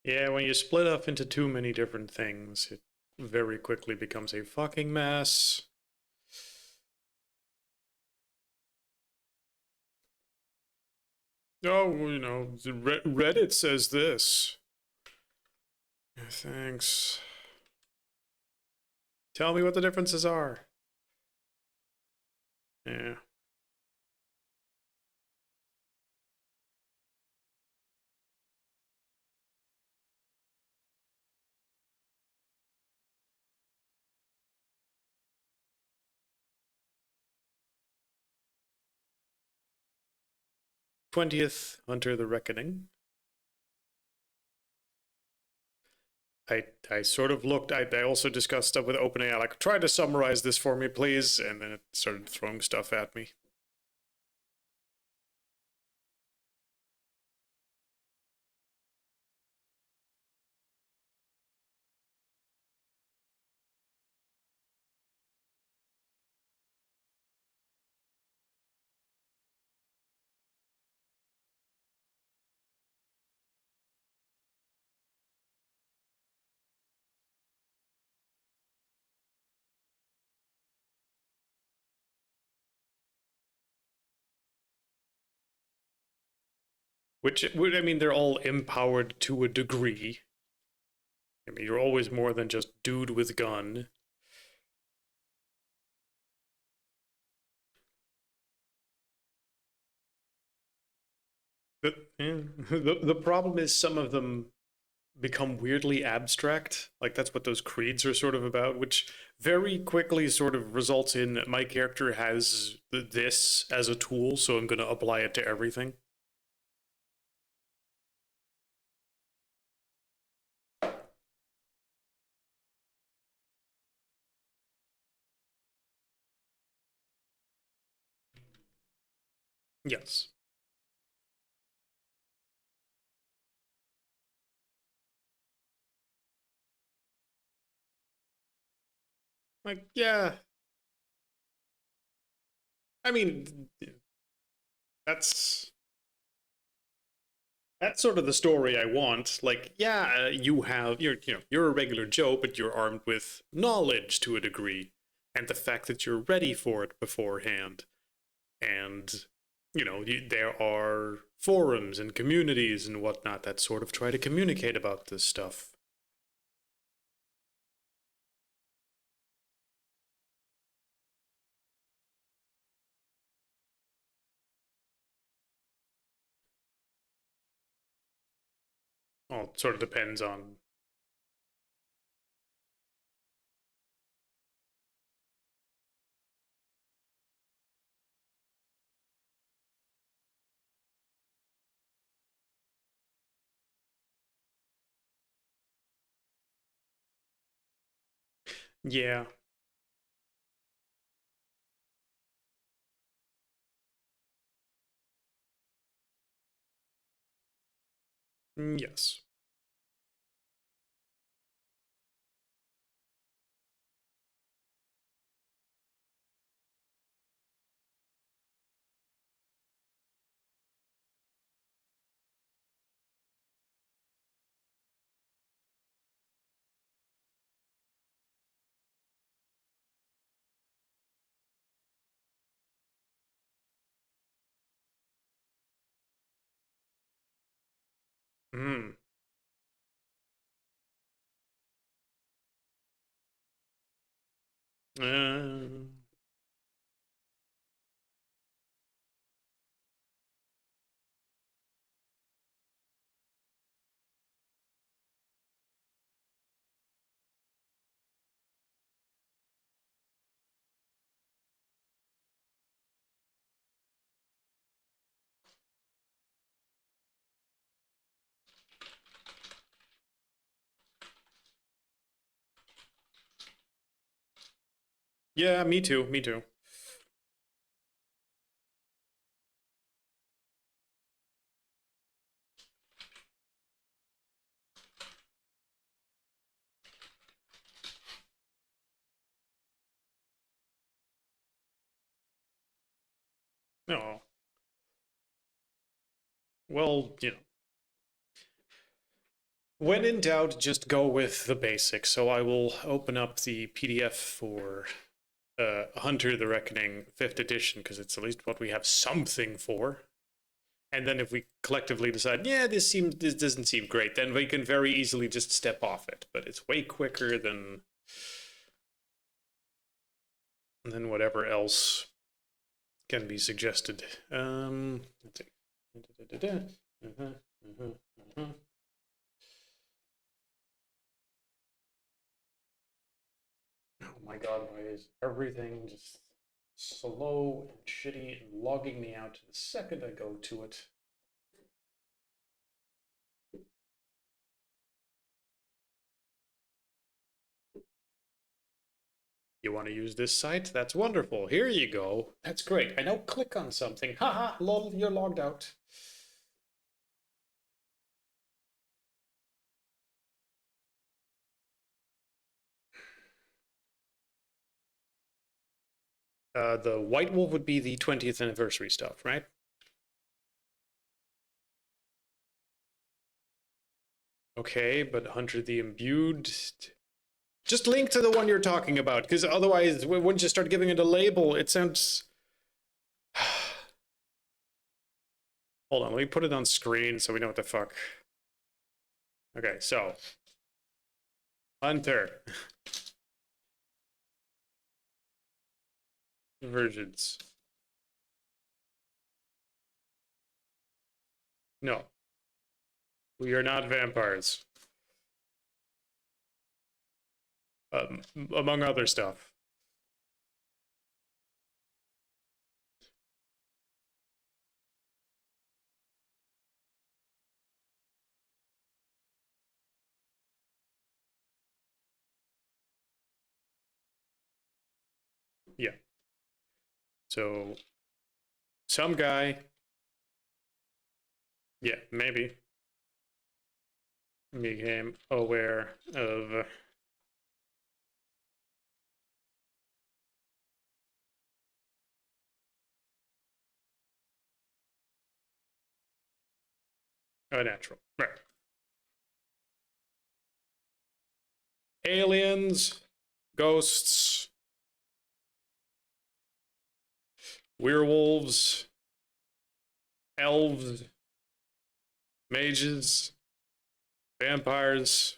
Yeah, when you split up into too many different things, it very quickly becomes a fucking mess. Oh, Reddit says this. Thanks. Tell me what the differences are. Yeah. 20th, Hunter the Reckoning. I sort of looked, I also discussed stuff with OpenAI, like, try to summarize this for me, please. And then it started throwing stuff at me. Which, I mean, they're all empowered to a degree. I mean, you're always more than just dude with gun. The problem is some of them become weirdly abstract. Like that's what those creeds are sort of about, which very quickly sort of results in my character has this as a tool, so I'm going to apply it to everything. Yes. Like, yeah. I mean, that's that's sort of the story I want. Like, yeah, you're a regular Joe, but you're armed with knowledge to a degree, and the fact that you're ready for it beforehand. And there are forums and communities and whatnot that sort of try to communicate about this stuff. Well, it sort of depends on. Yeah. Yes. Mm. Uh, yeah, me too. Me too. No. Well, When in doubt, just go with the basics. So I will open up the PDF for Hunter the Reckoning 5th edition, because it's at least what we have something for. And then if we collectively decide, yeah, this doesn't seem great, then we can very easily just step off it. But it's way quicker than whatever else can be suggested. Let's see. Oh my god, why is everything just slow and shitty and logging me out the second I go to it? You want to use this site? That's wonderful. Here you go. That's great. I now click on something. Haha, lol, you're logged out. The White Wolf would be the 20th anniversary stuff, right? Okay, but Hunter the Imbued. Just link to the one you're talking about, because otherwise, once you start giving it a label, it sounds. Hold on, let me put it on screen so we know what the fuck. Okay, so. Hunter. Virgins. No. We are not vampires. Among other stuff. Yeah. So, some guy. Yeah, maybe. Became aware of. Unnatural. Right. Aliens, ghosts, werewolves, elves, mages, vampires.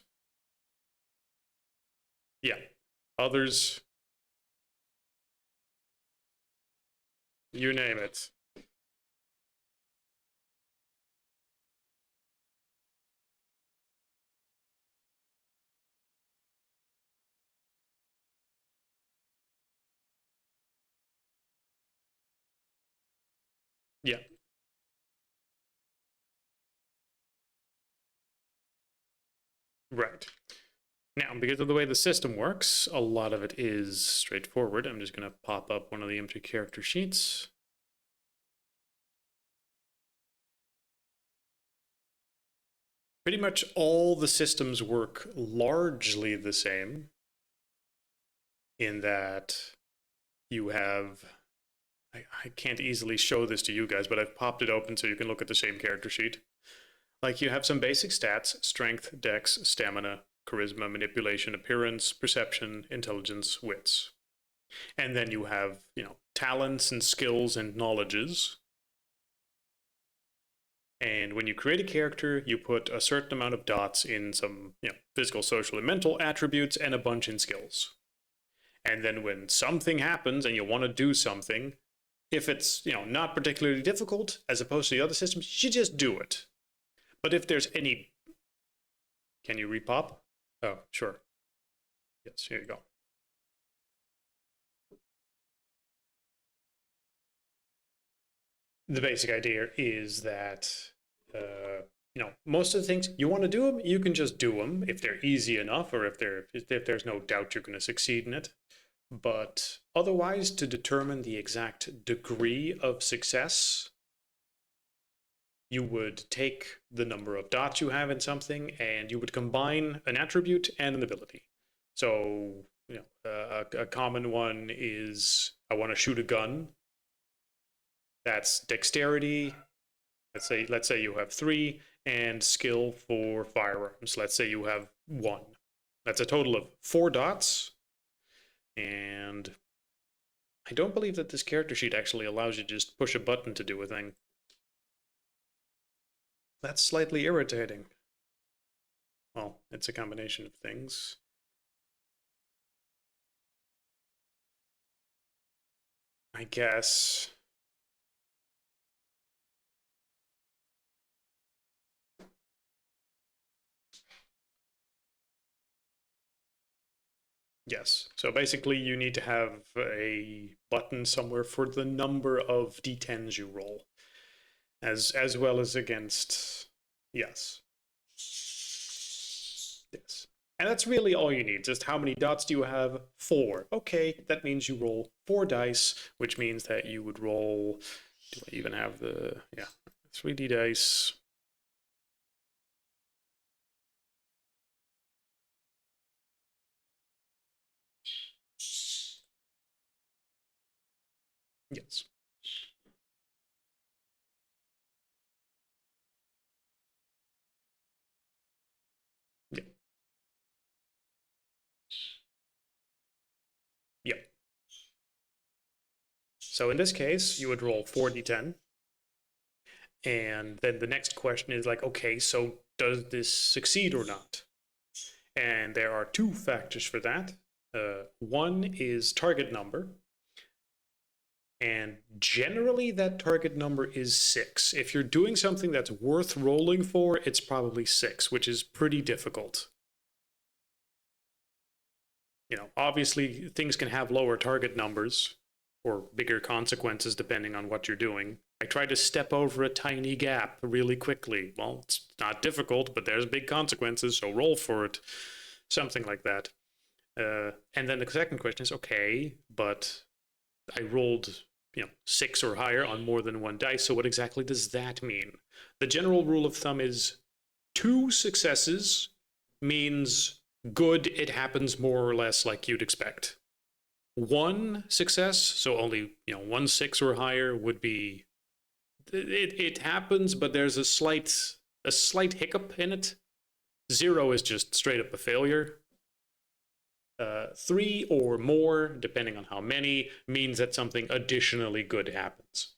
Yeah. Others. You name it. Yeah. Right. Now, because of the way the system works, a lot of it is straightforward. I'm just going to pop up one of the empty character sheets. Pretty much all the systems work largely the same in that you have. I can't easily show this to you guys, but I've popped it open so you can look at the same character sheet. Like you have some basic stats: strength, dex, stamina, charisma, manipulation, appearance, perception, intelligence, wits. And then you have, talents and skills and knowledges. And when you create a character, you put a certain amount of dots in some, physical, social, and mental attributes and a bunch in skills. And then when something happens and you want to do something, if it's, not particularly difficult, as opposed to the other systems, you just do it. But if there's any... Can you repop? Oh, sure. Yes, here you go. The basic idea is that, most of the things you want to do them, you can just do them if they're easy enough, or if there's no doubt you're going to succeed in it. But otherwise, to determine the exact degree of success, you would take the number of dots you have in something and you would combine an attribute and an ability. So, a common one is I want to shoot a gun. That's dexterity Let's say you have 3, and skill for firearms. Let's say you have 1. That's a total of 4 dots. And I don't believe that this character sheet actually allows you to just push a button to do a thing. That's slightly irritating. Well, it's a combination of things. I guess. Yes. So basically, you need to have a button somewhere for the number of d10s you roll, as well as against. Yes. Yes. And that's really all you need. Just how many dots do you have? 4. Okay, that means you roll 4 dice, which means that you would roll. Do I even have the. Yeah, 3d dice. Yes. Yeah. Yeah. So in this case, you would roll 4d10. And then the next question is like, okay, so does this succeed or not? And there are 2 factors for that. One is target number. And generally, that target number is 6. If you're doing something that's worth rolling for, it's probably 6, which is pretty difficult. Obviously, things can have lower target numbers or bigger consequences depending on what you're doing. I tried to step over a tiny gap really quickly. Well, it's not difficult, but there's big consequences, so roll for it. Something like that. And then the second question is, okay, but I rolled 6 or higher on more than 1 dice, so what exactly does that mean? The general rule of thumb is 2 successes means good, it happens more or less like you'd expect. 1 success, so only 1 6 or higher, would be it happens, but there's a slight hiccup in it. 0 is just straight up a failure. 3 or more, depending on how many, means that something additionally good happens.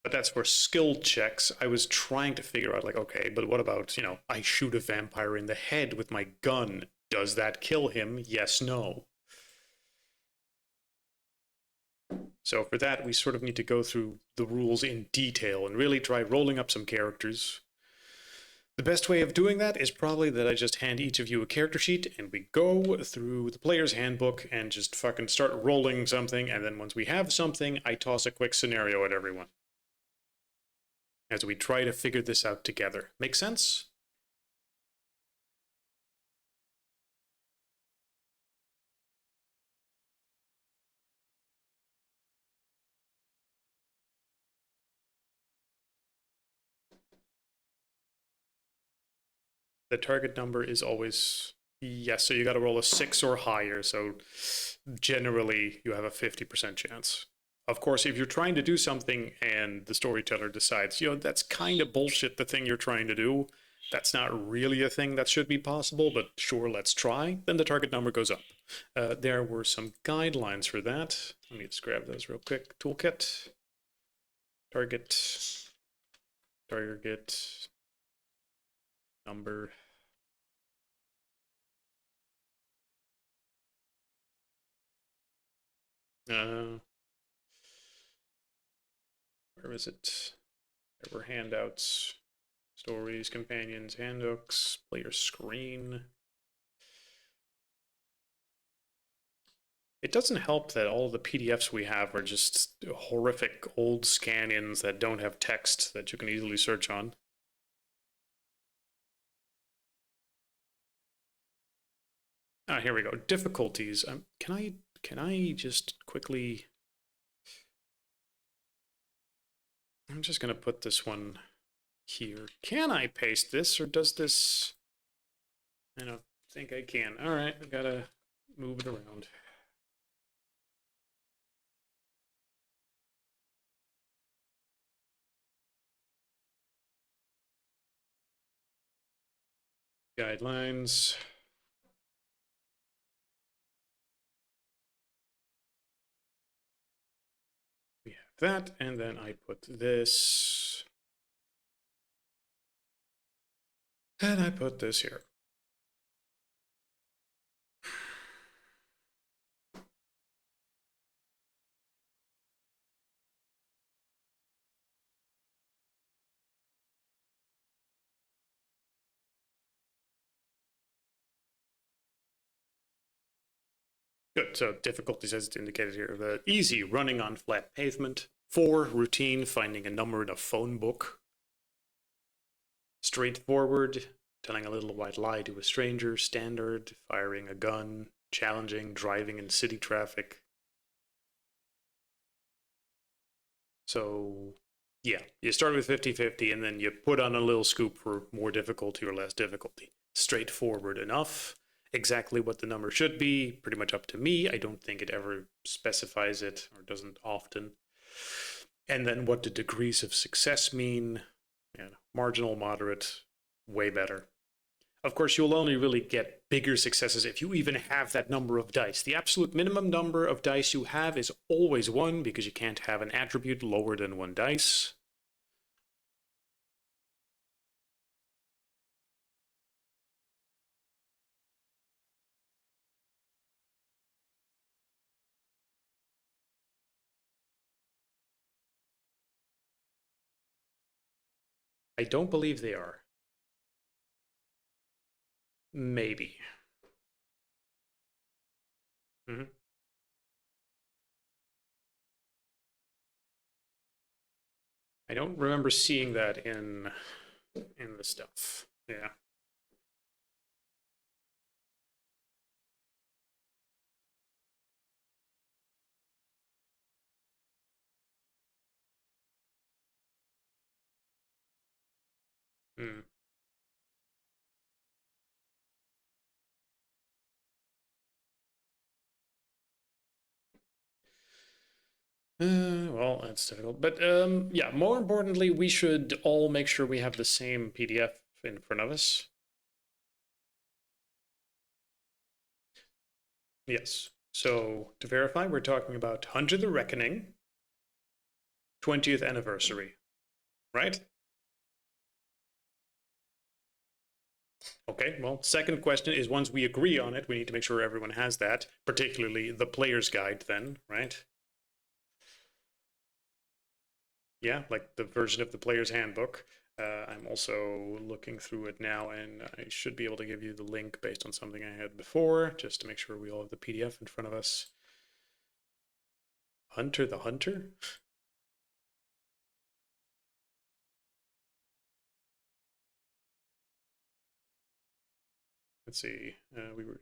But that's for skill checks. I was trying to figure out, like, okay, but what about, I shoot a vampire in the head with my gun. Does that kill him? Yes, no. So for that, we sort of need to go through the rules in detail and really try rolling up some characters. The best way of doing that is probably that I just hand each of you a character sheet and we go through the player's handbook and just fucking start rolling something. And then once we have something, I toss a quick scenario at everyone as we try to figure this out together. Make sense? The target number is always yes, so you got to roll a 6 or higher. So generally, you have a 50% chance. Of course, if you're trying to do something and the storyteller decides, that's kind of bullshit, the thing you're trying to do, that's not really a thing that should be possible, but sure, let's try, then the target number goes up. There were some guidelines for that. Let me just grab those real quick. Toolkit, target number. Where is it? There were handouts, stories, companions, handbooks, player screen. It doesn't help that all the PDFs we have are just horrific old scan-ins that don't have text that you can easily search on. Ah, here we go. Difficulties. Can I just quickly? I'm just gonna put this one here. Can I paste this, or does this? I don't think I can. All right, I gotta move it around. guidelines. We have that, and then I put this. And I put this here. Good. So difficulties as it's indicated here. The easy, running on flat pavement. 4, routine, finding a number in a phone book. Straightforward, telling a little white lie to a stranger. Standard, firing a gun. Challenging, driving in city traffic. So yeah, you start with 50-50 and then you put on a little scoop for more difficulty or less difficulty. Straightforward enough. Exactly what the number should be, pretty much up to me. I don't think it ever specifies it, or doesn't often. And then what do degrees of success mean? Yeah, marginal, moderate, way better. Of course, you'll only really get bigger successes if you even have that number of dice. The absolute minimum number of dice you have is always 1, because you can't have an attribute lower than 1 dice. I don't believe they are. Maybe. Mm-hmm. I don't remember seeing that in the stuff. Yeah. Mm. Well, that's difficult. But yeah, more importantly, we should all make sure we have the same PDF in front of us. Yes. So to verify, we're talking about Hunter the Reckoning, 20th anniversary, right? Okay, well, second question is, once we agree on it, we need to make sure everyone has that, particularly the player's guide then, right? Yeah, like the version of the player's handbook. I'm also looking through it now, and I should be able to give you the link based on something I had before, just to make sure we all have the PDF in front of us. Hunter the Hunter? Let's see. We were.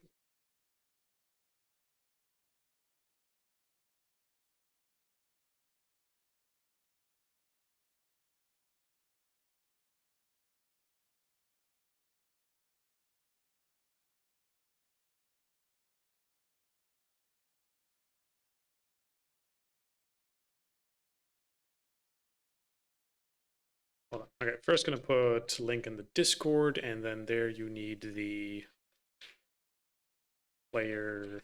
Hold on. Okay, first gonna put link in the Discord, and then there you need the player.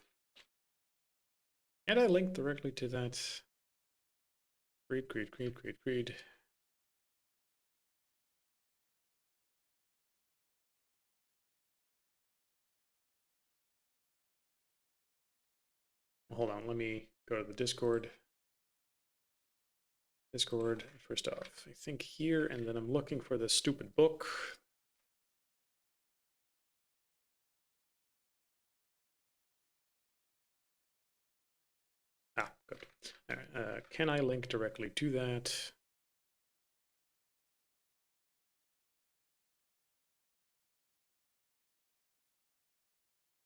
And I link directly to that. Creed. Hold on, let me go to the Discord. Discord, first off, I think here, and then I'm looking for the stupid book. Ah, good. All right, can I link directly to that?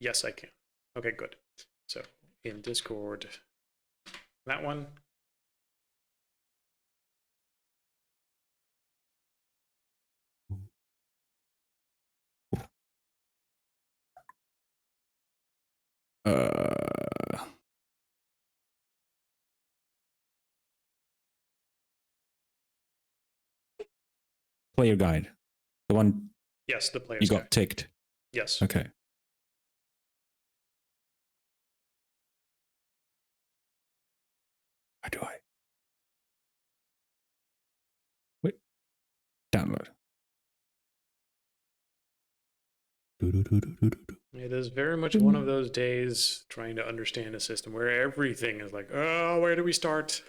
Yes, I can. Okay, good. So in Discord, that one. Player guide, the one Yes, the player's you got guide. ticked. Yes. Okay. How do I? Wait. Download. It is very much one of those days trying to understand a system where everything is like, oh, where do we start?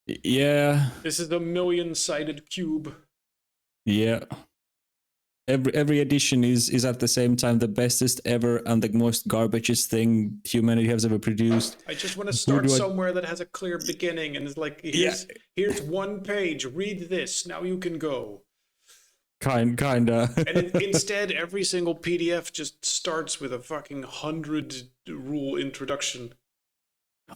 Yeah. This is the million-sided cube. Yeah. Every edition is at the same time the bestest ever and the most garbageous thing humanity has ever produced. I just want to start somewhere that has a clear beginning and is like, here's one page, read this, now you can go. Kinda. And instead, every single PDF just starts with a fucking 100-rule introduction.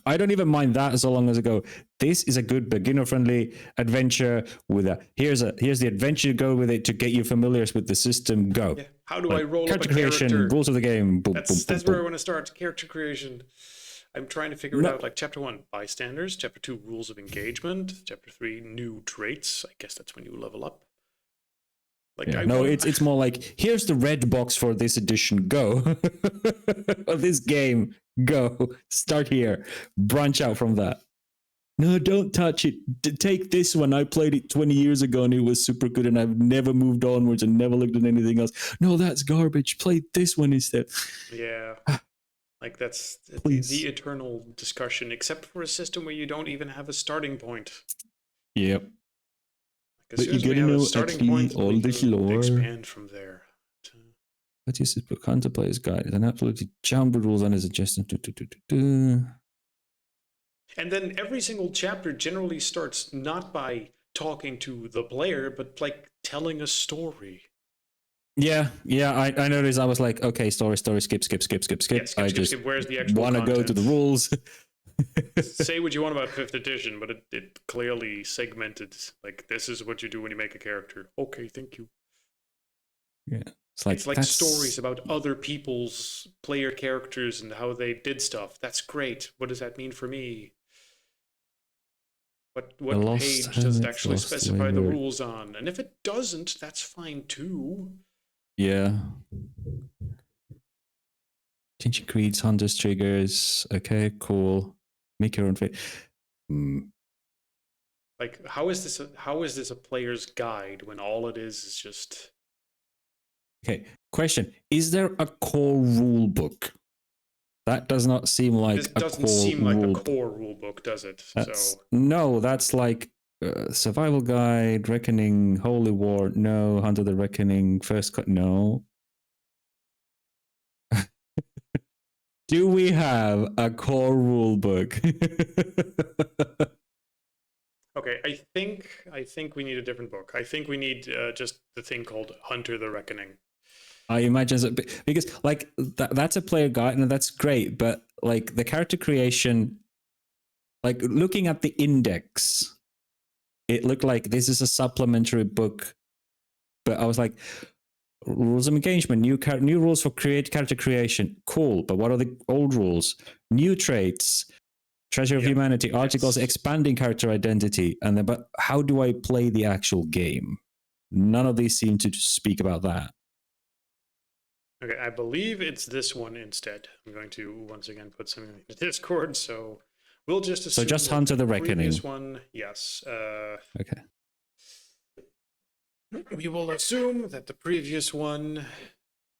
I don't even mind that so long as I go, this is a good beginner-friendly adventure with a here's the adventure to go with it to get you familiar with the system. Go. Yeah. How do I roll up a character creation, character? rules of the game. Boom, That's boom, where I boom. want to start. Character creation. I'm trying to figure it out. Like chapter 1, bystanders. Chapter 2, rules of engagement. Chapter 3, new traits. I guess that's when you level up. Like it's more like here's the red box for this edition. Go. Of this game. Go. Start here. Branch out from that. No, don't touch it. Take this one. I played it 20 years ago and it was super good and I've never moved onwards and never looked at anything else. No, that's garbage. Play this one instead. Yeah. Like that's Please. The eternal discussion, except for a system where you don't even have a starting point. Yep. As soon as we have a starting point, all we this can lore. expand from there. What is this book? Hunter Player's Guide. It's an absolutely jumbled rules and is adjusted. And then every single chapter generally starts not by talking to the player, but like telling a story. Yeah, I noticed. I was like, okay, story, skip. Yeah, skip. Where's the actual want to go to the rules. Say what you want about 5th edition, but it clearly segmented. Like, this is what you do when you make a character. Okay, thank you. Yeah. It's like stories about other people's player characters and how they did stuff. That's great. What does that mean for me? What page does it actually specify the rules on? And if it doesn't, that's fine too. Yeah. Changing creeds, hunters, triggers. Okay, cool. Make your own fate. Like, how is this a player's guide when all it is just... Okay, question. Is there a core rule book? That does not seem like a core rule book, does it? No, that's like Survival Guide, Reckoning, Holy War, no. Hunter the Reckoning, First Cut, no. Do we have a core rule book? Okay, I think we need a different book. I think we need just the thing called Hunter the Reckoning. I imagine so, because like that's a player guide and that's great, but like the character creation, like looking at the index, it looked like this is a supplementary book. But I was like, rules of engagement, new rules for character creation, cool. But what are the old rules? New traits, treasure of humanity, articles expanding character identity, and then but how do I play the actual game? None of these seem to speak about that. Okay, I believe it's this one instead. I'm going to once again put something in the Discord, so we'll just assume. So just Hunter the Reckoning. Previous one, yes. Okay. We will assume that the previous one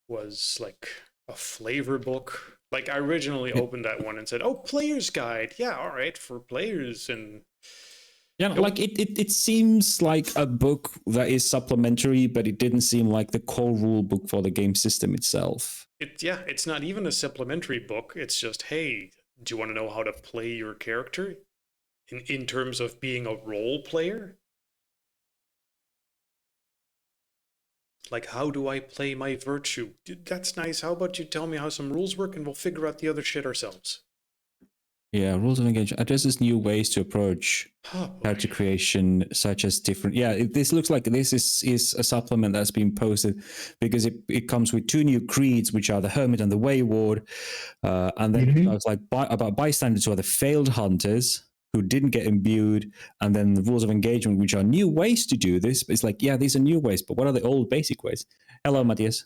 was like a flavor book. Like, I originally opened that one and said, "Oh, player's guide. Yeah, all right, for players." And yeah, like it seems like a book that is supplementary, but it didn't seem like the core rule book for the game system itself. It's not even a supplementary book. It's just, hey, do you want to know how to play your character in terms of being a role player? Like, how do I play my virtue? That's nice. How about you tell me how some rules work and we'll figure out the other shit ourselves? Yeah, rules of engagement addresses new ways to approach character creation, such as different. Yeah, this looks like this is a supplement that's been posted because it comes with 2 new creeds, which are the Hermit and the Wayward, and then it talks like about bystanders who are the failed hunters who didn't get imbued, and then the rules of engagement, which are new ways to do this. It's like, yeah, these are new ways, but what are the old basic ways? Hello, Matthias.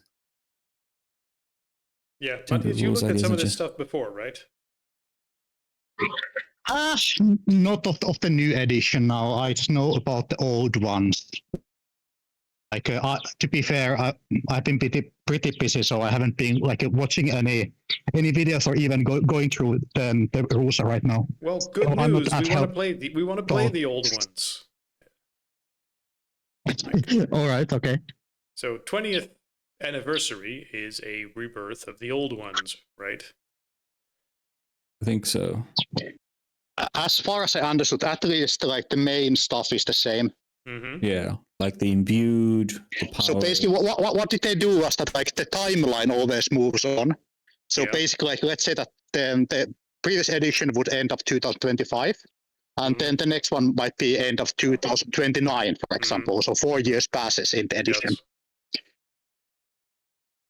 Yeah, Template but you rules, looked at ideas, some of and this stuff before, right? Not of the new edition now. I just know about the old ones. Like to be fair, I've been pretty busy, so I haven't been like watching any videos or even going through the rules right now. Well, good So I'm not news. at We want to help. play the old ones. All right, okay. So 20th anniversary is a rebirth of the old ones, right? I think so. As far as I understood, at least like the main stuff is the same. Mm-hmm. Yeah, like the imbued. The power. So basically, what did they do was that like the timeline always moves on. So Yeah. basically, like let's say that the previous edition would end of 2025, and then the next one might be end of 2029, for example. So 4 years passes in the edition. Yes.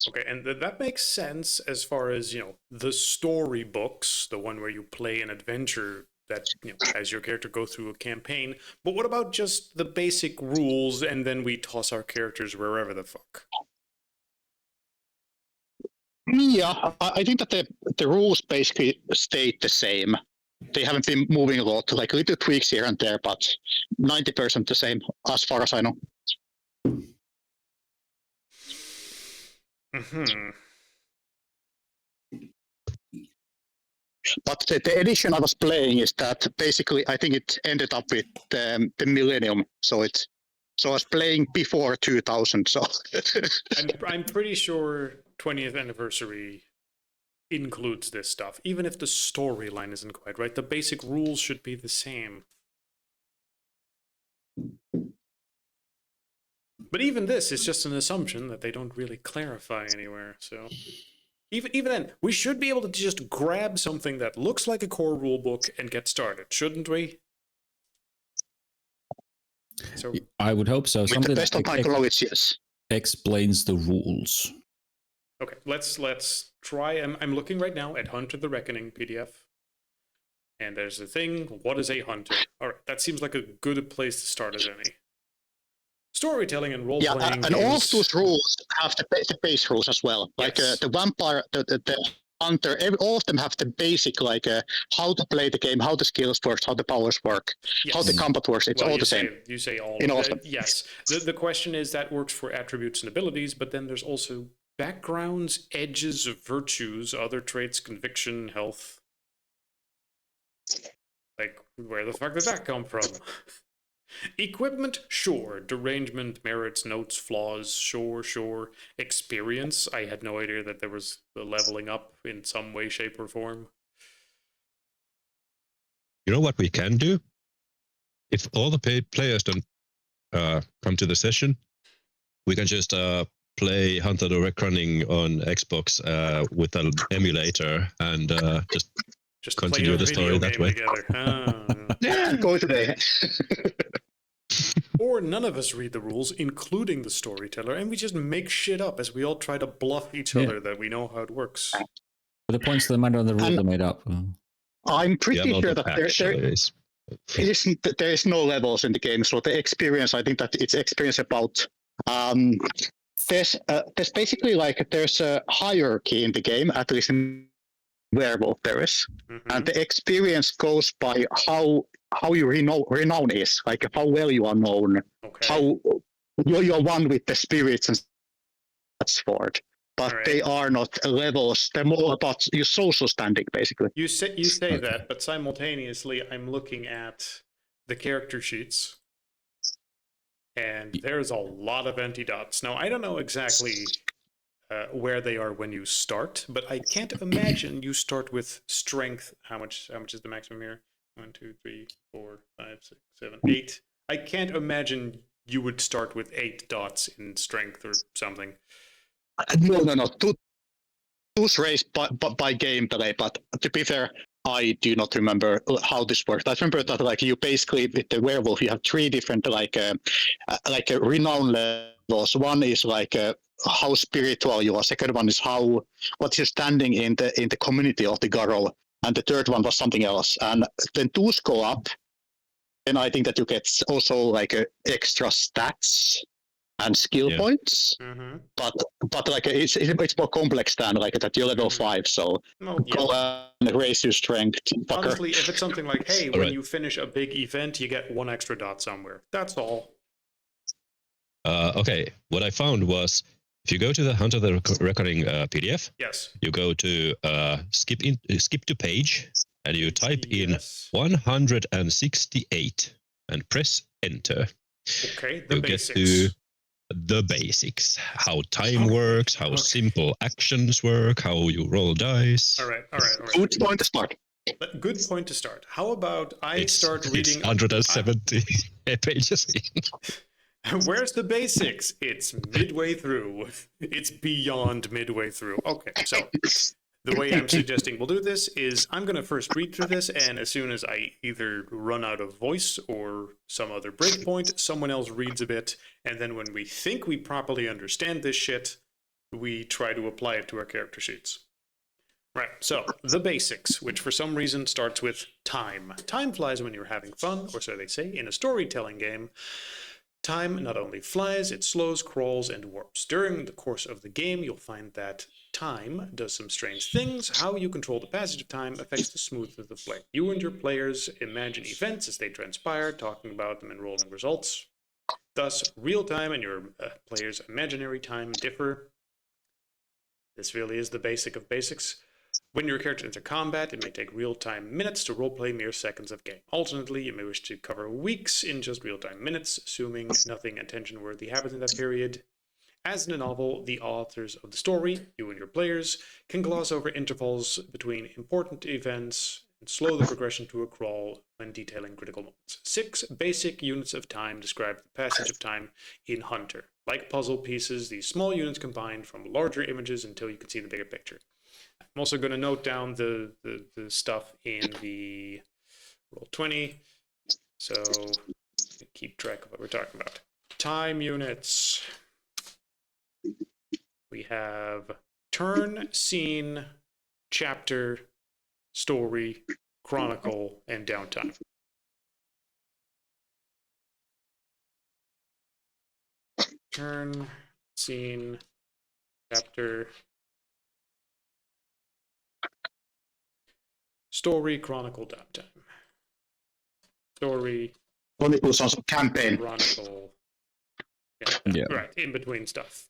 Okay, and that makes sense as far as, the story books, the one where you play an adventure that, has your character go through a campaign. But what about just the basic rules and then we toss our characters wherever the fuck? Yeah, I think that the rules basically stayed the same. They haven't been moving a lot, like little tweaks here and there, but 90% the same as far as I know. Mm-hmm. But the edition I was playing is that basically I think it ended up with the millennium. So I was playing before 2000. So I'm pretty sure 20th anniversary includes this stuff, even if the storyline isn't quite right. The basic rules should be the same. But even this is just an assumption that they don't really clarify anywhere. So even then, we should be able to just grab something that looks like a core rulebook and get started, shouldn't we? So I would hope so. with Something the best of my knowledge, yes. explains the rules. okay, let's try. I'm looking right now at Hunter the Reckoning PDF. And there's a thing, what is a hunter? All right, that seems like a good place to start as any. Storytelling and role-playing and games. all of those rules have the base rules as well. Like Yes. the vampire, the hunter, all of them have the basic, like how to play the game, how the skills work, how the powers work, Yes. how the combat works. It's Well, all the same. You say all In all of of that. Yes. The question is that works for attributes and abilities, but then there's also backgrounds, edges, virtues, other traits, conviction, health. Like, where the fuck did that come from? Equipment, sure. Derangement, merits, notes, flaws, sure. Experience, I had no idea that there was the leveling up in some way, shape, or form. You know what we can do? If all the players don't come to the session, we can just play Hunter the Reckoning on Xbox with an emulator and Just continue play a the story video that game way. together. Ah. Yeah, go today. Or none of us read the rules, including the storyteller, and we just make shit up as we all try to bluff each other that we know how it works. But the points that matter on the rules are made up. I'm pretty Yeah, sure not that there is no levels in the game. So the experience, I think that it's experience about. There's basically like there's a hierarchy in the game, at least in Werewolf there is, and the experience goes by how you renown is, like how well you are known, Okay. how you're one with the spirits and such forth. But Alright. they are not levels. They're more about your social standing, basically. You say that, but simultaneously, I'm looking at the character sheets, and there's a lot of empty dots. Now, I don't know exactly where they are when you start, but I can't imagine you start with strength. How much is the maximum here? 1, 2, 3, 4, 5, 6, 7, 8. I can't imagine you would start with 8 dots in strength or something. No. Those raised by gameplay, but to be fair, I do not remember how this works. I remember that like you basically with the werewolf you have 3 different like renown levels. One is like how spiritual you are. Second one is what's your standing in the community of the Garou, and the third one was something else. And then those go up, then I think that you get also like extra stats and skill points. Mm-hmm. But but like it's more complex than like that. You're level 5, so Well, yeah. go and raise your strength, fucker. Honestly, if it's something like, hey, when Alright. you finish a big event, you get 1 extra dot somewhere. That's all. Okay, what I found was if you go to the Hunter the Reckoning PDF, Yes. you go to skip to page, and you type in Yes. 168 and press enter. Okay, the You basics. get to the basics: how time works, how Okay. simple actions work, how you roll dice. All right. Good point to start. Good point to start. How about I It's start reading? 170 pages in. Where's the basics? It's midway through. It's beyond midway through. Okay, so the way I'm suggesting we'll do this is I'm going to first read through this, and as soon as I either run out of voice or some other breakpoint, someone else reads a bit, and then when we think we properly understand this shit, we try to apply it to our character sheets. Right, so the basics, which for some reason starts with time. Time flies when you're having fun, or so they say, in a storytelling game. Time not only flies, it slows, crawls, and warps. During the course of the game, you'll find that time does some strange things. How you control the passage of time affects the smoothness of the play. You and your players imagine events as they transpire, talking about them and rolling results. Thus, real time and your players' imaginary time differ. This really is the basic of basics. When your character enters combat, it may take real-time minutes to roleplay mere seconds of game. Alternately, you may wish to cover weeks in just real-time minutes, assuming nothing attention-worthy happens in that period. As in a novel, the authors of the story, you and your players, can gloss over intervals between important events and slow the progression to a crawl when detailing critical moments. 6 basic units of time describe the passage of time in Hunter. Like puzzle pieces, these small units combine from larger images until you can see the bigger picture. I'm also going to note down the stuff in the Roll20, so keep track of what we're talking about. Time units. We have turn, scene, chapter, story, chronicle, and downtime. Turn, scene, chapter, story, chronicle, downtime. Story, Chronicles on campaign. chronicle. Yeah. Right, in between stuff.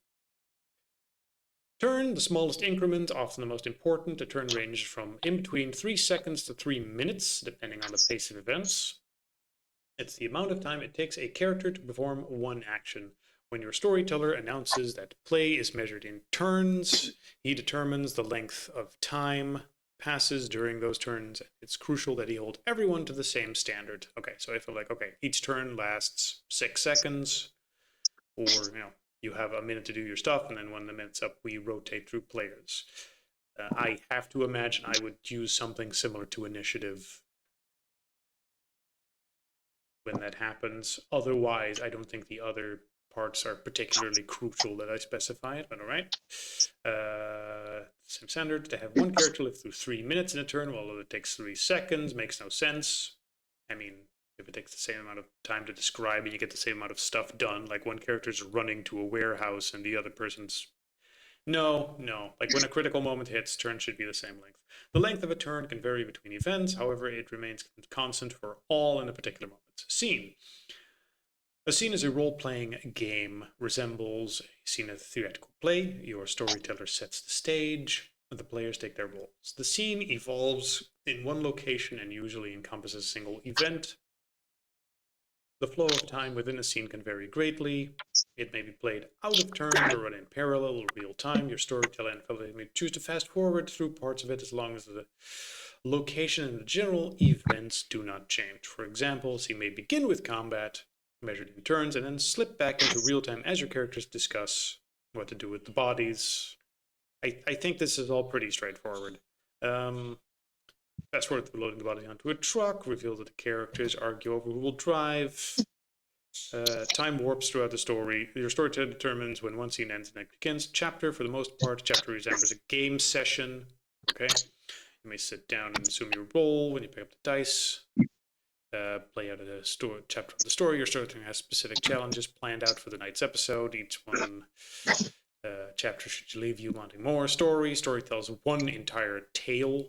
Turn, the smallest increment, often the most important. A turn ranges from in between 3 seconds to 3 minutes, depending on the pace of events. It's the amount of time it takes a character to perform one action. When your storyteller announces that play is measured in turns, he determines the length of time passes during those turns. It's crucial that he hold everyone to the same standard. Okay, so I feel like, okay, each turn lasts 6 seconds, or, you have a minute to do your stuff, and then when the minute's up, we rotate through players. I have to imagine I would use something similar to initiative when that happens. Otherwise, I don't think the other parts are particularly crucial that I specify it, but all right. Same standard, to have one character live through 3 minutes in a turn, while it takes 3 seconds, makes no sense. I mean, if it takes the same amount of time to describe and you get the same amount of stuff done, like one character's running to a warehouse and the other person's... No. Like when a critical moment hits, turns should be the same length. The length of a turn can vary between events, however, it remains constant for all in a particular moment. Scene. A scene is a role-playing game, resembles a scene of theatrical play. Your storyteller sets the stage, and the players take their roles. The scene evolves in one location and usually encompasses a single event. The flow of time within a scene can vary greatly. It may be played out of turn or run in parallel or real time. Your storyteller and fellows may choose to fast forward through parts of it as long as the location and the general events do not change. For example, a scene may begin with combat, measured in turns, and then slip back into real time as your characters discuss what to do with the bodies. I think this is all pretty straightforward. Fast forward through loading the body onto a truck, reveal that the characters argue over who will drive. Time warps throughout the story. Your storyteller determines when one scene ends and next begins. Chapter, for the most part, chapter resembles a game session. Okay, you may sit down and assume your role when you pick up the dice. Play out a chapter of the story. Your storyteller has specific challenges planned out for the night's episode. Each one Chapter should leave you wanting more story. Story tells one entire tale,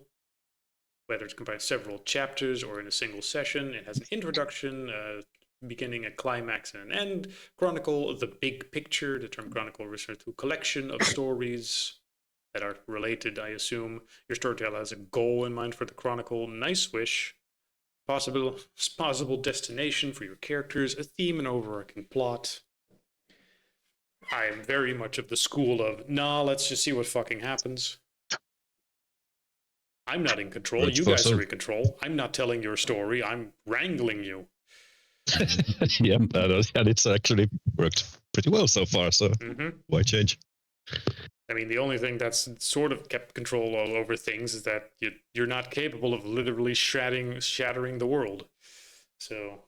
whether it's combined several chapters or in a single session. It has an introduction, beginning, a climax, and an end. Chronicle the big picture. The term chronicle refers to a collection of stories that are related, I assume. Your storyteller has a goal in mind for the chronicle. Nice wish. Possible destination for your characters, a theme and overarching plot. I am very much of the school of, nah, let's just see what fucking happens. I'm not in control. Works You for guys some. are in control. I'm not telling your story. I'm wrangling you. Yep, and it's actually worked pretty well so far. So why change? I mean, the only thing that's sort of kept control all over things is that you're not capable of literally shattering the world. So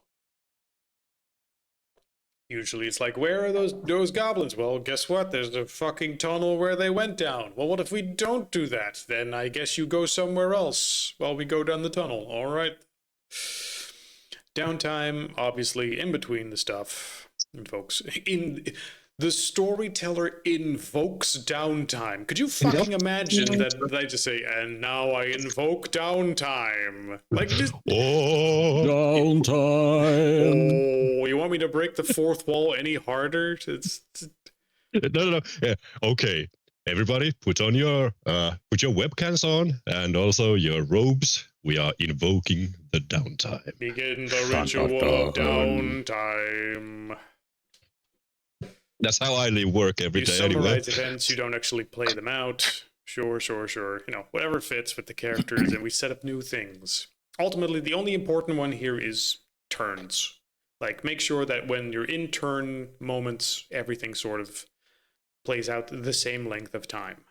usually it's like, where are those goblins? Well, guess what? There's a fucking tunnel where they went down. Well, what if we don't do that? Then I guess you go somewhere else while we go down the tunnel. All right. Downtime, obviously, in between the stuff, folks. The storyteller invokes downtime. Could you fucking imagine that they just say, and now I invoke downtime? Like, just... Downtime. Oh, you want me to break the fourth wall any harder? No. Yeah. Okay, everybody, put your webcams on and also your robes. We are invoking the downtime. Begin the ritual of downtime. That's how I live work every You day anyway. summarize events, you don't actually play them out. Sure. You know, whatever fits with the characters, and we set up new things. Ultimately, the only important one here is turns. Like, make sure that when you're in turn moments, everything sort of plays out the same length of time.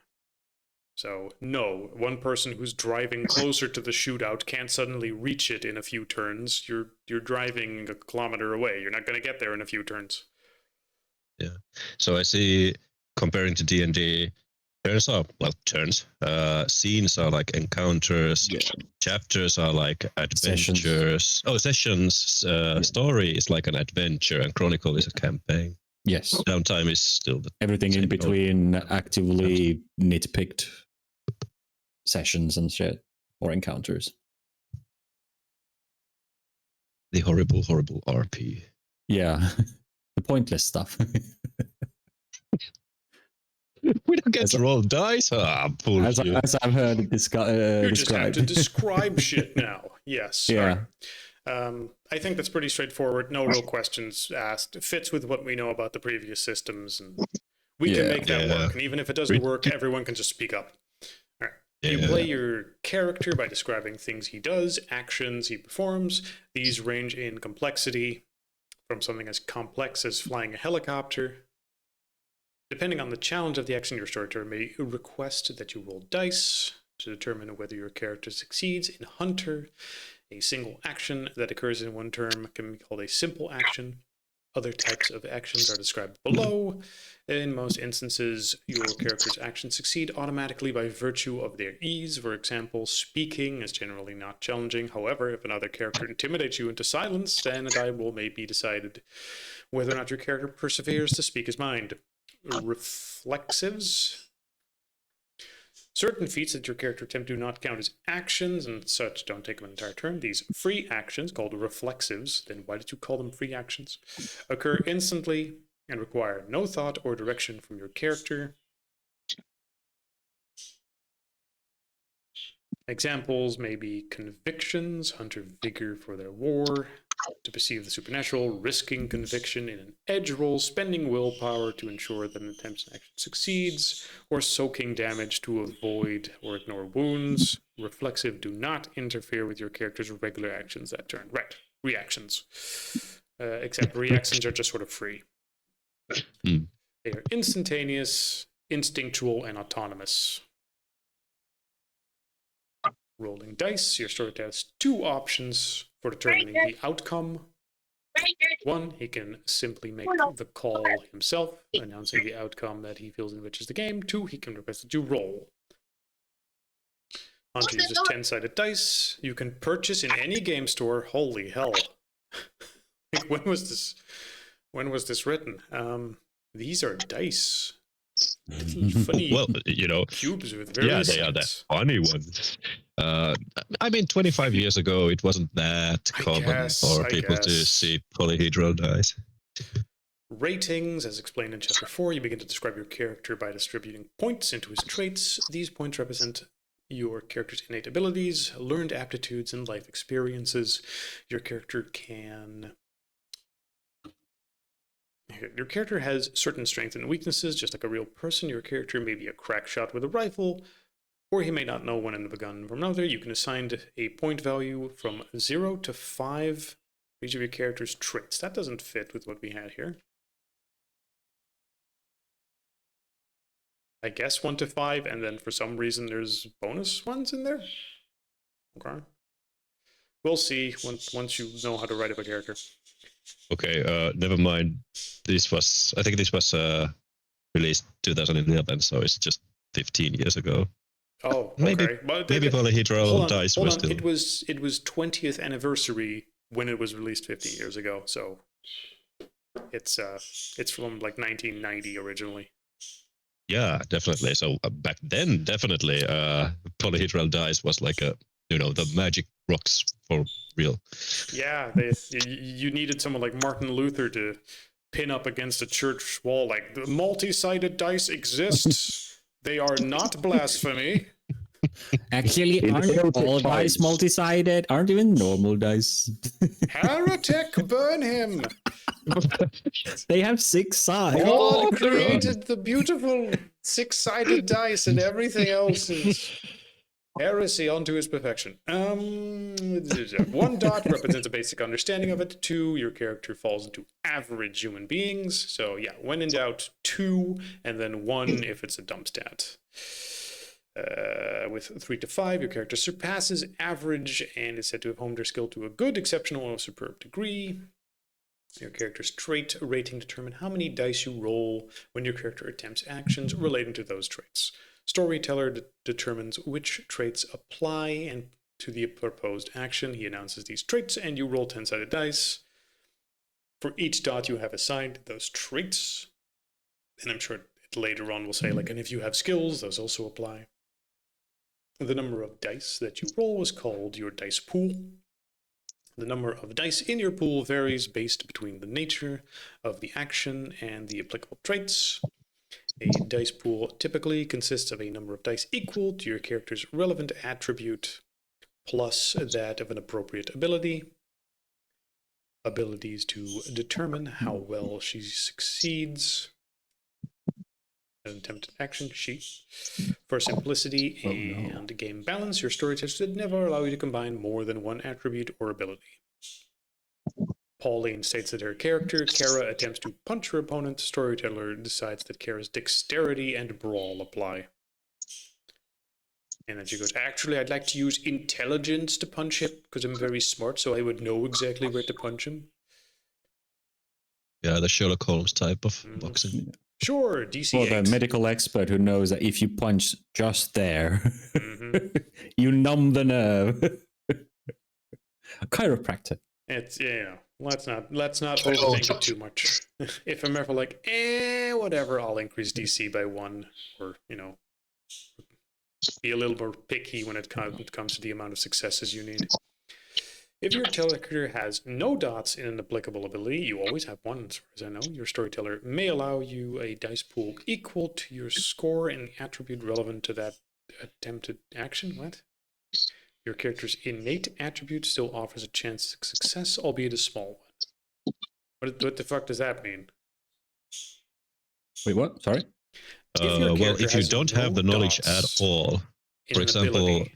So, no, one person who's driving closer to the shootout can't suddenly reach it in a few turns. You're driving a kilometer away. You're not going to get there in a few turns. Yeah. So I see, comparing to D&D, scenes are like encounters, chapters are like adventures. Sessions. Story is like an adventure, and Chronicle is a campaign. Yes. Downtime is still everything in between actively nitpicked sessions and shit, or encounters. The horrible RP. Yeah. The pointless stuff. We don't get to roll dice. Bullshit. As I've heard it You just have described. to describe shit now. Yes. Yeah. I think that's pretty straightforward. No real questions asked. It fits with what we know about the previous systems, and we can make that work. And even if it doesn't work, everyone can just speak up. All right. You play your character by describing things he does, actions he performs. These range in complexity from something as complex as flying a helicopter. Depending on the challenge of the action, your storyteller may request that you roll dice to determine whether your character succeeds. In Hunter, a single action that occurs in one turn can be called a simple action. Other types of actions are described below. In most instances, your character's actions succeed automatically by virtue of their ease. For example, speaking is generally not challenging. However, if another character intimidates you into silence, then a die roll may be decided whether or not your character perseveres to speak his mind. Reflexives. Certain feats that your character attempt do not count as actions, and such don't take an entire turn. These free actions, called reflexives, then why did you call them free actions, occur instantly and require no thought or direction from your character. Examples may be convictions, hunter vigor for their war, to perceive the supernatural, risking conviction in an edge roll, spending willpower to ensure that an attempt and action succeeds, or soaking damage to avoid or ignore wounds. Reflexive do not interfere with your character's regular actions that turn. Right, reactions. Except reactions are just sort of free. They are instantaneous, instinctual, and autonomous. Rolling dice, your storyteller has two options for determining the outcome. One, he can simply make the call himself, announcing the outcome that he feels enriches the game. Two, he can request that you roll. Hunter uses 10-sided dice. You can purchase in any game store. Holy hell. Like, when was this written? These are dice. little funny Well, you know, cubes with yeah, various they are the sides. funny ones. I mean, 25 years ago, it wasn't that common for I people to guess. see polyhedral dice. Ratings, as explained in Chapter 4, you begin to describe your character by distributing points into his traits. These points represent your character's innate abilities, learned aptitudes, and life experiences. Your character has certain strengths and weaknesses, just like a real person. Your character may be a crack shot with a rifle, or he may not know when to have a gun from another. You can assign a point value from 0 to 5 for each of your character's traits. That doesn't fit with what we had here. I guess 1 to 5, and then for some reason there's bonus ones in there. Okay. We'll see once you know how to write up a character. Okay, never mind. I think this was released 2011, so it's just 15 years ago. Oh, okay. Maybe But maybe polyhedral dice hold was on. still. It was 20th anniversary when it was released 15 years ago. So it's from like 1990 originally. Yeah, definitely. So back then, definitely, polyhedral dice was like the magic rocks for real. Yeah, you needed someone like Martin Luther to pin up against a church wall, like, the multi-sided dice exist. They are not blasphemy. Actually, In aren't heretic all dice times. multi-sided? Aren't even normal dice? Heretic, burn him! They have 6 sides. God created the beautiful 6-sided dice, and everything else is heresy unto his perfection. 1 dot represents a basic understanding of it. 2, your character falls into average human beings. So yeah, when in doubt, 2, and then 1 if it's a dump stat. With 3 to 5, your character surpasses average and is said to have honed their skill to a good, exceptional, or superb degree. Your character's trait rating determines how many dice you roll when your character attempts actions relating to those traits. Storyteller determines which traits apply and to the proposed action. He announces these traits, and you roll 10-sided dice. For each dot you have assigned those traits, and I'm sure it later on will say, like, and if you have skills, those also apply. The number of dice that you roll is called your dice pool. The number of dice in your pool varies based between the nature of the action and the applicable traits. A dice pool typically consists of a number of dice equal to your character's relevant attribute plus that of an appropriate ability. Abilities to determine how well she succeeds. An attempted action sheet. For simplicity and game balance, your story test should never allow you to combine more than 1 attribute or ability. Pauline states that her character, Kara, attempts to punch her opponent. Storyteller decides that Kara's dexterity and brawl apply. And then she goes, actually, I'd like to use intelligence to punch him because I'm very smart, so I would know exactly where to punch him. Yeah, the Sherlock Holmes type of boxing. Sure, DC Or the 8. medical expert who knows that if you punch just there, Mhm. you numb the nerve. Chiropractor. It's, let's not overthink it too much. If I'm ever like, whatever, I'll increase DC by 1, or, be a little more picky when it comes to the amount of successes you need. If your character has no dots in an applicable ability, you always have 1, as far as I know, your storyteller may allow you a dice pool equal to your score and the attribute relevant to that attempted action. What? Your character's innate attribute still offers a chance of success, albeit a small one. What the fuck does that mean? Wait, what? Sorry? Well, if you don't have the knowledge at all, for example,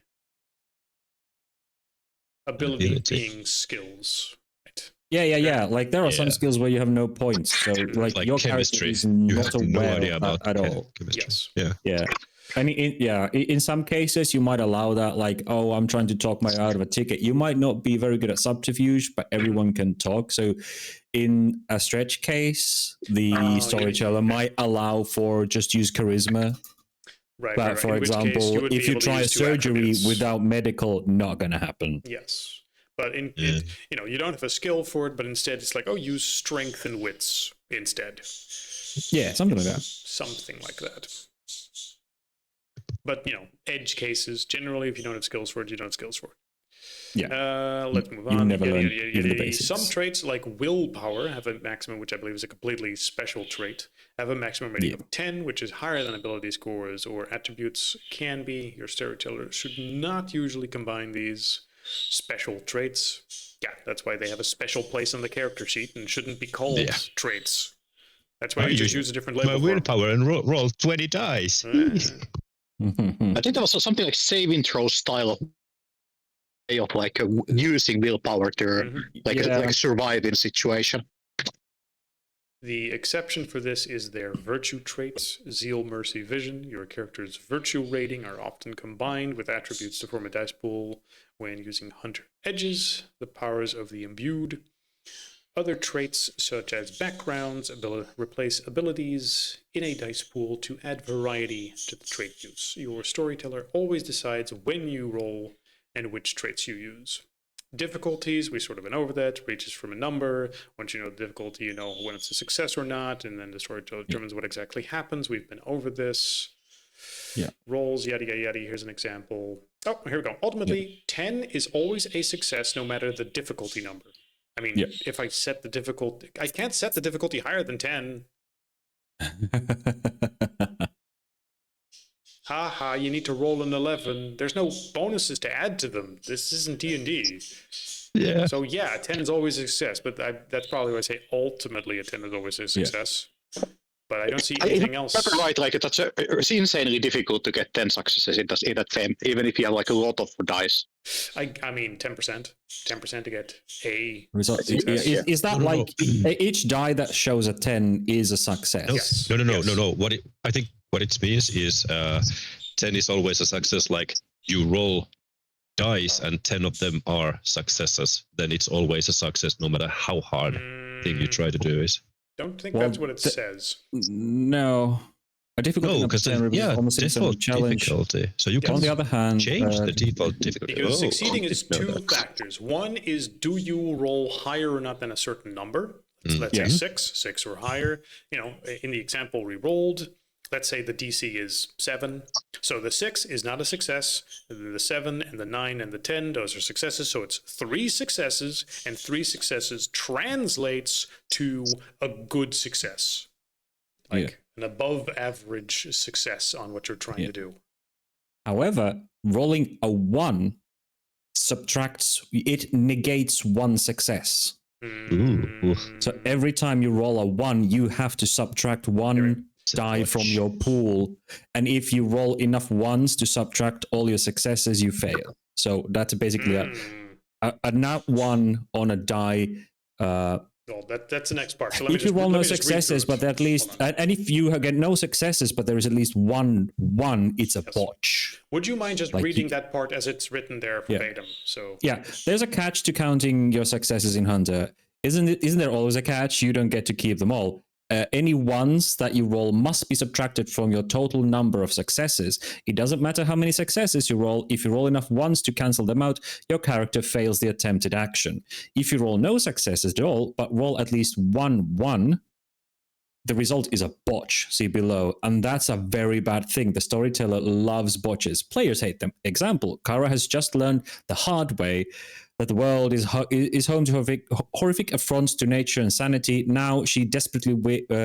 ability being skills, right? Yeah. Like there are some Yeah. skills where you have no points. So like your character chemistry, is you not have no aware idea of about that at all. chemistry. Yes. Yeah. Yeah. In some cases, you might allow that, like, oh, I'm trying to talk my way out of a ticket. You might not be very good at subterfuge, but everyone can talk. So in a stretch case, the storyteller might allow for just use charisma. Right. But for example, if you try a surgery without medical, not going to happen. Yes. But you don't have a skill for it, but instead it's like, use strength and wits instead. Yeah, something like that. Something like that. But, edge cases, generally, if you don't have skills for it, you don't have skills for it. Yeah. Let's move You on. never learn even the basics. Some traits like willpower have a maximum, which I believe is a completely special trait, have a maximum rating of 10, which is higher than ability scores or attributes can be. Your storyteller should not usually combine these special traits. Yeah, that's why they have a special place on the character sheet and shouldn't be called traits. That's why you just use a different label. My willpower and roll 20 dice. I think there was something like saving throw style of like using willpower to like survive in a situation. The exception for this is their virtue traits, zeal, mercy, vision. Your character's virtue rating are often combined with attributes to form a dice pool when using hunter edges, the powers of the imbued. Other traits such as backgrounds replace abilities in a dice pool to add variety to the trait use. Your storyteller always decides when you roll and which traits you use. Difficulties, we sort of went over that, ranges from a number. Once you know the difficulty, you know when it's a success or not, and then the storyteller determines what exactly happens. We've been over this. Yeah. Rolls, yada, yada, yada. Here's an example. Oh, here we go. Ultimately, 10 is always a success no matter the difficulty number. I mean, if I set the difficulty, I can't set the difficulty higher than 10. Haha, you need to roll an 11. There's no bonuses to add to them. This isn't D&D. Yeah. So yeah, 10 is always a success, but that's probably why I say ultimately a 10 is always a success. But I don't see anything else. That's right, like it's insanely difficult to get 10 successes in that game, even if you have like a lot of dice. I mean 10%. 10% to get a result. success. Is that like each die that shows a 10 is a success? Yes. No. I think what it means is 10 is always a success. Like you roll dice and 10 of them are successes, then it's always a success no matter how hard thing you try to do is. Don't think that's what it says. No. A difficulty because almost default challenge. difficulty. So you can on the other hand, change the default difficulty. Because succeeding is two factors. One is, do you roll higher or not than a certain number? Let's say 6 or higher. In the example we rolled, let's say the DC is 7. So the 6 is not a success. The 7 and the 9 and the 10, those are successes. So it's 3 successes, and 3 successes translates to a good success. Like an above average success on what you're trying to do. However, rolling a 1 negates 1 success. So every time you roll a 1, you have to subtract 1 die from your pool, and if you roll enough ones to subtract all your successes, you fail. So that's basically a nat 1 on a die. That's the next part. So if you roll no successes, but at least, and if you get no successes, but there is at least one, it's a botch. Would you mind just reading that part as it's written there verbatim? So there's a catch to counting your successes in Hunter. Isn't there always a catch? You don't get to keep them all. Any ones that you roll must be subtracted from your total number of successes. It doesn't matter how many successes you roll. If you roll enough ones to cancel them out, your character fails the attempted action. If you roll no successes at all, but roll at least 1, the result is a botch, see below. And that's a very bad thing. The storyteller loves botches. Players hate them. Example, Kara has just learned the hard way that the world is home to horrific affronts to nature and sanity. Now she desperately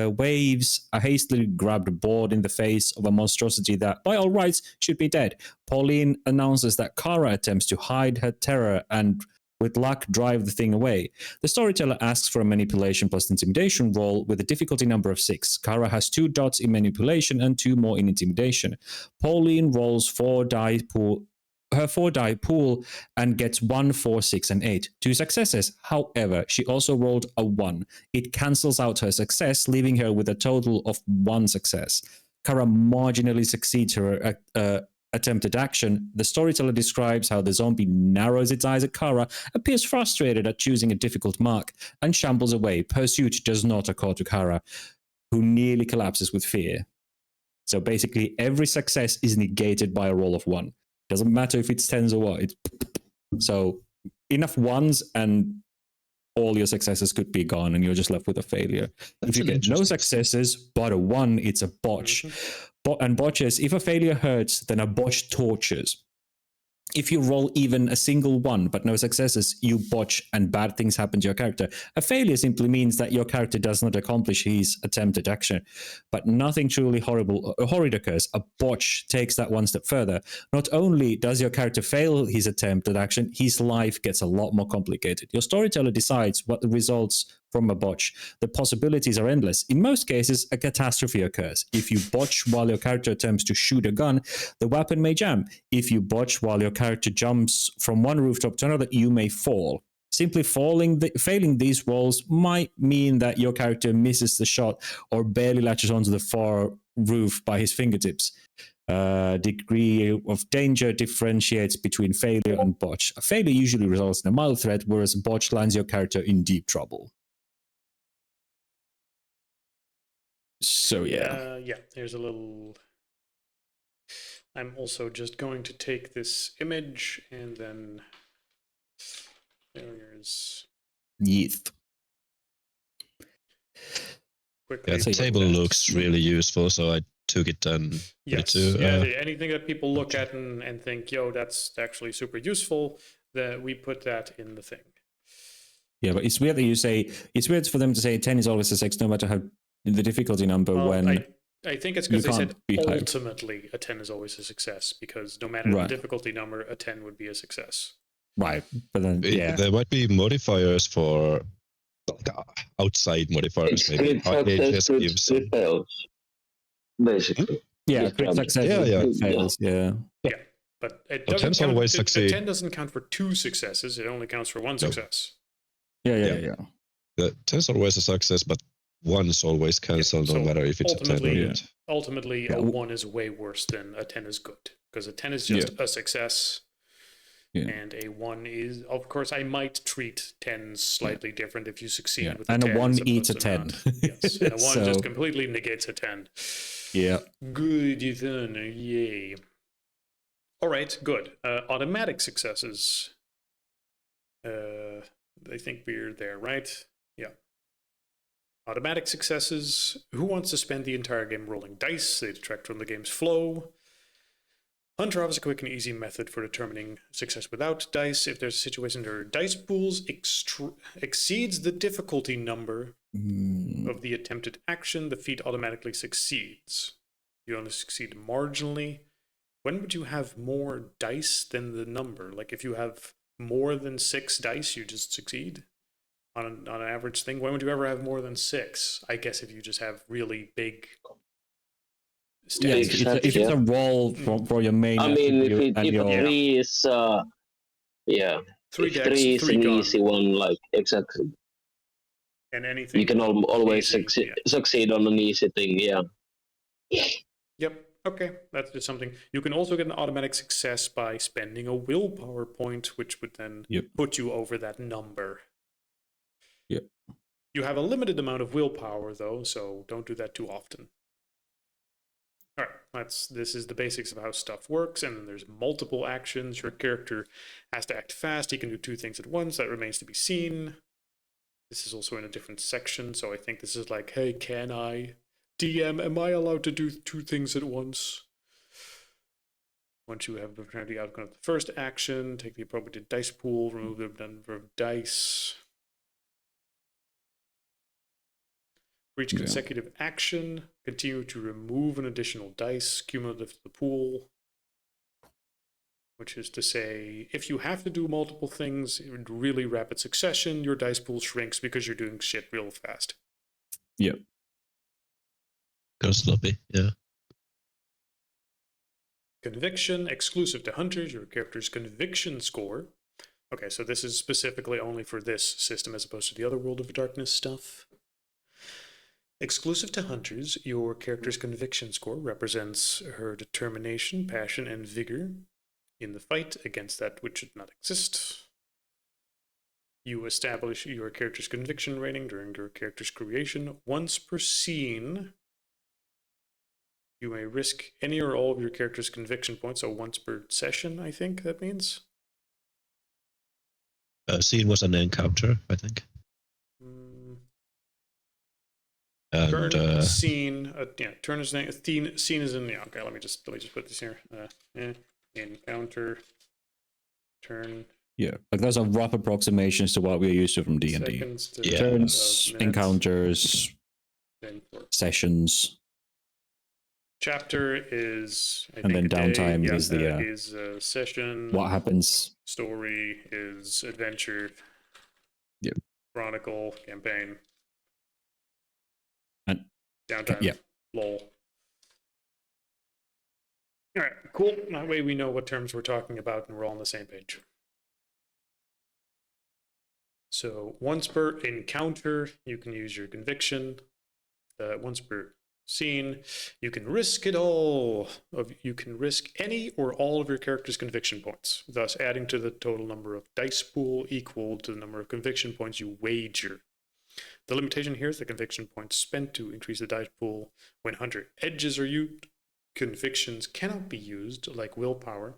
waves a hastily grabbed board in the face of a monstrosity that, by all rights, should be dead. Pauline announces that Kara attempts to hide her terror and, with luck, drive the thing away. The storyteller asks for a manipulation plus intimidation roll with a difficulty number of 6. Kara has 2 dots in manipulation and 2 more in intimidation. Pauline rolls 4 die pool and gets 1, 4, 6, and 8. 2 successes. However, she also rolled a 1. It cancels out her success, leaving her with a total of 1 success. Kara marginally succeeds her attempted action. The storyteller describes how the zombie narrows its eyes at Kara, appears frustrated at choosing a difficult mark, and shambles away. Pursuit does not occur to Kara, who nearly collapses with fear. So basically, every success is negated by a roll of 1. Doesn't matter if it's 10s or what. So enough 1s and all your successes could be gone and you're just left with a failure. That's If you an get no interesting successes but a 1, it's a botch. And botches, if a failure hurts, then a botch tortures. If you roll even a single 1 but no successes, you botch and bad things happen to your character. A failure simply means that your character does not accomplish his attempted action, but nothing truly horrid occurs. A botch takes that one step further. Not only does your character fail his attempted action, his life gets a lot more complicated. Your storyteller decides what the results from a botch. The possibilities are endless. In most cases, a catastrophe occurs. If you botch while your character attempts to shoot a gun, the weapon may jam. If you botch while your character jumps from one rooftop to another, you may fall. Simply failing these rolls might mean that your character misses the shot or barely latches onto the far roof by his fingertips. Degree of danger differentiates between failure and botch. A failure usually results in a mild threat, whereas a botch lands your character in deep trouble. So yeah. Here's a little. I'm also just going to take this image and then failures. Yeeth. Quickly. Yeah, the table looks really useful, so I took it and Yes. to, Anything that people look at and think, yo, that's actually super useful, that we put that in the thing. Yeah, but it's weird that you say it's weird for them to say 10 is always a 6, no matter how the difficulty number when I think it's because you they can't said be high. ultimately a 10 is always a success, because no matter Right. the difficulty number, a 10 would be a success. right, but then yeah, there might be modifiers for outside modifiers. It's Maybe crit success, crit fails, basically. yeah, Just crit jump. success, Yeah. crit fails, yeah. But it So doesn't 10s count, always a succeed. 10 doesn't count for 2 successes, it only counts for 1 success. Yeah. The 10's always a success, but 1's always cancelled, so no matter if it's a 10 or ultimately- not. Ultimately, Yeah. a 1 is way worse than a 10 is good, because a 10 is just a success. Yeah. And a 1 is, of course, I might treat 10s slightly different if you succeed Yeah. with And a 10 1 as eats a opposed to 10. not. Yes, and a 1 So- just completely negates a 10. Yeah. Good, Ethan, yay. All right, good. Automatic successes. I think we're there, right? Yeah. Automatic successes. Who wants to spend the entire game rolling dice? They detract from the game's flow. Hunter offers a quick and easy method for determining success without dice. If there's a situation where dice pools exceeds the difficulty number of the attempted action, the feat automatically succeeds. You only succeed marginally. When would you have more dice than the number? Like if you have more than 6 dice, you just succeed on an average thing. When would you ever have more than 6? I guess if you just have really big Yeah, Big stats. stats, if it's a roll for your main I mean, if attribute and a your 3 is, 3 if decks, 3 is 3 an gone. easy one, like, exactly. And anything You can always easy, succeed on an easy thing, yeah. Yep. Okay, that's just something. You can also get an automatic success by spending a willpower point, which would then put you over that number. Yep. You have a limited amount of willpower, though, so don't do that too often. All right, this is the basics of how stuff works, and there's multiple actions. Your character has to act fast. He can do 2 things at once. That remains to be seen. This is also in a different section, so I think this is like, hey, can I? DM, am I allowed to do 2 things at once? Once you have determined the outcome of the first action, take the appropriate dice pool, remove the number of dice. For each consecutive action, continue to remove an additional dice cumulative to the pool. Which is to say, if you have to do multiple things in really rapid succession, your dice pool shrinks because you're doing shit real fast. Yep. Go sloppy, yeah. Conviction, exclusive to hunters, your character's conviction score. Okay, so this is specifically only for this system as opposed to the other World of Darkness stuff. Exclusive to hunters, your character's conviction score represents her determination, passion, and vigor in the fight against that which should not exist. You establish your character's conviction rating during your character's creation once per scene. You may risk any or all of your character's conviction points, so once per session, I think that means. Scene was an encounter, I think. And Turn, scene, turn is scene is in, okay, let me just put this here. Encounter, turn, Yeah, like those are rough approximations to what we're used to from D&D. seconds to Yeah. Turns, minutes, encounters, then for sessions, chapter is, I and think, then a day. downtime Yeah, is the is session. what happens. Story is adventure. Yep. Chronicle, campaign. And Downtime. yeah. Lol. All right, cool. That way we know what terms we're talking about and we're all on the same page. So once per encounter, you can use your conviction. Once per scene, you can risk it all. You can risk any or all of your character's conviction points, thus adding to the total number of dice pool equal to the number of conviction points you wager. The limitation here is the conviction points spent to increase the dice pool when 100 edges are used. Convictions cannot be used, like willpower,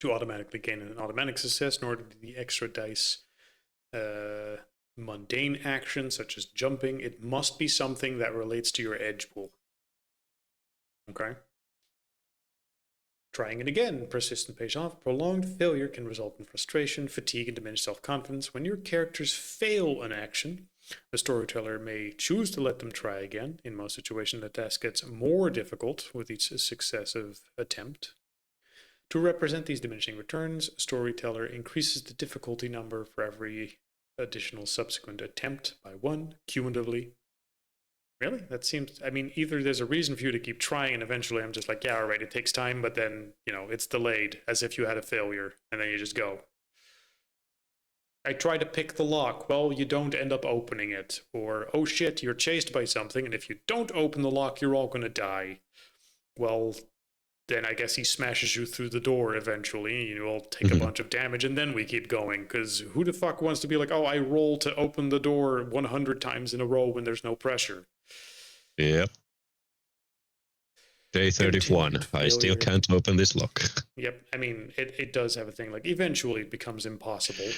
to automatically gain an automatic success, nor do the extra dice mundane actions such as jumping. It must be something that relates to your edge pool. Okay? Trying it again. Persistent pays off. Prolonged failure can result in frustration, fatigue, and diminished self-confidence. When your characters fail an action, the storyteller may choose to let them try again. In most situations, the task gets more difficult with each successive attempt. To represent these diminishing returns, storyteller increases the difficulty number for every additional subsequent attempt by 1 cumulatively. Really? That seems, I mean, either there's a reason for you to keep trying and eventually I'm just like, yeah, all right, it takes time, but then, it's delayed as if you had a failure and then you just go. I try to pick the lock. Well, you don't end up opening it. Or, oh shit, you're chased by something and if you don't open the lock, you're all going to die. Well, then I guess he smashes you through the door eventually. You all take a bunch of damage, and then we keep going. Because who the fuck wants to be like, oh, I roll to open the door 100 times in a row when there's no pressure? Yep. Day 31. I still can't open this lock. Yep. I mean, it does have a thing. Like, eventually it becomes impossible.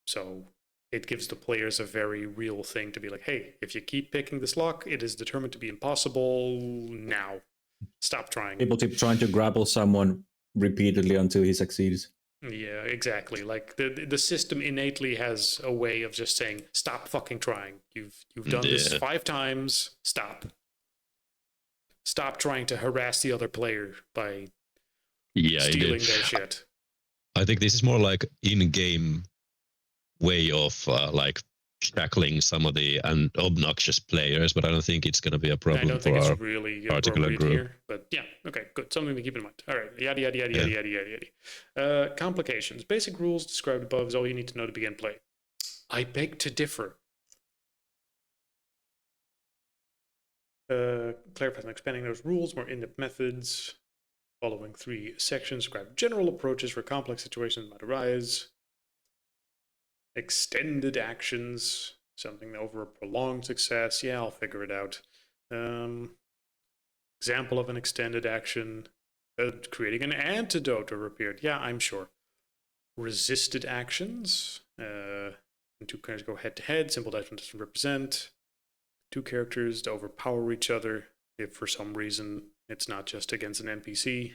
So it gives the players a very real thing to be like, hey, if you keep picking this lock, it is determined to be impossible now. Stop trying. People keep trying to grapple someone repeatedly until he succeeds. Yeah, exactly. Like the system innately has a way of just saying, stop fucking trying. You've done this 5 times. Stop. Stop trying to harass the other player by stealing their shit. I think this is more like in-game way of like shackling some of the obnoxious players, but I don't think it's going to be a problem. I don't think it's really particular group here, but yeah, okay, good. Something to keep in mind. All right, yada yada yada yada yada yada yada. Complications. Basic rules described above is all you need to know to begin play. I beg to differ. Clarifying and expanding those rules, more in-depth methods. Following 3 sections describe general approaches for complex situations that might arise. Extended actions, something over a prolonged success. Yeah, I'll figure it out. Example of an extended action, creating an antidote or repaired. Yeah, I'm sure. Resisted actions, 2 characters go head to head. Simple dice doesn't represent. 2 characters to overpower each other if for some reason it's not just against an NPC.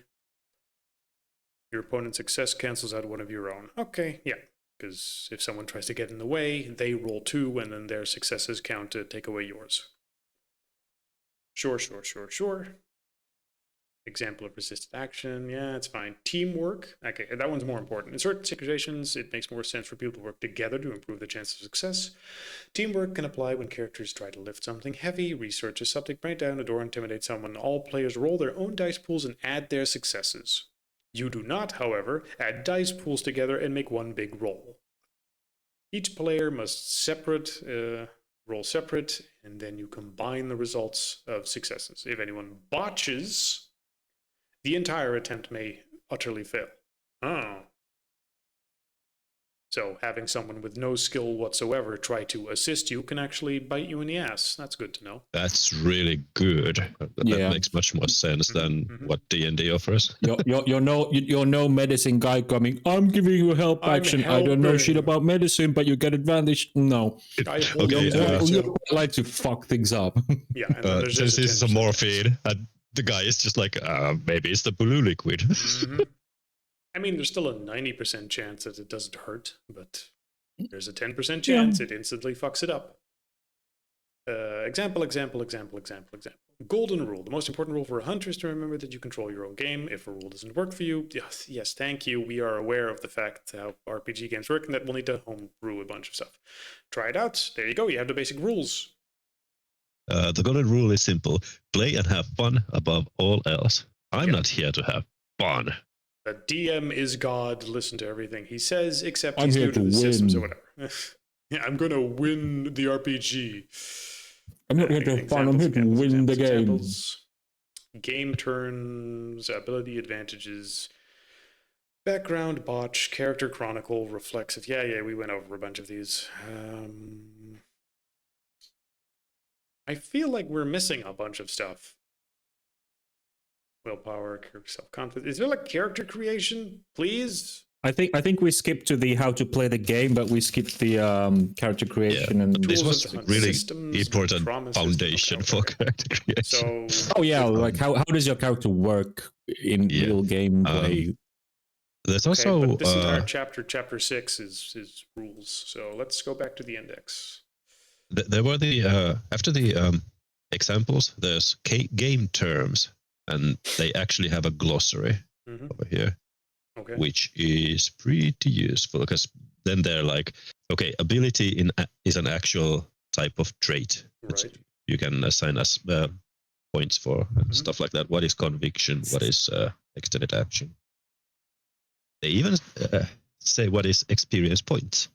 Your opponent's success cancels out one of your own. Okay, yeah. Because if someone tries to get in the way, they roll 2, and then their successes count to take away yours. Sure. Example of resisted action. Yeah, it's fine. Teamwork. Okay, that one's more important. In certain situations, it makes more sense for people to work together to improve the chance of success. Teamwork can apply when characters try to lift something heavy, research a subject, break down a door, intimidate someone. All players roll their own dice pools and add their successes. You do not, however, add dice pools together and make one big roll. Each player must roll separate, and then you combine the results of successes. If anyone botches, the entire attempt may utterly fail. Oh. So having someone with no skill whatsoever try to assist you can actually bite you in the ass. That's good to know. That's really good. That Yeah. makes much more sense than Mhm. what D&D offers. You're no medicine guy coming. I'm giving you a help I'm action. I don't know shit helping. about medicine, but you get advantage. No, I hold Okay, you you like to fuck things up. Yeah, and then there's Since this this is a morphine, and the guy is just like, maybe it's the blue liquid. Mm-hmm. I mean, there's still a 90% chance that it doesn't hurt, but there's a 10% chance it instantly fucks it up. Example. Golden rule. The most important rule for a hunter is to remember that you control your own game. If a rule doesn't work for you, yes, thank you. We are aware of the fact how RPG games work and that we'll need to homebrew a bunch of stuff. Try it out. There you go. You have the basic rules. The golden rule is simple: play and have fun above all else. I'm Yeah. not here to have fun. The DM is God. Listen to everything he says, except I'm he's here new to to the systems or win. whatever. Yeah, I'm gonna win the RPG. I'm not here to have fun. I'm here to win the game. Game turns, ability advantages, background, botch, character chronicle, reflexive. Yeah, we went over a bunch of these. I feel like we're missing a bunch of stuff. Willpower, self-confidence. Is there like character creation, please? I think we skipped to the how to play the game, but we skipped the character creation and. This Tools was of the hunt, really systems, important trauma foundation systems. for Okay. character creation. So Oh yeah, like how does your character work in real gameplay? There's okay, also but this entire chapter 6 is rules. So let's go back to the index. there were the after the examples. There's game terms, and they actually have a glossary Mhm. over here, Okay. which is pretty useful because then they're like, okay, ability is an actual type of trait that Right. you can assign us points for and stuff like that. What is conviction? What is extended action? They even say what is experience points.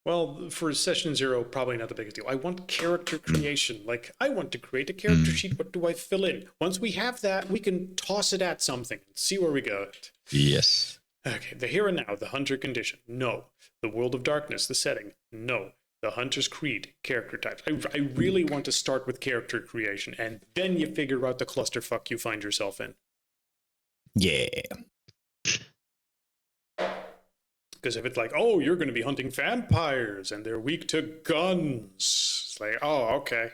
Well, for session 0, probably not the biggest deal. I want character creation. Like, I want to create a character sheet. What do I fill in? Once we have that, we can toss it at something and see where we go. Yes. Okay, the here and now, the hunter condition. No. The world of darkness, the setting. No. The hunter's creed, character types. I really want to start with character creation, and then you figure out the clusterfuck you find yourself in. Yeah. Because if it's like, oh, you're going to be hunting vampires and they're weak to guns, it's like, oh, okay.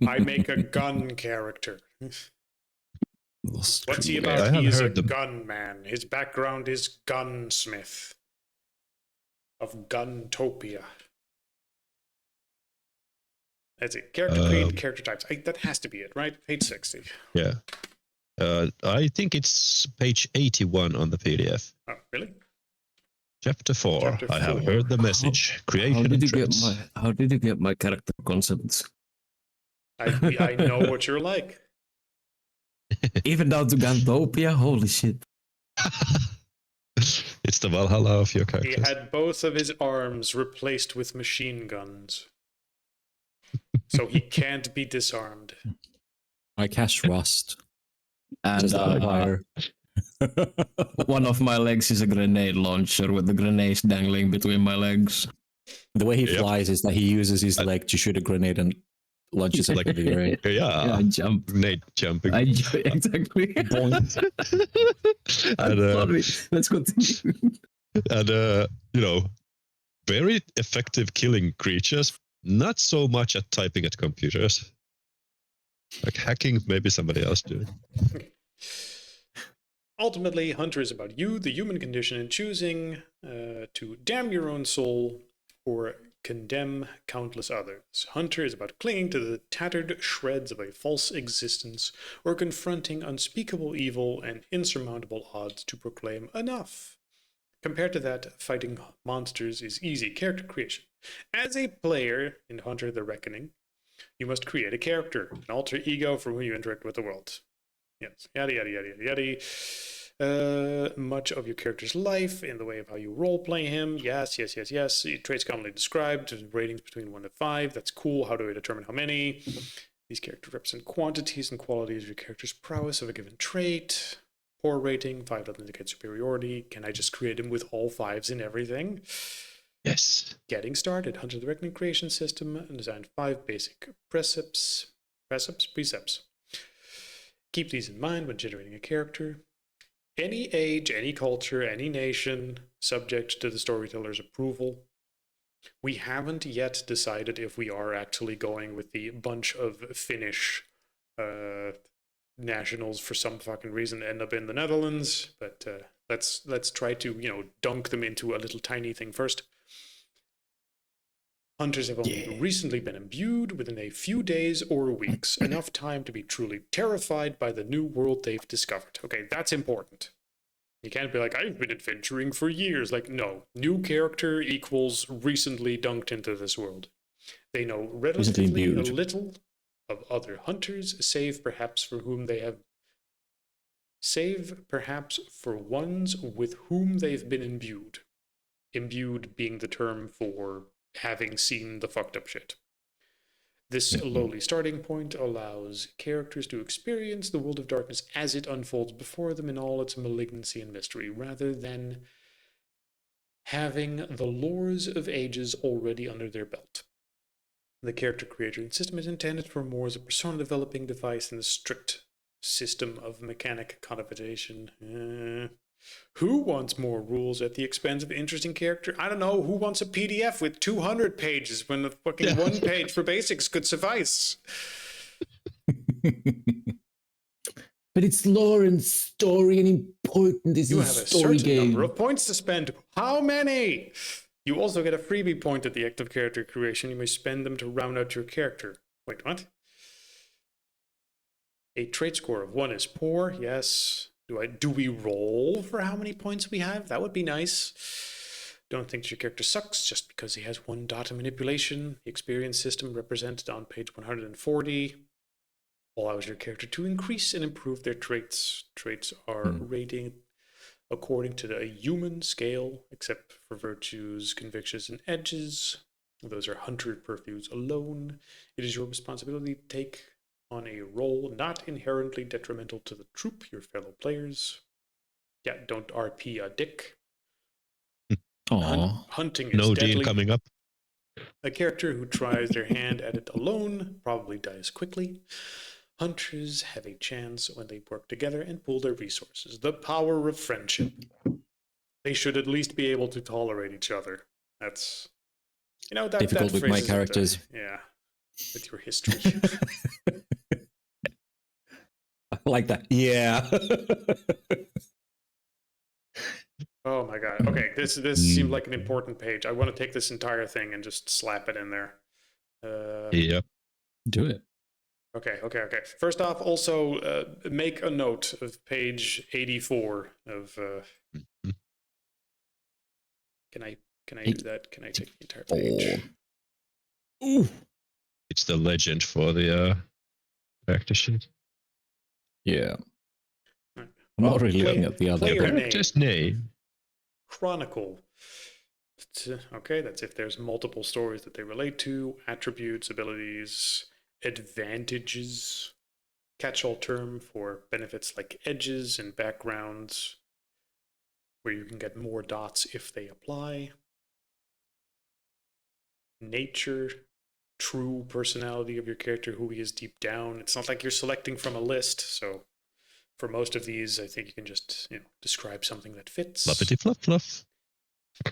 I make a gun character. What's he about? I have He is a heard the- gunman. His background is gunsmith of Guntopia. That's it. Character creed, character types. That has to be it, right? Page 60. Yeah. I think it's page 81 on the PDF. Oh, really? Chapter 4. Chapter I have 4. heard the message. Creation How did and you get traits. how did you get my character concepts? I know what you're like. Even down to Gantopia? Holy shit. It's the Valhalla of your He characters. had both of his arms replaced with machine guns. So he can't be disarmed. I cast Rust. And Just a bit higher. one of my legs is a grenade launcher with the grenades dangling between my legs. The way he Yep. flies is that he uses his leg to shoot a grenade and launches it Like- into the air. Yeah, I jump. Grenade jumping. Exactly. I'm and sorry. Let's continue. very effective killing creatures. Not so much at typing at computers. Like hacking, maybe somebody else do. Ultimately, Hunter is about you, the human condition, and choosing to damn your own soul or condemn countless others. Hunter is about clinging to the tattered shreds of a false existence or confronting unspeakable evil and insurmountable odds to proclaim enough. Compared to that, fighting monsters is easy character creation. As a player in Hunter the Reckoning, you must create a character, an alter ego from whom you interact with the world. Yes, yada, yada, yada, yada, yada. Much of your character's life in the way of how you roleplay him. Yes. Traits commonly described, ratings between 1 to 5. That's cool. How do I determine how many? These characters represent quantities and qualities of your character's prowess of a given trait. poor rating. 5 doesn't indicate superiority. Can I just create him with all 5s in everything? Yes. Getting started. Hunter the Reckoning creation system and designed 5 basic precepts. Keep these in mind when generating a character. Any age, any culture, any nation, subject to the storyteller's approval. We haven't yet decided if we are actually going with the bunch of Finnish nationals for some fucking reason end up in the Netherlands, but let's try to dunk them into a little tiny thing first. Hunters have only recently been imbued within a few days or weeks, enough time to be truly terrified by the new world they've discovered. Okay, that's important. You can't be like, I've been adventuring for years. Like, no, new character equals recently dunked into this world. They know relatively imbued. little of other hunters, save perhaps for ones with whom they've been imbued. Imbued being the term for having seen the fucked up shit. This lowly starting point allows characters to experience the world of darkness as it unfolds before them in all its malignancy and mystery, rather than having the lores of ages already under their belt. The character creation system is intended for more as a persona developing device than a strict system of mechanic codification. Who wants more rules at the expense of interesting character? I don't know. Who wants a PDF with 200 pages when the fucking 1 page for basics could suffice? But it's lore and story and important. This You is have a a story certain game. number of points to spend. How many? You also get a freebie point at the act of character creation. You may spend them to round out your character. Wait, what? A trait score of 1 is poor. Yes. Do we roll for how many points we have? That would be nice. Don't think your character sucks just because he has 1 dot in manipulation. The experience system represented on page 140 allows your character to increase and improve their traits. Traits are rated according to the human scale, except for virtues, convictions, and edges. Those are hunter purviews alone. It is your responsibility to take on a role not inherently detrimental to the troop, your fellow players. Yeah, don't RP a dick. Aww. Hunting is No deadly. deal coming up. A character who tries their hand at it alone probably dies quickly. Hunters have a chance when they work together and pool their resources. The power of friendship. They should at least be able to tolerate each other. That's, that Difficult with my phrases it, characters. yeah, with your history. I like that. Yeah. Oh my god. Okay, this seemed like an important page. I want to take this entire thing and just slap it in there. Yeah. Do it. Okay. First off, also make a note of page 84 of. Can I do that? Can I take the entire page? Ooh. It's the legend for the character sheet. Yeah. Right. I'm not really looking at the other. player name. Character's name. Chronicle. Okay, that's if there's multiple stories that they relate to, attributes, abilities, advantages, catch-all term for benefits like edges and backgrounds, where you can get more dots if they apply. Nature, true personality of your character, who he is deep down. It's not like you're selecting from a list, so for most of these, I think you can just describe something that fits. Fluffity fluff fluff.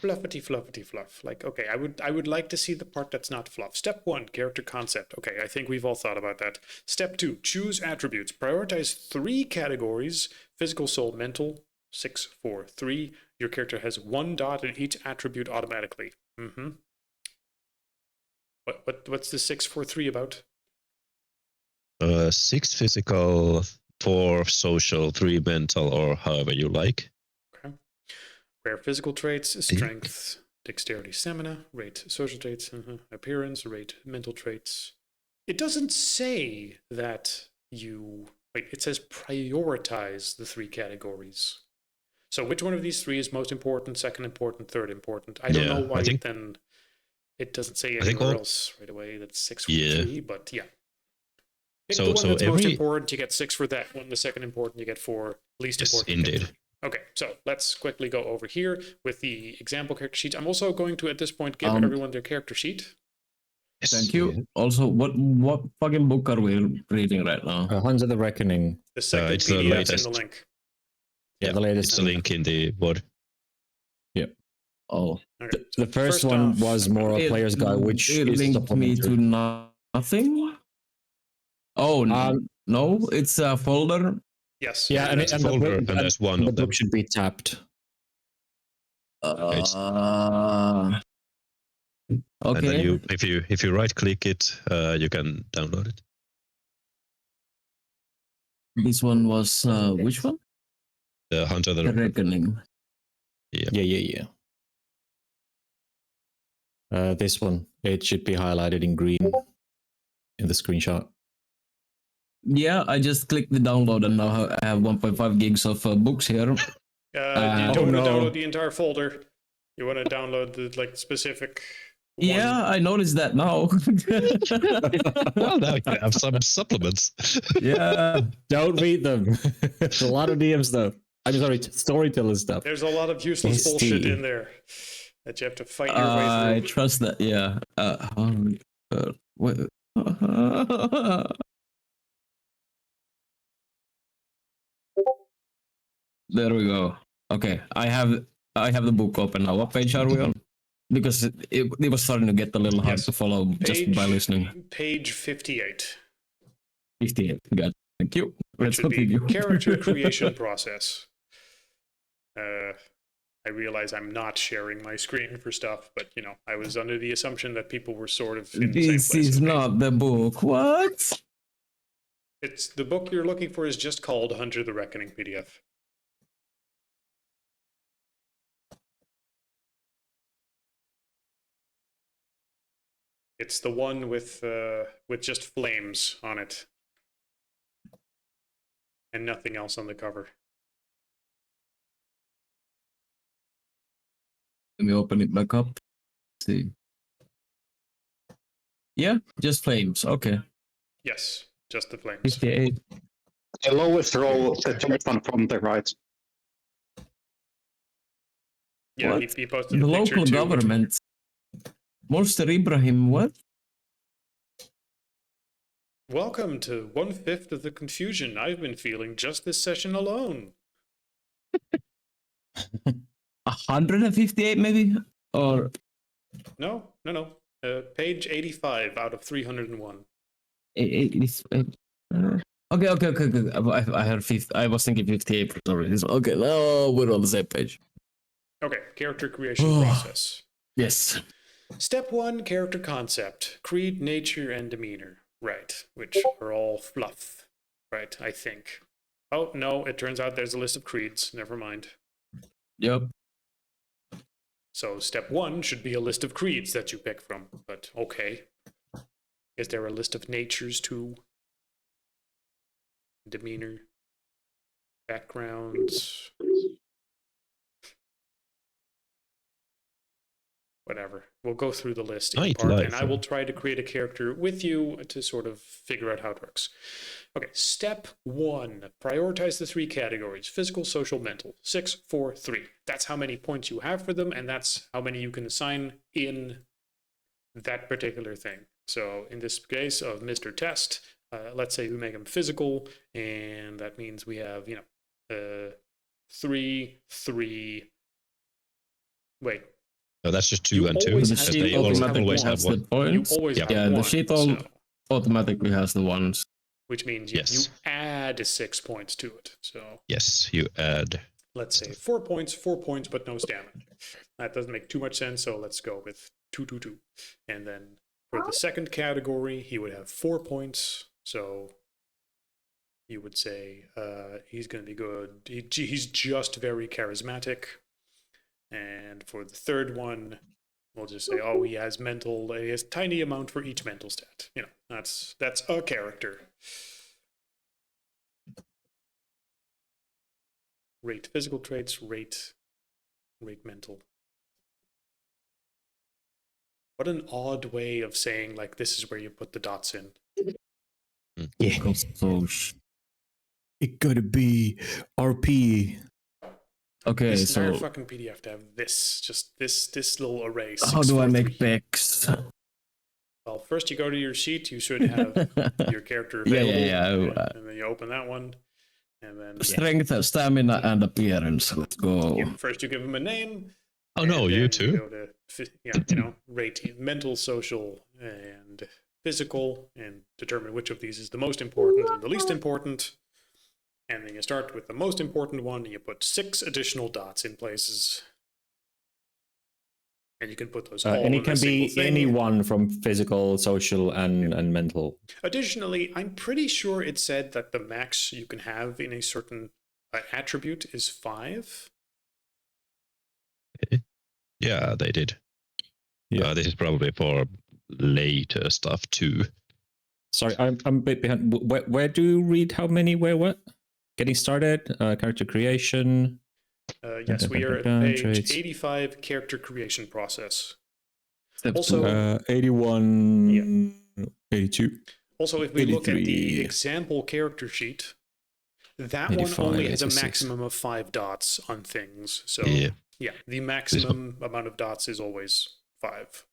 Fluffity fluffity fluff. Like, okay, I would like to see the part that's not fluff. Step 1, character concept. Okay, I think we've all thought about that. Step 2, choose attributes. Prioritize 3 categories: physical, soul, mental. 6, 4, 3. Your character has 1 dot in each attribute automatically. What's the 6, 4, 3 about? 6 physical, 4 social, 3 mental, or however you like. Okay. Rare physical traits: strength, dexterity, stamina. Rate social traits, appearance. Rate mental traits. It doesn't say that you... Wait, it says prioritize the 3 categories. So which one of these 3 is most important, second important, third important? I don't know why then it doesn't say anywhere else right away. That's 6 for 3, but yeah. Pick the one that's most important, you get 6 for that one. The second important, you get 4. Least Yes, important indeed. character. Okay, so let's quickly go over here with the example character sheet. I'm also going to, at this point, give everyone their character sheet. Yes. Thank you. Also, what fucking book are we reading right now? Hunter the Reckoning. The second it's the PDF in latest. the link. Yeah, Yeah, the latest. It's the link in the board. Oh, Okay, so The first one off, was more a It- player's guide, which it is linked me to nothing. Oh no, it's a folder. Yes. yeah, and, It's a and the folder, book, and there's one the of them. book should be tapped. It's- Okay. And then if you right click it, you can download it. This one was which one? The Hunter The the Reckoning. Yeah. This one, it should be highlighted in green in the screenshot. Yeah, I just clicked the download and now I have 1.5 gigs of books here. You don't want no. to download the entire folder. You want to download the specific. Yeah, I noticed that now. Well, now you have some supplements. Yeah. Don't read them. It's a lot of DMs though. I'm sorry, storyteller stuff. There's a lot of useless Tasty. bullshit in there that you have to fight your way I through. trust that. Yeah. Wait. There we go. Okay, I have the book open now. What page are we on? Because it was starting to get a little hard Yes. to follow just by listening. Page 58. 58. Good. Thank you. Which Let's should be continue. character creation process. I realize I'm not sharing my screen for stuff, but I was under the assumption that people were sort of in the same This place is as me. not the book. What? It's the book you're looking for is just called Hunter the Reckoning PDF. It's the one with just flames on it and nothing else on the cover. Let me open it back up. Let's see. Yeah, just flames. Okay. Yes, just the flames. 58. The lowest row, the third one from the right. Yeah, What? he posted The a picture local too. government. Monster Ibrahim, what? Welcome to 1/5 of the confusion I've been feeling just this session alone. 158 maybe? Or No. Page 85 out of 301. Okay. I heard 50. I was thinking 58 for some reason. Okay, now we're on the same page. Okay, character creation process. Yes. Step 1, character concept. Creed, nature, and demeanor. Right, which are all fluff. Right, I think. Oh, no, it turns out there's a list of creeds. Never mind. Yep. So step 1 should be a list of creeds that you pick from. But okay. Is there a list of natures too? Demeanor? Backgrounds? Whatever. We'll go through the list in part, Nightlife. and I will try to create a character with you to sort of figure out how it works. Okay, step 1. Prioritize the 3 categories: physical, social, mental. 6, 4, 3. That's how many points you have for them, and that's how many you can assign in that particular thing. So in this case of Mr. Test, let's say we make him physical, and that means we have, 3, 3. Wait. No, that's just 2 You and 2. always The have Because sheet to they automatically always has have the one. You points. always have Yeah, one, the sheet all so, automatically has the ones. which means Yes. you add 6 points to it. So Yes, you add. let's say 4 points, but no stamina. That doesn't make too much sense, so let's go with 2, 2, 2. And then for the second category, he would have 4 points. So you would say he's going to be good. He's just very charismatic. And for the third one, we'll just say, oh, he has mental. He has tiny amount for each mental stat. That's a character. Rate physical traits, rate mental. What an odd way of saying, like, this is where you put the dots in. Yeah. So It gotta be RP. Okay, This entire so fucking PDF to have this, just this little array. how do I make 643. pecs? Well, first you go to your sheet. You should have your character Yeah, available. yeah. And then you open that one, and then Strength, stamina, and appearance. Let's go. first you give him a name. Oh and no, then you too. go to rate mental, social, and physical, and determine which of these is the most important and the least important. And then you start with the most important one, and you put 6 additional dots in places. And you can put those all And in it a can single be thing. any one from physical, social, and mental. Additionally, I'm pretty sure it said that the max you can have in a certain attribute is 5. Yeah, they did. Yeah. This is probably for later stuff too. Sorry, I'm a bit behind. Where do you read how many? Where what? Getting started. Character creation. Yes, we are at page Traits. 85, character creation process. Step Also- two. 81. 82. Also, if we look at 83. the example character sheet, that one 85, only has a 86. maximum of 5 dots on things. So, Yeah. yeah, the maximum amount of dots is always 5.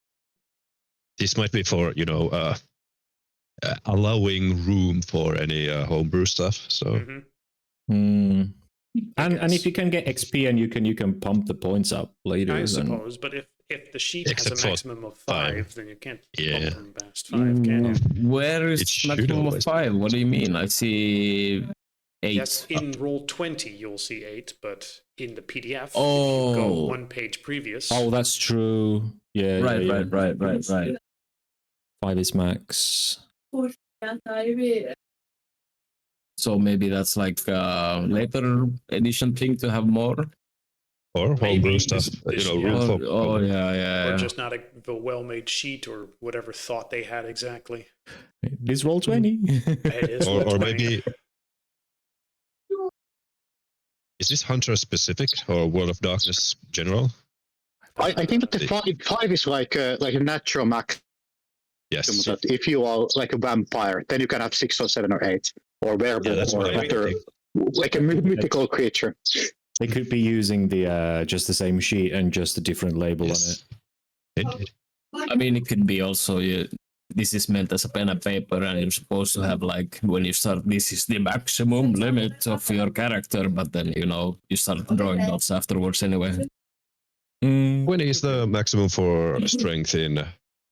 This might be for allowing room for any homebrew stuff. So Mhm. Hmm. And guess. if you can get XP and you can pump the points up later, I then suppose, but if the sheet Except has a for maximum of 5, 5. then you can't Yeah. bump them past 5, can you? Where is It should maximum of always- 5? What do you mean? I see 8. Yes, in roll 20 you'll see 8, but in the PDF, if you Oh. go one page previous, oh, that's true. Yeah, Right, yeah, yeah. right. 5 is max. So maybe that's like a later edition thing to have more. or Maybe homebrew this- stuff. this- Room yeah. for Oh, yeah, or yeah. just not a well-made sheet or whatever thought they had exactly. This roll 20. It is or roll 20. maybe is this Hunter specific or World of Darkness general? I think that the five is like a natural maximum. Yes. That if you are like a vampire, then you can have 6 or 7 or 8, or werewolf, Yeah, that's or what I other, think. like a mythical creature. They could be using the just the same sheet and just a different label Yes. Indeed. I mean, it could be also this is meant as a pen and paper, and you're supposed to have like when you start, this is the maximum limit of your character, but then you start drawing dots afterwards anyway. Mm, 20 is the maximum for strength in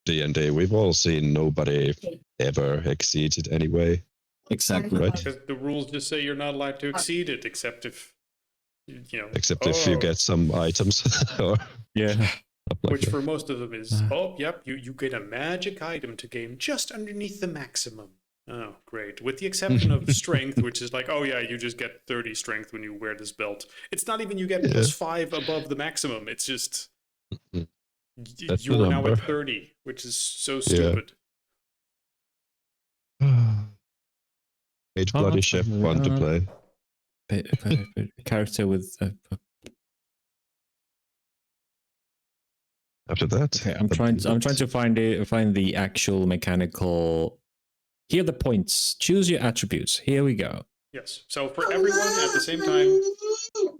D&D. We've all seen nobody ever exceeds it anyway. Exactly. Right. Because the rules just say you're not allowed to exceed it, except if, Except if you get some items or yeah. stuff like which that. for most of them is, you get a magic item to gain just underneath the maximum. Oh, great. With the exception of strength, which is like, you just get 30 strength when you wear this belt. It's not even you get plus 5 above the maximum. It's just Mhm. That's you the are now number. at 30, which is so stupid. Mage Bloody Chef, fun to play. Character with After that, okay, I'm trying to find the actual mechanical. Here are the points. Choose your attributes. Here we go. Yes. So for everyone at the same time,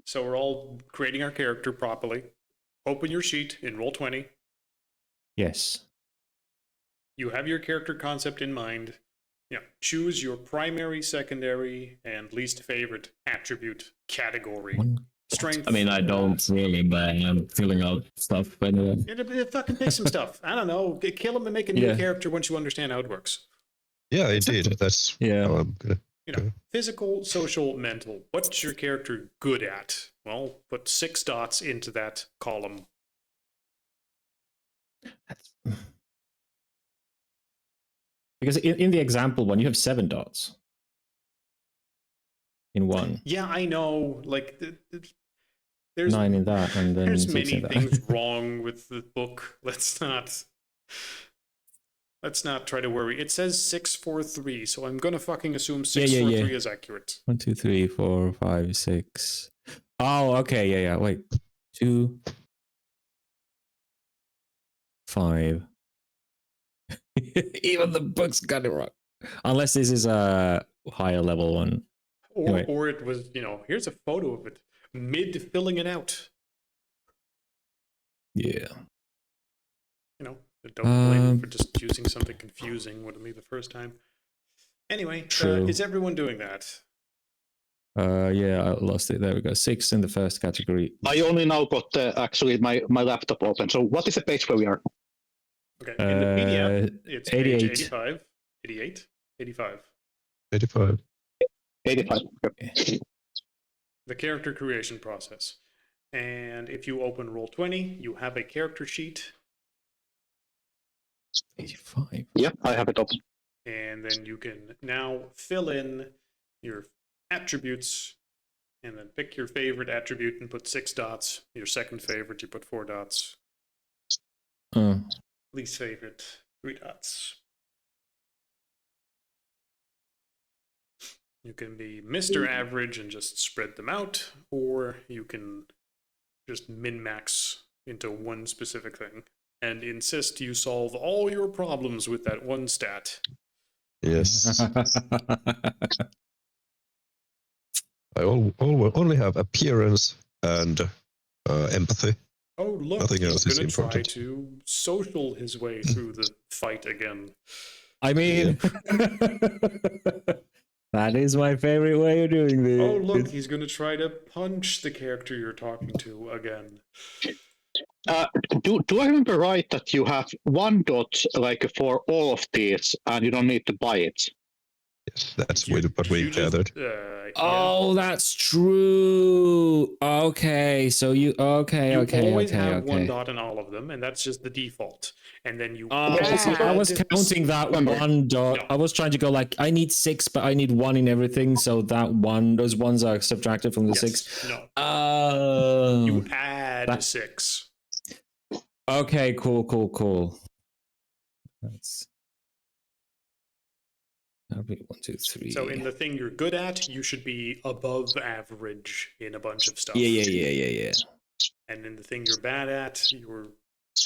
so we're all creating our character properly. Open your sheet in Roll20. Yes. You have your character concept in mind. Choose your primary, secondary, and least favorite attribute category. Strength. I mean, I don't really, but I'm filling out stuff anyway. Fucking pick some stuff. I don't know. Kill him and make a new Yeah. character once you understand how it works. yeah, indeed. That's Yeah. how I'm gonna. Physical, social, mental. What's your character good at? Well, put 6 dots into that column. Because in the example one, you have 7 dots in one, Yeah, I know. Like, there's 9 in that, and then There's 6 many in that. things wrong with the book. Let's not try to worry. It says 643, so I'm gonna fucking assume 643 is accurate. 1, 2, 3, 4, 5, 6. Oh, okay. Yeah. Wait. 2, 5. Even the book's got it wrong. Unless this is a higher level one. Anyway. or it was, here's a photo of it mid filling it out. Yeah. Don't blame me for just choosing something confusing wouldn't be the first time. Anyway, True. is everyone doing that? Yeah, I lost it. There we go. 6 in the first category. I only now got actually my laptop open. So what is the page where we are? Okay, in the PDF, it's page 88. 85, 88, 85. 85. 85. Okay. The character creation process. And if you open Roll20, you have a character sheet, 85. Yeah, I have it open. and then you can now fill in your attributes, and then pick your favorite attribute and put 6 dots. Your second favorite, you put 4 dots. Least favorite, 3 dots. You can be Mr. Average and just spread them out, or you can just min-max into one specific thing and insist you solve all your problems with that one stat. Yes. I only have appearance and empathy. Oh, look, Nothing he's else is going to try important. to social his way through the fight again. I mean, that is my favorite way of doing this. Oh, look, he's going to try to punch the character you're talking to again. Do I remember right that you have 1 dot like for all of these, and you don't need to buy it? Yes, that's You- what we you just, gathered. yeah. Oh, that's true. Okay, so you okay, You okay, always okay, have 1 okay. dot in all of them, and that's just the default. And then you See, I was counting that Remember. 1 dot. No. I was trying to go like I need 6, but I need 1 in everything. So that those ones are subtracted from the 6. No, Oh. you add that- 6. Okay, cool. That's that'll be 1, 2, 3. So in the thing you're good at, you should be above average in a bunch of stuff. Yeah. And in the thing you're bad at, you're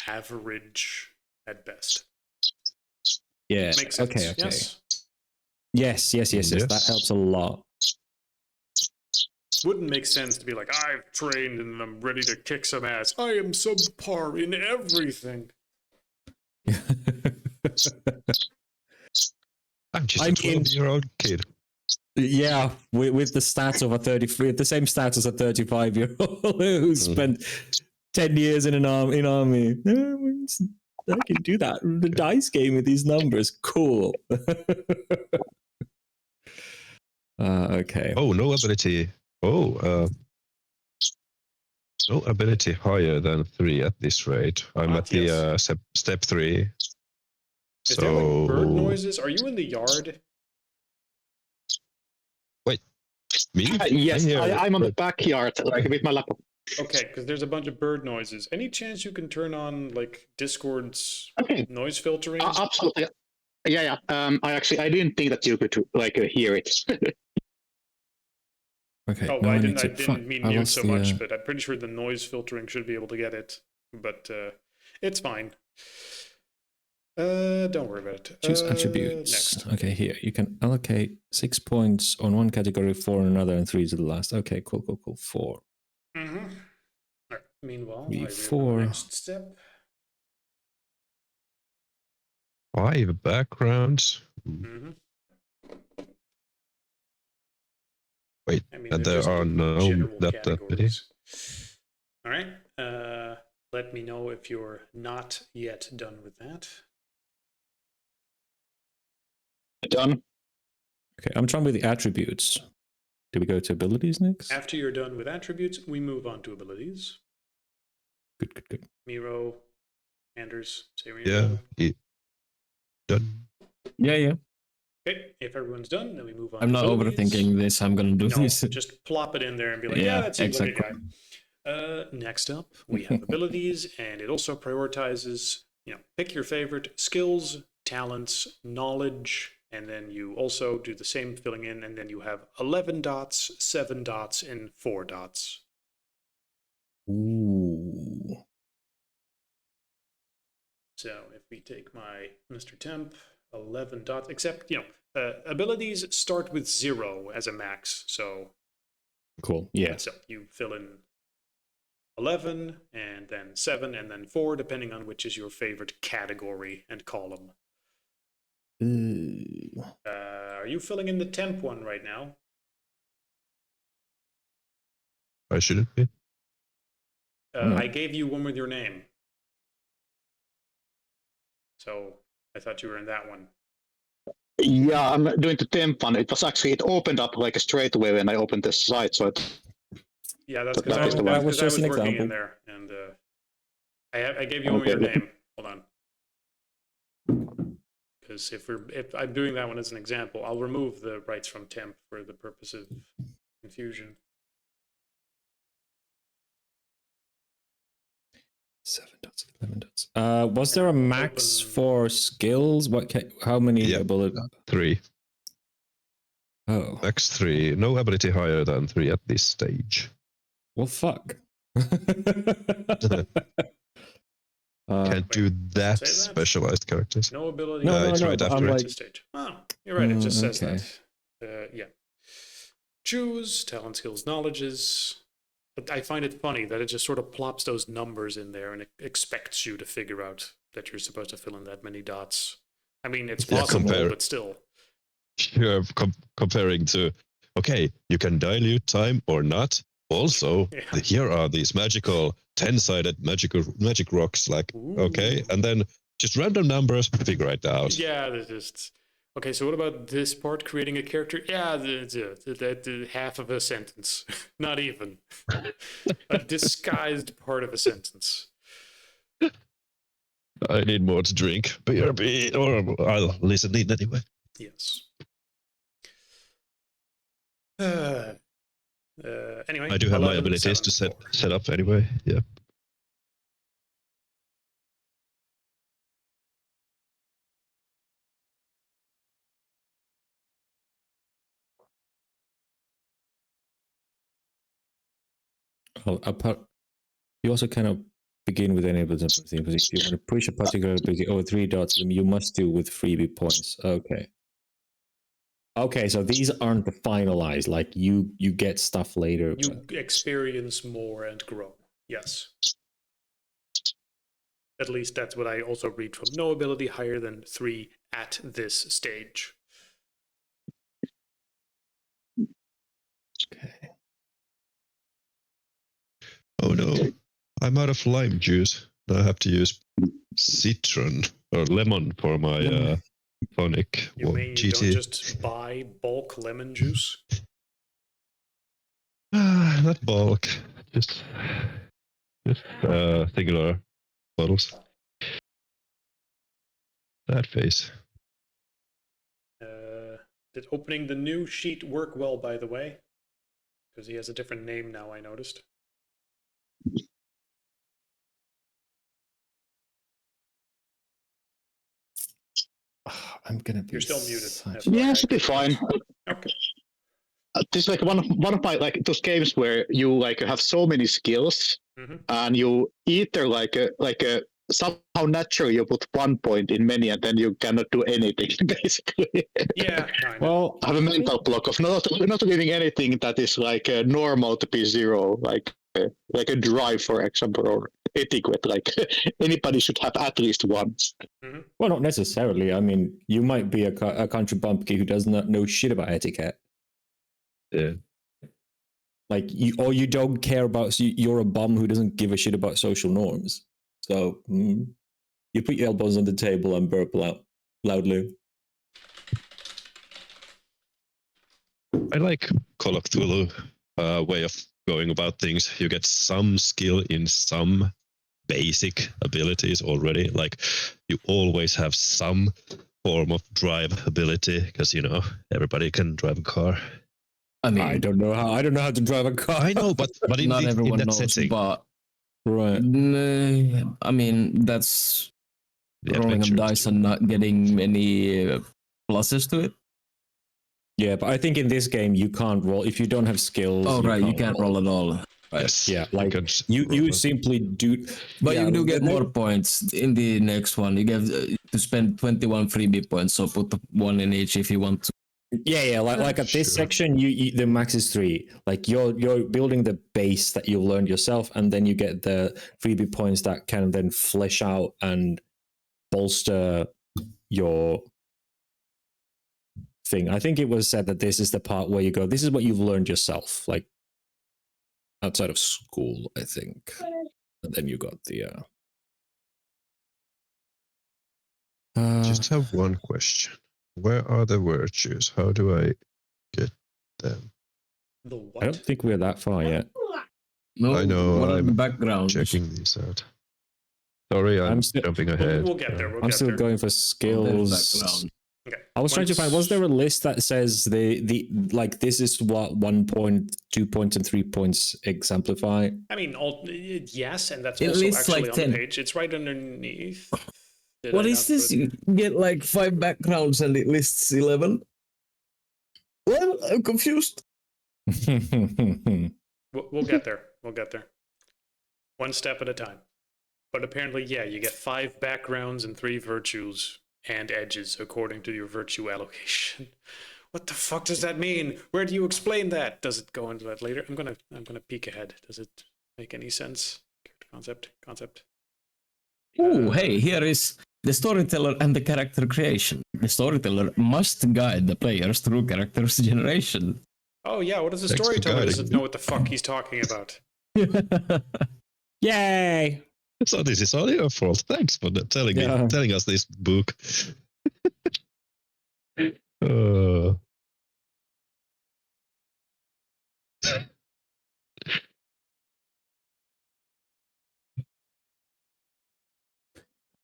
average at best. Yeah. Makes sense. Okay. Yes. Yes. That Yes. helps a lot. Wouldn't make sense to be like, I've trained and I'm ready to kick some ass. I am subpar in everything. I'm just I a mean- 12-year-old kid. Yeah, with the stats of a 33, the same stats as a 35-year-old who spent 10 years in army. I can do that. The dice game with these numbers, cool. Okay. Oh, no ability. No ability higher than 3 at this rate. I'm Ah, at the yes. step 3. Is there like bird noises? Are you in the yard? Me? Yes, I'm here. I'm on the backyard, like with my laptop. Okay, because there's a bunch of bird noises. Any chance you can turn on like Discord's Okay, noise filtering? absolutely. Yeah. I didn't think that you could like hear it. Okay. Oh, now I need didn't. to- I didn't mean I mute lost so the, much, but I'm pretty sure the noise filtering should be able to get it. But it's fine. Don't worry about it. Choose attributes. Next. Okay, here you can allocate 6 points on one category, 4 on another, and 3 to the last. Okay, cool. 4. Mm-hmm. All right. Meanwhile, I 4. the next step. 5 backgrounds. Mm-hmm. Wait, I mean, and they're there just are no general that many. categories. All right. Let me know if you're not yet done with that. Done. Okay, I'm trying with the attributes. Do we go to abilities next? After you're done with attributes, we move on to abilities. Good. Miro, Anders, say when you're Yeah. done. Done. Yeah. Okay, if everyone's done, then we move on. I'm to not abilities. overthinking this. I'm gonna do No, this. just plop it in there and be like, Yeah, that seems like a exactly. guy. Next up, we have abilities, and it also prioritizes, pick your favorite skills, talents, knowledge, and then you also do the same filling in, and then you have 11 dots, 7 dots, and 4 dots. Ooh. So if we take my Mr. Temp, 11 dots, except, abilities start with 0 as a max. So Cool. Yeah. so you fill in 11 and then 7 and then 4, depending on which is your favorite category and column. Ooh. Are you filling in the temp one right now? I shouldn't be. I gave you one with your name. So I thought you were in that one. Yeah, I'm doing the temp one. It was actually, it opened up like straight away when I opened the site. So Yeah, that's That because was the I one. was Just an working in example. there, and I gave you one with your Okay. name. Hold on. Because if I'm doing that one as an example, I'll remove the rights from temp for the purpose of confusion. 7 dots, 11 dots. Was there a And max open- for skills? How many Yeah. ability? 3. Oh, Max 3. No ability higher than 3 at this stage. well, fuck. Can't do that say that? specialized characters. No ability. No, it's right but after I'm it. like, Stage. Oh, you're right. It just says okay. that. Yeah. Choose talent, skills, knowledges. But I find it funny that it just sort of plops those numbers in there and it expects you to figure out that you're supposed to fill in that many dots. I mean, it's Yeah, possible, compare. but still. You're comparing to, okay, you can dilute time or not. Also, Yeah. here are these magical 10-sided magic rocks. Like, okay, Ooh. and then just random numbers, figure it out. Yeah, there's just. Okay, so what about this part, creating a character? Yeah, the half of a sentence. Not even. A disguised part of a sentence. I need more to drink. BRB, or I'll listen in anyway. Yes. Anyway, I do have my 11, abilities 7, to 4. set up anyway. Yeah. You also kind of begin with any ability. If you want to push a particular ability over 3 dots, then you must do with freebie points. Okay. Okay, so these aren't the finalized. Like you get stuff later. You experience more and grow. Yes. At least that's what I also read from. No ability higher than 3 at this stage. Okay. Oh no, I'm out of lime juice. I have to use citron or lemon for my phonic. You mean you GT. don't just buy bulk lemon juice? Not bulk, just singular bottles. That face. Did opening the new sheet work well, by the way? Because he has a different name now, I noticed. I'm gonna be. You're still muted. such- yeah, it should be fine. Okay. This is like one of my like those games where you like have so many skills Mhm. and you either like a somehow naturally you put 1 point in many and then you cannot do anything basically. Yeah, kind of. Well, I have a mental block of not leaving anything that is like normal to be 0, like a drive, for example, or etiquette. Like anybody should have at least once. well, not necessarily. I mean, you might be a country bumpkin who does not know shit about etiquette. Yeah. Like you don't care about. So you're a bum who doesn't give a shit about social norms. So you put your elbows on the table and burp loudly. I like Call of Cthulhu way of going about things. You get some skill in some basic abilities already. Like you always have some form of drive ability because everybody can drive a car. I mean, I don't know how to drive a car. I know, but in, not in everyone that knows, setting, but Right. I mean, that's the rolling of adventure is dice and not getting any pluses to it. Yeah, but I think in this game you can't roll if you don't have skills. Oh, right, you can't roll at all. Right. Yes. Yeah, like can you roll. simply do. But yeah, you do get no- more points in the next one. You get to spend 21 freebie points, so put one in each if you want to. Yeah, like at this Sure. section, you the max is 3. Like you're building the base that you learned yourself, and then you get the freebie points that can then flesh out and bolster your thing. I think it was said that this is the part where you go, this is what you've learned yourself, like outside of school, I think. And then you got the Just have one question. Where are the virtues? How do I get them? The I don't what? think we're that far yet. No, I know, what are the I'm backgrounds? Checking these out. Sorry, I'm still- jumping We'll, ahead. we'll get there. We'll I'm get still there. going for There's skills. background. Okay. I was trying to find, was there a list that says the like this is what 1 point, 2 points, and 3 points exemplify? I mean, yes, and that's It also lists actually like on 10. the page. It's right underneath. Did What I is not this? put- You get like 5 backgrounds and it lists 11. Well, I'm confused. We'll get there. We'll get there. One step at a time. But apparently, yeah, you get 5 backgrounds and 3 virtues and edges according to your virtue allocation. What the fuck does that mean? Where do you explain that? Does it go into that later? I'm gonna peek ahead. Does it make any sense? Concept. Oh, hey, here is the storyteller and the character creation. The storyteller must guide the players through characters generation. Oh yeah, what does the Thanks for storyteller guiding doesn't me. know what the fuck he's talking about? Yay! So this is all your fault. Thanks for telling Yeah. me, telling us this book. Uh,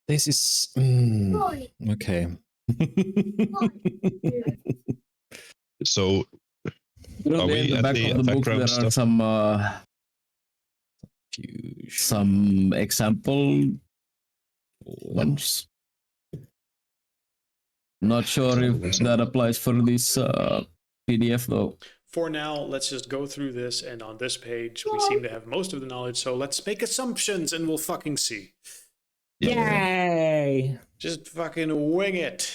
This is okay. so On Are the, we in the at back the of the book, background there are stuff? some example ones. Not sure if that applies for this PDF though. For now, let's just go through this, and on this page, we seem to have most of the knowledge, so let's make assumptions and we'll fucking see. Yay! Just fucking wing it.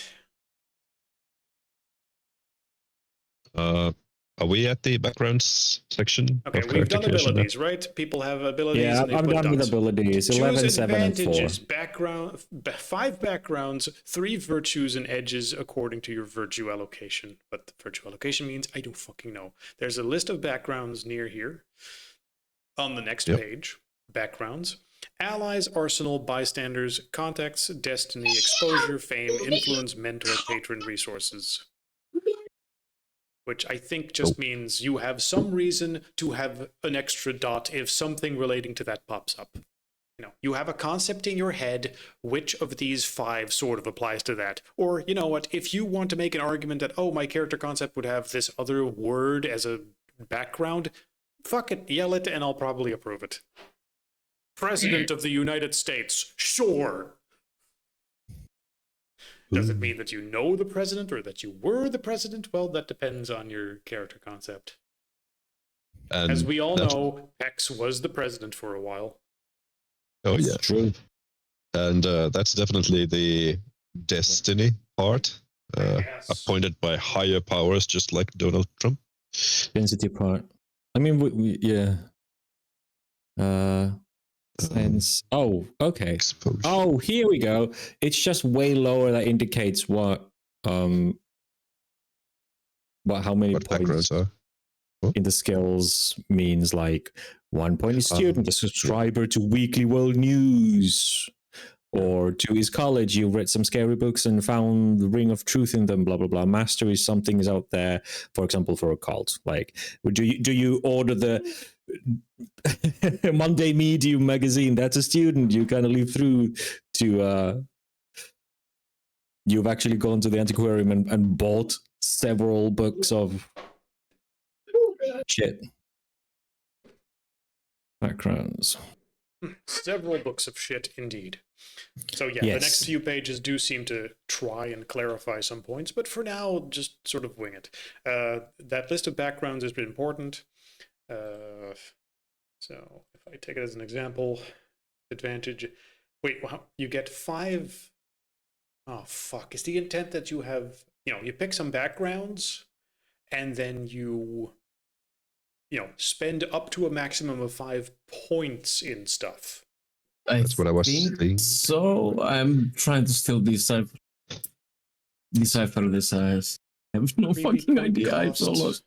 Are we at the backgrounds section? Okay, of we've character done creation now? abilities, right? People have abilities. Yeah, and they I'm put done with dots. abilities. Choose 11, 7, and 4. advantages, background, 5 backgrounds, 3 virtues and edges according to your virtue allocation. What the virtue allocation means, I don't fucking know. There's a list of backgrounds near here. On the next Yep. page, backgrounds. Allies, arsenal, bystanders, contacts, destiny, exposure, fame, influence, mentor, patron, resources. Which I think just means you have some reason to have an extra dot if something relating to that pops up. You know, you have a concept in your head, which of these 5 sort of applies to that. Or, you know what, if you want to make an argument that, oh, my character concept would have this other word as a background, fuck it, yell it, and I'll probably approve it. President of the United States, sure. Does it mean that you know the president or that you were the president? Well, that depends on your character concept. And As we all that- know, Pex was the president for a while. Oh yeah, True. and that's definitely the destiny part, Yes. appointed by higher powers, just like Donald Trump. Density part. I mean, yeah. Sense. Oh, okay. Exposure. Oh, here we go. It's just way lower. That indicates what how many What points backgrounds are? in the skills means. Like 1 point is student, a yeah. subscriber to Weekly World News, or to his college. You read some scary books and found the ring of truth in them. Blah blah blah. Master is something is out there. For example, for a cult. Like, do you order the Monday Medium magazine? That's a student. You kind of leave through to you've actually gone to the antiquarium and bought several books of shit. Backgrounds. Several books of shit, indeed. So yeah, Yes. the next few pages do seem to try and clarify some points, but for now, just sort of wing it. That list of backgrounds has been important. So if I take it as an example, advantage. Wait, wow, you get 5. Oh fuck! Is the intent that you have, you pick some backgrounds, and then you spend up to a maximum of 5 points in stuff. That's what I was think thinking. So I'm trying to still decipher this. I have no Freebie fucking point idea. I'm cost. so lost.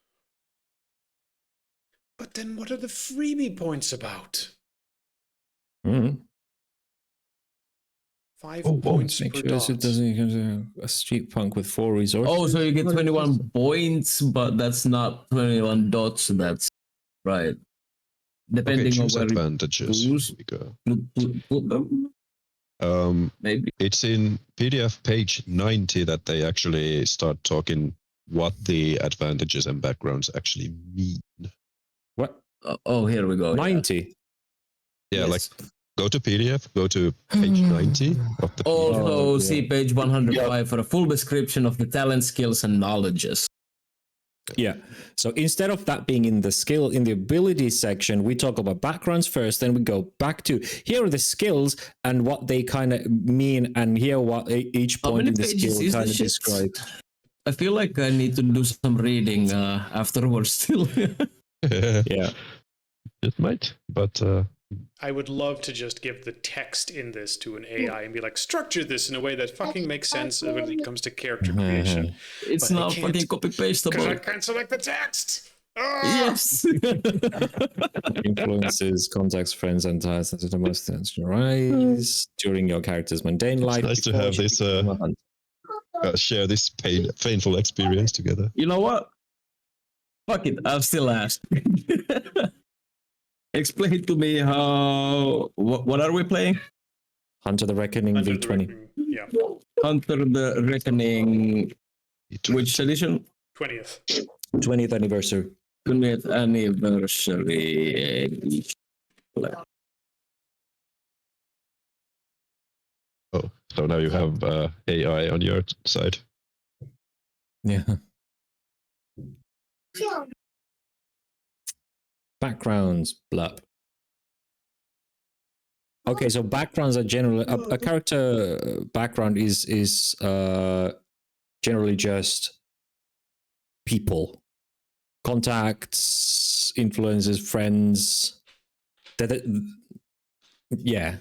But then what are the freebie points about? Mm. 5 Oh, points Make per sure dot. it doesn't become a street punk with 4 resources. Oh, so you get 21 points, but that's not 21 dots. That's right. Okay, Depending on choose where advantages. choose. Here we go. put them, maybe. It's in PDF page 90 that they actually start talking what the advantages and backgrounds actually mean. What? Oh, here we go. 90? Yeah, like Yes. go to PDF, go to page 90 of the PDF. Also, Oh, see yeah. page 105 for a full description of the talent, skills, and knowledges. Yeah. So instead of that being in the ability section, we talk about backgrounds first, then we go back to here are the skills and what they kind of mean, and here what each How point many in the pages skill is kind the of shit? describes. I feel like I need to do some reading afterwards still. Yeah. It might, but I would love to just give the text in this to an AI and be like, structure this in a way that fucking makes sense when it comes to character creation. It's But I not can't, fucking copy Because I pasteable. can't select the text! Ah! Yes. Influences, contacts, friends, and ties to the most rise during your character's mundane life. nice to before have you this become a hunter. share this painful experience together. You know what? Fuck it. I'll still ask. Explain to me how. What are we playing? Hunter the Reckoning Under the V20. Reckoning, yeah, Hunter the Reckoning. Which edition? 20th. 20th anniversary. 20th anniversary. Oh, so now you have AI on your side. Yeah. Backgrounds, blup. Okay, so backgrounds are generally a character background is generally just people, contacts, influences, friends. Yeah.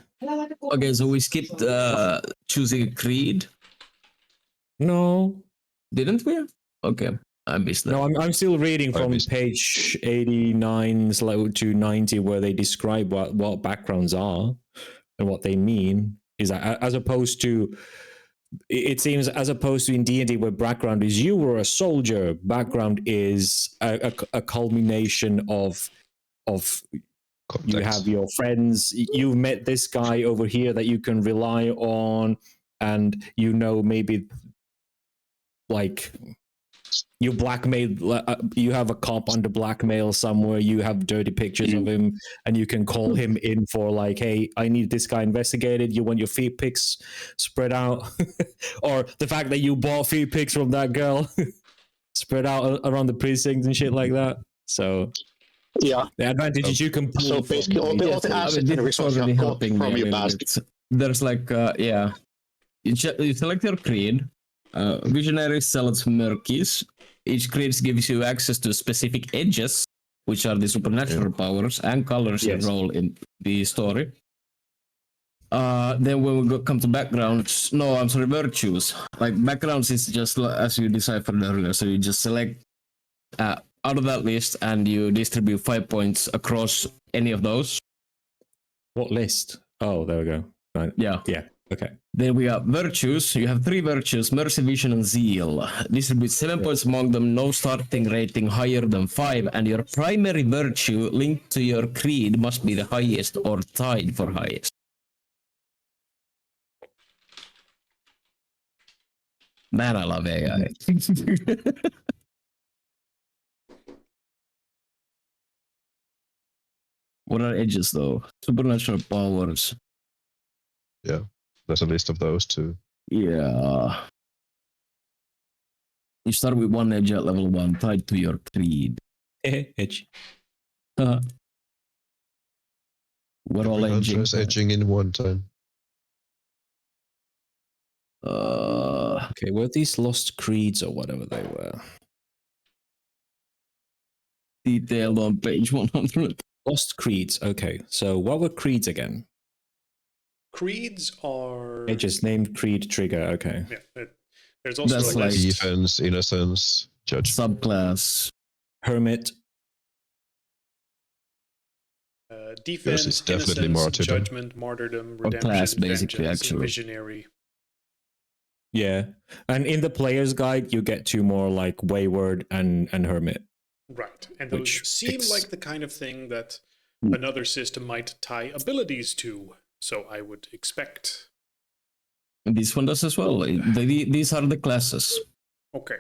Okay, so we skipped choosing a creed, No. didn't we? Okay, I missed that. No, I'm still reading I from missed- page 89 to 90 where they describe what backgrounds are and what they mean. Is that as opposed to, it seems as opposed to in D&D where background is you were a soldier, background is a culmination of you Contacts. have your friends, you've met this guy over here that you can rely on, and maybe like you blackmail, you have a cop under blackmail somewhere, you have dirty pictures of him, and you can call him in for like, hey, I need this guy investigated, you want your feet pics spread out, or the fact that you bought feet pics from that girl spread out around the precinct and shit like that. So Yeah. the advantage is you can pull So from basically, all the Yes, assets this and is resources already you got helping from me a your little basket. bit. There's like, yeah, you select your creed. Visionaries, zealots, mercies. Each creed gives you access to specific edges, which are the supernatural powers and colors Yes. you roll in the story. Then when we come to backgrounds, no, I'm sorry, virtues. Like backgrounds is just as you deciphered earlier. So you just select out of that list and you distribute 5 points across any of those. What list? Oh, there we go. Right. Yeah. Yeah. Okay. Then we have virtues. You have 3 virtues: mercy, vision, and zeal. Distribute 7 points among them. No starting rating higher than 5, and your primary virtue linked to your creed must be the highest or tied for highest. Man, I love AI. What are edges though? Supernatural powers. There's a list of those too. Yeah. You start with 1 edge at level 1 tied to your creed. Edge. We're all Every hunter edging. is edging in one time. Okay, were these lost creeds or whatever they were? Detailed on page 100. Lost creeds. Okay, so what were creeds again? Creeds are. They just named creed trigger. Okay. Yeah, there's also That's a like- list. Defense, innocence, judge. Subclass. Hermit. Defense, is definitely innocence, martyrdom. judgment, martyrdom, Or redemption, class, basically, vengeance, actually. visionary. Yeah, and in the player's guide, you get two more like wayward and hermit. Right, and those Which seem ex- like the kind of thing that Hmm. another system might tie abilities to. So I would expect. And this one does as well. These are the classes. Okay,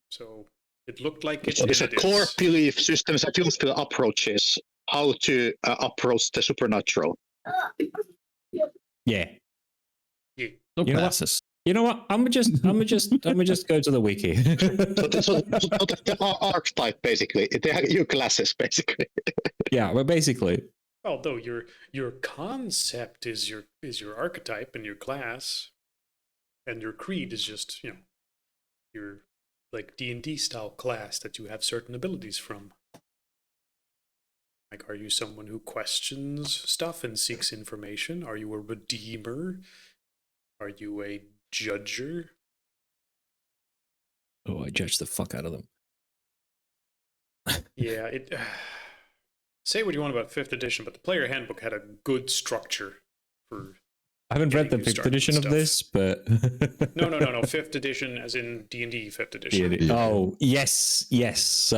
so it looked like it. So there's a and it core is. belief system, a philosophical approaches how to approach the supernatural. Yeah. Yeah. So You know what? classes. You know what? I'm gonna just go to the wiki. So the archetype basically, they have your classes basically. Yeah, well, basically. Although your concept is your archetype and your class, and your creed is just your like D&D style class that you have certain abilities from. Like, are you someone who questions stuff and seeks information? Are you a redeemer? Are you a judger? Oh, I judge the fuck out of them. Yeah, it. Say what you want about 5th edition, but the player handbook had a good structure for. I haven't read the Getting you 5th started edition with of stuff. this, but No, 5th edition, as in D&D 5th edition. D&D. Oh, yes.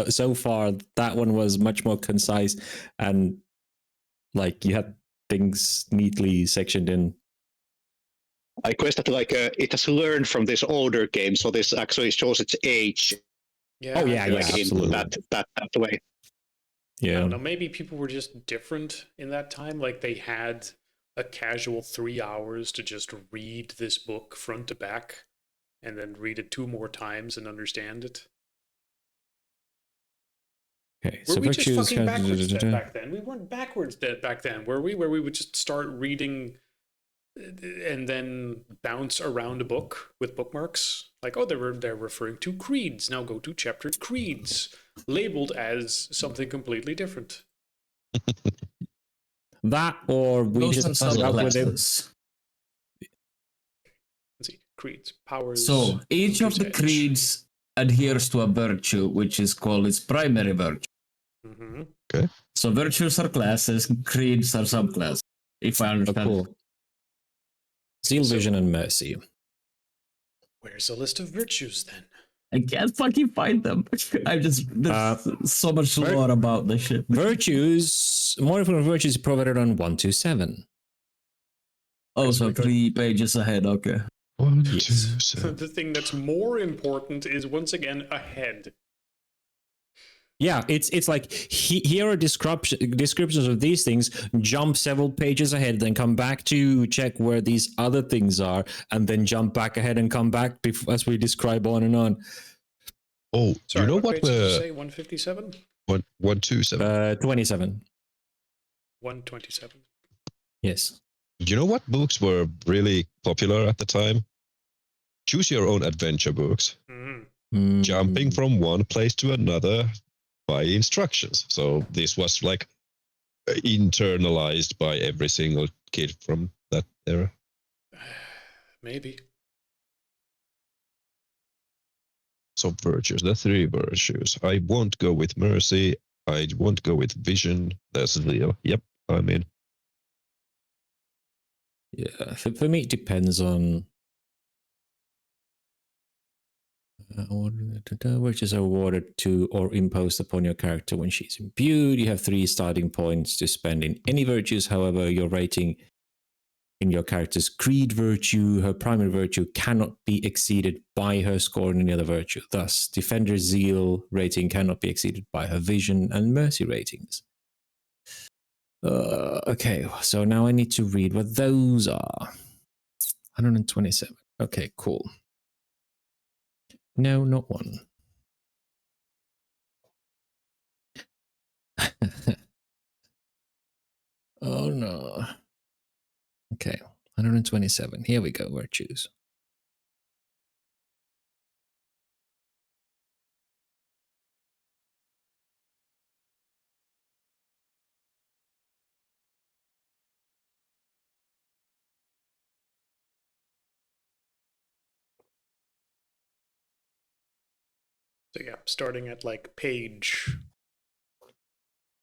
So far, that one was much more concise, and like you had things neatly sectioned in. I guess that it has learned from this older game, so this actually shows its age. Yeah, Oh, yeah, I yeah, guess. in absolutely. that way. I Yeah. don't know, maybe people were just different in that time. Like they had a casual 3 hours to just read this book front to back and then read it 2 more times and understand it. Okay. Were So we just virtues. fucking backwards back then? We weren't backwards back then, were we? Where we would just start reading and then bounce around a book with bookmarks. Like, oh, they're referring to creeds. Now go to chapter creeds, labeled as something completely different. That, or we Those are just put up with it. subclasses. Let's see, creeds, powers. So each of the Edge. creeds adheres to a virtue, which is called its primary virtue. Mm-hmm. So virtues are classes, creeds are subclasses. If I Oh, understand. cool. Zeal, vision, and mercy. Where's a list of virtues then? I can't fucking find them. There's so much vir- lore about this shit. Virtues, more information on virtues provided on 127. Oh, so 3 pages ahead. Okay. 1, Yes. 2, 7. The thing that's more important is once again ahead. Yeah, it's like here are descriptions of these things. Jump several pages ahead, then come back to check where these other things are, and then jump back ahead and come back as we describe on and on. Oh, Sorry, you know what what? page did you say? 157? 1, 2, 7. 27. 127. Yes. You know what books were really popular at the time? Choose your own adventure books. Mm-hmm. Jumping from one place to another by instructions. So this was like internalized by every single kid from that era. Maybe. So virtues, the 3 virtues. I won't go with mercy. I won't go with vision. There's Zeal. Yep, I'm in. Yeah, for me, it depends on which is awarded to or imposed upon your character when she's imbued. You have 3 starting points to spend in any virtues. However, your rating in your character's creed virtue, her primary virtue, cannot be exceeded by her score in any other virtue. Thus, Defender's Zeal rating cannot be exceeded by her vision and mercy ratings. Okay, so now I need to read what those are. 127. Okay, cool. No, not one. Oh no. Okay, 127. Here we go, virtues. So yeah, starting at like page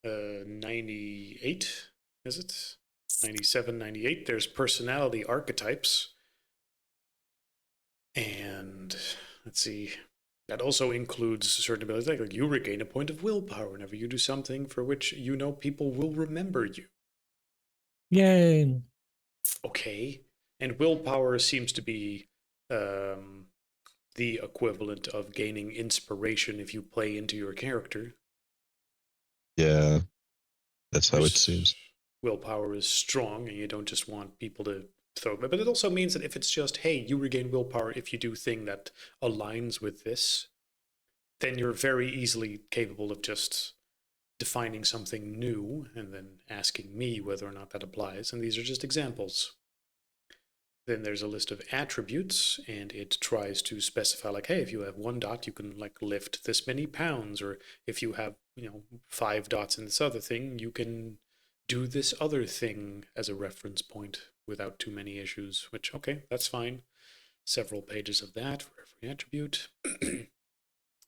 98, is it? 97, 98, there's personality archetypes. And let's see, that also includes certain abilities, like you regain a point of willpower whenever you do something for which you know people will remember you. Yay. Okay. And willpower seems to be the equivalent of gaining inspiration if you play into your character. Yeah, that's how it Whereas seems. Willpower is strong, and you don't just want people to throw it. But it also means that if it's just, hey, you regain willpower if you do thing that aligns with this, then you're very easily capable of just defining something new and then asking me whether or not that applies. And these are just examples. Then there's a list of attributes, and it tries to specify, like, hey, if you have 1 dot, you can like lift this many pounds, or if you have 5 dots in this other thing, you can do this other thing as a reference point without too many issues. Which, okay, that's fine. Several pages of that for every attribute.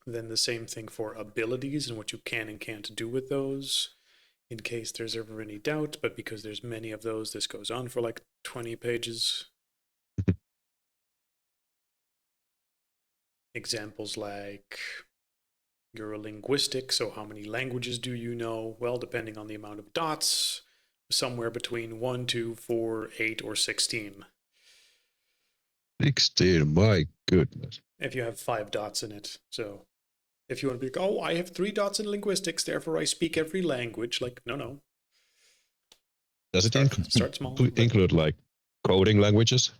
Then the same thing for abilities and what you can and can't do with those, in case there's ever any doubt. But because there's many of those, this goes on for like 20 pages. Examples like you're a linguistic, so how many languages do you know? Well, depending on the amount of dots, somewhere between 1, 2, 4, 8, or 16. 16, my goodness. If you have 5 dots in it. So if you want to be like, oh, I have 3 dots in linguistics, therefore I speak every language. Like, no. Does it Start small. include like coding languages?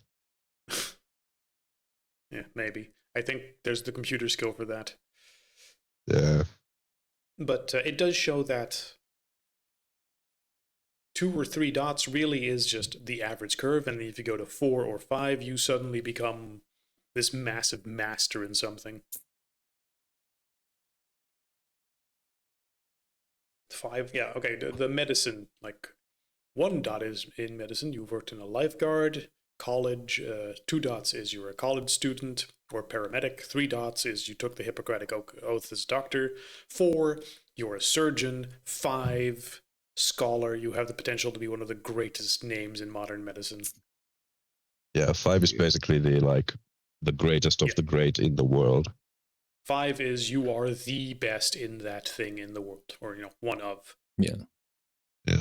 Yeah, maybe. I think there's the computer skill for that. Yeah. But it does show that 2 or 3 dots really is just the average curve, and if you go to 4 or 5, you suddenly become this massive master in something. 5, yeah, okay, the medicine, like 1 dot is in medicine, you've worked in a lifeguard, college, 2 dots is you're a college student or paramedic, 3 dots is you took the Hippocratic Oath as doctor, 4, you're a surgeon, 5, scholar, you have the potential to be one of the greatest names in modern medicine. Yeah, 5 is basically the greatest of the great in the world. 5 is you are the best in that thing in the world, or one of. Yeah.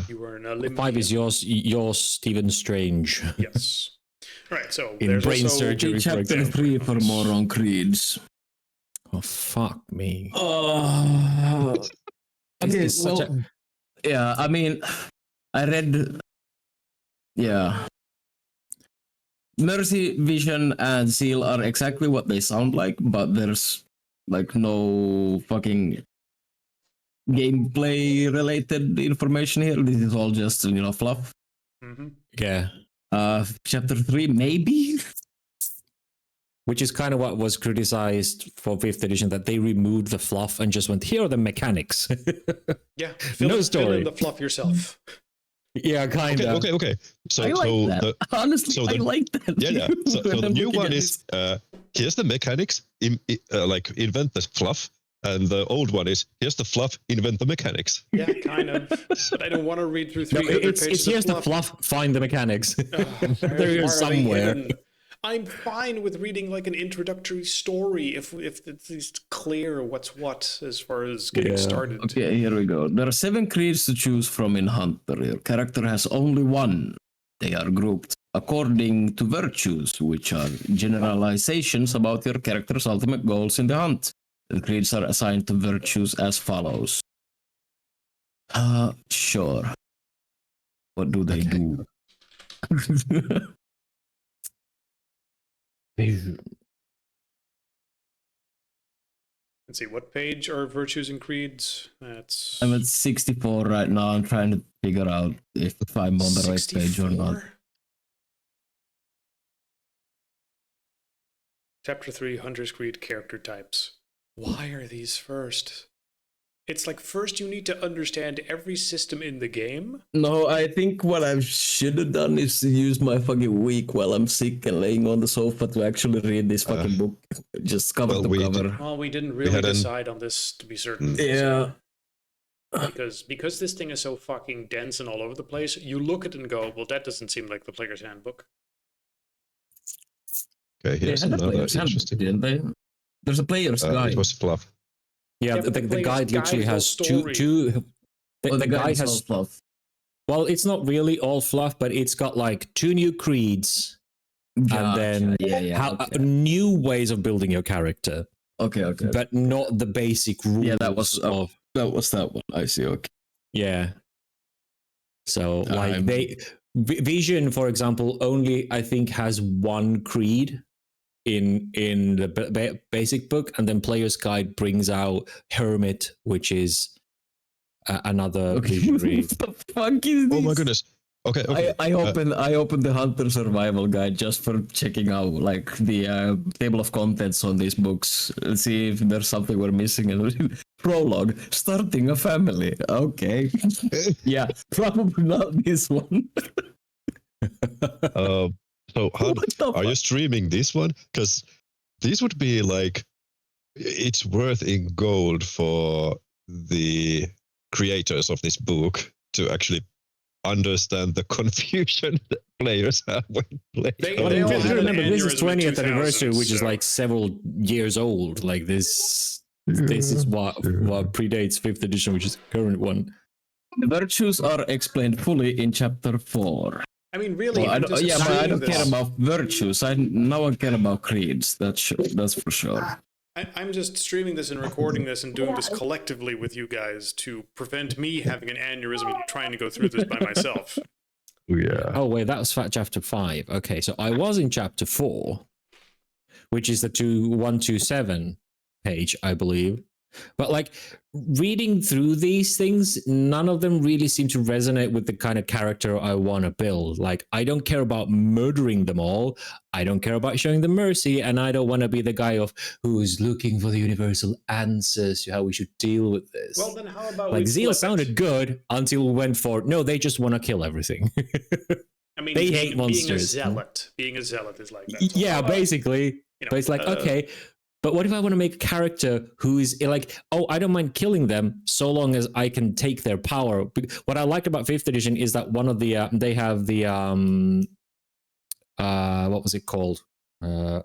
You are an Olympian. 5 is yours, Stephen Strange. Yes. Right, so In there's brain also surgery, for Chapter example. 3 for more on creeds. Oh, fuck me. Okay, It's such well, yeah, I mean, I read, yeah. Mercy, Vision, and Seal are exactly what they sound like, but there's like no fucking gameplay related information here. This is all just, fluff. Mm-hmm. Yeah. Chapter 3, maybe? Which is kind of what was criticized for 5th edition, that they removed the fluff and just went, here are the mechanics. Yeah, No fill story. in the fluff yourself. Yeah, kind of. Okay. So, I like that. Honestly, so the, I like that. Yeah. So the new one is here's the mechanics, like invent the fluff, and the old one is here's the fluff, invent the mechanics. Yeah, kind of. But I don't want to read through No, 300 it's pages here's of the fluff. fluff, find the mechanics. Where They're are they somewhere. hidden? I'm fine with reading like an introductory story if it's at least clear what's what as far as getting started. Okay, here we go. There are 7 creeds to choose from in Hunter. Your character has only one. They are grouped according to virtues, which are generalizations about your character's ultimate goals in the hunt. The creeds are assigned to virtues as follows. Sure. What do they do? Let's see, what page are virtues and creeds? That's I'm at 64 right now. I'm trying to figure out if I'm on the right page or not. 64? Chapter 3, Hunter's Creed character types. Why are these first? It's like first you need to understand every system in the game. No, I think what I should have done is to use my fucking week while I'm sick and laying on the sofa to actually read this fucking book, just cover well, to we cover. Well, we didn't really had an- decide on this to be certain. Yeah. Because this thing is so fucking dense and all over the place, you look at it and go, well, that doesn't seem like the player's handbook. Okay, here's They had a another player's handbook, interesting. didn't they? There's a player's guide. It was fluff. Yeah, Yeah, the, but the the player's guide literally guide has was two story. two. The guide guide is all has fluff. well, it's not really all fluff, but it's got like 2 new creeds and then yeah, okay. new ways of building your character, Okay. but not the basic rules. Yeah, that was- of That was that one. I see. Okay. yeah. So like I'm- Vision, for example, only I think has 1 creed in the basic book, and then Player's Guide brings out Hermit, which is another visionary. What the fuck is this? Oh my goodness. Okay. I opened the Hunter Survival Guide just for checking out like the table of contents on these books, see if there's something we're missing. And prologue: starting a family. Okay, yeah, probably not this one. So how What the are you fuck? streaming this one? Because this would be like it's worth in gold for the creators of this book to actually understand the confusion that players have when playing. They Well, all you had an remember this is aneurysm in 20th anniversary, 2000, which is so- like several years old. Like this is what predates 5th edition, which is the current one. The virtues are explained fully in chapter 4. I mean, really, Well, I'm just but I assuming don't care this. about virtues. No one care about creeds. That's for sure. I'm just streaming this and recording this and doing this collectively with you guys to prevent me having an aneurysm and trying to go through this by myself. Yeah. Oh wait, that was chapter 5. Okay, so I was in chapter 4, which is the 127 page, I believe. But like reading through these things, none of them really seem to resonate with the kind of character I want to build. Like, I don't care about murdering them all. I don't care about showing them mercy, and I don't want to be the guy who's looking for the universal answers to how we should deal with this. Well, then how about like we Zeal flip it? sounded good until we went for no, they just want to kill everything. I mean, they being, hate monsters. Being a zealot is like that. So Yeah, how about, basically. you know, But it's like, okay, but what if I want to make a character who is like, oh, I don't mind killing them so long as I can take their power. What I liked about 5th edition is that one of the, they have the, what was it called? Paladin,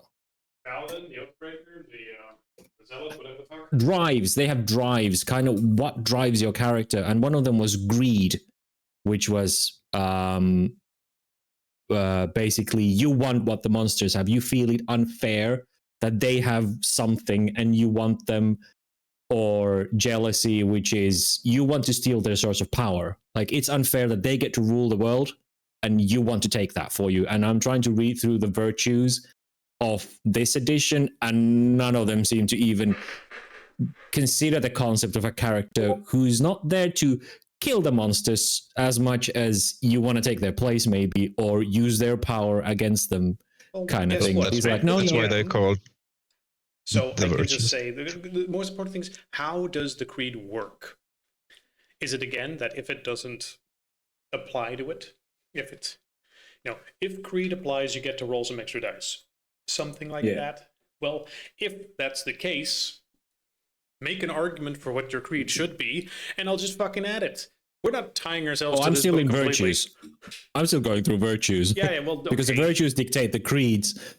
the Oathbreaker, the zealot, whatever the fuck. Drives. They have drives, kind of what drives your character. And one of them was greed, which was basically you want what the monsters have. You feel it unfair that they have something and you want them, or jealousy, which is you want to steal their source of power. Like it's unfair that they get to rule the world and you want to take that for you. And I'm trying to read through the virtues of this edition and none of them seem to even consider the concept of a character who's not there to kill the monsters as much as you want to take their place maybe or use their power against them. Well, Kind of guess thing. what? He's like, no, That's no. why they call So the I can virtues. just say the most important thing is, how does the creed work? Is it again that if it doesn't apply to it, if creed applies, you get to roll some extra dice, something like Yeah. that? Well, if that's the case, make an argument for what your creed should be, and I'll just fucking add it. We're not tying ourselves to I'm this still book in completely. virtues. I'm still going through virtues. Yeah, well, because the okay. virtues dictate the creeds.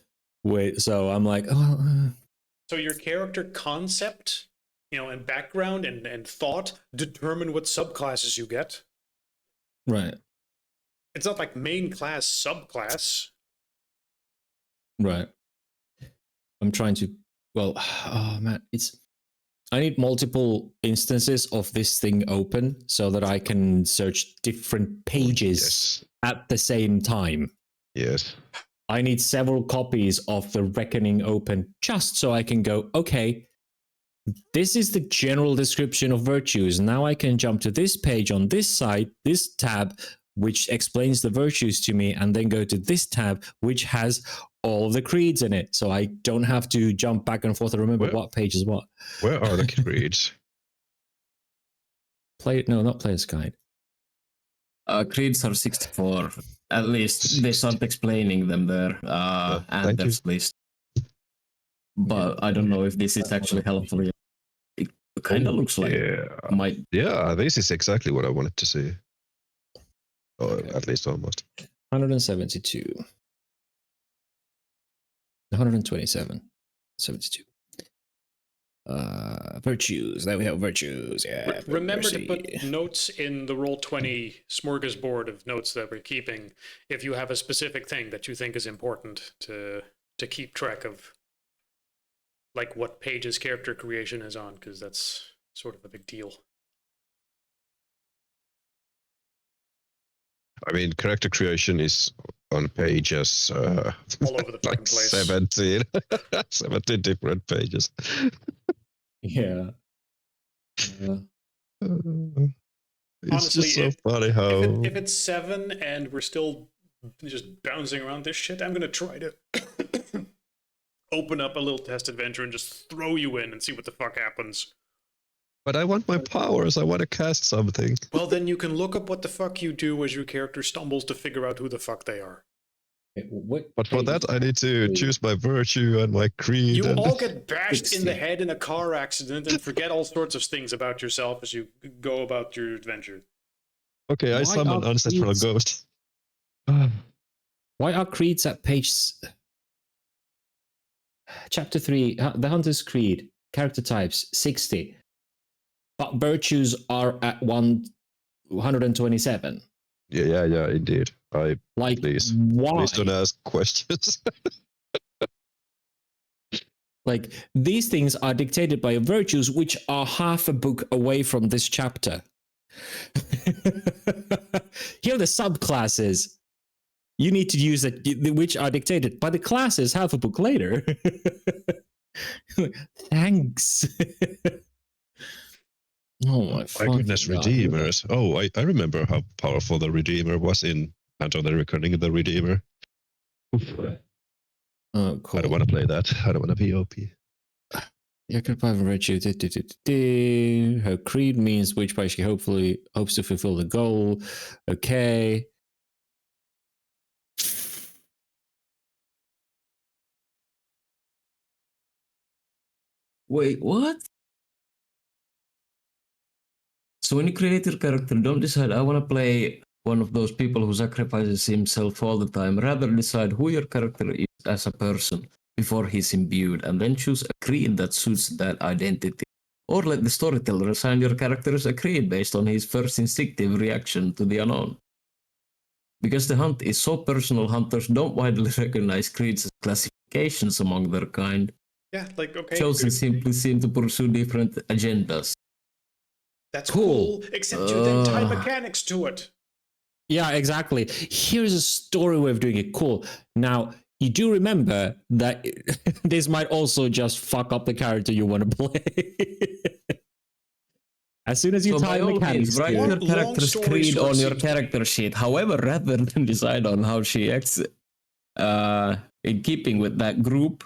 So I'm like, oh, So your character concept, and background and thought determine what subclasses you get. right, It's not like main class, subclass. right. I'm trying to, oh man, I need multiple instances of this thing open so that I can search different pages yes. at the same time. Yes. I need several copies of the Reckoning open just so I can go, okay, this is the general description of virtues. Now I can jump to this page on this side, this tab, which explains the virtues to me, and then go to this tab, which has all the creeds in it. So I don't have to jump back and forth and remember Where- what page is what. Where are the creeds? Not Player's Guide. Creeds are 64. At least they start explaining them there. And thank you. that's list. But I don't know if this is actually helpful. It kind of looks like might. Yeah, this is exactly what I wanted to see. Or Okay. at least almost. 172. 127. 72. Virtues. There we have virtues. Yeah. Remember to mercy. put notes in the Roll20 smorgasbord of notes that we're keeping if you have a specific thing that you think is important to keep track of, like what page's character creation is on, because that's sort of a big deal. I mean, character creation is on pages All over the fucking like place. 17. 17 different pages. Yeah. It's Honestly, just so funny how. If it's 7 and we're still just bouncing around this shit, I'm gonna try to open up a little test adventure and just throw you in and see what the fuck happens. But I want my powers. I want to cast something. Well, then you can look up what the fuck you do as your character stumbles to figure out who the fuck they are. But for that, I need to choose my virtue and my creed. You and... all get bashed in the 60. head in a car accident and forget all sorts of things about yourself as you go about your adventure. Okay, I Why summon are ancestral creeds- ghost. Why are creeds at page chapter 3, the Hunter's Creed, character types 60, but virtues are at 127? Yeah, indeed. Like, Please why? don't ask questions. Like, these things are dictated by virtues, which are half a book away from this chapter. Here are the subclasses. You need to use that, which are dictated by the classes half a book later. Thanks. Oh my goodness, fucking God. Redeemers. Oh, I remember how powerful the Redeemer was in Hunter the Reckoning, the Redeemer. Oh, cool. I don't want to play that. I don't want to be OP. Yeah, goodbye, virtue. Her creed means which way she hopefully hopes to fulfill the goal. Okay. Wait, what? So when you create your character, don't decide, I want to play one of those people who sacrifices himself all the time. Rather decide who your character is as a person before he's imbued, and then choose a creed that suits that identity. Or let the storyteller assign your character as a creed based on his first instinctive reaction to the unknown. Because the hunt is so personal, hunters don't widely recognize creeds as classifications among their kind. Yeah, like, okay. Chosen simply seem to pursue different agendas. That's Cool. cool, except you then tie Ugh. mechanics to it. Yeah, exactly. Here's a story way of doing it. Cool. Now, you do remember that this might also just fuck up the character you want to play. As soon as you So by tie all mechanics means, write to your it, Long character's story creed short, on your seems- character sheet. However, rather than decide on how she acts in keeping with that group,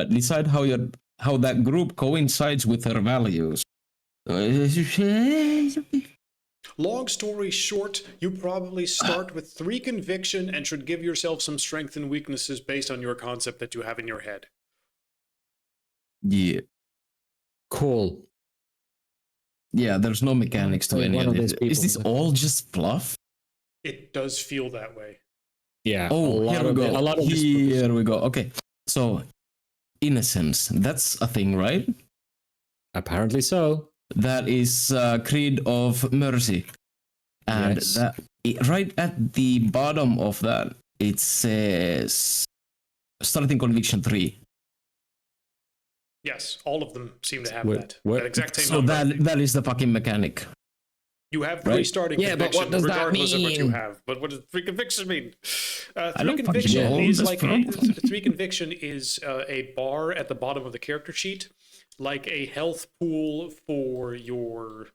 decide how that group coincides with her values. Long story short, you probably start with 3 conviction and should give yourself some strengths and weaknesses based on your concept that you have in your head. Yeah. cool. Yeah, there's no mechanics to Like any one of of this. those Is this people- all just fluff? It does feel that way. Yeah. Oh, a here lot we of go. it- a lot of this book is- Here we go. Okay. So, innocence. That's a thing, right? Apparently so. That is Creed of Mercy. And Yes. right at the bottom of that, it says starting conviction 3. Yes, all of them seem to have Where- that. where- That exact same So number. that is the fucking mechanic. You have 3 Right. starting Yeah, but conviction, what does that regardless of what you mean? have. But what does 3 conviction mean? I 3 don't fucking conviction know. is That's like from- 3 conviction is a bar at the bottom of the character sheet, like a health pool for your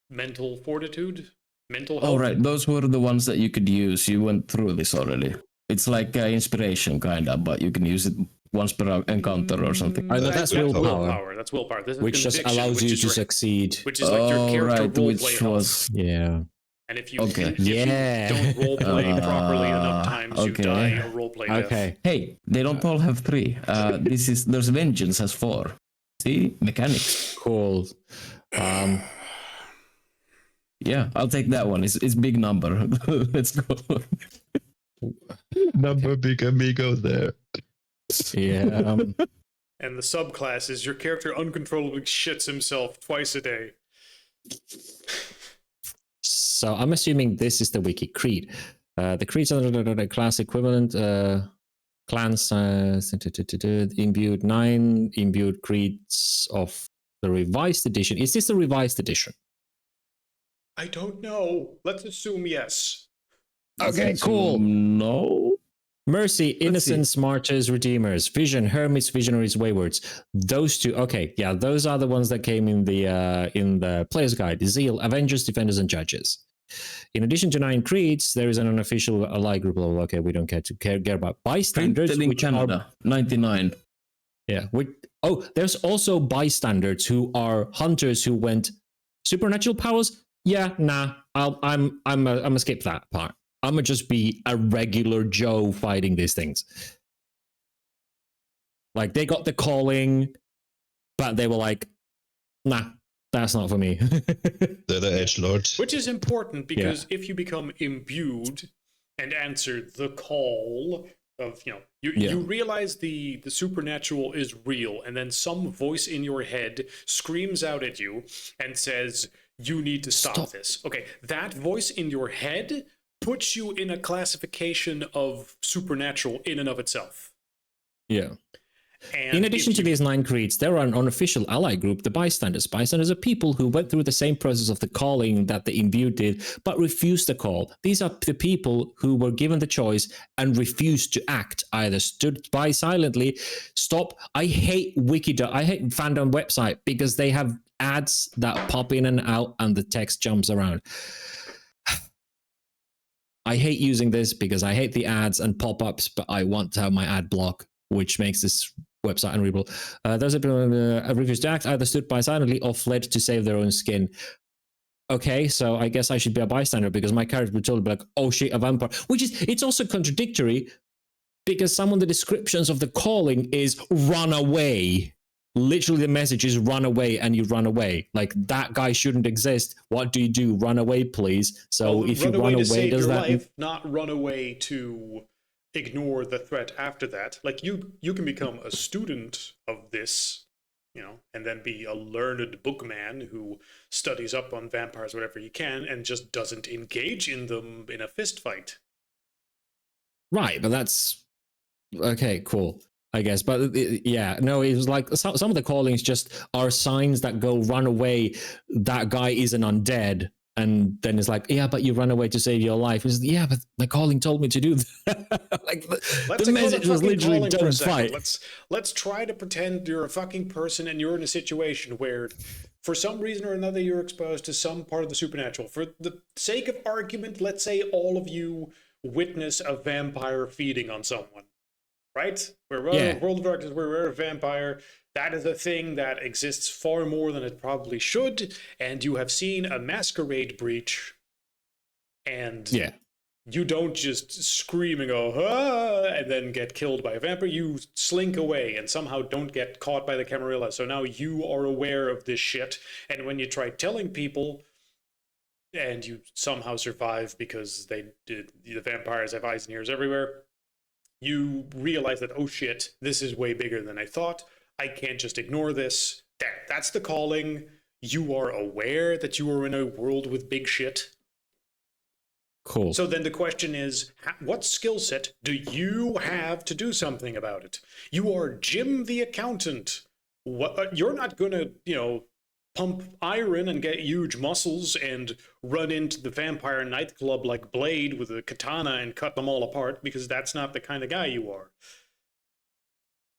mental fortitude, mental health. Oh, right. Those were the ones that you could use. You went through this already. It's like inspiration, kind of, but you can use it once per encounter or something. I know that's willpower. That's willpower. This is Which just conviction, allows which you is to your- succeed. Which is like your Oh, character right, roleplay which health. was Yeah. And if you, Okay. if you don't roleplay properly enough times, you okay. die a roleplay death. Okay. hey, they don't all have 3. There's Vengeance has 4. See, mechanics. Cool. Yeah, I'll take that one. It's big number. Let's go. Number big amigo there. Yeah. And the subclass is your character uncontrollably shits himself twice a day. So I'm assuming this is the wiki creed. The creeds are the class equivalent. Clans imbued 9 imbued creeds of the revised edition. Is this the revised edition? I don't know. Let's assume yes. Okay, cool. No. Mercy, see. Innocence, Martyrs, Redeemers, Vision, Hermits, Visionaries, Waywards. Those 2. Okay, yeah, those are the ones that came in the player's guide. Zeal, Avengers, Defenders, and Judges. In addition to 9 creeds, there is an unofficial ally group. Okay, we don't care about bystanders, Printed in which are Canada, 99. yeah. There's also bystanders who are hunters who went supernatural powers. Yeah, nah. I'm gonna skip that part. I'm gonna just be a regular Joe fighting these things. Like they got the calling, but they were like, nah, that's not for me. They're the edgelords. Which is important because if you become imbued and answer the call of, you realize the supernatural is real, and then some voice in your head screams out at you and says, you need to stop this. Okay, that voice in your head puts you in a classification of supernatural in and of itself. Yeah. And in addition if to you- these 9 creeds, there are an unofficial ally group, the bystanders. Bystanders are people who went through the same process of the calling that the imbued did, but refused the call. These are the people who were given the choice and refused to act, either stood by silently, stop. I hate I hate fandom website because they have ads that pop in and out and the text jumps around. I hate using this because I hate the ads and pop-ups, but I want to have my ad block, which makes this website unreadable. Those have refused to act, either stood by silently or fled to save their own skin. Okay, so I guess I should be a bystander because my character would totally be like, oh shit, a vampire. It's also contradictory because some of the descriptions of the calling is run away. Literally the message is run away and you run away. Like that guy shouldn't exist. What do you do? Run away, please. So if you run away, to save does your that... life, not run away to ignore the threat after that. Like you can become a student of this, and then be a learned bookman who studies up on vampires whatever he can and just doesn't engage in them in a fist fight. Right, but that's okay, cool, I guess. But it was like some of the callings just are signs that go run away. That guy isn't undead. And then it's like, yeah, but you run away to save your life. It's, yeah, but my calling told me to do that. Like the message was literally don't fight. Let's try to pretend you're a fucking person and you're in a situation where, for some reason or another, you're exposed to some part of the supernatural. For the sake of argument, let's say all of you witness a vampire feeding on someone, right? World of Darkness, we're a vampire. That is a thing that exists far more than it probably should, and you have seen a masquerade breach, and you don't just scream and go, ah, and then get killed by a vampire. You slink away and somehow don't get caught by the Camarilla. So now you are aware of this shit, and when you try telling people, and you somehow survive because the vampires have eyes and ears everywhere, you realize that, oh shit, this is way bigger than I thought. I can't just ignore this. That's the calling. You are aware that you are in a world with big shit. Cool. So then the question is, what skill set do you have to do something about it? You are Jim the accountant. You're not going to, pump iron and get huge muscles and run into the vampire nightclub like Blade with a katana and cut them all apart, because that's not the kind of guy you are.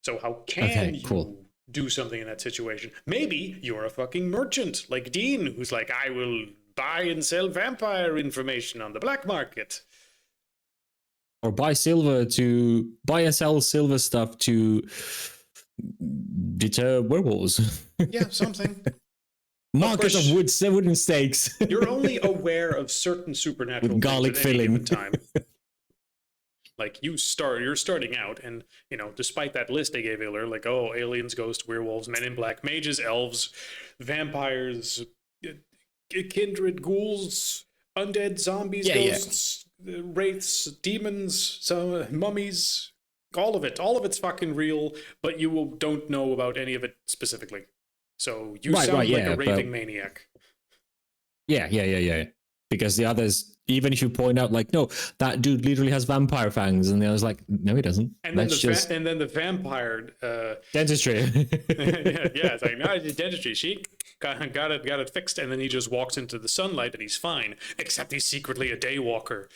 So how can you do something in that situation? Maybe you're a fucking merchant like Dean, who's like, I will buy and sell vampire information on the black market. or buy and sell silver stuff to deter werewolves. Yeah, something. Market course- of wooden stakes. You're only aware of certain supernatural With things garlic at any given filling. time. Like you're starting out, and despite that list they gave earlier, like aliens, ghosts, werewolves, men in black, mages, elves, vampires, kindred, ghouls, undead, zombies, Yeah, yeah. ghosts, wraiths, demons, mummies, all of it's fucking real, but you don't know about any of it specifically. So you Right, sound like yeah, a raving but- maniac. Yeah. Because the others, even if you point out, like, no, that dude literally has vampire fangs, and the other's like, no, he doesn't. And then That's just and then the vampire dentistry. yeah, it's like, no, it's dentistry. She got it fixed, and then he just walks into the sunlight and he's fine, except he's secretly a daywalker.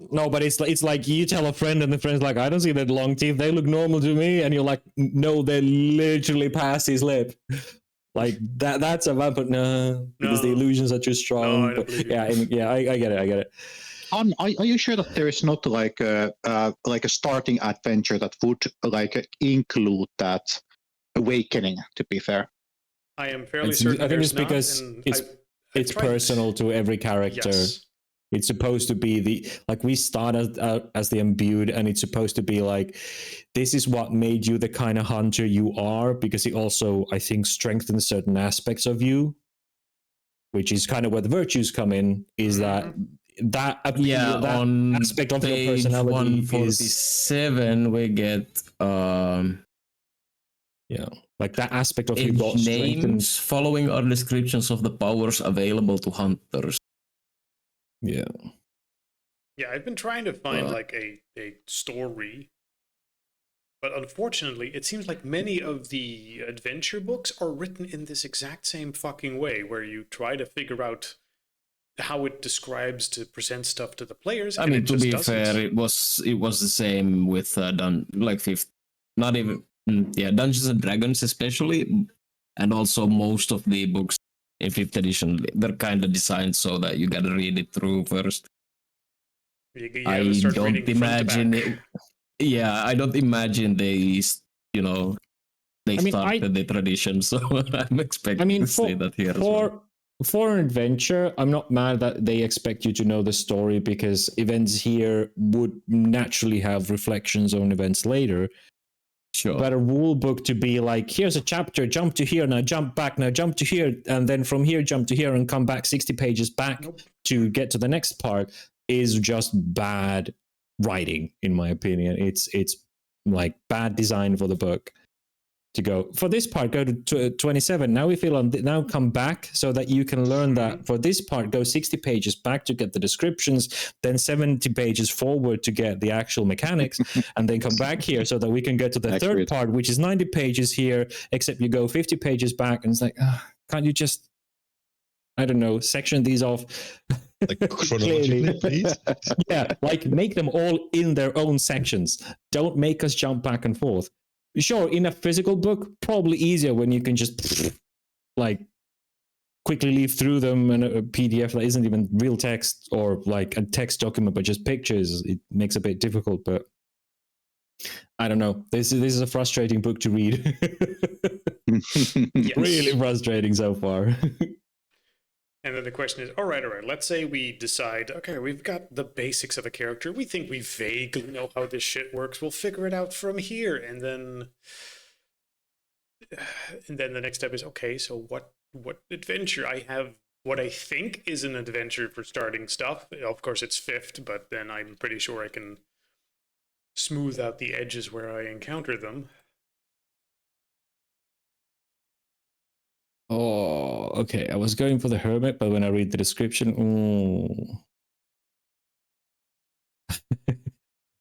No, but it's like you tell a friend, and the friend's like, I don't see that long teeth. They look normal to me, and you're like, no, they're literally past his lip. Like that's a vampire. No, because the No. illusions are too strong. No, I don't But believe you. I get it. Are you sure that there is not like a starting adventure that would like include that awakening? To be fair, I am fairly It's- certain I think there's it's because not, and it's tried- personal to every character. Yes. It's supposed to be we started out as the imbued, and it's supposed to be like, this is what made you the kind of hunter you are, because it also, I think, strengthens certain aspects of you, which is kind of where the virtues come in, is that appeal, Yeah, that on aspect of your page personality is, 147 we get like that aspect of you age got strengthened. names. Following are descriptions of the powers available to hunters. Yeah. Yeah, I've been trying to find Uh. like a story, but unfortunately, it seems like many of the adventure books are written in this exact same fucking way, where you try to figure out how it describes to present stuff to the players. I and mean, it to just be doesn't. fair, it was the same with not even Dungeons and Dragons especially, and also most of the books in 5th edition, they're kind of designed so that you gotta read it through first. You I gotta start don't reading front to imagine back. it. Yeah, I don't imagine they started the tradition, so I'm expecting to see that here as well. For an adventure, I'm not mad that they expect you to know the story, because events here would naturally have reflections on events later. Sure. But a rule book to be like, here's a chapter, jump to here, now jump back, now jump to here, and then from here jump to here and come back 60 pages back Nope. to get to the next part is just bad writing, in my opinion. It's like bad design for the book. To go for this part, go to 27. Now we feel now come back so that you can learn that for this part, go 60 pages back to get the descriptions, then 70 pages forward to get the actual mechanics, and then come back here so that we can get to the third Accurate. part, which is 90 pages here, except you go 50 pages back, and it's like, can't you just, I don't know, section these off? Like chronologically, please. Yeah, like make them all in their own sections. Don't make us jump back and forth. Sure, in a physical book, probably easier when you can just like quickly leaf through them, and a PDF that isn't even real text or like a text document but just pictures. It makes it a bit difficult, but I don't know. This is a frustrating book to read. Yes. Really frustrating so far. And then the question is, all right, let's say we decide, okay, we've got the basics of a character. We think we vaguely know how this shit works. We'll figure it out from here. And then the next step is, okay, so what adventure? I have what I think is an adventure for starting stuff. Of course, it's 5th, but then I'm pretty sure I can smooth out the edges where I encounter them. Oh, okay. I was going for the hermit, but when I read the description,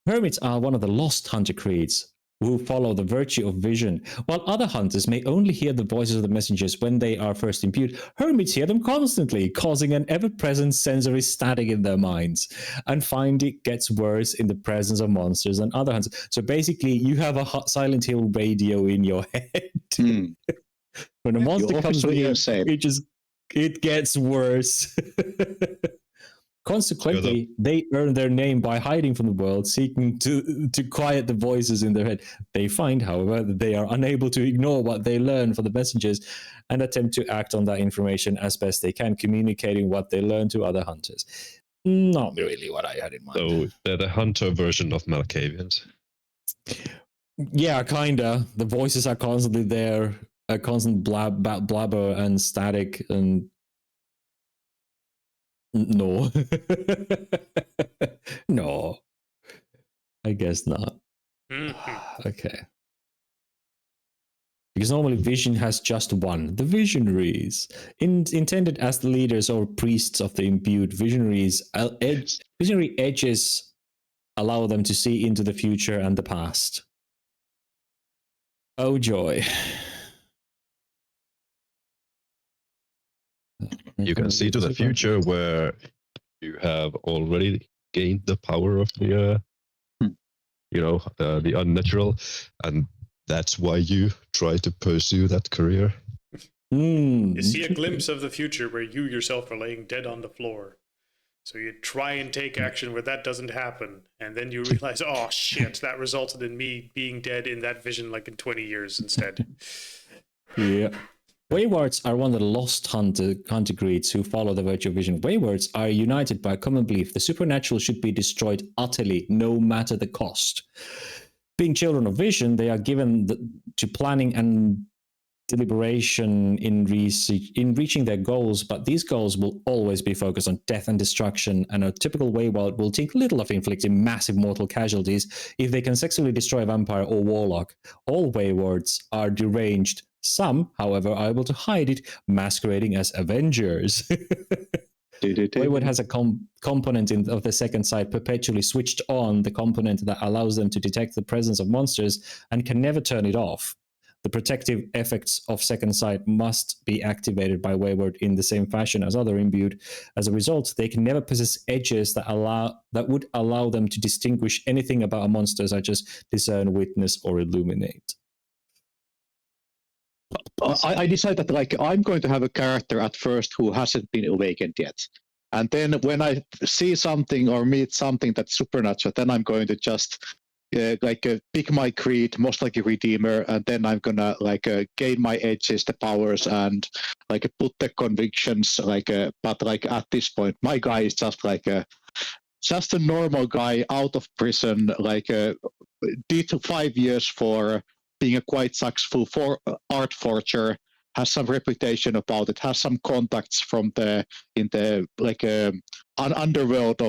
hermits are one of the lost hunter creeds who follow the virtue of vision. While other hunters may only hear the voices of the messengers when they are first imbued, hermits hear them constantly, causing an ever-present sensory static in their minds, and find it gets worse in the presence of monsters and other hunters. So basically, you have a Silent Hill radio in your head. Hmm. When a monster comes obviously near, insane. it gets worse. Consequently, they earn their name by hiding from the world, seeking to quiet the voices in their head. They find, however, that they are unable to ignore what they learn from the messengers and attempt to act on that information as best they can, communicating what they learn to other hunters. Not really what I had in mind. So they're the hunter version of Malkavians. Yeah, kinda. The voices are constantly there, a constant blabber and static and no. No. I guess not. Mhm. Okay. Because normally Vision has just one. The Visionaries. Intended as the leaders or priests of the imbued, Visionaries visionary edges allow them to see into the future and the past. Oh joy. You can see to the future where you have already gained the power of the, the unnatural, and that's why you try to pursue that career. You see a glimpse of the future where you yourself are laying dead on the floor. So you try and take action where that doesn't happen, and then you realize, oh shit, that resulted in me being dead in that vision like in 20 years instead. Yeah. Waywards are one of the lost hunter creeds who follow the virtue of vision. Waywards are united by a common belief: the supernatural should be destroyed utterly, no matter the cost. Being children of vision, they are given to planning and deliberation in reaching their goals, but these goals will always be focused on death and destruction, and a typical Wayward will think little of inflicting massive mortal casualties if they can successfully destroy a vampire or warlock. All Waywards are deranged. Some, however, are able to hide it, masquerading as Avengers. Wayward has a component of the second sight perpetually switched on, the component that allows them to detect the presence of monsters and can never turn it off. The protective effects of second sight must be activated by Wayward in the same fashion as other imbued. As a result, they can never possess edges that would allow them to distinguish anything about a monster, such as discern, witness, or illuminate. I decided that I'm going to have a character at first who hasn't been awakened yet. And then when I see something or meet something that's supernatural, then I'm going to just pick my creed, most likely Redeemer, and then I'm gonna gain my edges, the powers, and put the convictions. But at this point, my guy is just a normal guy out of prison. Did 5 years for being a quite successful art forger. Has some reputation about it. Has some contacts from in the underworld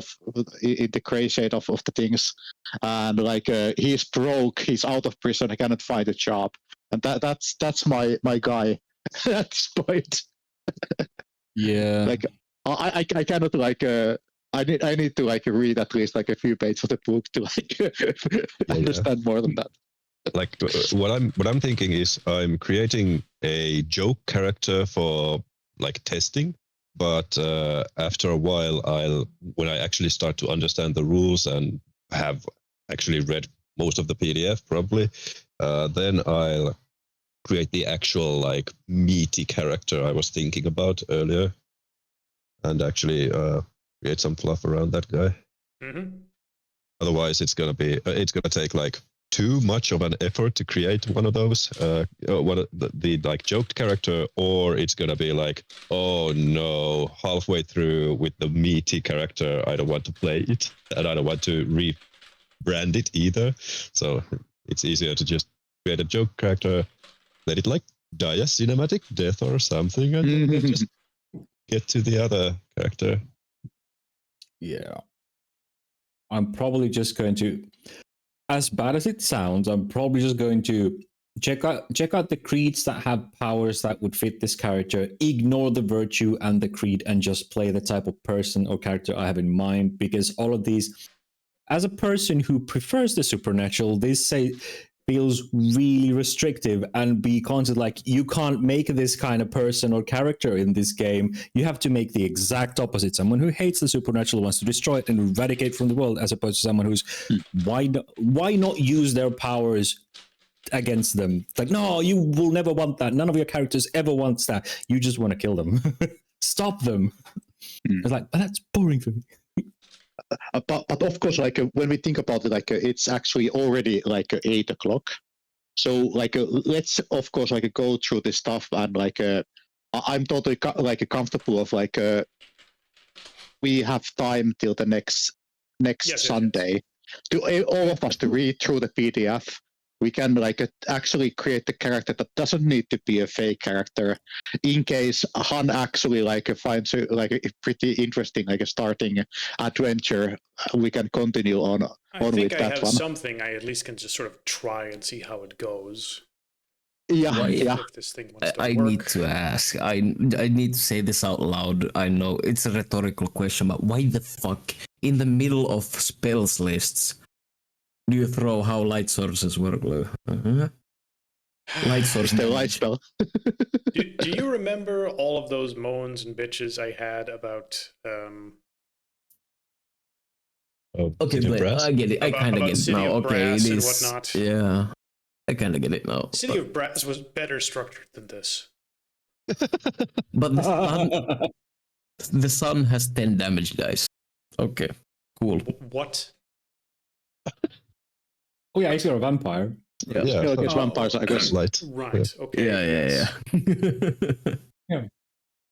in the gray shade of the things, and he's broke. He's out of prison. He cannot find a job, and that's my guy at this point. Yeah. I cannot I need to read at least a few pages of the book to understand more than that. What I'm thinking is I'm creating a joke character for testing, but after a while when I actually start to understand the rules and have actually read most of the PDF probably, then I'll create the actual meaty character I was thinking about earlier, and actually create some fluff around that guy. Mm-hmm. Otherwise, it's gonna take too much of an effort to create one of those, the joked character, or it's gonna be oh no, halfway through with the meaty character, I don't want to play it, and I don't want to rebrand it either. So it's easier to just create a joke character, let it die a cinematic death or something, and then just get to the other character. Yeah. I'm probably just going to, as bad as it sounds, I'm probably just going to check out the creeds that have powers that would fit this character, ignore the virtue and the creed, and just play the type of person or character I have in mind, because all of these, as a person who prefers the supernatural, this feels really restrictive and be constantly you can't make this kind of person or character in this game. You have to make the exact opposite. Someone who hates the supernatural, wants to destroy it and eradicate from the world, as opposed to someone who's why not use their powers against them? No, you will never want that. None of your characters ever wants that. You just want to kill them. Stop them. It's but that's boring for me. But of course, like when we think about it, like it's actually already like 8 o'clock. So like let's of course like go through this stuff and like I'm totally like comfortable of like we have time till the next Yes. Sunday to all of us to read through the PDF. We can like actually create the character that doesn't need to be a fake character, in case Han actually like finds like a pretty interesting like a starting adventure. We can continue on I with think I that have one. something I at least can just sort of try and see how it goes. Yeah, Why- yeah. If this thing wants to I work. need to ask. I need to say this out loud. I know it's a rhetorical question, but why the fuck in the middle of spells lists do you throw how light sources work, Lou? Light source It's the light damage. spell. do you remember all of those moans and bitches I had about Okay, City of but Brass? I get it. I About- kind of about get it City now. of Okay, Brass it and is. whatnot. Yeah, I kind of get it now. City of Brass was better structured than this. But the sun has 10 damage dice. Okay, cool. What? Oh yeah, he's got a vampire. Yeah. Yeah, Still against Oh. vampires, I guess. light. Right. Okay. Yeah.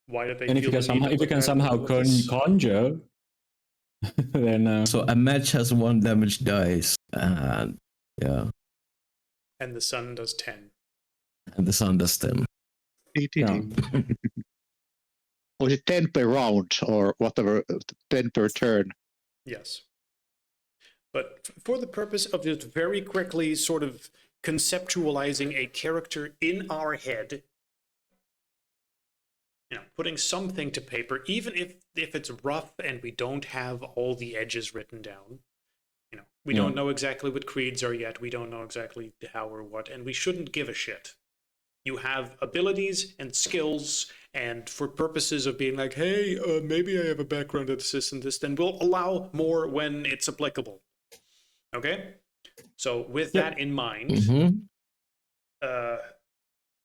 Why did they? And if feel you the can need somehow, to if you put can that in the somehow middle of this? conjure, then So a match has 1 damage dice, and yeah, And the sun does 10. and the sun does 10. yeah. Was it 10 per round or whatever? 10 per turn. Yes. But for the purpose of just very quickly sort of conceptualizing a character in our head, putting something to paper, even if it's rough and we don't have all the edges written down. We don't know exactly what creeds are yet. We don't know exactly how or what, and we shouldn't give a shit. You have abilities and skills, and for purposes of being like, hey, maybe I have a background at this and this, then we'll allow more when it's applicable. Okay? So with that in mind, Mm-hmm.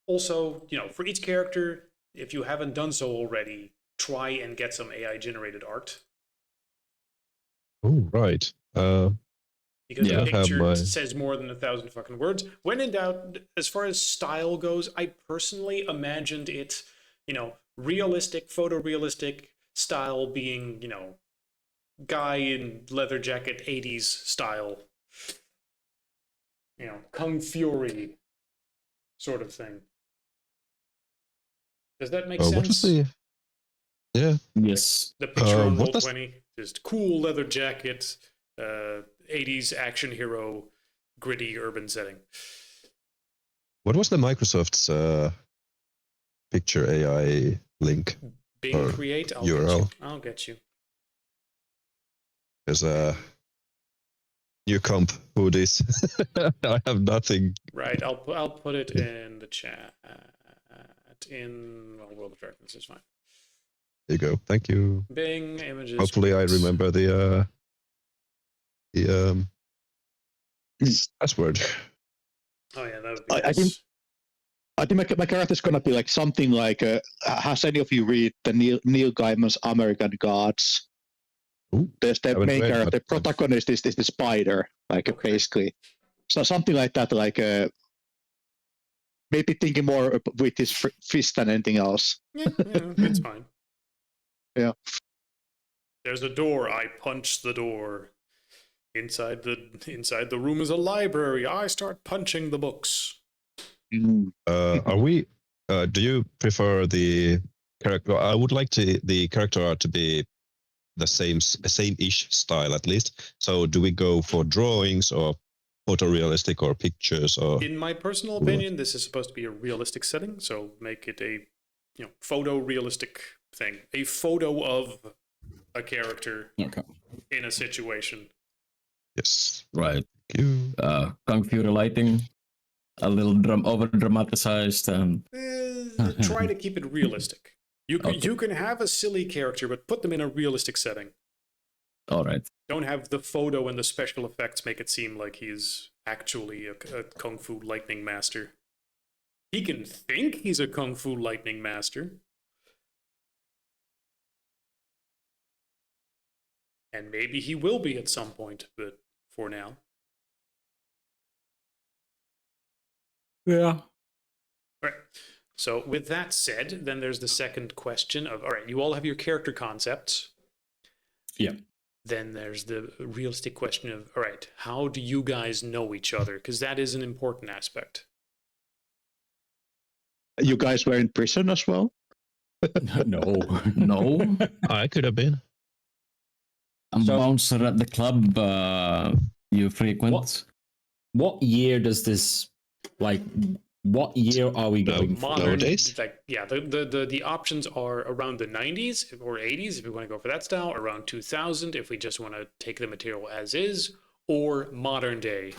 also, for each character, if you haven't done so already, try and get some AI-generated art. Oh, right. Because Yeah. a picture my- says more than 1,000 fucking words. When in doubt, as far as style goes, I personally imagined it, realistic, photorealistic style being, guy in leather jacket, 80s style. Kung Fury sort of thing. Does that make What sense? was the? Yeah. Yes. The picture on what does- Roll20, just cool leather jacket, 80s action hero, gritty urban setting. What was the Microsoft's picture AI link? Bing Or Create, URL. I'll get you. There's a new comp hoodies. I have nothing. Right, I'll put it in the chat. In World of Darkness is fine. There you go. Thank you. Bing images. Hopefully, I create. remember the password. Oh yeah, that would be I nice. think- I think my character is gonna be like something like. Has any of you read the Neil Gaiman's American Gods? Ooh, There's the haven't main read, character. but- Protagonist is the spider, like Okay. basically. So something like that, like maybe thinking more with his fist than anything else. Yeah, it's fine. Yeah. There's a door. I punch the door. Inside the room is a library. I start punching the books. Are we? Do you prefer the character? I would like the character art to be the same-ish style at least. So, do we go for drawings or photorealistic or pictures or? In my personal opinion, this is supposed to be a realistic setting, so make it a photorealistic thing. A photo of a character Okay. in a situation. Yes. Right. Thank you. Kung Fury lighting, a little over dramatized. Try to keep it realistic. You can Okay. you can have a silly character, but put them in a realistic setting. All right. Don't have the photo and the special effects make it seem like he's actually a kung fu lightning master. He can think he's a kung fu lightning master. And maybe he will be at some point, but for now. Yeah. All right. So with that said, then there's the second question of, all right, you all have your character concepts. Yeah. Then there's the realistic question of, all right, how do you guys know each other? Because that is an important aspect. You guys were in prison as well? No. No. I could have been. I'm So- bouncer at the club you frequent. What year does this, like, what year are we going for? Modern, Nowadays? like, yeah, the options are around the 90s or 80s if we want to go for that style, around 2000 if we just want to take the material as is, or modern day.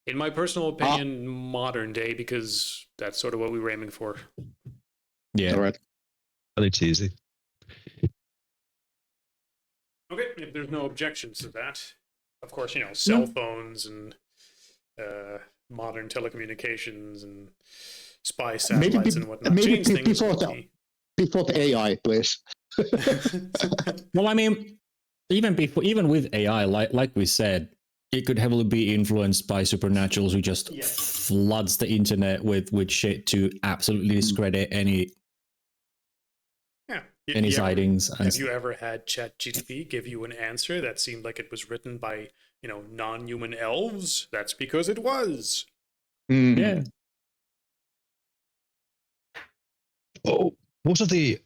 In my personal opinion, modern day, because that's sort of what we were aiming for. Yeah. All right. And it's easy. Okay, if there's no objections to that, of course, cell phones and modern telecommunications and spy satellites and whatnot maybe change things. before the AI, please. Well, I mean, even with AI, like we said, it could heavily be influenced by supernaturals who just floods the internet with shit to absolutely discredit any sightings. Have you ever had ChatGPT give you an answer that seemed like it was written by, non-human elves? That's because it was. Mm. Yeah. Oh, most of the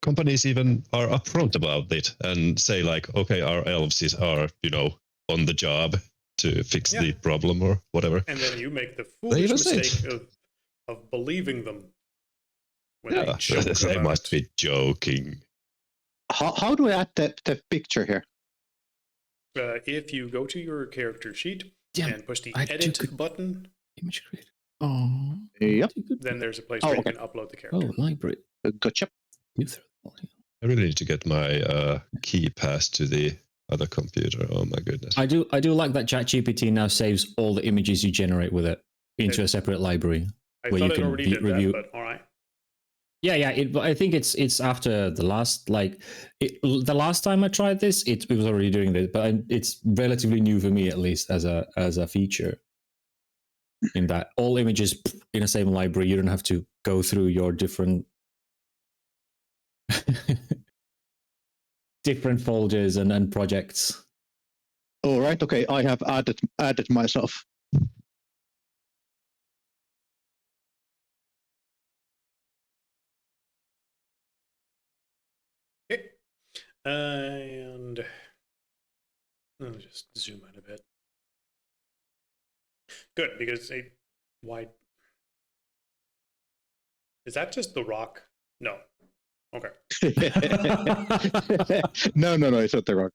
companies even are upfront about it and say like, okay, our elves are, on the job to fix the problem or whatever. And then you make the They foolish even say mistake of believing them. When Yeah, joke they about must it. be joking. How do I add the picture here? If you go to your character sheet Yeah, and push the I edit took it. button, Image creator. Oh. Yep. then there's a place Oh, where okay. you can upload the character. Oh, library. Gotcha. You throw the volume. I really need to get my key passed to the other computer. Oh my goodness. I do like that ChatGPT now saves all the images you generate with it into a separate library. I where thought you it can already beat did review. that, but all right. Yeah. I think it's after the last the last time I tried this, it was already doing this, but it's relatively new for me at least as a feature. In that all images in the same library, you don't have to go through your different folders and projects. All right. Okay. I have added myself. Okay. And let me just zoom in a bit. Good, because why? Is that just the rock? No. Okay. No, it's not the rock.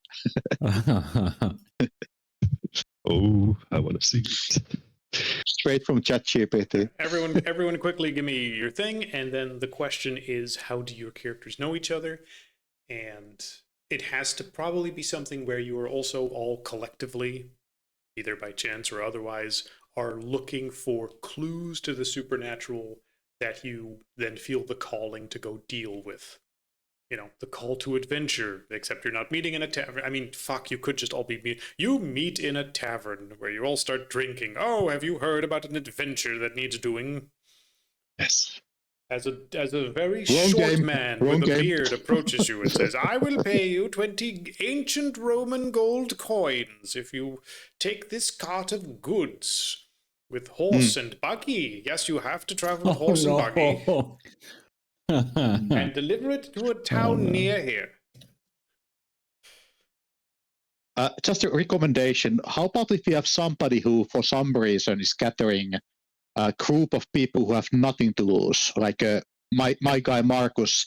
Oh, I want to see it. Straight from ChatGPT. Everyone quickly give me your thing, and then the question is, how do your characters know each other? And it has to probably be something where you are also all collectively, either by chance or otherwise, are looking for clues to the supernatural that you then feel the calling to go deal with. The call to adventure, except you're not meeting in a tavern. I mean, fuck, you could just all be you meet in a tavern where you all start drinking. Oh, have you heard about an adventure that needs doing? Yes. As a very Wrong short game. man Wrong with a game. beard approaches you and says, I will pay you 20 ancient Roman gold coins if you take this cart of goods with horse and buggy. Yes, you have to travel with horse and buggy. And deliver it to a town no. near here. Just a recommendation. How about if you have somebody who, for some reason, is gathering a group of people who have nothing to lose? Like my guy Marcus,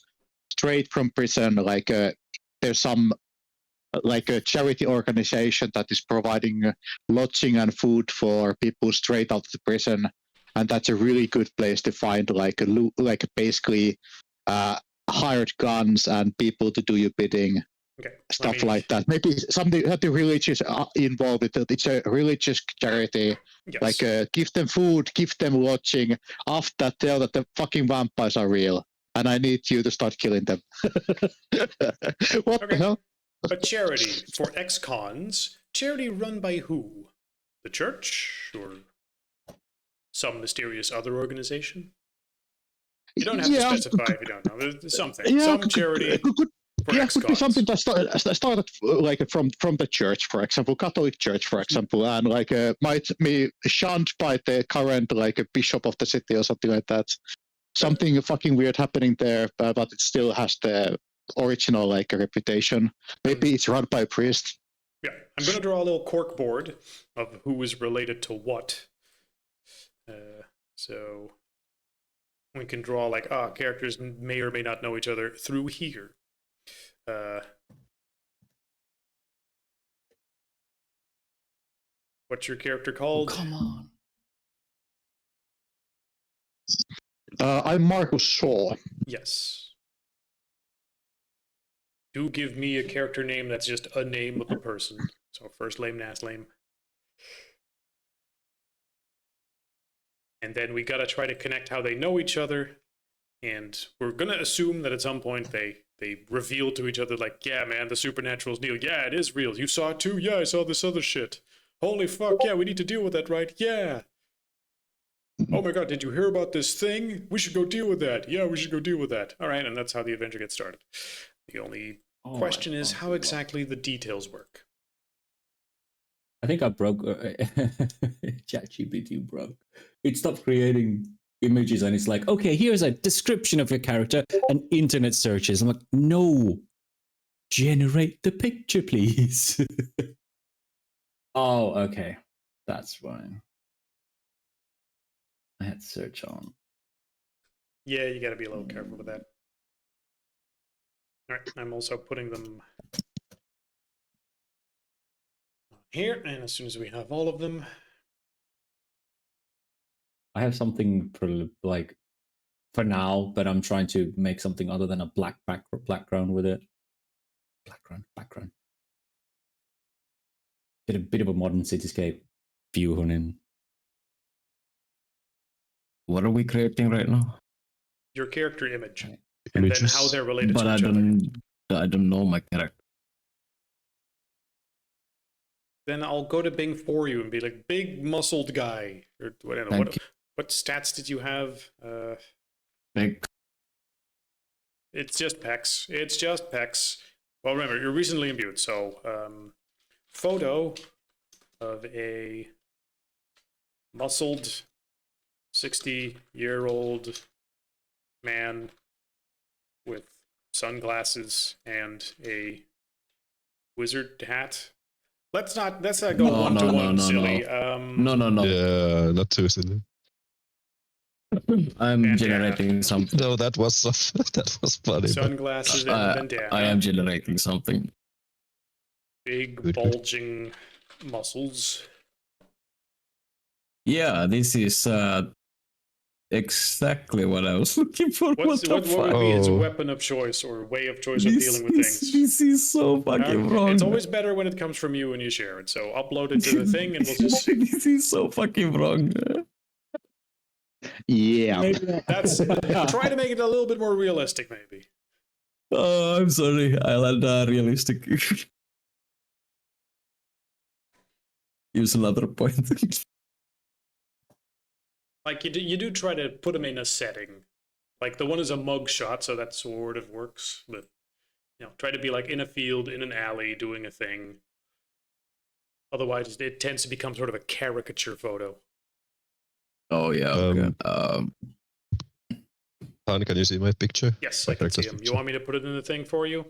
straight from prison. Like there's some like a charity organization that is providing lodging and food for people straight out of the prison, and that's a really good place to find like basically hired guns and people to do your bidding. Okay. Stuff like that. Maybe something that the religious are involved with it. It's a religious charity. Yes. Like give them food, give them lodging. After that, tell that the fucking vampires are real, and I need you to start killing them. What Okay. the hell? a charity for ex-cons. Charity run by who? The church or some mysterious other organization? You don't have to specify if you don't know. There's something. Some charity for could be ex-cons. something that started like from the church, for example, Catholic Church, for example, and like might be shunned by the current like bishop of the city or something like that. Something fucking weird happening there, but it still has the original like reputation. Maybe it's run by a priest. Yeah, I'm going to draw a little cork board of who is related to what. So we can draw like, characters may or may not know each other through here. What's your character called? Come on. I'm Marcus Shaw. Yes. Do give me a character name that's just a name of a person. So first name, last name. And then we gotta try to connect how they know each other. And we're gonna assume that at some point they reveal to each other like, yeah, man, the supernatural's real. Yeah, it is real. You saw it too? Yeah, I saw this other shit. Holy fuck, yeah, we need to deal with that, right? Yeah. Oh my god, did you hear about this thing? We should go deal with that. Yeah, we should go deal with that. All right, and that's how the adventure gets started. The only question is how exactly the details work. I think I broke ChatGPT broke. It stopped creating images and it's like, okay, here's a description of your character and internet searches. I'm like, no, generate the picture, please. Oh, okay. That's fine. I had search on. Yeah, you gotta be a little careful with that. All right, I'm also putting them here, and as soon as we have all of them, I have something for now, but I'm trying to make something other than a black background with it. Background. Get a bit of a modern cityscape view on in. What are we creating right now? your character image, Right. and then Images. how they're related But to I each other. don't know my character. Then I'll go to Bing for you and be like, big muscled guy, or whatever. Thank you. What stats did you have? Big. It's just pecs. It's just pecs. Well, remember, you're recently imbued, so photo of a muscled 60-year-old man with sunglasses and a wizard hat. Let's not go No, one no, to no, one, no, silly. No. Yeah, not too silly. I'm Bandana. generating something. No, that was that was funny. but- Sunglasses and bandana. I am generating something. Big Good. bulging muscles. Yeah, this is exactly what I was looking for. What would the fuck? be its Oh. weapon of choice or way of choice of dealing with things? This is so fucking Okay, wrong. it's always better when it comes from you and you share it. So upload it to the thing and we'll just see. This is so fucking wrong. Yeah. That's try to make it a little bit more realistic, maybe. Oh, I'm sorry. I'll add realistic. Use another point. Like you do try to put them in a setting. Like the one is a mug shot, so that sort of works. But try to be like in a field, in an alley, doing a thing. Otherwise, it tends to become sort of a caricature photo. Oh yeah. Okay. Han, can you see my picture? Yes, My I can see character's them. You picture. want me to put it in the thing for you?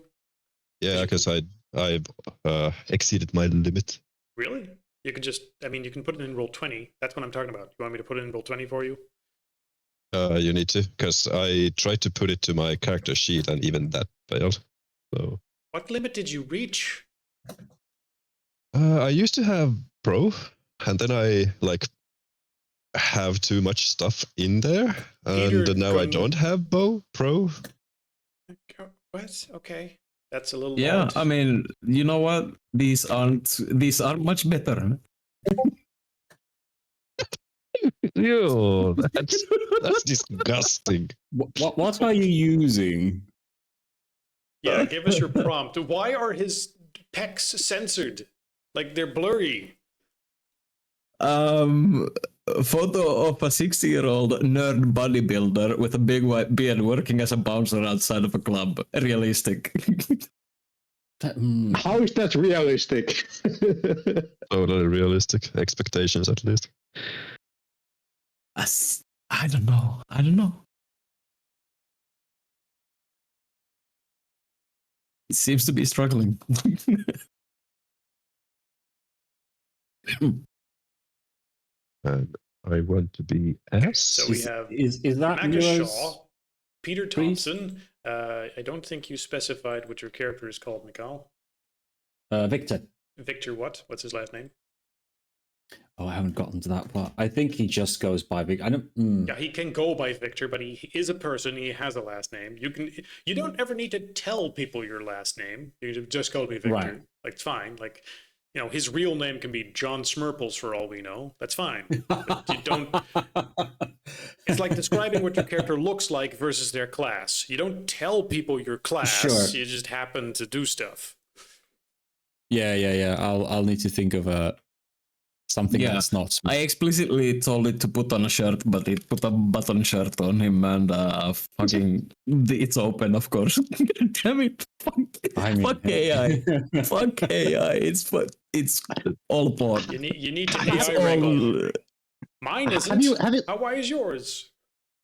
Yeah, because I've exceeded my limit. Really? You can just, you can put it in Roll20. That's what I'm talking about. You want me to put it in Roll20 for you? You need to, because I tried to put it to my character sheet and even that failed. So What limit did you reach? I used to have pro, and then I have too much stuff in there, and Peter now I Gunn- don't have pro. What? Okay. That's a little Yeah, odd. I mean, you know what? These aren't much better. Ew, that's disgusting. What are you using? Yeah, give us your prompt. Why are his pecs censored. Like they're blurry. A photo of a 60-year-old nerd bodybuilder with a big white beard working as a bouncer outside of a club. Realistic. How is that realistic? Totally realistic expectations, at least. I don't know. I don't know. It seems to be struggling. And I want to be S. So we have Is that Macus yours? Shaw, Peter Please? Thompson. I don't think you specified what your character is called, Mikhail. Victor. Victor what? What's his last name? Oh, I haven't gotten to that part. I think he just goes by Victor. I don't. Yeah, he can go by Victor, but he is a person. He has a last name. You don't ever need to tell people your last name. You can just call me Victor. Right. Like it's fine. Like, you know, his real name can be John Smurples for all we know. That's fine. But you don't. It's like describing what your character looks like versus their class. You don't tell people your class. Sure. You just happen to do stuff. Yeah. I'll need to think of something Yeah, that's not. I explicitly told it to put on a shirt, but it put a button shirt on him, and fucking it's open, of course. Damn it! Fuck AI. Fuck AI. It's all porn. You need to be It's wrangle. all. Mine isn't. Have you Why is yours?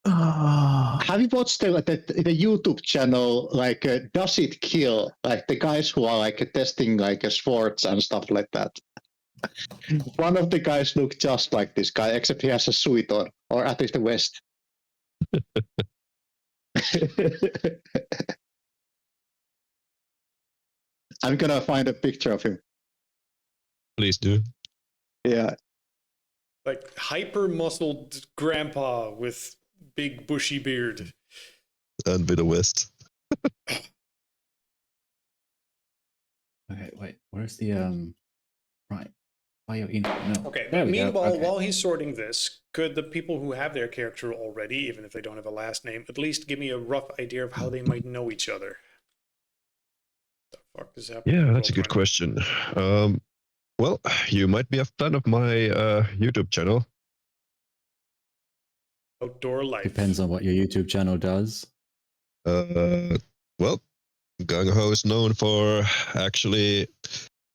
have you watched the YouTube channel like Does It Kill? Like the guys who are like testing like sports and stuff like that. One of the guys look just like this guy, except he has a suit on, or at least the vest. I'm gonna find a picture of him. Please do. Yeah. Like hyper muscled grandpa with big bushy beard. And with a vest. Okay, wait. Where's the right? Bio info. No. Okay. There we go. Meanwhile, Okay. while he's sorting this, could the people who have their character already, even if they don't have a last name, at least give me a rough idea of how they might know each other? The fuck is happening? Yeah, that's a good question. Well, you might be a fan of my YouTube channel. Outdoor life. Depends on what your YouTube channel does. Well, Gung Ho is known for actually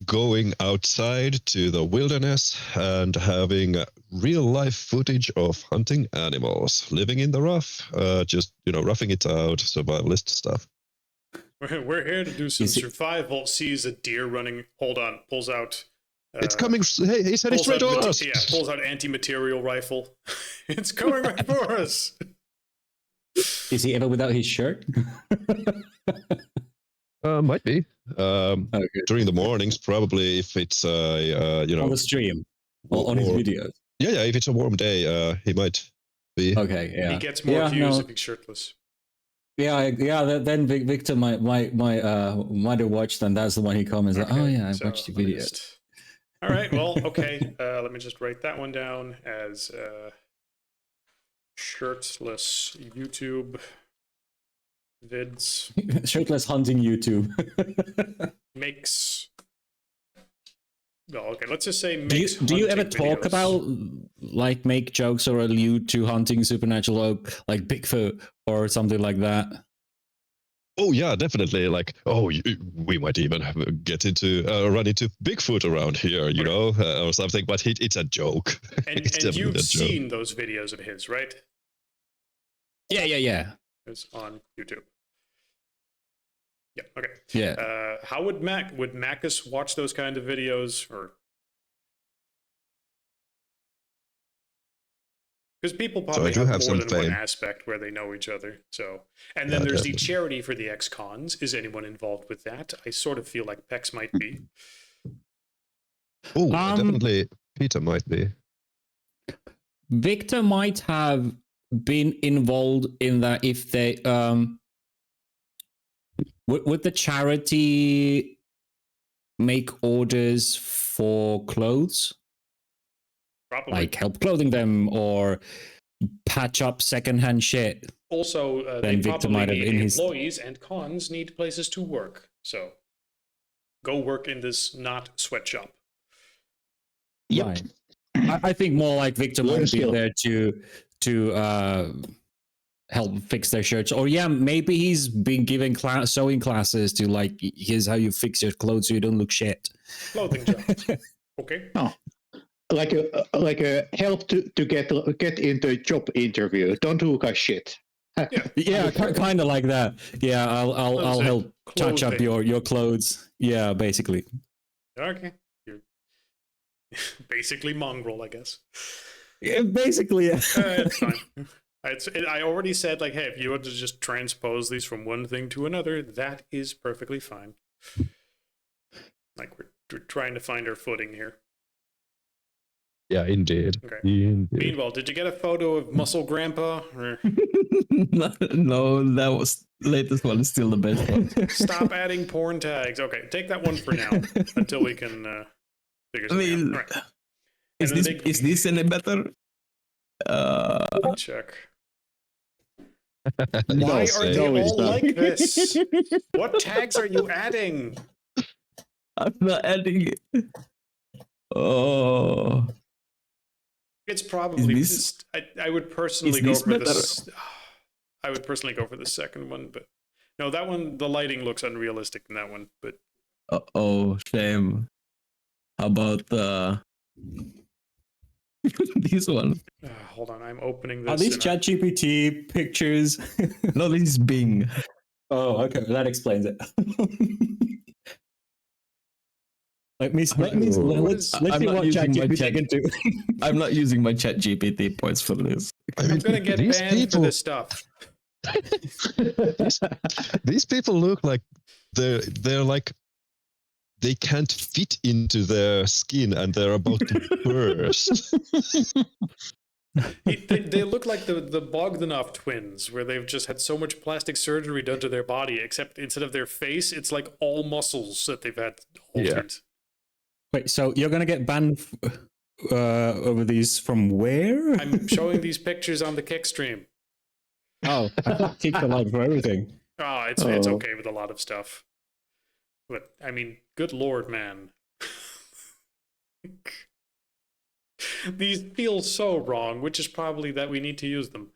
going outside to the wilderness and having real life footage of hunting animals, living in the rough, just, roughing it out, survivalist stuff. We're here to do some Is it- survival. Sees a deer running. Hold on. Pulls out. It's coming. Hey, he's heading Pulls straight out on us. Yeah, pulls out anti-material rifle. It's coming right for us. Is he ever without his shirt? Might be. Okay. During the mornings, probably if it's On the stream, or on his or- videos. Yeah. If it's a warm day, he might be. Okay, yeah. He gets more Yeah, views no. if he's shirtless. Then Victor might have watched, and that's the one he comments. Like, oh Okay, yeah, I so watched the let me video. just- All right. Well, okay. Let me just write that one down as shirtless YouTube vids Shirtless hunting YouTube. makes. No, okay. Let's just say do makes. you ever hunting talk videos. about, like, make jokes or allude to hunting supernatural, like Bigfoot or something like that? Oh yeah, definitely. Like, we might even get into run into Bigfoot around here, or something. But it's a joke. And, It's and definitely you've a joke. seen those videos of his, right? Yeah. It's on YouTube. Yeah. Okay. Yeah. How would Macus watch those kind of videos, or because people I probably do have have more some than one fame. aspect where they know each other. So, and then Yeah, there's the definitely. charity for the ex-cons. Is anyone involved with that? I sort of feel like Pex might be. Oh, Um, definitely. Peter might be. Victor might have been involved in that if they would the charity make orders for clothes, Probably. like help clothing them or patch up secondhand shit? Also, Then they Victor probably might have need in his- employees, and cons need places to work. So go work in this not sweatshop. Yep. Right. I think more like Victor Learn might be skill. there to help fix their shirts, or yeah, maybe he's been giving sewing classes to like here's how you fix your clothes so you don't look shit. Clothing job. Okay. Like a help to get into a job interview. Don't look like shit. Yeah, kind of like that. Yeah, I'll say help touch up clothing. your clothes. Yeah, basically. Okay. You're basically mongrel, I guess. Yeah, basically. Yeah. It's fine. I already said, like, hey, if you want to just transpose these from one thing to another, that is perfectly fine. Like, we're trying to find our footing here. Yeah, indeed. Okay. Indeed. Meanwhile, did you get a photo of Muscle Grandpa? Or No, that was latest one is still the best one. stop adding porn tags. Okay, take that one for now until we can figure I something mean, out. All right. is And this then big- is this any better? Let me check. Why No, are it's they not. all like this? What tags are you adding? I'm not adding it. Oh, It's probably. this- I would personally is go this for better? this. I would personally go for the second one, but no, that one. The lighting looks unrealistic in that one. But oh, shame. How about this one? hold on, I'm opening this. Are these and I- ChatGPT pictures? No, this is Bing. Oh, okay, that explains it. Let me I'm let's see not what using my ChatGPT chat- can do. I'm not using my chat GPT points for this. I I'm mean, gonna get these banned people, for this stuff. these people look like they're like they can't fit into their skin and they're about to burst. They look like the Bogdanov twins, where they've just had so much plastic surgery done to their body, except instead of their face, it's like all muscles that they've had altered. Wait, so you're gonna get banned over these from where? I'm showing these pictures on the Kick stream. Oh, I thought kick the light for everything. Oh, it's okay with a lot of stuff. But I mean, good lord, man. These feel so wrong, which is probably that we need to use them.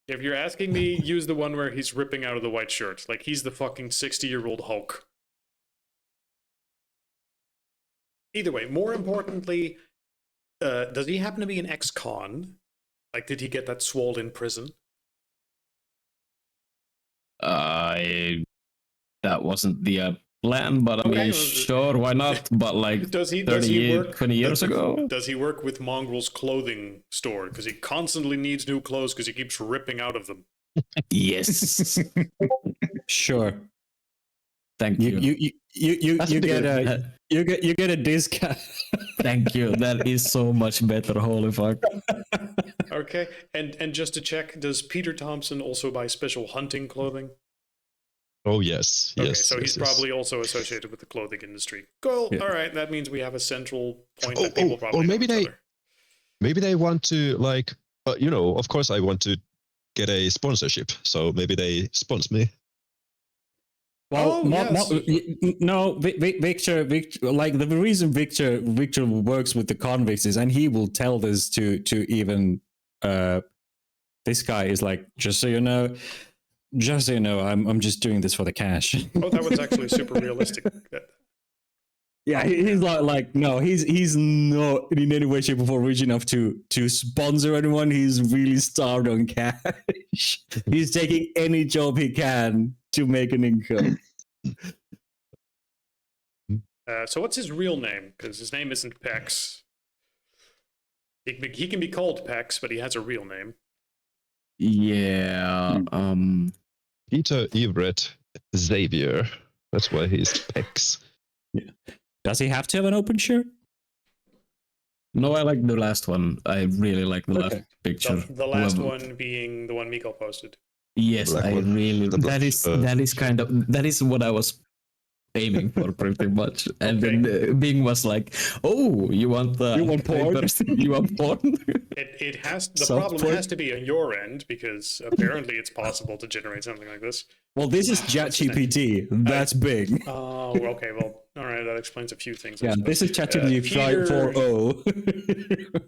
If you're asking me, use the one where he's ripping out of the white shirt. Like he's the fucking 60-year-old Hulk. Either way, more importantly, does he happen to be an ex-con? Like, did he get that swole in prison? That wasn't the plan, but I Okay, mean, well, sure, why not? But like Does he 20 years ago? Does he work with Mongrel's clothing store? Because he constantly needs new clothes because he keeps ripping out of them. Yes. Sure. Thank you. You That's get pretty a you get a discount. Thank you. That is so much better. Holy fuck. Okay, and just to check, does Peter Thompson also buy special hunting clothing? Oh yes, Okay, yes. so yes, he's yes. probably also associated with the clothing industry. Cool. Yeah. All right, that means we have a central point Oh, that people oh, probably or know maybe each they- other. Maybe they want to like, of course I want to get a sponsorship, so maybe they sponsor me. Oh, yes. No, Victor, like the reason Victor works with the convicts is, and he will tell this to even this guy is like, just so you know, I'm just doing this for the cash. Oh, that was actually super realistic. Yeah, he's like no, he's not in any way, shape, or form rich enough to sponsor anyone. He's really starved on cash. He's taking any job he can to make an income. So what's his real name? Because his name isn't Pex. He can be called Pex, but he has a real name. Yeah. Peter Everett Xavier. That's why he's Pex. Does he have to have an open shirt? No, I like the last one. I really like the last Okay. picture. The last Whoever- one being the one Miko posted. Yes, Black I one. really. The black, That is kind of that is what I was aiming for pretty much. And then Bing was like, "Oh, you want You want porn? papers? You want porn?" It has the Soft problem point. has to be on your end because apparently it's possible to generate something like this. Well, this is What's his name? ChatGPT. That's big. Oh, okay. Well, all right. That explains a few things. I Yeah, suppose. this is ChatGPT Peter- 5.40.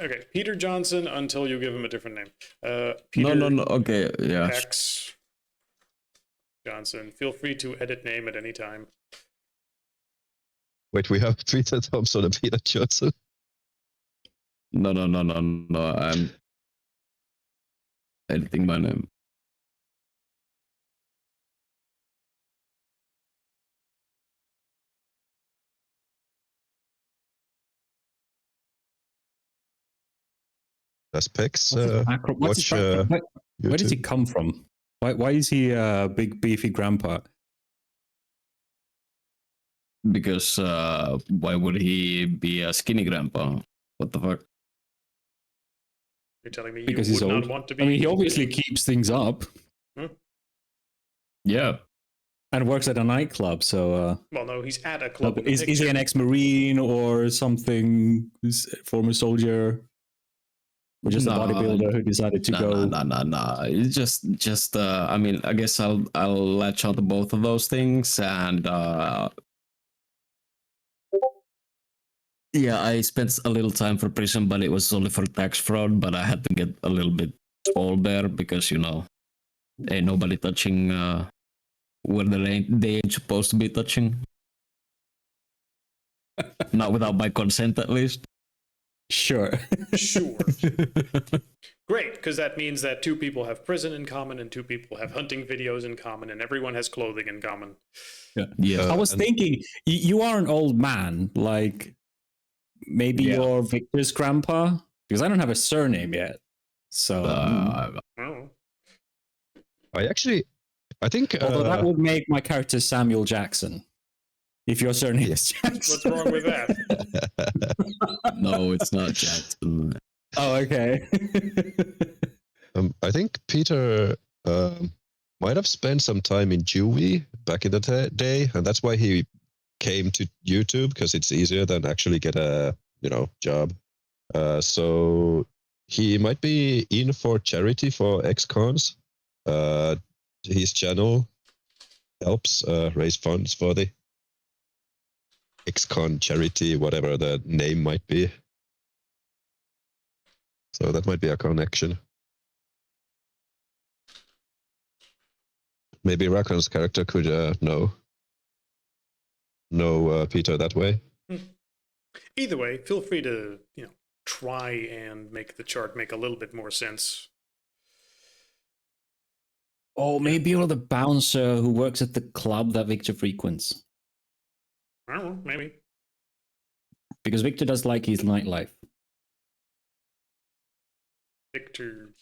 Okay, Peter Johnson until you give him a different name. No, Peter no, no. Okay, yeah. X Johnson. Feel free to edit name at any time. Wait, we have Peter Thompson and Peter Johnson. No. I'm editing my name. That's Pex. What's his watch background? Where does he YouTube. come from? Why is he a big beefy grandpa? Because why would he be a skinny grandpa? What the fuck? You're telling me Because you he's would old. not want to be. I mean, he obviously keeps things up Yeah. and works at a nightclub. So, Well, no, he's at a club. in the is he picture. an ex-marine or something? Former soldier, or just a No, bodybuilder who decided to go? No. It's just. I mean, I guess I'll latch on to both of those things, and yeah, I spent a little time for prison, but it was only for tax fraud. But I had to get a little bit old there because ain't nobody touching where they ain't supposed to be touching. Not without my consent, at least. Sure. Sure. Great, because that means that two people have prison in common and two people have hunting videos in common and everyone has clothing in common. Yeah. I was and- thinking, you are an old man. Like, maybe Yeah. you're Victor's grandpa? Because I don't have a surname yet. So, Oh. I think. although that would make my character Samuel Jackson. If your surname is Jackson. What's wrong with that? No, it's not Jackson. Oh, okay. I think Peter might have spent some time in Juvie back in the day, and that's why he came to YouTube because it's easier than actually get a job. So he might be in for charity for ex-cons. His channel helps raise funds for the ex-con charity, whatever the name might be. So that might be a connection. Maybe Rakon's character could know Peter that way. Either way, feel free to, try and make the chart make a little bit more sense. Oh, maybe you're the bouncer who works at the club that Victor frequents. I don't know, maybe. Because Victor does like his nightlife. Victor.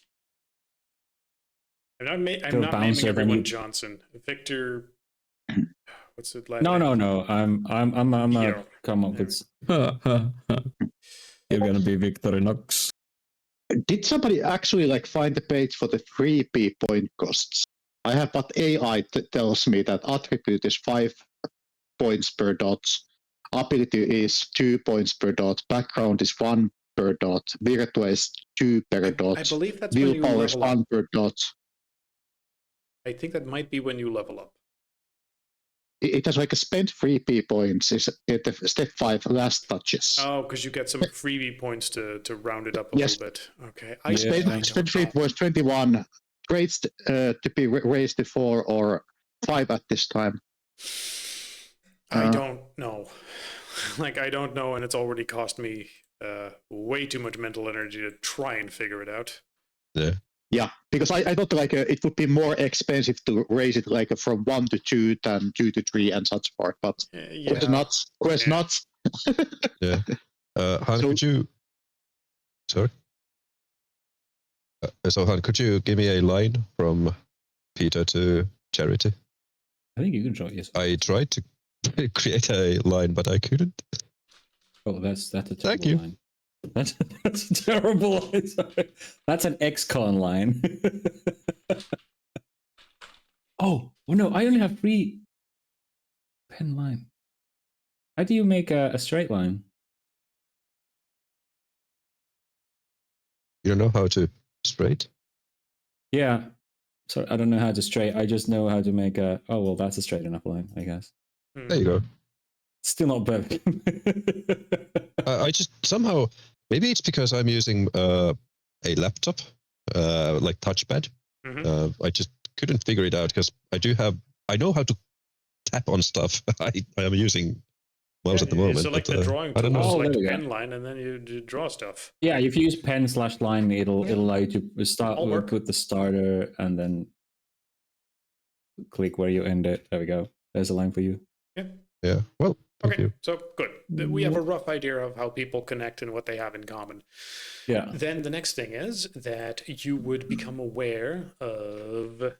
I'm not Go naming bouncer, then everyone you- Johnson. Victor. What's it like? No. I'm Hero. come up with. You're gonna be Victorinox. Did somebody actually find the page for the 3p point costs? I have, but AI tells me that attribute is 5 points per dot, ability is 2 points per dot, background is 1 per dot, virtua is 2 per dot, I believe that's when you willpower is level up. 1 per dot. I think that might be when you level up. It has a spent 3p points is at the step 5 last touches. Oh, because you get some freebie points to round it up a Yes. little bit. Okay. Yeah, Spent 3 was 21, raised to be raised to 4 or 5 at this time. I don't know. I don't know, and it's already cost me way too much mental energy to try and figure it out. Yeah, because I thought it would be more expensive to raise it from 1 to 2 than 2 to 3 and such forth. But Yeah. quest Yeah. nuts. Yeah. Han, So- could you? Sorry. So Han, could you give me a line from Peter to Charity? I think you can draw yes. I tried to create a line, but I couldn't. Oh, that's a terrible Thank you. line. That's a terrible line. Sorry. That's an ex-con line. oh no, I only have 3 pen line. How do you make a straight line? You don't know how to straight? Yeah. So I don't know how to straight. I just know how to make a. Oh well, that's a straight enough line, I guess. There you go. Still not perfect. I just somehow, maybe it's because I'm using a laptop, like touchpad. I just couldn't figure it out because I know how to tap on stuff. I am using mouse at the You moment. select but, the drawing I don't tool, know. Oh, select there we go. pen line, and then you draw stuff. Yeah, if you use pen/line, it'll allow you to start All work. with the starter and then click where you end it. There we go. There's a line for you. Yeah. Well, thank Okay, you. so good. We have a rough idea of how people connect and what they have in common. Yeah. Then the next thing is that you would become aware of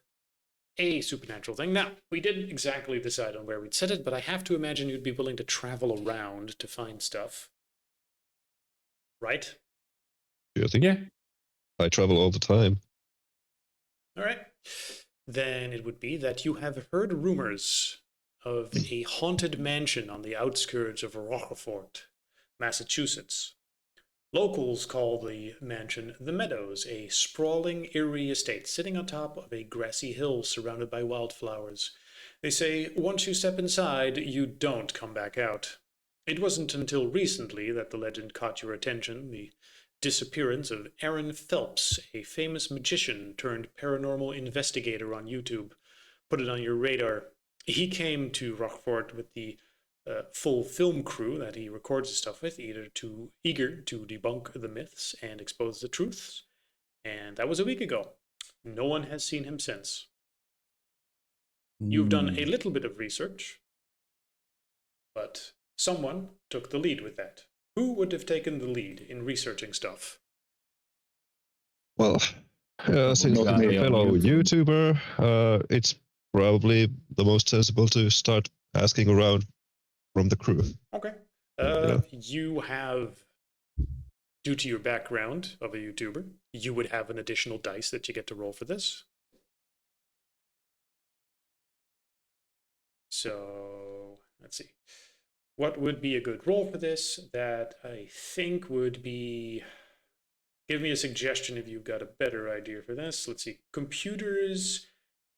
a supernatural thing. Now, we didn't exactly decide on where we'd set it, but I have to imagine you'd be willing to travel around to find stuff. Right? Do you think? Yeah. I travel all the time. All right. Then it would be that you have heard rumors of a haunted mansion on the outskirts of Rochefort, Massachusetts. Locals call the mansion the Meadows, a sprawling, eerie estate sitting on top of a grassy hill surrounded by wildflowers. They say once you step inside, you don't come back out. It wasn't until recently that the legend caught your attention, the disappearance of Aaron Phelps, a famous magician turned paranormal investigator on YouTube. Put it on your radar. He came to Rochefort with the full film crew that he records his stuff with, eager to debunk the myths and expose the truths. And that was a week ago. No one has seen him since. You've done a little bit of research, but someone took the lead with that. Who would have taken the lead in researching stuff? Well, since Not I'm me a on fellow YouTube. YouTuber, it's probably the most sensible to start asking around from the crew. Okay. Yeah. You have, due to your background of a YouTuber, you would have an additional dice that you get to roll for this. So, let's see. What would be a good roll for this? That I think would be... Give me a suggestion if you've got a better idea for this. Let's see. Computers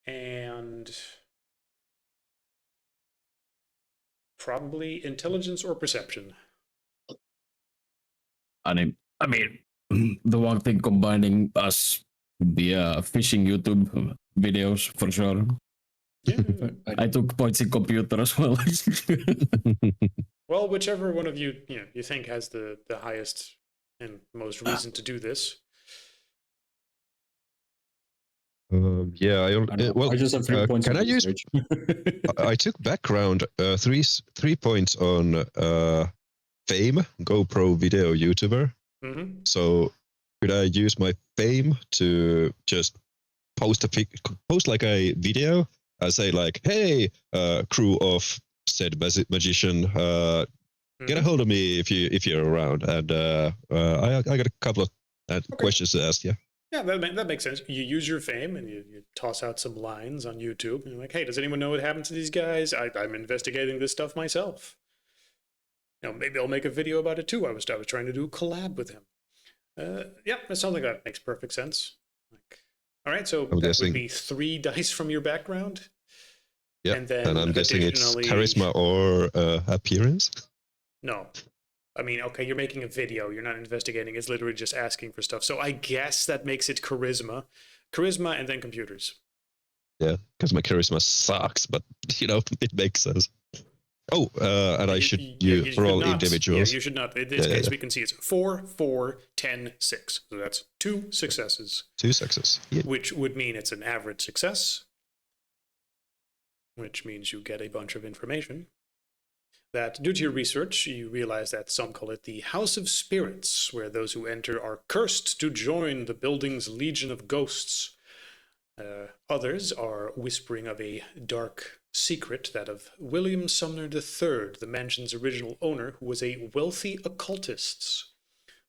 and... probably intelligence or perception. I mean, the one thing combining us would be fishing YouTube videos for sure. Yeah. I took points in computer as well. Well, whichever one of you you think has the highest and most reason to do this. Yeah, well, I just have 3 points. can of I use? research. I took background 3 points on fame, GoPro video YouTuber. Mm-hmm. So could I use my fame to just post like a video and say like, hey, crew of said magician, get a hold of me if you're around, and I got a couple of questions to ask you. Yeah, that makes sense. You use your fame and you toss out some lines on YouTube. And you're like, hey, does anyone know what happened to these guys? I'm investigating this stuff myself. Maybe I'll make a video about it too. I was trying to do a collab with him. Yeah, that sounds like that makes perfect sense. All right, so I'm that guessing... would be 3 dice from your background. Yeah, and I'm guessing it's charisma or appearance. No. I mean, okay, you're making a video. You're not investigating. It's literally just asking for stuff. So I guess that makes it charisma. Charisma and then computers. Yeah, because my charisma sucks, but, it makes sense. Oh, and I should for all individuals. Yeah, you should not. In this case, we can see it's 4, 4, 10, 6. So that's 2 successes. 2 successes. Yeah. Which would mean it's an average success. Which means you get a bunch of information. That due to your research, you realize that some call it the House of Spirits, where those who enter are cursed to join the building's legion of ghosts. Others are whispering of a dark secret, that of William Sumner III, the mansion's original owner, who was a wealthy occultist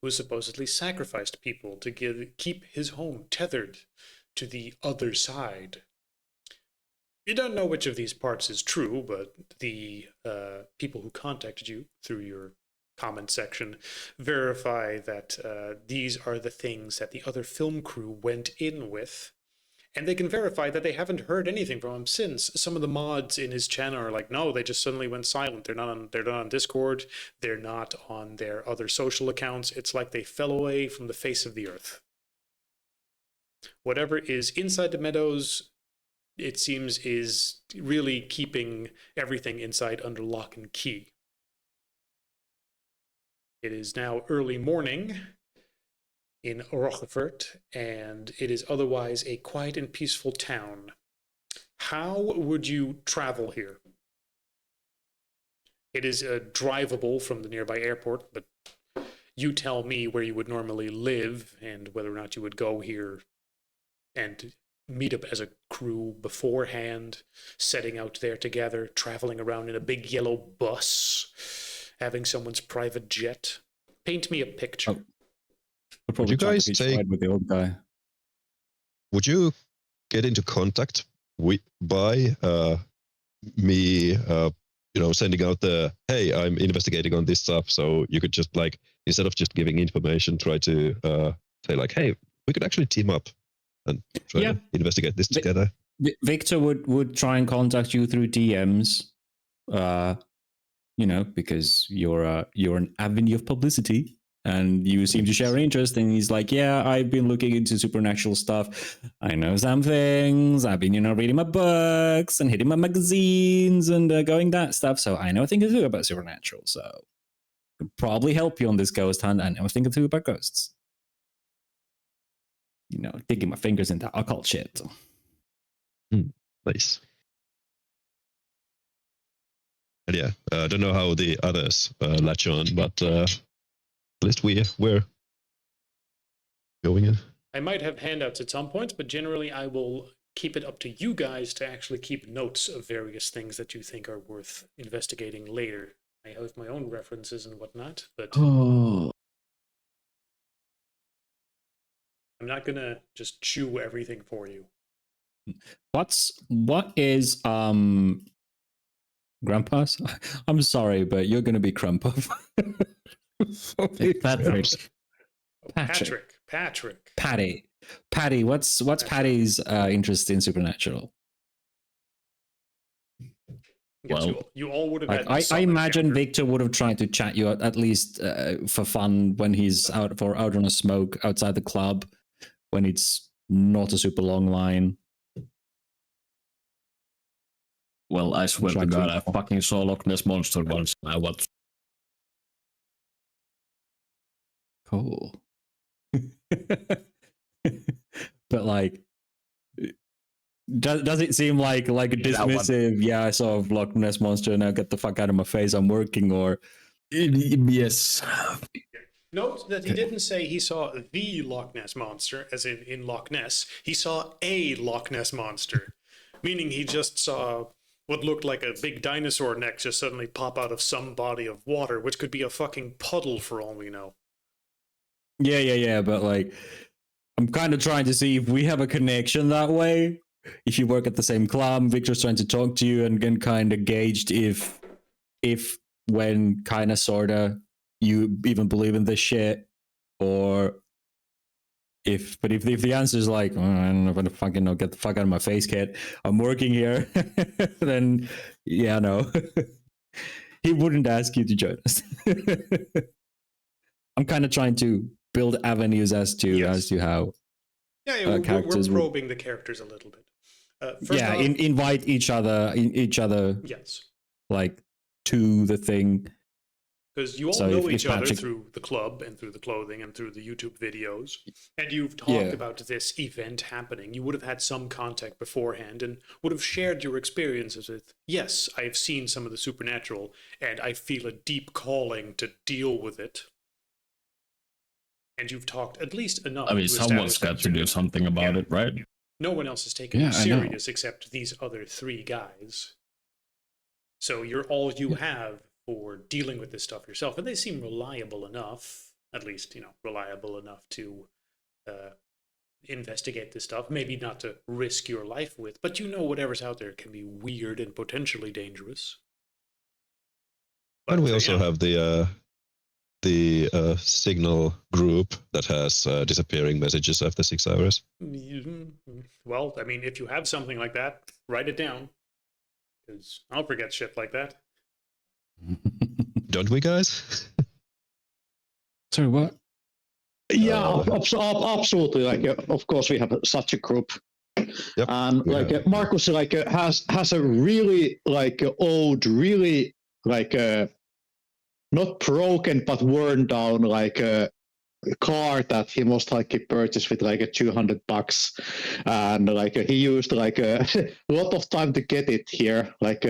who supposedly sacrificed people to keep his home tethered to the other side. You don't know which of these parts is true, but the people who contacted you through your comment section verify that these are the things that the other film crew went in with. And they can verify that they haven't heard anything from him since. Some of the mods in his channel are like, no, they just suddenly went silent. They're not on Discord. They're not on their other social accounts. It's like they fell away from the face of the earth. Whatever is inside the Meadows, it seems, is really keeping everything inside under lock and key. It is now early morning in Rochefort, and it is otherwise a quiet and peaceful town. How would you travel here? It is drivable from the nearby airport, but you tell me where you would normally live and whether or not you would go here and meet up as a crew beforehand, setting out there together, traveling around in a big yellow bus, having someone's private jet. Paint me a picture. Oh. I'll probably you try to guys hitch take- ride with the old guy. Would you get into contact by me, sending out the, hey, I'm investigating on this stuff. So you could just like, instead of just giving information, try to say like, hey, we could actually team up and try Yeah. to investigate this together. Victor would try and contact you through DMs, because you're an avenue of publicity, and you seem to share interest. And he's like, "Yeah, I've been looking into supernatural stuff. I know some things. I've been, reading my books and hitting my magazines and going that stuff. So I know a thing or two about supernatural. So could probably help you on this ghost hunt. I know a thing or two about ghosts. Digging my fingers into occult shit." Nice. And yeah, I don't know how the others latch on, but at least we're going in. I might have handouts at some point, but generally I will keep it up to you guys to actually keep notes of various things that you think are worth investigating later. I have my own references and whatnot, but Oh, I'm not gonna just chew everything for you. What is Grandpa's? I'm sorry, but you're gonna be Crumpov. Patrick. Patrick. Patty. What's Patty's interest in supernatural? Yes, Well, you all would have Like, had I some imagine encounter. Victor would have tried to chat you at least for fun when he's out on a smoke outside the club, when it's not a super long line. Well, I swear to Try to- God, I fucking saw Loch Ness Monster once. I watched. Cool. But like, does it seem like a Yeah, that one. dismissive? Yeah, I saw a Loch Ness monster. Now get the fuck out of my face. I'm working. Or Yes. Note that he didn't say he saw the Loch Ness monster, as in Loch Ness. He saw a Loch Ness monster, meaning he just saw what looked like a big dinosaur neck just suddenly pop out of some body of water, which could be a fucking puddle for all we know. yeah. But like, I'm kind of trying to see if we have a connection that way. If you work at the same club, Victor's trying to talk to you and get kind of gauged if when kind of sorta you even believe in this shit, or if the answer is like, oh, I don't know if I fucking know, get the fuck out of my face, kid. I'm working here. Then yeah, no, he wouldn't ask you to join us. I'm kind of trying to build avenues as to Yes. how. Yeah, we're characters would- probing the characters a little bit. First Yeah, off, invite each other, yes. like to the thing. Because you all So know if each other Patrick- through the club and through the clothing and through the YouTube videos. And you've talked Yeah. about this event happening. You would have had some contact beforehand and would have shared your experiences with, yes, I've seen some of the supernatural and I feel a deep calling to deal with it. And you've talked at least enough. I mean, to someone's establish got that to you're do something about it, right? No one else is taking Yeah, you I know. serious except these other three guys. So you're all you have for dealing with this stuff yourself, and they seem reliable enough, at least reliable enough to investigate this stuff. Maybe not to risk your life with, but whatever's out there can be weird and potentially dangerous. And we But, also yeah. have the the Signal group that has disappearing messages after 6 hours? Well, I mean, if you have something like that, write it down. Because I'll forget shit like that. Don't we, guys? Sorry, what? Yeah, absolutely. Like, of course, we have such a group, Yep. and Yeah. like Marcus, like has a really like old, really like not broken but worn down like a car that he most likely purchased with like $200, and like he used like a lot of time to get it here. Like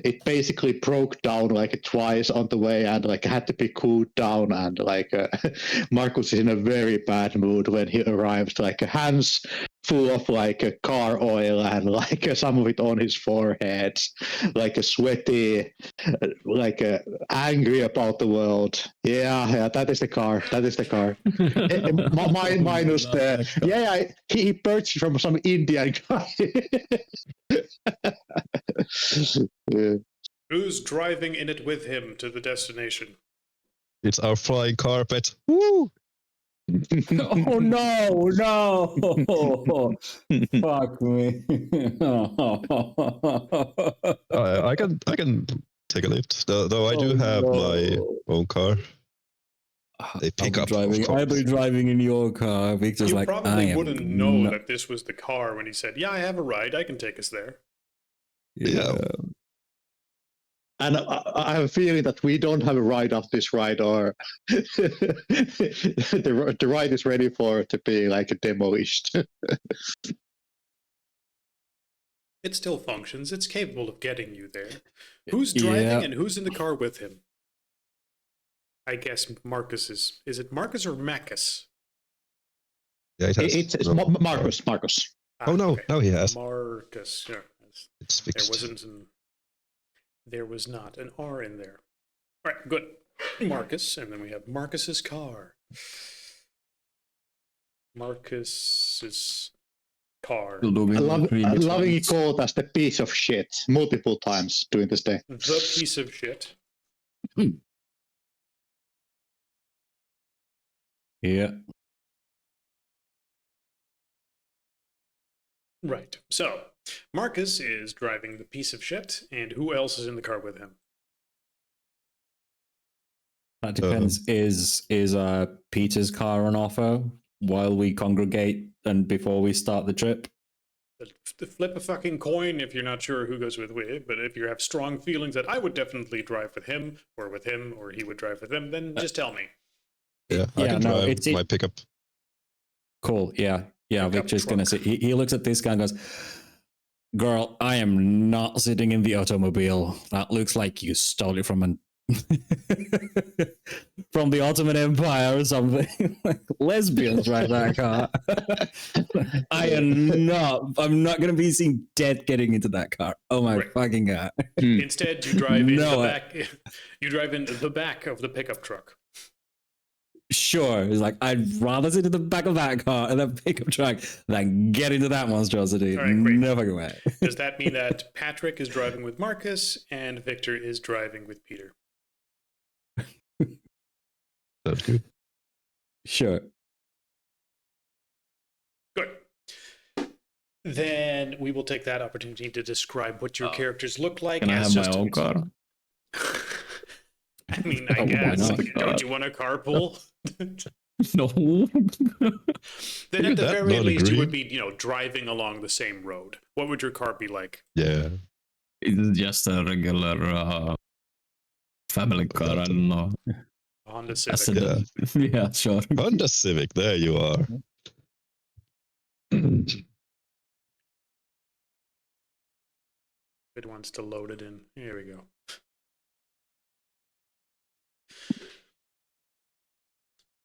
it basically broke down like twice on the way and like had to be cooled down, and like Marcus is in a very bad mood when he arrives, like hands full of like car oil and like some of it on his forehead, like a sweaty, like angry about the world. Yeah, that is the car. That is the car. Minus the he purchased from some Indian guy. Yeah. Who's driving in it with him to the destination? It's our flying carpet. Woo! Oh no, no! Fuck me. I can take a lift, though I do have my own car. They pick up. Driving. I'll be driving in your car. Victor's You like, I probably am wouldn't know not- that this was the car when he said, "Yeah, I have a ride. I can take us there." Yeah. And I have a feeling that we don't have a ride off this ride, or the ride is ready to be like demolished. It still functions. It's capable of getting you there. Who's driving Yeah. and who's in the car with him? I guess Marcus is. Is it Marcus or Macus? Yeah, it has. It's no. Marcus. Marcus. Ah, Oh no, okay. now he has. Marcus. Yeah. It's There fixed. wasn't an. There was not an R in there. All right, good. Marcus, and then we have Marcus's car. Marcus's car. Loving it called as the piece of shit multiple times during this day. The piece of shit. Yeah. Right. So, Marcus is driving the piece of shit, and who else is in the car with him? That depends. Is Peter's car on offer while we congregate and before we start the trip? Flip a fucking coin if you're not sure who goes with we, but if you have strong feelings that I would definitely drive with him, or he would drive with them, then just tell me. Yeah, I Yeah, can no, drive it's- my pickup. Cool. Yeah. Yeah. Pickup Victor's gonna truck. say he looks at this guy and goes, "Girl, I am not sitting in the automobile. That looks like you stole it from an from the Ottoman Empire or something." Like, lesbians drive that car. I'm not gonna be seen dead getting into that car. Oh my Right. fucking god. Instead, you drive in No, the back. You drive in the back of the pickup truck. Sure. It's like, I'd rather sit in the back of that car and that pickup truck than get into that monstrosity. All right, great. No fucking way. Does that mean that Patrick is driving with Marcus and Victor is driving with Peter? Sounds good. Sure. Good. Then we will take that opportunity to describe what your characters look like. Can I as have my just- own car? I mean, I Oh, why guess. not? Don't you want a carpool? No. Then at the that very not least, you agree? would be, driving along the same road. What would your car be like? Yeah. It's just a regular family car. I don't know. A Honda I Civic. said, yeah, sure. Honda Civic, there you are. It wants to load it in. Here we go.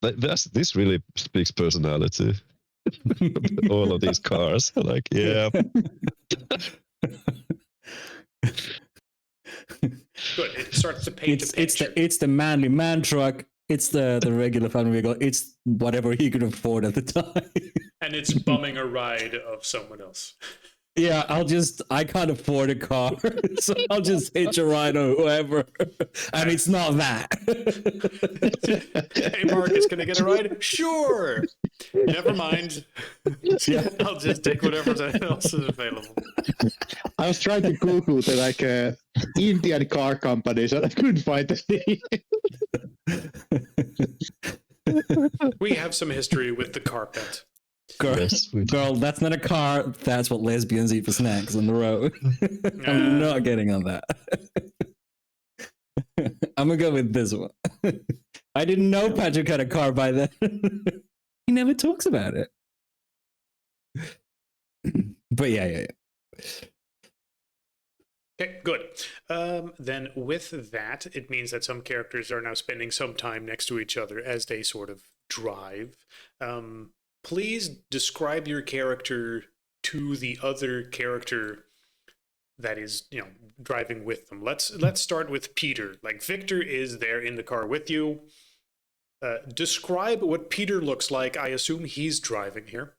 This really speaks personality. All of these cars. Like, yeah. Good. It starts to paint a picture. It's the manly man truck. It's the regular family vehicle. It's whatever he could afford at the time. And it's bumming a ride of someone else. Yeah, I can't afford a car, so I'll just hitch a ride on whoever. And it's not that. Hey, Marcus, can I get a ride? Sure. Never mind. Yeah. I'll just take whatever else is available. I was trying to Google the Indian car companies and I couldn't find the We have some history with the carpet. Girl, Yes, we do. girl, that's not a car. That's what lesbians eat for snacks on the road. I'm not getting on that. I'm gonna go with this one. I didn't know Patrick had a car by then. He never talks about it. But yeah. Okay, good. Then with that, it means that some characters are now spending some time next to each other as they sort of drive. Please describe your character to the other character that is, driving with them. Let's start with Peter. Like, Victor is there in the car with you. Describe what Peter looks like. I assume he's driving here.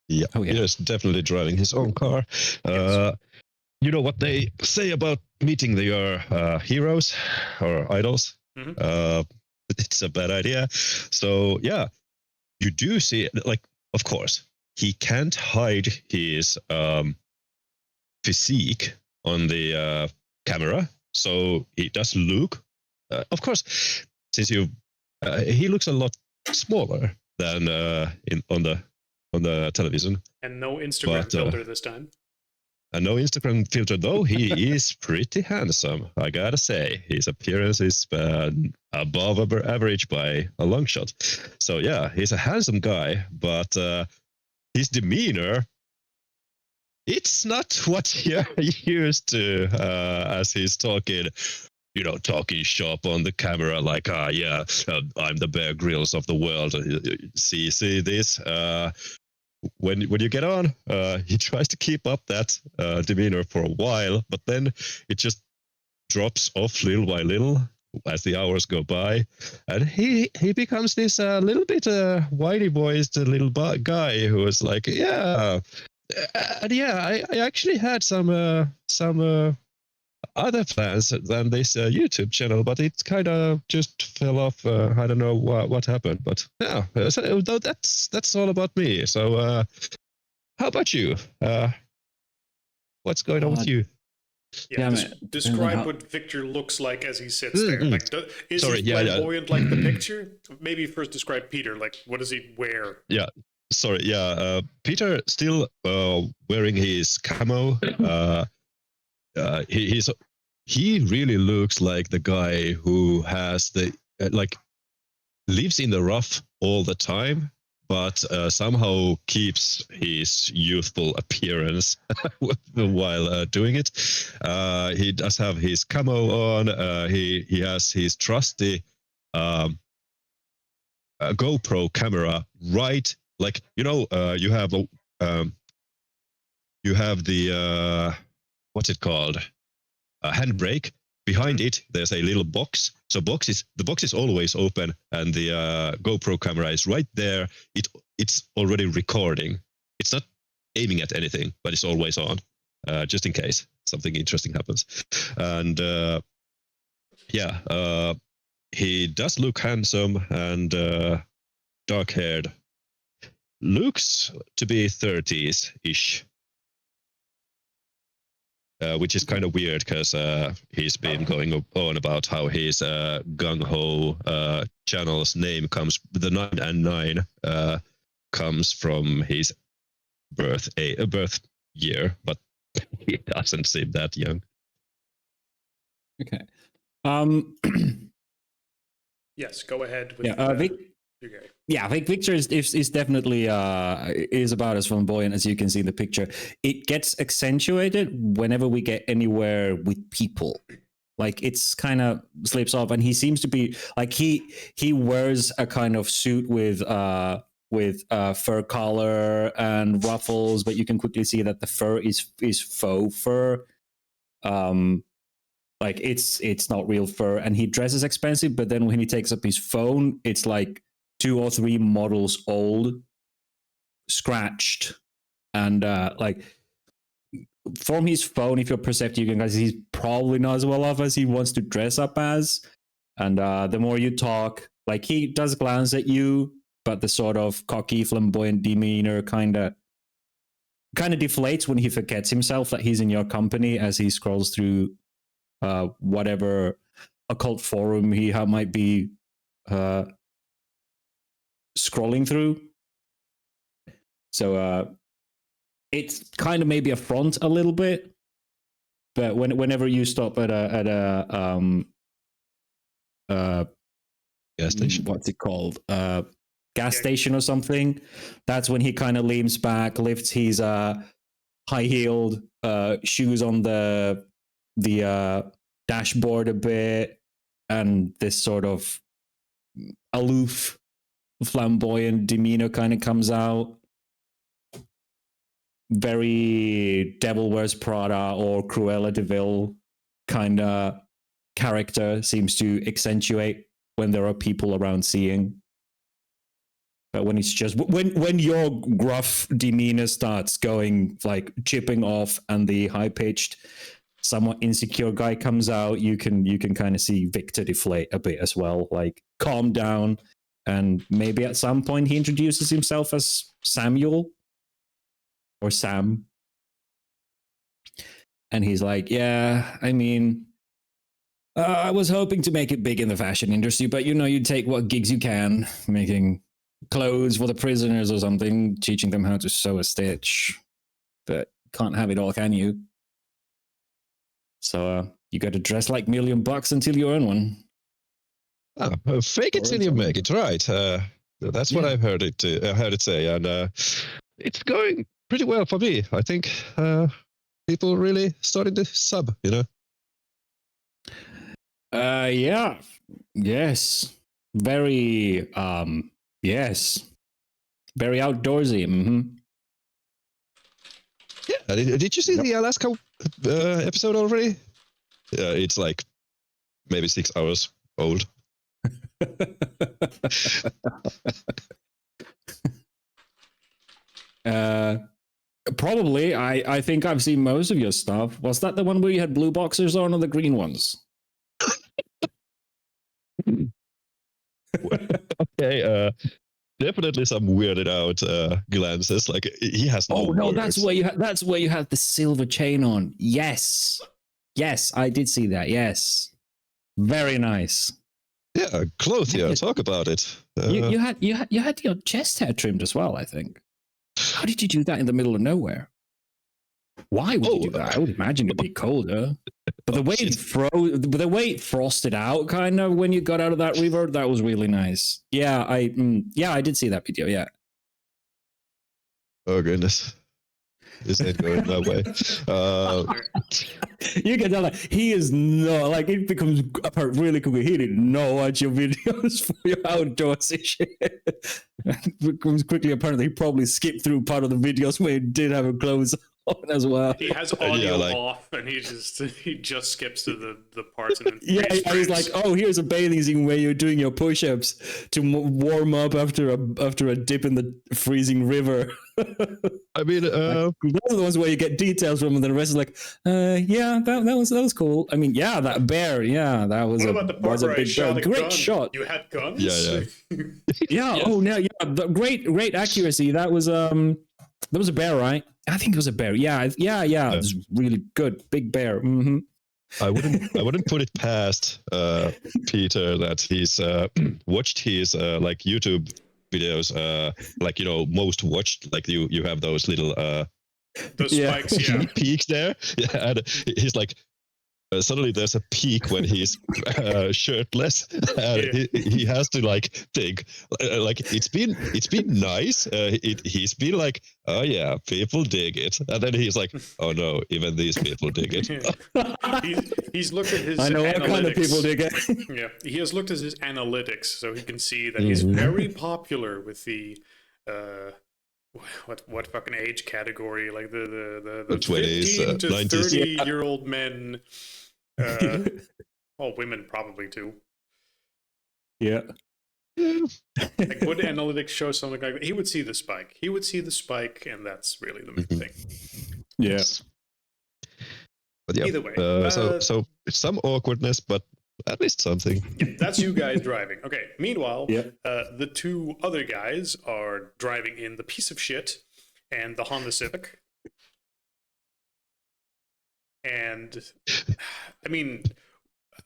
Yeah, Oh, yeah. Peter's definitely driving his own car. Yes. You know what they say about meeting your heroes or idols? Mhm. It's a bad idea. So yeah, you do see, like, of course, he can't hide his physique on the camera, so he does look. Of course, since he looks a lot smaller than on the television. And no Instagram But, filter this time. And no Instagram filter, though he is pretty handsome. I gotta say, his appearance is above average by a long shot. So yeah, he's a handsome guy, but his demeanor, it's not what you're used to as he's talking. Talking shop on the camera, like, I'm the Bear Grylls of the world. See this? When you get on, he tries to keep up that demeanor for a while, but then it just drops off little by little as the hours go by, and he becomes this little bit whitey voiced little guy who is like, I actually had some other plans than this YouTube channel, but it kind of just fell off. I don't know what happened, but yeah, so that's all about me. So how about you? What's going on with you? Yeah, Yeah, man. describe How- what Victor looks like as he sits there. Mm. Like, is Sorry, he yeah, yeah. flamboyant like the picture? Maybe first describe Peter. Like, what does he wear? Sorry, yeah. Peter still wearing his camo. He really looks like the guy who has the lives in the rough all the time, but somehow keeps his youthful appearance while doing it. He does have his camo on. He has his trusty GoPro camera, right? Like, you have the what's it called? A handbrake. Behind it, there's a little box. So the box is always open, and the GoPro camera is right there. It's already recording. It's not aiming at anything, but it's always on, just in case something interesting happens. And he does look handsome and dark-haired. Looks to be 30s ish. Which is kind of weird because he's been going on about how his Gung Ho channel's name comes, the 9 and 9 comes from his birth year, but he doesn't seem that young. Okay. Yes, go ahead. With Yeah. Victor is definitely is about as flamboyant as you can see in the picture. It gets accentuated whenever we get anywhere with people. Like, it's kind of slips off, and he seems to be like he wears a kind of suit with fur collar and ruffles, but you can quickly see that the fur is faux fur. Like, it's not real fur, and he dresses expensive, but then when he takes up his phone, it's like 2 or 3 models old, scratched, and from his phone, if you're perceptive, you can guys, he's probably not as well off as he wants to dress up as. And the more you talk, like he does glance at you, but the sort of cocky, flamboyant demeanor kind of deflates when he forgets himself that he's in your company as he scrolls through whatever occult forum he might be scrolling through. So it's kind of maybe a front a little bit, but whenever you stop at a Gas station. what's it called? Gas station or something. That's when he kind of leans back, lifts his high-heeled shoes on the dashboard a bit, and this sort of aloof, flamboyant demeanor kind of comes out. Very Devil Wears Prada or Cruella de Vil kind of character, seems to accentuate when there are people around seeing. But when it's just when your gruff demeanor starts going, like chipping off, and the high-pitched, somewhat insecure guy comes out, you can kind of see Victor deflate a bit as well. Like, calm down, and maybe at some point he introduces himself as Samuel or Sam, and he's like, "Yeah, I mean, I was hoping to make it big in the fashion industry, but you take what gigs you can, making clothes for the prisoners or something, teaching them how to sew a stitch. But can't have it all, can you? So you got to dress like $1,000,000 until you earn one." Fake it till you make it, right? That's what I've heard it say, and it's going pretty well for me. I think people really starting to sub, Yeah. Yes. Very yes. Very outdoorsy. Mm-hmm. Yeah. Did you see the Alaska episode already? Yeah, it's like maybe 6 hours old. Probably. I think I've seen most of your stuff. Was that the one where you had blue boxers on or the green ones? Okay, definitely some weirded out glances. Like he has no. Oh no, words. that's where you had the silver chain on. Yes, I did see that. Yes, very nice. Yeah, Clothier, talk about it. You had your chest hair trimmed as well, I think. How did you do that in the middle of nowhere? Why would you do that? I would imagine it'd be colder. But the way it frosted out, kind of, when you got out of that river, that was really nice. Yeah, I did see that video. Yeah. Oh goodness, this ain't going that way. You can tell that he is not, like, it becomes apart really quickly. He didn't know what your videos for your outdoorsy shit. It becomes quickly apparent that he probably skipped through part of the videos where he did have a clothes on as well. He has audio off, and he just skips to the parts. And he's like, "Oh, here's a bathing scene where you're doing your push-ups to warm up after a dip in the freezing river." I mean, those are the ones where you get details from, and the rest is like, "Yeah, that was cool." I mean, yeah, that bear, yeah, that was what about the part where I big shot bear. a Great gun? shot. You had guns. Yeah. Yeah. Oh, no, yeah. The great accuracy. That was a bear, right? I think it was a bear. Yeah. It was really good. Big bear. Mm-hmm. I wouldn't put it past Peter that he's watched his like YouTube videos, like most watched. Like you have those little those spikes, peaks there. Yeah, and he's like. Suddenly there's a peak when he's shirtless, and he has to like think like it's been nice. He's been like, oh yeah, people dig it, and then he's like, oh no, even these people dig it. He's looked at his. I know analytics. what kind of people dig it. Yeah, he has looked at his analytics, so he can see that he's very popular with the. What fucking age category? Like the 20s, 15 to 90s. 30-year-old men. Well, women probably too. Yeah. Like, would analytics show something like that? He would see the spike. And that's really the main thing. Yeah. But yeah, Either way, so some awkwardness, but at least something. yeah, that's you guys driving. Okay. Meanwhile, Yep. the two other guys are driving in the piece of shit and the Honda Civic. And I mean,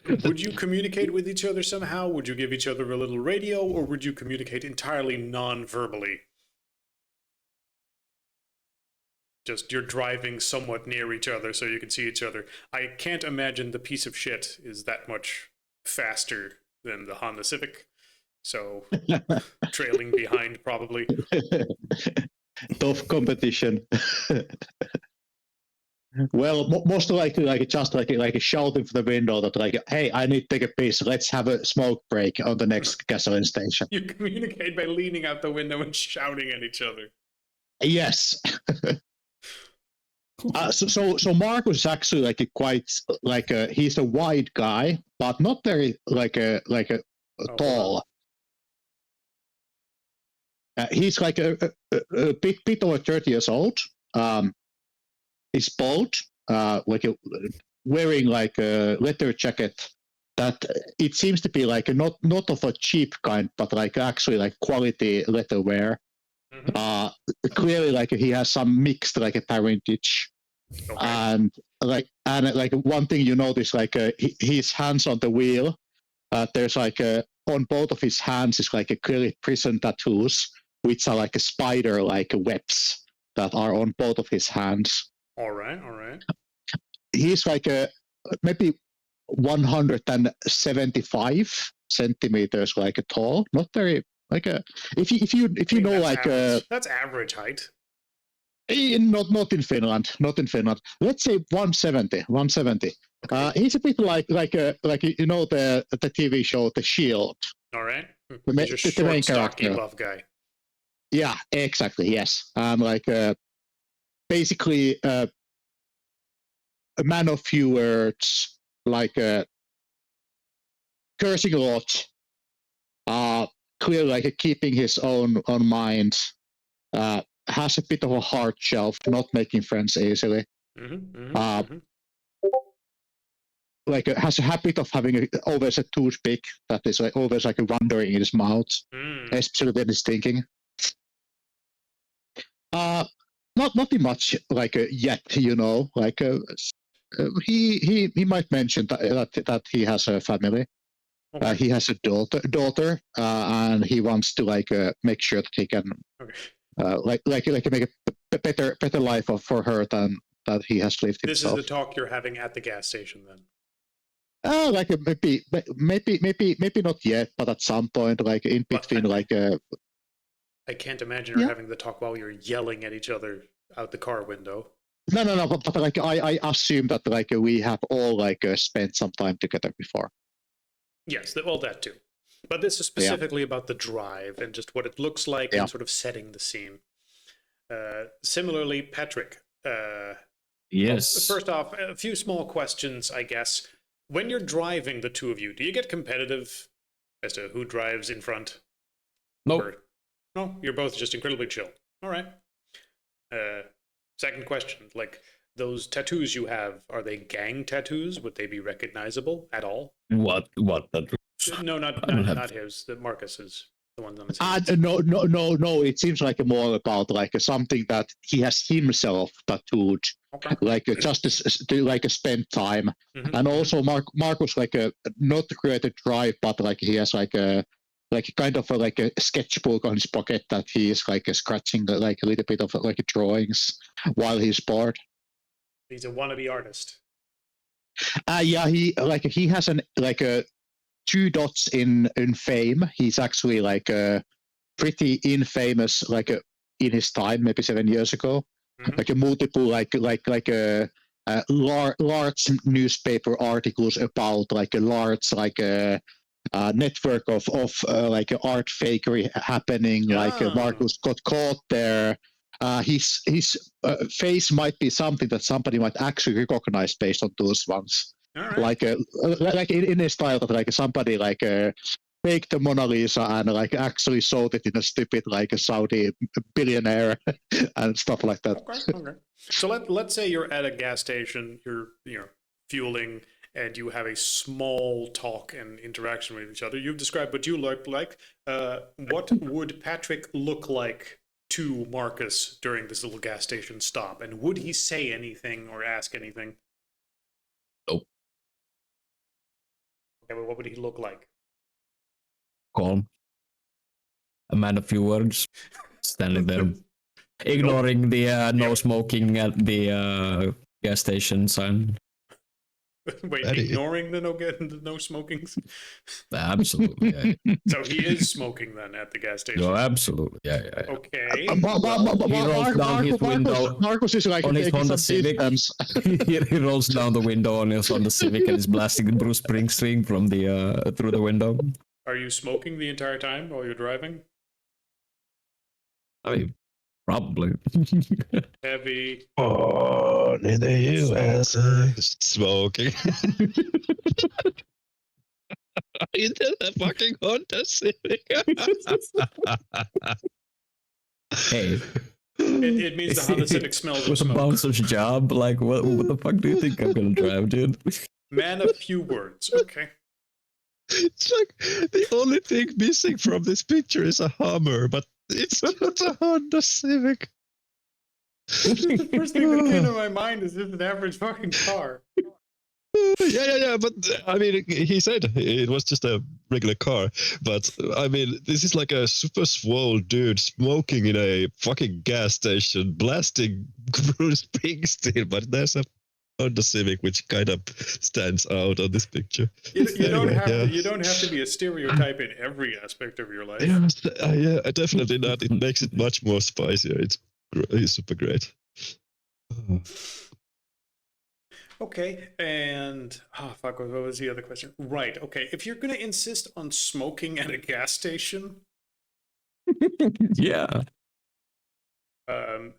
would you communicate with each other somehow? Would you give each other a little radio, or would you communicate entirely non-verbally? Just you're driving somewhat near each other so you can see each other. I can't imagine the piece of shit is that much faster than the Honda Civic. So trailing behind probably. Tough competition. Well, most likely, just shouting from the window that hey, I need to take a piss. Let's have a smoke break on the next gasoline station. You communicate by leaning out the window and shouting at each other. Yes. So Marcus is actually he's a wide guy, but not very tall. He's like a bit over 30 years old. He's bald, wearing like a leather jacket that it seems to be not of a cheap kind, but actually quality leatherware. Mm-hmm. Clearly he has some mixed parentage. Okay. And one thing you notice his hands on the wheel, there's on both of his hands is clearly prison tattoos, which are a spider webs that are on both of his hands. All right. He's maybe 175 centimeters tall, not very if you know that's average height. Not in Finland. Let's say 170. Okay. He's a bit like the TV show The Shield. All right. The main He's a short, stocky, character. buff guy. Yeah, exactly. Yes, and basically a man of few words, cursing a lot. Clearly keeping his own mind. Has a bit of a hard shelf, not making friends easily. Has a habit of having always a toothpick that is always wandering in his mouth, especially when he's thinking. Not nothing much yet, he might mention that he has a family. Okay. He has a daughter, and he wants to make sure that he can. Okay. Make a better life for her than that he has lived This himself. is the talk you're having at the gas station, then. Maybe not yet, but at some point, in between, I can't imagine her having the talk while you're yelling at each other out the car window. No. But I assume that we have all spent some time together before. Yes, well, that too. But this is specifically about the drive and just what it looks like and sort of setting the scene. Similarly, Patrick. Yes. First off, a few small questions, I guess. When you're driving, the two of you, do you get competitive as to who drives in front? Nope. Or, no, you're both just incredibly chill. All right. Second question, those tattoos you have, are they gang tattoos? Would they be recognizable at all? What tattoos? No, not his. The Marcus's, the ones on his hands. No. It seems more about something that he has himself tattooed, Okay. just to spend time. Mhm. And also Marcus not to create a drive, but he has a kind of a sketchbook on his pocket that he is scratching a little bit of drawings while he's bored. He's a wannabe artist. Yeah, he has a 2 dots in fame. He's actually pretty infamous in his time, maybe 7 years ago. Mhm. A multiple large newspaper articles about a large network of art fakery happening. Marcus got caught there. His face might be something that somebody might actually recognize based on those ones. All right. In a style that somebody fake the Mona Lisa and like actually sold it in a stupid like a Saudi billionaire and stuff like that. Okay. So let's say you're at a gas station, you're fueling, and you have a small talk and interaction with each other. You've described what you look like. What would Patrick look like to Marcus during this little gas station stop? And would he say anything or ask anything? Nope. Okay, but what would he look like? Calm. A man of few words. Standing there. Ignoring the no smoking at the gas station sign. Wait, Eddie. ignoring the no smokings? Absolutely. Yeah. So he is smoking then at the gas station. No, absolutely. Yeah. Okay. rolls down his window Marcus is like on his taking Honda some Civic. distance. he rolls down the window on his Honda Civic and is blasting Bruce Springsteen from the through the window. Are you smoking the entire time while you're driving? I mean, probably. Heavy. Born in the USA. Smoking. In the fucking Honda Civic. Hey, It means the Honda Civic smells of with a smoke. bouncer's job, like what the fuck do you think I'm gonna drive, dude? Man of few words. Okay. It's like the only thing missing from this picture is a Hummer, but it's not a Honda Civic. The first thing that came to my mind is just an average fucking car. Yeah. But I mean, he said it was just a regular car. But I mean, this is like a super swole dude smoking in a fucking gas station, blasting Bruce Springsteen. But there's a Honda Civic which kind of stands out on this picture. You don't Anyway, have yeah. you don't have to be a stereotype in every aspect of your life. Yeah, definitely not. It makes it much more spicier. It's super great. Okay, and fuck, what was the other question? Right. Okay, if you're gonna insist on smoking at a gas station, Yeah.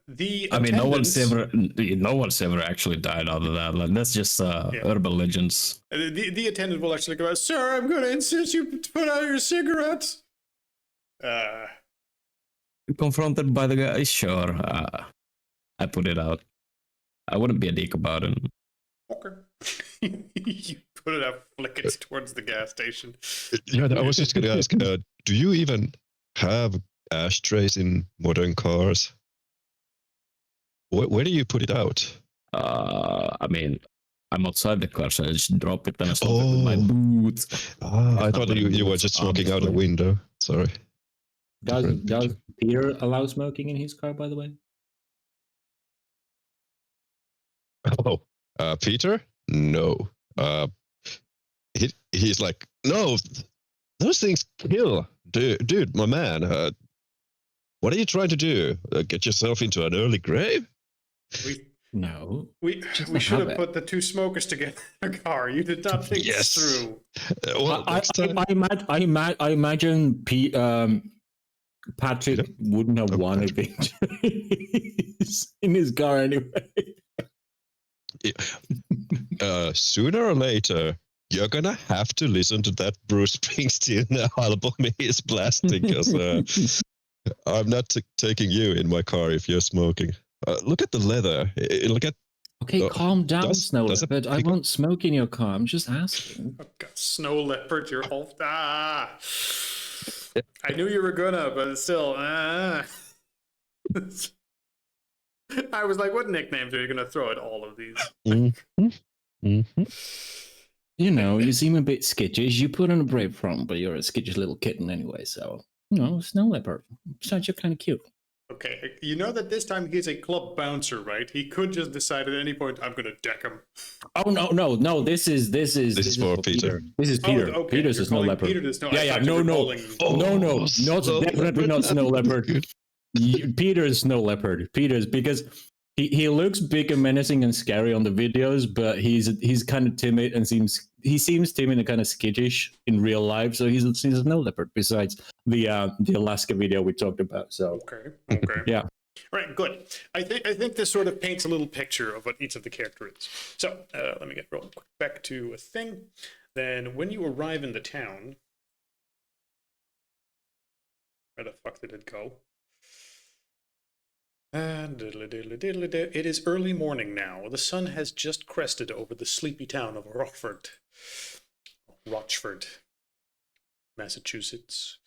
the I mean, no one's attendants- ever actually died out of that. Like, that's just urban legends. the attendant will actually go, "Sir, I'm gonna insist you put out your cigarettes." Confronted by the guy, sure. I put it out. I wouldn't be a dick about it. Okay. You put it out, flick it towards the gas station. Yeah, I was just going to ask, do you even have ashtrays in modern cars? Where do you put it out? I mean, I'm outside the car, so I just drop it and I smoke it with my boots. I thought you were just smoking out the window. Sorry. Does Peter allow smoking in his car, by the way? Oh, Peter? No. He's like, no, those things kill. Dude, my man. What are you trying to do? Get yourself into an early grave? No. We should have put the two smokers together in a car. You did not think Yes. this through. Well, next time. I imagine Patrick wouldn't have wanted it in his car anyway. Sooner or later, you're gonna have to listen to that Bruce Springsteen album he's blasting, because I'm not taking you in my car if you're smoking. Look at the leather. Look at. Okay, calm down, does- Snow does it Leopard. I pick- won't smoke in your car. I'm just asking. Oh, God, Snow Leopard, you're all I knew you were gonna, but still. I was like, what nicknames are you gonna throw at all of these? You know, you seem a bit skittish. You put on a brave front, but you're a skittish little kitten anyway. So, Snow Leopard. Besides, you're kind of cute. Okay, you know that this time he's a club bouncer, right? He could just decide at any point, I'm gonna deck him. Oh no! This is for Peter. This is Peter. Oh, okay, Peter's you're a Snow calling Leopard. Peter the Snow. I Yeah, thought you were no, calling- no, Snow definitely not Snow Leopard. Peter's Snow Leopard. Peter's, because he looks big and menacing and scary on the videos, but he's kind of timid and seems timid and kind of skittish in real life. So he's a Snow Leopard. Besides the Alaska video we talked about. So Okay. yeah. Right, good. I think this sort of paints a little picture of what each of the characters is. So let me get real quick back to a thing. Then when you arrive in the town, Where the fuck did it go? And it is early morning now. The sun has just crested over the sleepy town of Rochford, Massachusetts.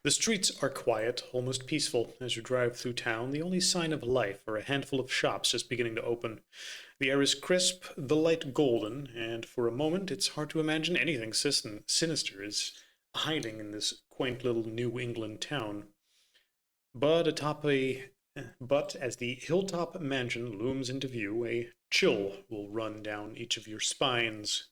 The streets are quiet, almost peaceful. As you drive through town, the only sign of life are a handful of shops just beginning to open. The air is crisp, the light golden, and for a moment it's hard to imagine anything sinister is hiding in this quaint little New England town. But as the hilltop mansion looms into view, a chill will run down each of your spines.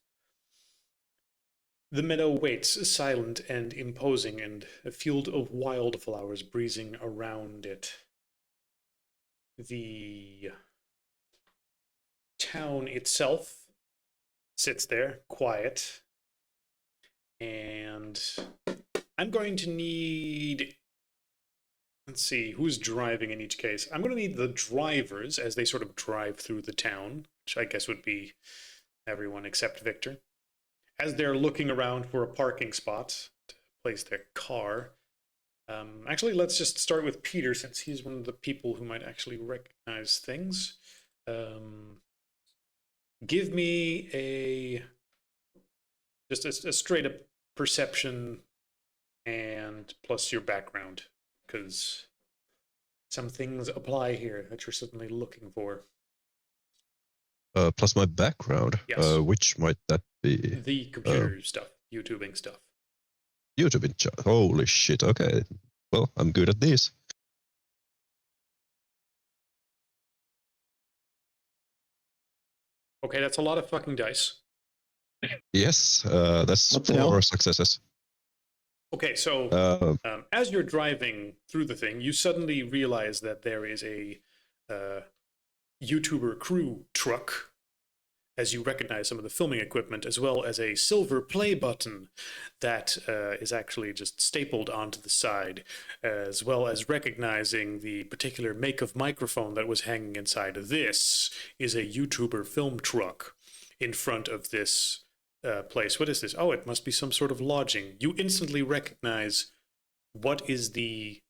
The meadow waits, silent and imposing, and a field of wildflowers breezing around it. The town itself sits there, quiet, and I'm going to need... Let's see, who's driving in each case? I'm going to need the drivers as they sort of drive through the town, which I guess would be everyone except Victor. As they're looking around for a parking spot to place their car. Actually, let's just start with Peter, since he's one of the people who might actually recognize things. Give me just a straight up perception and plus your background, because some things apply here that you're suddenly looking for. Plus my background. Yes. Which might that be? The computer stuff, YouTubing stuff. YouTube. Holy shit. Okay. Well, I'm good at these. Okay, that's a lot of fucking dice. Yes, that's What the hell? 4 successes. Okay, so as you're driving through the thing, you suddenly realize that there is a YouTuber crew truck, as you recognize some of the filming equipment, as well as a silver play button that is actually just stapled onto the side, as well as recognizing the particular make of microphone that was hanging inside. This is a YouTuber film truck in front of this place. What is this? Oh, it must be some sort of lodging. You instantly recognize what is the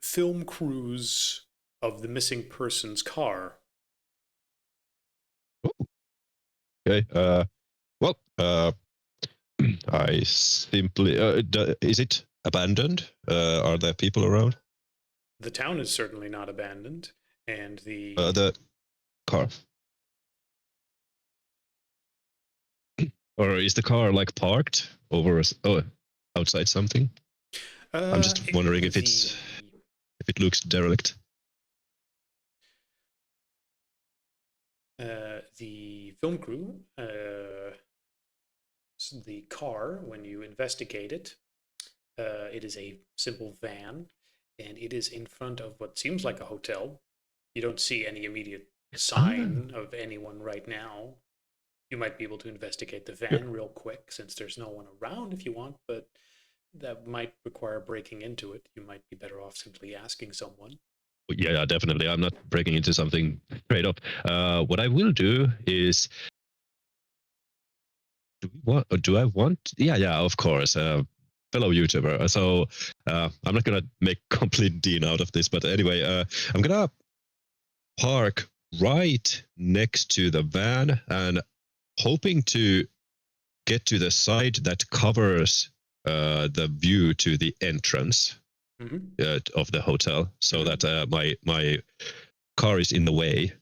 film crew's of the missing person's car. Okay. Well, I simply. Is it abandoned? Are there people around? The town is certainly not abandoned, and the car. Or is the car like parked over outside something? I'm just wondering if it looks derelict. The film crew, the car, when you investigate it, it is a simple van, and it is in front of what seems like a hotel. You don't see any immediate sign of anyone right now. You might be able to investigate the van real quick, since there's no one around if you want, but that might require breaking into it. You might be better off simply asking someone. Yeah, definitely. I'm not breaking into something straight up. What I will do is, do I want? Yeah, of course. Fellow YouTuber. So I'm not gonna make complete Dean out of this, but anyway, I'm gonna park right next to the van and hoping to get to the side that covers the view to the entrance. Of the hotel, so that my car is in the way,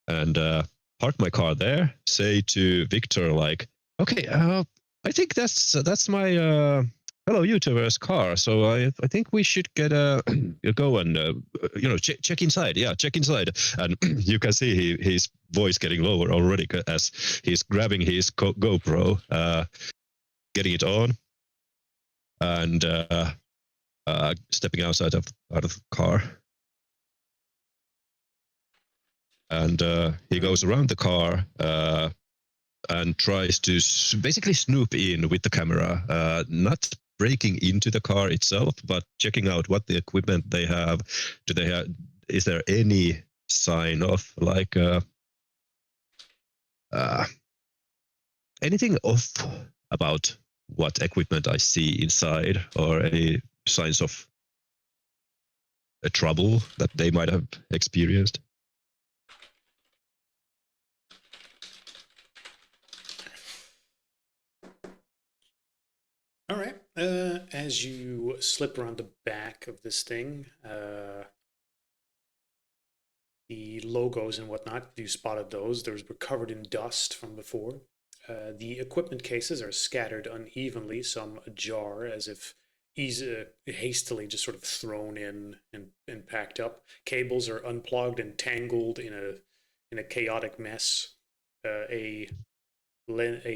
and park my car there. Say to Victor, like, okay, I think that's my fellow YouTuber's car, so I think we should get go and check inside. Yeah, check inside, and you can see his voice getting lower already as he's grabbing his GoPro, getting it on, and stepping outside of the car, and he goes around the car and tries to basically snoop in with the camera, not breaking into the car itself, but checking out what the equipment they have. Is there any sign of like anything off about what equipment I see inside, or any signs of a trouble that they might have experienced. All right. As you slip around the back of this thing, the logos and whatnot, you spotted those. Those were covered in dust from before. The equipment cases are scattered unevenly, some ajar, as if hastily just sort of thrown in and packed up. Cables are unplugged and tangled in a chaotic mess. A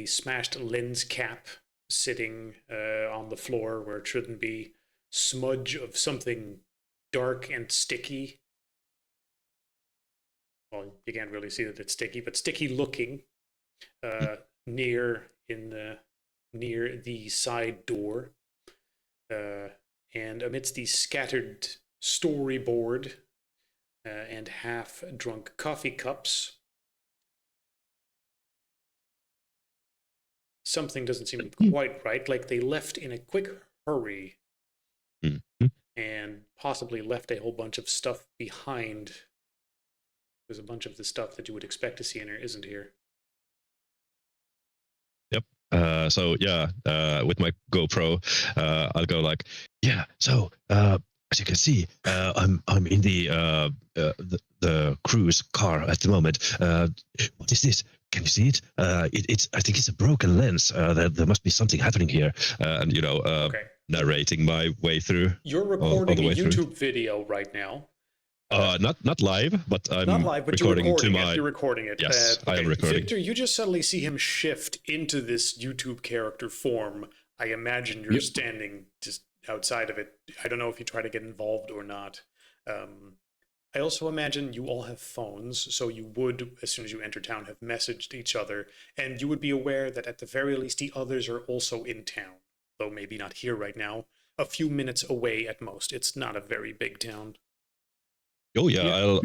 smashed lens cap sitting on the floor where it shouldn't be. Smudge of something dark and sticky. Well, you can't really see that it's sticky, but sticky looking. Near the side door, and amidst the scattered storyboard and half-drunk coffee cups, something doesn't seem quite right. Like they left in a quick hurry, and possibly left a whole bunch of stuff behind. There's a bunch of the stuff that you would expect to see in here isn't here. So yeah, with my GoPro, I'll go like, yeah. So as you can see, I'm in the crew's car at the moment. What is this? Can you see it? It's I think it's a broken lens. There must be something happening here. And Okay. narrating my way through. You're all recording the a way through. YouTube video right now. Not live, but I'm Not live, but recording you're to recording my. it. You're recording it. Yes, I am recording. Victor, you just suddenly see him shift into this YouTube character form. I imagine you're standing just outside of it. I don't know if you try to get involved or not. I also imagine you all have phones, so you would, as soon as you enter town, have messaged each other, and you would be aware that at the very least the others are also in town, though maybe not here right now. A few minutes away at most. It's not a very big town. Oh yeah,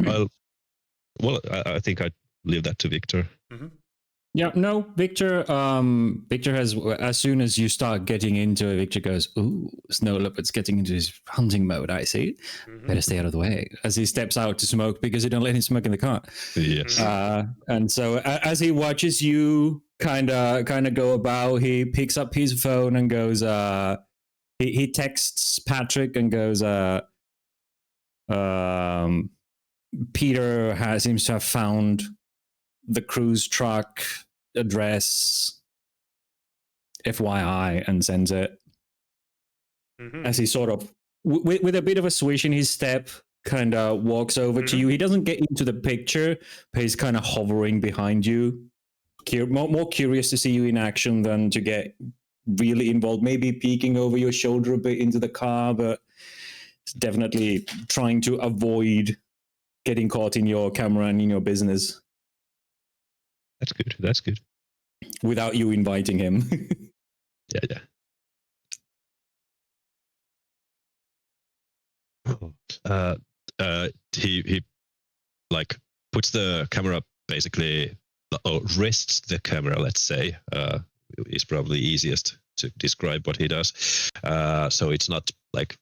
I think I leave that to Victor. Mm-hmm. Yeah, no, Victor. Victor has, as soon as you start getting into it, Victor goes, "Ooh, snow leopard's getting into his hunting mode. I see. Mm-hmm. Better stay out of the way." As he steps out to smoke because you don't let him smoke in the car. Yes. And so as he watches you kind of go about, he picks up his phone and goes. He texts Patrick and goes. Peter seems to have found the cruise truck address, FYI, and sends it. Mm-hmm. As he sort of, with a bit of a swish in his step, kind of walks over to you. He doesn't get into the picture, but he's kind of hovering behind you. More curious to see you in action than to get really involved. Maybe peeking over your shoulder a bit into the car, but definitely trying to avoid getting caught in your camera and in your business. That's good. Without you inviting him. Yeah. He like puts the camera basically, or rests the camera, let's say, is probably easiest to describe what he does. So it's not like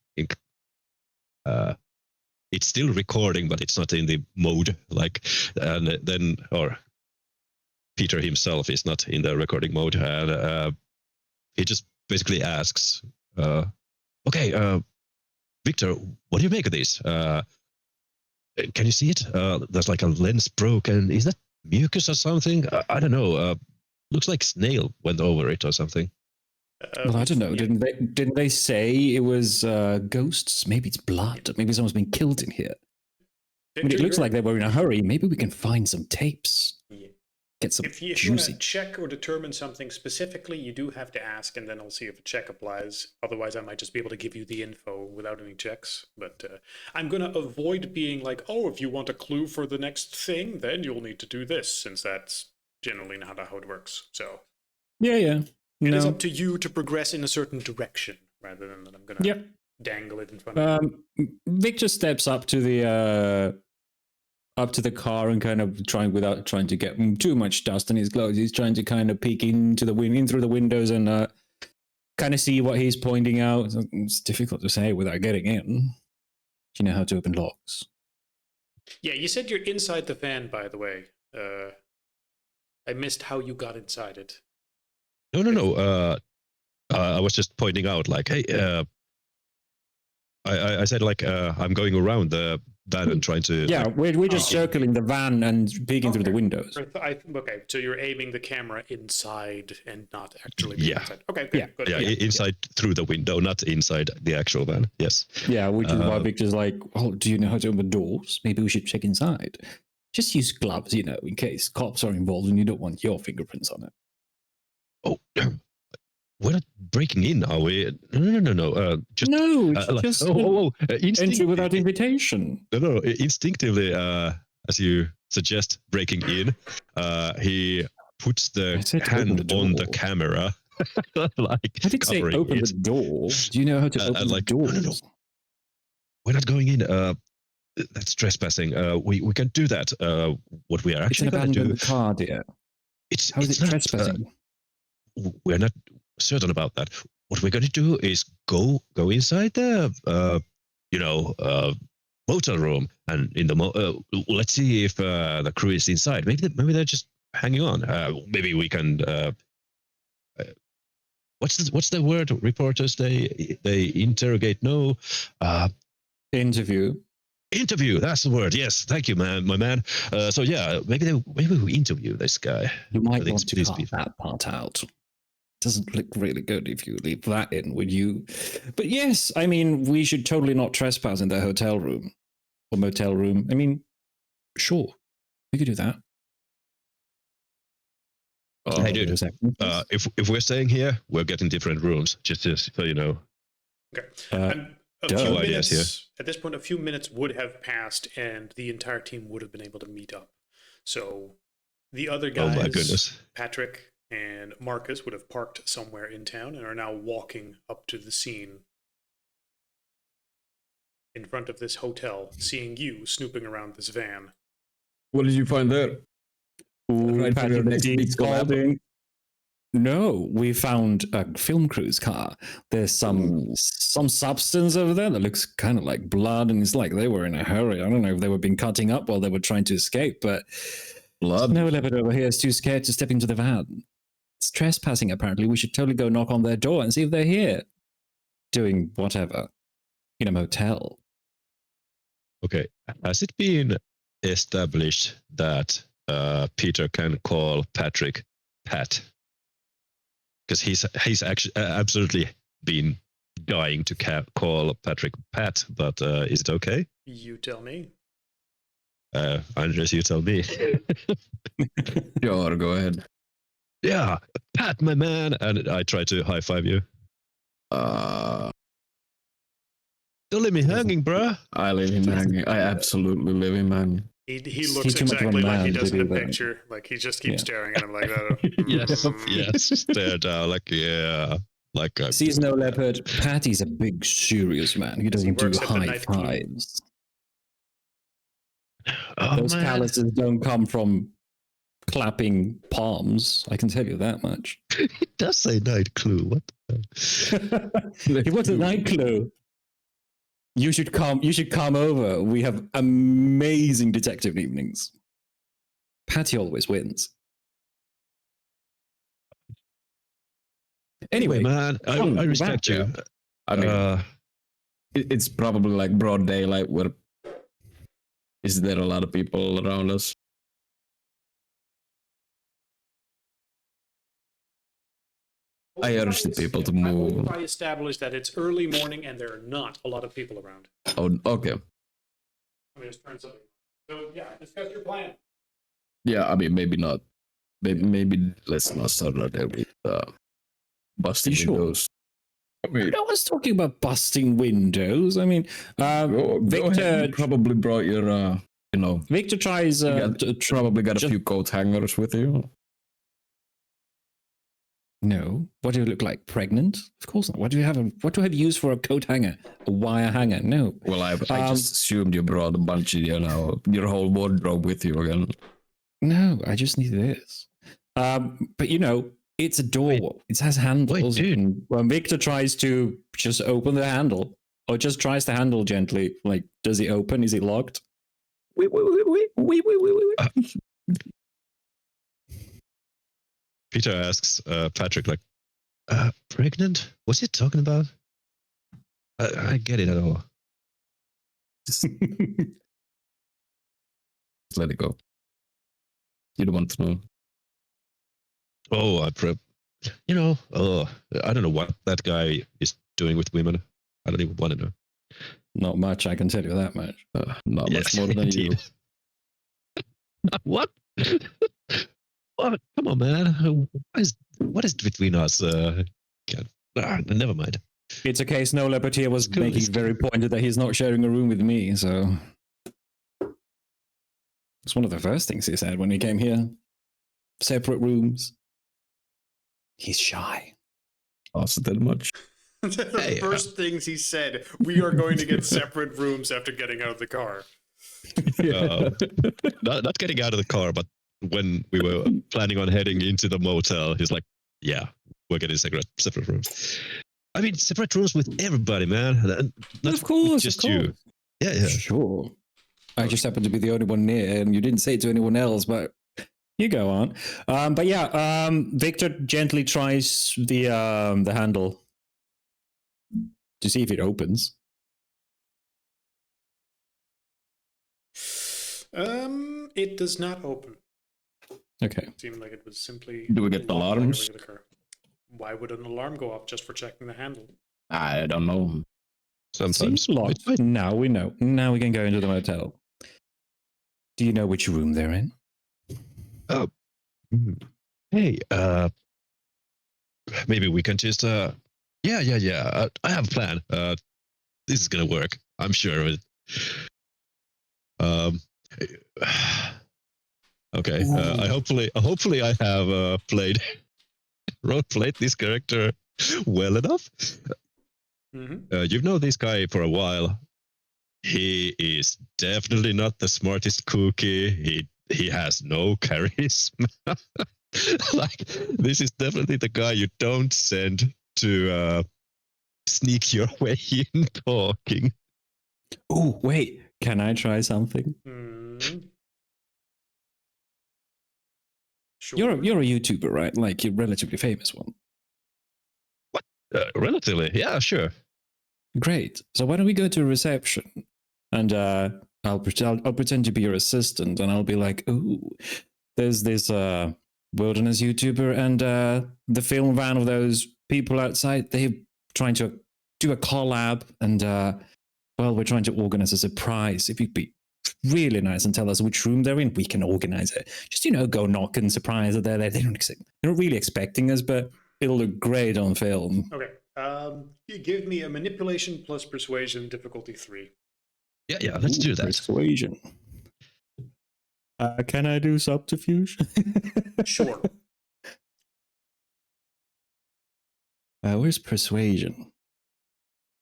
it's still recording, but it's not in the mode and then, or Peter himself is not in the recording mode, and he just basically asks, okay, Victor, what do you make of this? Can you see it? There's like a lens broken. Is that mucus or something? I don't know. Looks like snail went over it or something. Well, I don't know. Yeah. Didn't they say it was ghosts? Maybe it's blood. Maybe someone's been killed in here. I mean, it looks like they were in a hurry. Maybe we can find some tapes. Yeah. Get some If you want juicy. to check or determine something specifically, you do have to ask, and then I'll see if a check applies. Otherwise, I might just be able to give you the info without any checks. But I'm going to avoid being like, oh, if you want a clue for the next thing, then you'll need to do this, since that's generally not how it works. So Yeah. it is up to you to progress in a certain direction, rather than that I'm going to dangle it in front of you. Victor steps up to the car and kind of without trying to get too much dust on his clothes. He's trying to kind of peek into in through the windows and kind of see what he's pointing out. It's difficult to say without getting in. Do you know how to open locks? Yeah, you said you're inside the van, by the way. I missed how you got inside it. No. I was just pointing out, like, hey, I said, like, I'm going around the van and trying to. Yeah, like, we're just circling the van and peeking through the windows. Okay, so you're aiming the camera inside and not actually being Yeah. inside. Okay, good. Yeah. good. yeah, inside through the window, not inside the actual van. Yes. Yeah, which is why Uh, Victor's like, well, do you know how to open doors? Maybe we should check inside. Just use gloves, you know, in case cops are involved and you don't want your fingerprints on it. Oh, we're not breaking in, are we? No. Just No, it's just entry instinctively, without invitation. no. Instinctively, as you suggest, breaking in, he puts I the said to open hand the on the door. camera, like I did say covering open it. the door. Do you know how to open the like, no. doors? We're not going in. That's trespassing. We can do that. What we are It's an actually going to do? abandoned car, dear. It's How is it's it not, trespassing? we're not certain about that. What we're going to do is go inside the motel room, and in the let's see if the crew is inside. Maybe they're just hanging on. Maybe we can. What's the word? Reporters they interrogate. No. Interview. Interview. That's the word. Yes, thank you, man, my man. So yeah, maybe we interview this guy. You might think want to these cut people- that part out. Doesn't look really good if you leave that in, would you? But yes, I mean, we should totally not trespass in the hotel room or motel room. I mean, sure, we could do that. Hey, dude, Wait a second. if we're staying here, we're getting different rooms. Just so you know. Okay. Uh, And a duh. few Few ideas minutes, at this point, a few minutes would have passed and the entire team would have been able to meet up. So the other Oh guys, my goodness. Patrick and Marcus, would have parked somewhere in town and are now walking up to the scene in front of this hotel, seeing you snooping around this van. What did you find there? Ooh, Right for Patty your the next Deep big collab. Spalding. No, we found a film crew's car. There's some substance over there that looks kind of like blood, and it's like they were in a hurry. I don't know if they were being cutting up while they were trying to escape, but Blood? no leopard over here is too scared to step into the van. It's trespassing, apparently. We should totally go knock on their door and see if they're here. Doing whatever. In a motel. Okay. Has it been established that Peter can call Patrick Pat? Because he's actually absolutely been dying to call Patrick Pat, but is it okay? You tell me. Andres, you tell me. Sure, go ahead. Yeah, Pat, my man, and I try to high five you. Uh, Don't leave me hanging, bruh. I leave him hanging. I absolutely leave him hanging. He He's looks too much of a exactly like he man does to in the do that. picture. Like he just keeps Yeah. staring at him like that. Yes, stare down like like a Sees no leopard. Patty's a big, serious man. He doesn't do Works at the high Night Club. fives. Oh, Those man. calluses don't come from clapping palms. I can tell you that much. It does say night clue. What? The He wants a night clue. You should come. You should come over. We have amazing detective evenings. Patty always wins. Anyway, man, I respect back, you. I mean, it's probably like broad daylight. Where is there a lot of people around us? I urge the people to move. I established that it's early morning and there are not a lot of people around. Oh, okay. Let me just turn something. So yeah, discuss your plan. Yeah, I mean, maybe not. Maybe let's not start out there with busting You sure? windows. I mean, no one's talking about busting windows. I mean, go Victor. ahead. You probably brought your, Victor tries. probably got a just- few coat hangers with you. No. What do you look like? Pregnant? Of course not. What do you have used for a coat hanger? A wire hanger? No. Well, I just assumed you brought a bunch of, your whole wardrobe with you again. No, I just need this. But It's a door. It has handles. dude. And when Victor tries to just open the handle, or just tries to handle gently, like, does it open? Is it locked? Wait. Peter asks Patrick, like, pregnant? What's he talking about? I get it at all. Just let it go. You don't want to know. Oh, I don't know what that guy is doing with women. I don't even want to know. Not much, I can tell you that much. Not much more than you. indeed. What? What? Come on, man. What is between us? Never mind. It's a case Nola Petia was Cool, making it's very pointed that he's not sharing a room with me, so... It's one of the first things he said when he came here. Separate rooms. He's shy. Also that much. The Hey, first things he said, we are going to get separate rooms after getting out of the car. Not getting out of the car, but when we were planning on heading into the motel, he's like, "Yeah, we're getting separate rooms." I mean, separate rooms with everybody, man. Not Of course, just of you. course. Yeah. Sure. I just happened to be the only one near, and you didn't say it to anyone else, but you go on. But yeah, Victor gently tries the handle to see if it opens. It does not open. Okay. It seemed like it was simply. Do we get locked like a alarms? regular car. Why would an alarm go off just for checking the handle? I don't know. Sometimes. Seems locked. Now we know. Now we can go into the motel. Do you know which room they're in? Hey, maybe we can just yeah. I have a plan. This is gonna work. I'm sure of it. Okay. Hopefully I have role-played this character well enough. Mm-hmm. You've known this guy for a while. He is definitely not the smartest cookie. He has no charisma. Like, this is definitely the guy you don't send to sneak your way in talking. Oh, wait. Can I try something? Sure. You're a YouTuber, right? Like, you're a relatively famous one. Relatively, yeah, sure. Great. So why don't we go to a reception, and I'll pretend to be your assistant, and I'll be like, "Ooh, there's this wilderness YouTuber, and the film van of those people outside. They're trying to do a collab, and well, we're trying to organize a surprise. If you'd be really nice and tell us which room they're in, we can organize it. Just go knock and surprise that they're there. They're not really expecting us, but it'll look great on film." Okay. You give me a manipulation plus persuasion difficulty 3. Yeah, let's do that. Persuasion. Can I do subterfuge? Sure. Where's persuasion?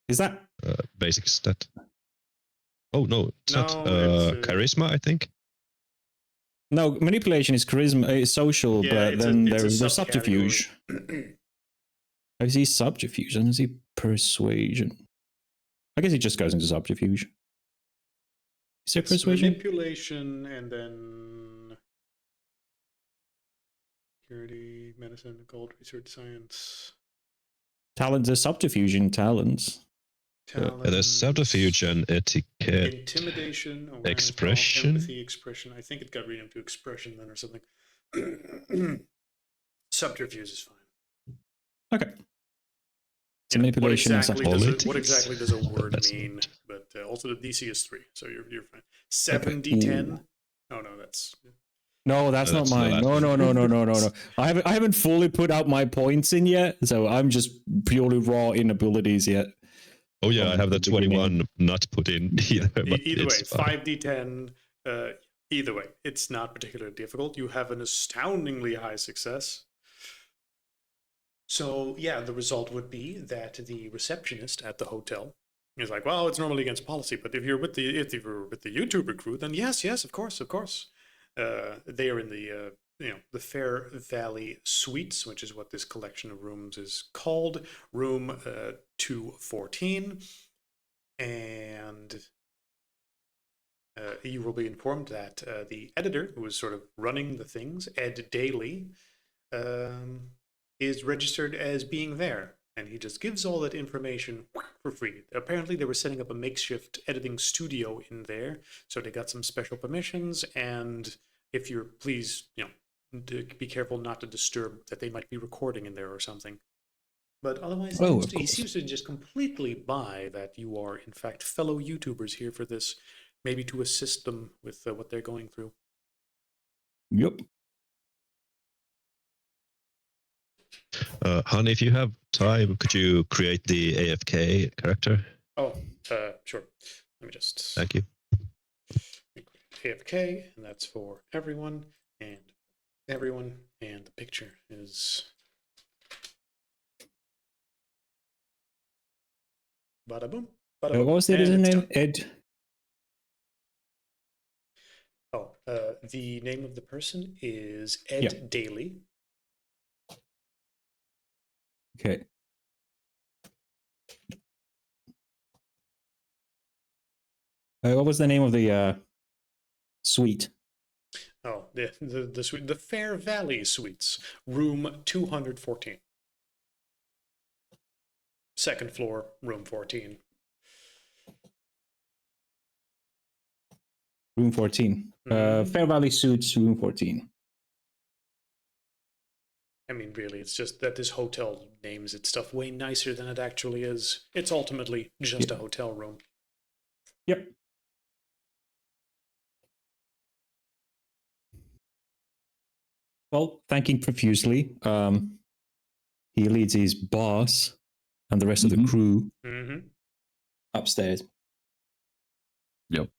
Is that Basic stat. Oh no, it's not No, it's, charisma, I think. no? Manipulation is charisma, is social, Yeah, but it's then a there's subcategory. subterfuge. I see subterfuge, and I see persuasion. I guess it just goes into subterfuge. Is there It's persuasion? manipulation and then security, medicine, occult, research, science. Talent, there's subterfuge in talents. There's subterfuge and etiquette. Intimidation, awareness, Expression? empathy, expression. I think it got renamed to expression then or something. Subterfuge is fine. Okay. So You know, manipulation and subterfuge. what exactly does a word That's mean? But also the DC is 3, so you're fine. 7d10. Oh no, that's No, that's not That's mine. not- No. I haven't fully put out my points in yet, so I'm just purely raw in abilities yet. Oh yeah, I have the From the beginning. 21 not put in either. But either way. it's fine. 5d10. Either way, it's not particularly difficult. You have an astoundingly high success. So yeah, the result would be that the receptionist at the hotel is like, well, it's normally against policy, but if you're with the YouTuber crew, then yes, of course. They are in the the Fair Valley Suites, which is what this collection of rooms is called, room 214, and you will be informed that the editor, who is sort of running the things, Ed Daly, is registered as being there, and he just gives all that information for free. Apparently, they were setting up a makeshift editing studio in there, so they got some special permissions, and if you're, please, to be careful not to disturb that they might be recording in there or something. But otherwise, Oh, of he course. seems to just completely buy that you are, in fact, fellow YouTubers here for this, maybe to assist them with what they're going through. Yep. Han, if you have time, could you create the AFK character? Oh, sure. Let me just Thank you. AFK, and that's for everyone, and the picture is bada boom. Bada boom. What was the And editor's it's name? done. Ed. Oh, the name of the person is Ed Yeah. Daly. Okay. What was the name of the suite? Oh, the suite, the Fair Valley Suites, room 214. Second floor, room 14. Room 14. Mhm. Fair Valley Suites, room 14. I mean, really, it's just that this hotel names its stuff way nicer than it actually is. It's ultimately just a hotel room. Yep. Well, thanking profusely. He leads his boss and the rest of the Mhm. crew Mm-hmm. upstairs. Yep.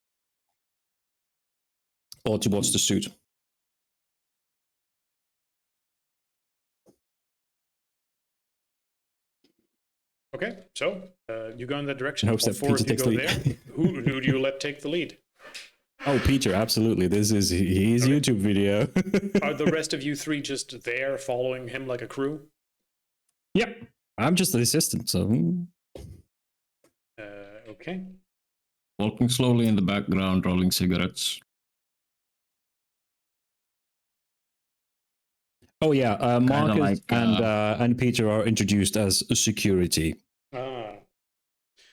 Or towards the suit. Okay, so you go in that direction. In hopes that Before Peter you takes go the there, lead. who do you let take the lead? Oh, Peter, absolutely. This is his Okay. YouTube video. Are the rest of you three just there following him like a crew? Yep. I'm just the assistant, so. Okay. Walking slowly in the background, rolling cigarettes. Oh yeah, Marcus like, and Peter are introduced as security Ah,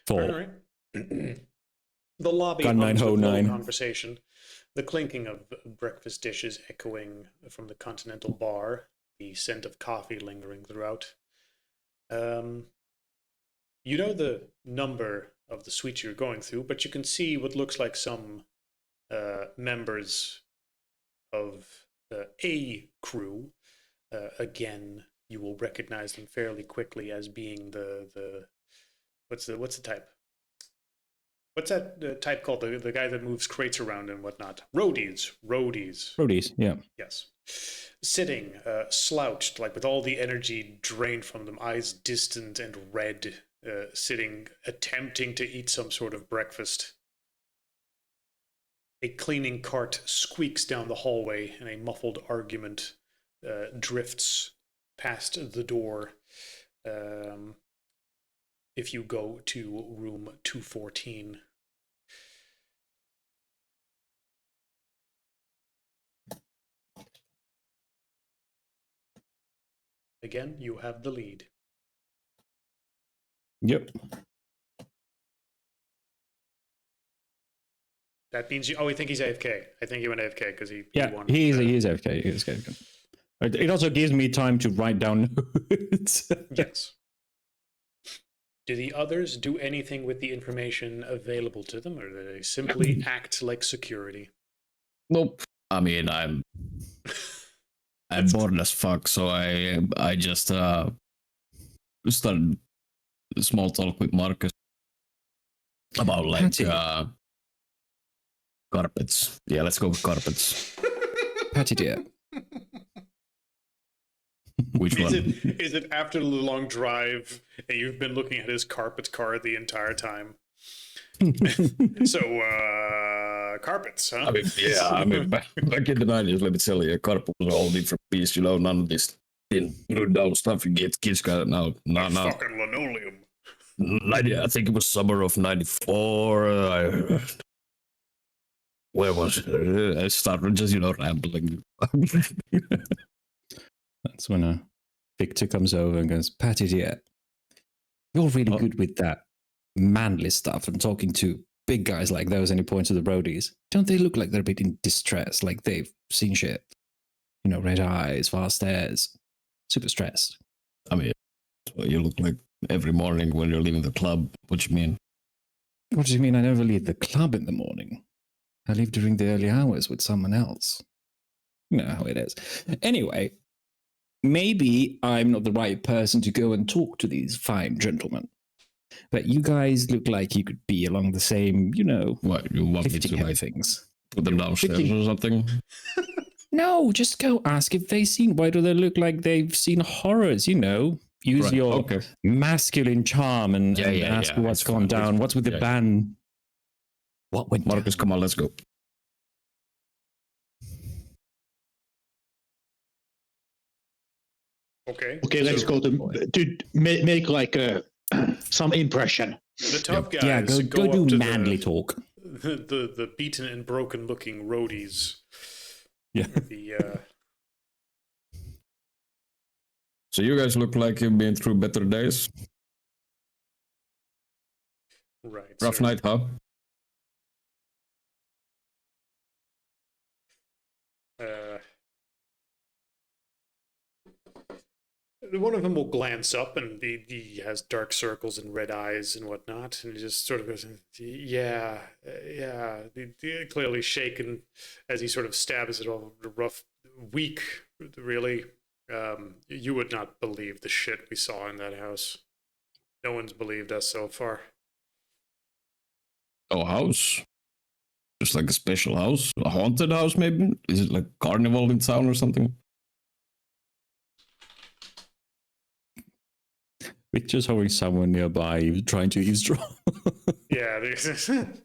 for all right. The lobby Gun hums with low 909. conversation, the clinking of breakfast dishes echoing from the continental bar, the scent of coffee lingering throughout. You know the number of the suite you're going through, but you can see what looks like some members of a crew. Again, you will recognize them fairly quickly as being the what's the type? What's that type called? The guy that moves crates around and whatnot. Roadies. Roadies. Yeah. Yes. Sitting, slouched, like with all the energy drained from them, eyes distant and red, sitting, attempting to eat some sort of breakfast. A cleaning cart squeaks down the hallway, and a muffled argument drifts past the door. If you go to room 214. Again, you have the lead. Yep. That means you. Oh, I think he's AFK. I think he went AFK because he Yeah, won. he is AFK. He is AFK. It also gives me time to write down notes. Yes. Do the others do anything with the information available to them, or do they simply act like security? Nope. I mean, I'm bored as fuck, so I just started small talk with Marcus about like Patty. carpets. Yeah, let's go with carpets. Patty dear. Which one? Is it after the long drive and you've been looking at his carpet card the entire time? So, carpets, huh? I mean, yeah, I mean, back in the 90s, let me tell you, a carpet was a whole different piece, you know, none of this thin, glued down stuff you get kids got it now. No, no. Fucking linoleum. I think it was summer of 94. Where was it? I started just, you know, rambling. That's when Victor comes over and goes, Patty, dear, you're really good with that manly stuff and talking to big guys like those, and he points to the roadies. Don't they look like they're a bit in distress, like they've seen shit? You know, red eyes, fast stares, super stressed. I mean, that's what you look like every morning when you're leaving the club. What you mean? What do you mean I never leave the club in the morning? I leave during the early hours with someone else. You know how it is. Anyway, maybe I'm not the right person to go and talk to these fine gentlemen. But you guys look like you could be along the same, you know, What, you want me lifting to heavy like things. put them downstairs Lifting- or something? No, just go ask if they've seen. Why do they look like they've seen horrors? You know, use Right, your okay. masculine charm and, Yeah, and yeah, ask yeah, what's it's gone fine. down. What's with the Yeah. ban? What went Marcus, down? come on, let's go. Okay. Okay, let's so go to make like some impression. The tough guys Yeah, go up do to manly talk. the beaten and broken looking roadies. Yeah. The So you guys look like you've been through better days. right. Rough so- night, huh? One of them will glance up, and he has dark circles and red eyes and whatnot, and he just sort of goes, "Yeah, yeah." Clearly shaken as he sort of stabs it all. Rough week, really. You would not believe the shit we saw in that house. No one's believed us so far. Oh, house. Just like a special house, a haunted house, maybe. Is it like carnival in town or something? Victor's hovering somewhere nearby, trying to eavesdrop. Yeah,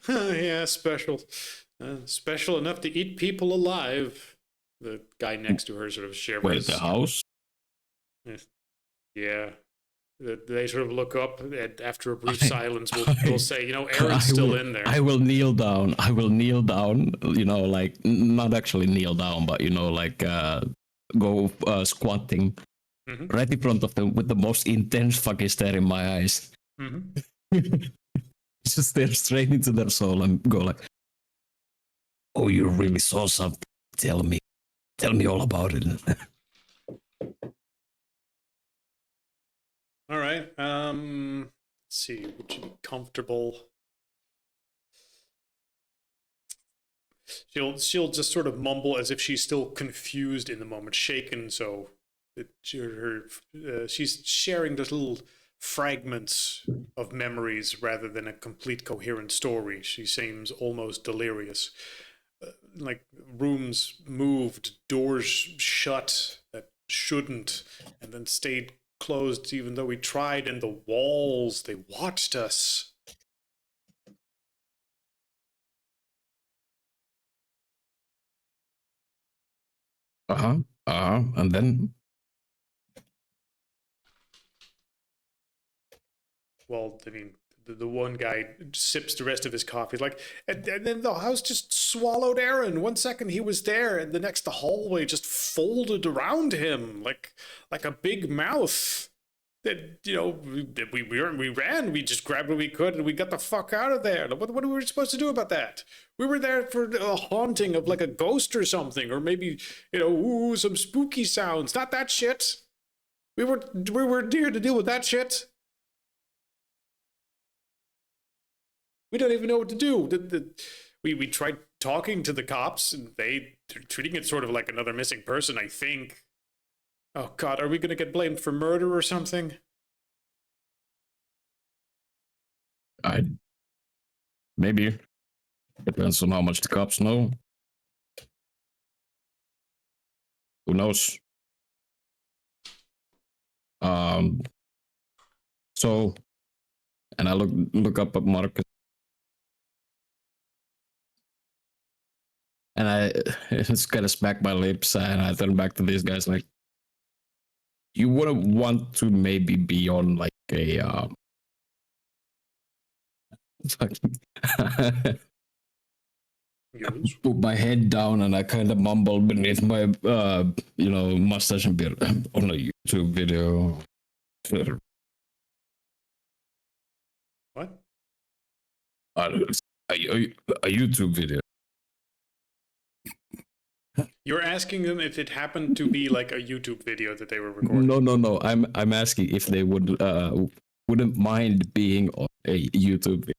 yeah, special. Special enough to eat people alive. The guy next to her sort of shivers. Wait, the house? Yeah. They sort of look up, and after a brief I- silence, I- we'll say, you know, Aaron's still in there. I will kneel down. I will kneel down. You know, like not actually kneel down, but you know, like go squatting Mhm. right in front of them with the most intense fucking stare in my eyes. Mhm. Just stare straight into their soul and go like, "Oh, you really saw something? Tell me all about it." All right. Let's see. Would you be comfortable? She'll just sort of mumble as if she's still confused in the moment, shaken. So she's sharing those little fragments of memories rather than a complete coherent story. She seems almost delirious. Like rooms moved, doors shut that shouldn't, and then stayed closed even though we tried, and the walls, they watched us. And then Well, I mean, the one guy sips the rest of his coffee. Like, and then the house just swallowed Aaron. 1 second he was there, and the next the hallway just folded around him like a big mouth. That, you know, we ran. We just grabbed what we could, and we got the fuck out of there. What were we supposed to do about that? We were there for a haunting of like a ghost or something, or maybe, you know, ooh, some spooky sounds. Not that shit. We were here to deal with that shit. We don't even know what to do. We tried talking to the cops, and they're treating it sort of like another missing person, I think. Oh, God, are we going to get blamed for murder or something? maybe depends on how much the cops know. Who knows? So, and I look up at Marcus. And I just kind of smack my lips and I turn back to these guys like, you wouldn't want to maybe be on like a Yes. put my head down and I kind of mumble beneath my mustache and beard on a YouTube video. What? A YouTube video. You're asking them if it happened to be like a YouTube video that they were recording. No. I'm asking if they wouldn't mind being on a YouTube video.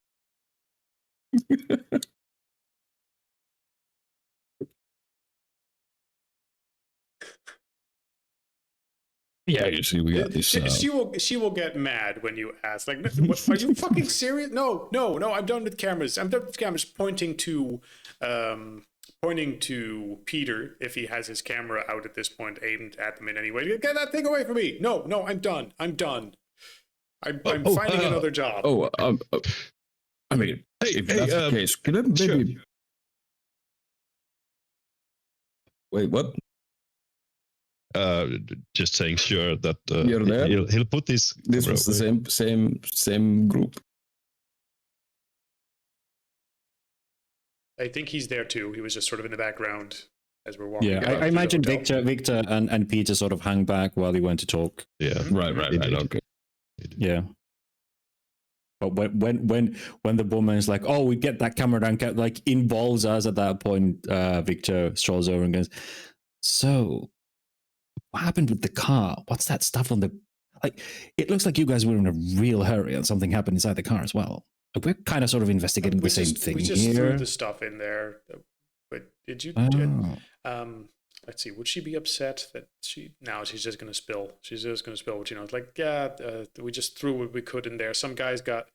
Yeah, you see, we got this. She will get mad when you ask. Like, what, are you fucking serious? No. I'm done with cameras. I'm done with cameras. Pointing to Peter if he has his camera out at this point, aimed at them in any way. Get that thing away from me! No, I'm done. I'm finding another job. I mean, if that's the case, could I maybe? Sure. Wait, what? Just saying sure that You're there? he'll put this. This was the same group. I think he's there too. He was just sort of in the background as we're walking. Yeah, about I to the imagine hotel. Victor and Peter sort of hang back while he went to talk. Yeah, Right. Indeed. Okay. Yeah. But when the woman is like, "Oh, we get that camera down," like involves us at that point, Victor strolls over and goes, "So, what happened with the car? What's that stuff on the? Like, it looks like you guys were in a real hurry and something happened inside the car as well. We're kind of sort of investigating the same thing we just here." threw the stuff in there. But did you? Oh. Let's see. Would she be upset that she's just gonna spill? She's just gonna spill what you know. It's like, yeah, we just threw what we could in there. Some guys got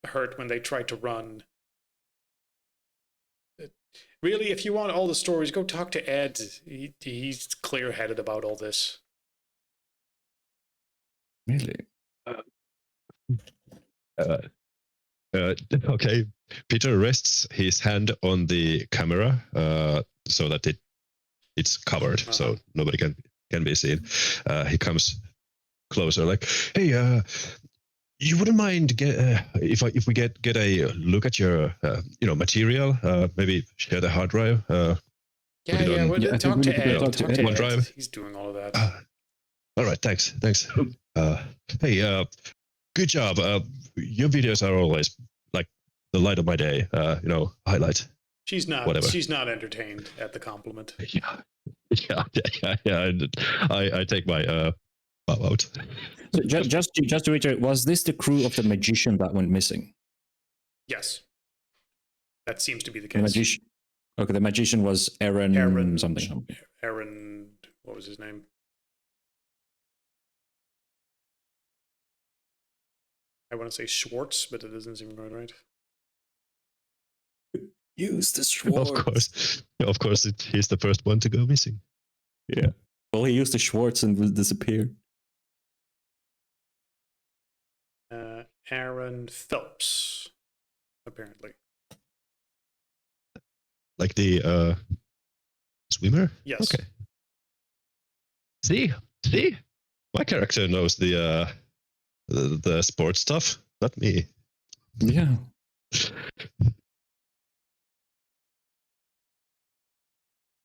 hurt when they tried to run. Really, if you want all the stories, go talk to Ed. He's clear-headed about all this. Really? Okay. Peter rests his hand on the camera so that it's covered, so nobody can be seen. He comes closer, like, "Hey, you wouldn't mind if we get a look at your material? Maybe share the hard drive. Yeah. I Talk think to we need to Ed. talk to Talk to Ed. Ed. OneDrive. He's doing all of that. All right, thanks. Hey, good job. Your videos are always like the light of my day. Highlight. She's not. Whatever. She's not entertained at the compliment. Yeah. I take my bow out. So just to reiterate, was this the crew of the magician that went missing? Yes, that seems to be the The case. magician. Okay, the magician was Aaron something. Aaron, what was his name? I want to say Schwartz, but it doesn't seem quite right. Use the Schwartz. Of course, he's the first one to go missing. Yeah. Well, he used the Schwartz and will disappear. Aaron Phelps, apparently. Like the swimmer? Yes. Okay. See? My character knows the sports stuff, not me. Yeah.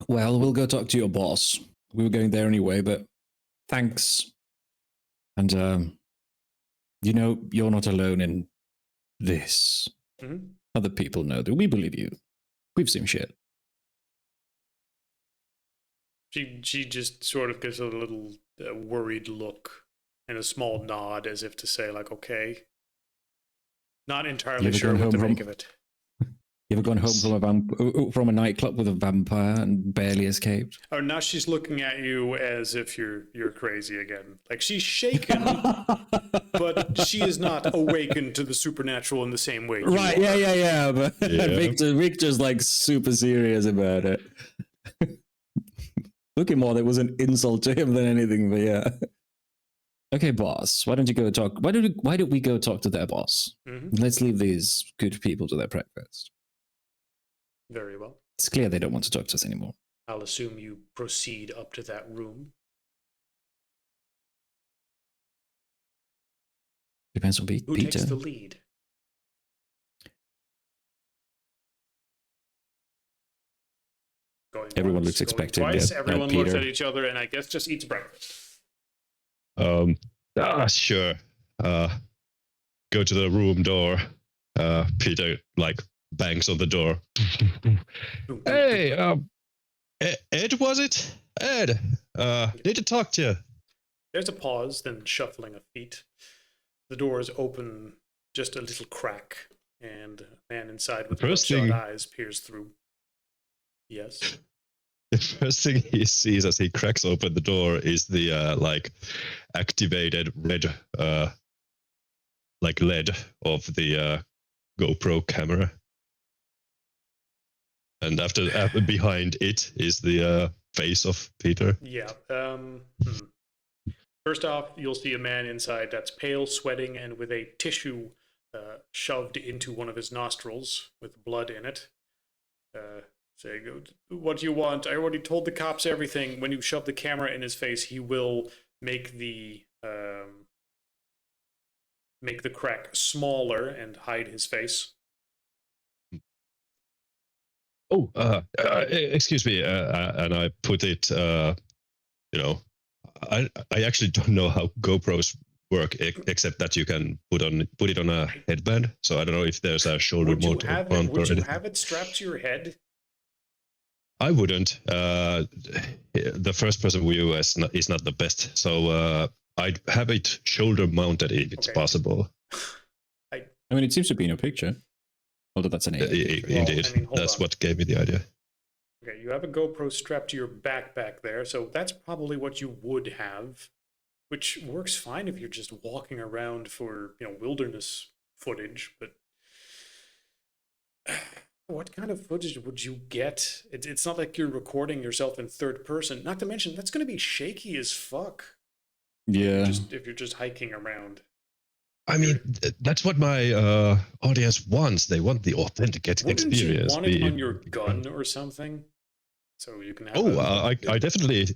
Well, we'll go talk to your boss. We were going there anyway, but thanks. And, you're not alone in this. Mhm. Other people know that. We believe you. We've seen shit. She just sort of gives a little worried look and a small nod as if to say, like, okay. Not entirely ever sure gone what to home make from- of it. You ever gone home from a nightclub with a vampire and barely escaped? Oh, now she's looking at you as if you're crazy again. Like, she's shaken, but she is not awakened to the supernatural in the same way. you Right, are. yeah. But Yeah. Victor's like super serious about it. Looking more, that was an insult to him than anything, but yeah. Okay, boss, why don't you go talk? Why don't we go talk to their boss? Mhm. Let's leave these good people to their breakfast. Very well. It's clear they don't want to talk to us anymore. I'll assume you proceed up to that room. Depends on Who Peter. takes the lead? Going Everyone once, looks going expectant twice, at everyone looks Peter. at each other and I guess just eats breakfast. Sure. Go to the room door. Peter like bangs on the door. Hey, Ed, was it? Ed, need to talk to you. There's a pause, then shuffling of feet. The doors open just a little crack, and a man inside with First bloodshot thing- eyes peers through. Yes. The first thing he sees as he cracks open the door is the like activated red like LED of the GoPro camera. And after behind it is the face of Peter. Yeah. First off, you'll see a man inside that's pale, sweating, and with a tissue shoved into one of his nostrils with blood in it. Saying, "What do you want? I already told the cops everything." When you shove the camera in his face, he will make the crack smaller and hide his face. Oh, excuse me, and I put it. You know, I actually don't know how GoPros work, except that you can put it on a headband. So I don't know if there's a shoulder Would you mount have mount it? or Would you anything. have it strapped to your head? I wouldn't. The first person view is not the best, so I'd have it shoulder mounted if it's Okay. possible. I mean, it seems to be in a picture. Although that's an AI. Indeed, I mean, hold that's on. what gave me the idea. Okay, you have a GoPro strapped to your backpack there, so that's probably what you would have, which works fine if you're just walking around for, wilderness footage, but what kind of footage would you get? It's not like you're recording yourself in third person. Not to mention, that's going to be shaky as fuck. Yeah. If you're just hiking around. I mean, that's what my audience wants. They want the authentic Wouldn't experience. you want it on your gun or something? So you can have I definitely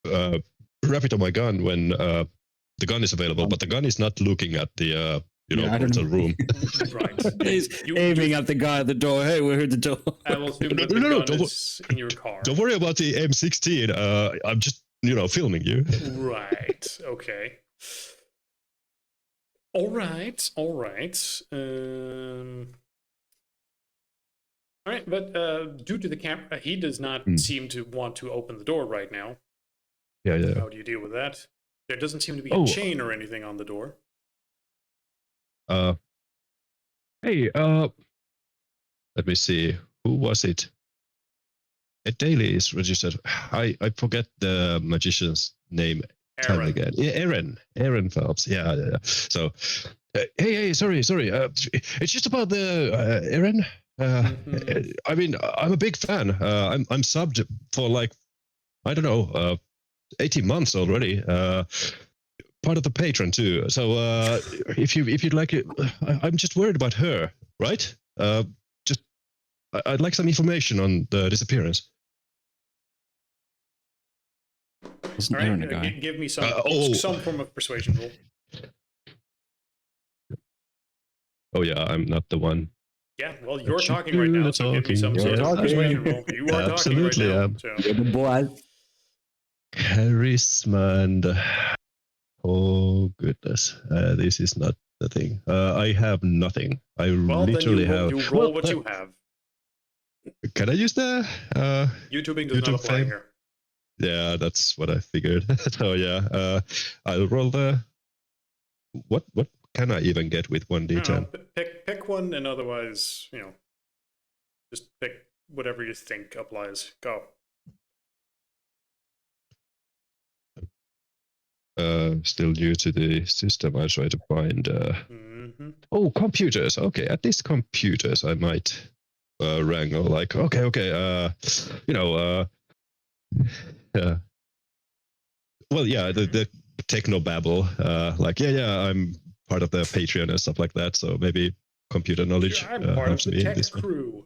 wrap it on my gun when the gun is available, but the gun is not looking at the Yeah, I don't portal know. room. Right. He's You- aiming at the guy at the door. Hey, we're at the door. I will assume that No, the no, gun don't is in your car. Don't worry about the M16. I'm just filming you. Right. Okay. All right. All right. All right. But due to the camera, he does not seem to want to open the door right now. Yeah. How do you deal with that? There doesn't seem to be Oh. a chain or anything on the door. Hey, let me see. Who was it? Ed Daly is registered. I forget the magician's name. Time Aaron. again. Yeah, Aaron Phelps. Yeah. So, hey, sorry. It's just about the Aaron. Mhm. I mean, I'm a big fan. I'm subbed for like, I don't know, 18 months already. Part of the patron too. So if you'd like it, I'm just worried about her, right? I'd like some information on the disappearance. Wasn't All Aaron right. a guy? Give me some oh. some form of persuasion roll. Oh yeah, I'm not the one. Yeah. Well, you're But you talking right do now, the so give me some talking. sort You're of persuasion talking. roll. You are Absolutely, talking right now. So. The boy. Charisma and oh goodness, this is not the thing. I have nothing. I Well, literally then have. you roll Well, what you have. Can I use the? YouTubing does YouTube not apply fame? here. Yeah, that's what I figured. So yeah, I'll roll the. What can I even get with I don't 1d10? know, pick one, and otherwise, just pick whatever you think applies. Go. Still new to the system. I try to find. Mm-hmm. Oh, computers. Okay, at least computers I might wrangle. Like, okay. Well, yeah, the techno babble. Like, yeah, I'm part of the Patreon and stuff like that. So maybe computer knowledge I'm part of helps the me in tech this one. crew.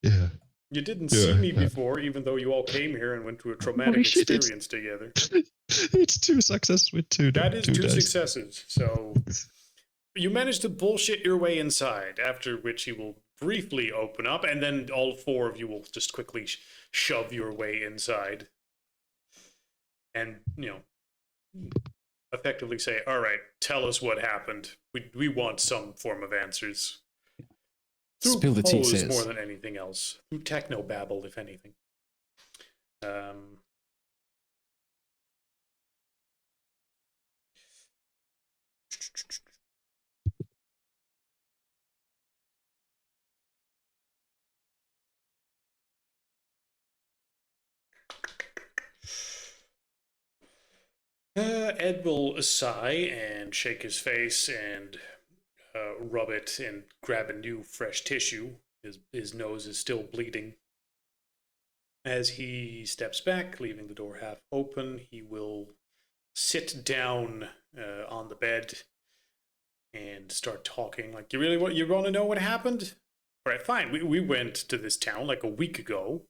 Yeah. You didn't Yeah, see me yeah. before, even though you all came here and went through a traumatic shit, it's- experience together. It's 2 successes with 2 That is 2 two dice. successes. So you managed to bullshit your way inside, after which he will briefly open up, and then all 4 of you will just quickly shove your way inside. And, effectively say, all right, tell us what happened. We want some form of answers. Through Spill the tea, pose sis. more than anything else. Through technobabble, if anything. Ed will sigh and shake his face and rub it and grab a new fresh tissue. His nose is still bleeding. As he steps back, leaving the door half open, he will sit down on the bed and start talking. Like, you want to know what happened? All right, fine. We went to this town like a week ago,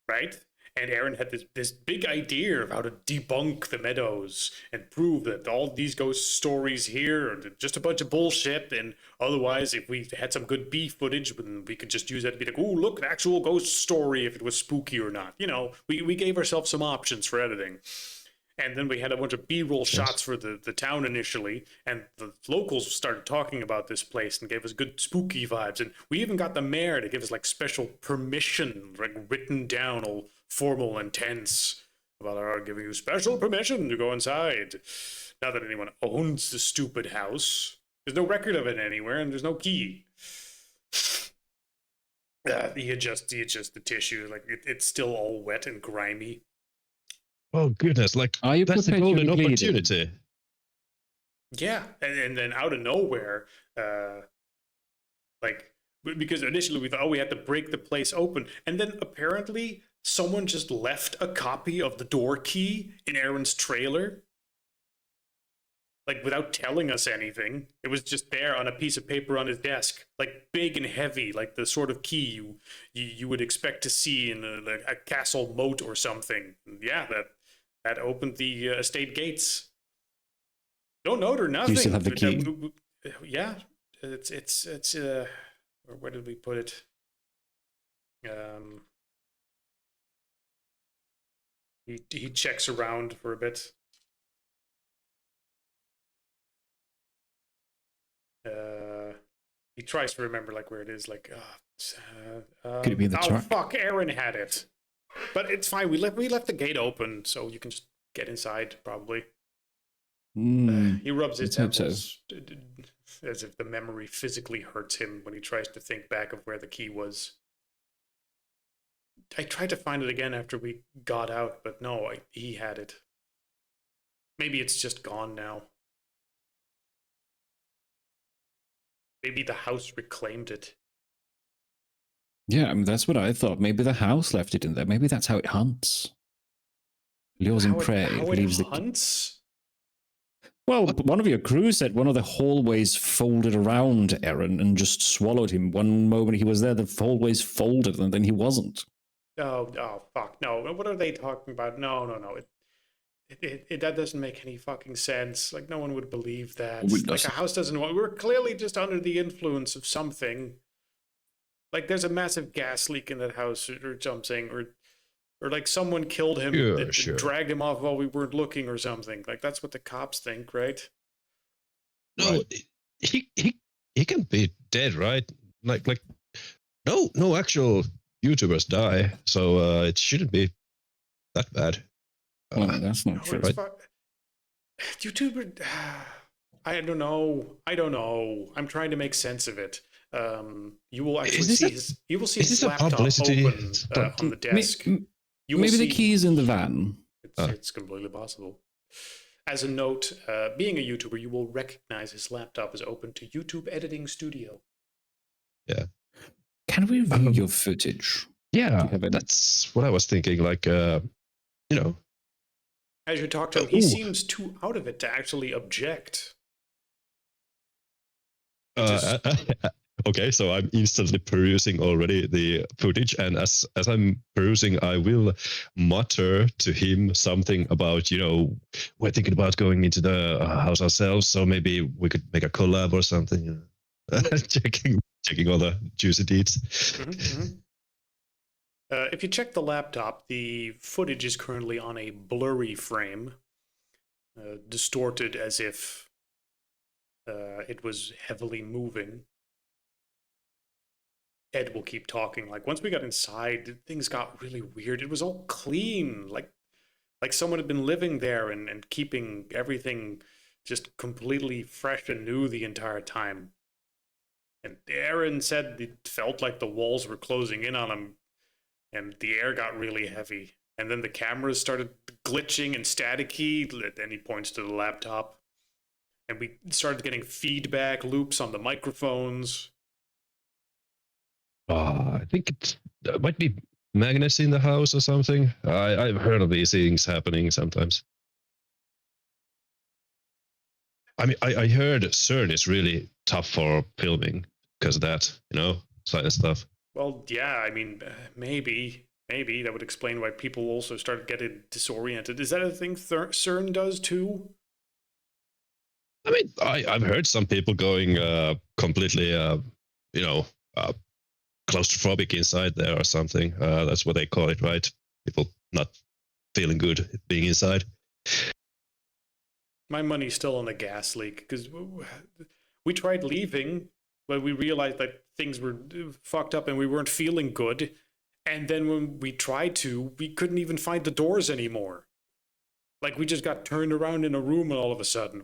right? And Aaron had this big idea of how to debunk the Meadows and prove that all these ghost stories here are just a bunch of bullshit. And otherwise, if we had some good B footage, we could just use that to be like, oh, look, an actual ghost story, if it was spooky or not. We gave ourselves some options for editing. And then we had a bunch of B-roll shots for the town initially, and the locals started talking about this place and gave us good spooky vibes. And we even got the mayor to give us like special permission, like written down, all formal and tense, about our giving you special permission to go inside. Not that anyone owns the stupid house. There's no record of it anywhere, and there's no key. He adjusts the tissue, like it's still all wet and grimy. Oh goodness! Like Are you that's a perpetually golden bleeding? opportunity. Yeah, and then out of nowhere, because initially we thought, oh, we had to break the place open, and then apparently someone just left a copy of the door key in Aaron's trailer, like without telling us anything. It was just there on a piece of paper on his desk, like big and heavy, like the sort of key you would expect to see in a castle moat or something. And yeah, that opened the estate gates. No note or nothing. Do you still have the key? Yeah, it's where did we put it? He checks around for a bit. He tries to remember like where it is. Like, Could it be in the truck? Fuck! Aaron had it, but it's fine. We left the gate open, so you can just get inside probably. He rubs his let's hope temples as if the memory physically hurts him when he tries to think back of where the key was. I tried to find it again after we got out, but no, he had it. Maybe it's just gone now. Maybe the house reclaimed it. Yeah, I mean, that's what I thought. Maybe the house left it in there. Maybe that's how it hunts. Lures and prey. How Leaves it the hunts? Well, one of your crew said one of the hallways folded around Aaron and just swallowed him. One moment he was there, the hallways folded, and then he wasn't. Oh, fuck. No, what are they talking about? No. That doesn't make any fucking sense. Like, no one would believe that. Like, a house doesn't want... We're clearly just under the influence of something. Like, there's a massive gas leak in that house or something, or like someone killed him and dragged him off while we weren't looking or something. Like, that's what the cops think, right? No, Right. he can be dead, right? Like no actual YouTubers die, so it shouldn't be that bad. Well, that's not No, true. it's YouTuber... I don't know. I'm trying to make sense of it. You will actually you will see his laptop open on the desk. Maybe the key is in the van. It's completely possible. As a note, being a YouTuber, you will recognize his laptop is open to YouTube Editing Studio. Yeah. Can we view your footage? Yeah, Do you have any- that's what I was thinking. Like, As you talk to him, he seems too out of it to actually object. Okay, so I'm instantly perusing already the footage, and as I'm perusing, I will mutter to him something about, we're thinking about going into the house ourselves, so maybe we could make a collab or something. Checking all the juicy deeds. If you check the laptop, the footage is currently on a blurry frame, distorted as if it was heavily moving. Ed will keep talking. Like, once we got inside, things got really weird. It was all clean, like someone had been living there and keeping everything just completely fresh and new the entire time. And Aaron said it felt like the walls were closing in on him, and the air got really heavy. And then the cameras started glitching and staticky. Then he points to the laptop. And we started getting feedback loops on the microphones. I think it might be Magnus in the house or something. I've heard of these things happening sometimes. I mean, I heard CERN is really tough for filming because of that, science stuff. Well, yeah, I mean, maybe that would explain why people also started getting disoriented. Is that a thing CERN does too? I mean, I've heard some people going completely, claustrophobic inside there or something. That's what they call it, right? People not feeling good being inside. My money's still on the gas leak, because we tried leaving, but we realized that things were fucked up and we weren't feeling good. And then when we tried to, we couldn't even find the doors anymore. Like, we just got turned around in a room and all of a sudden.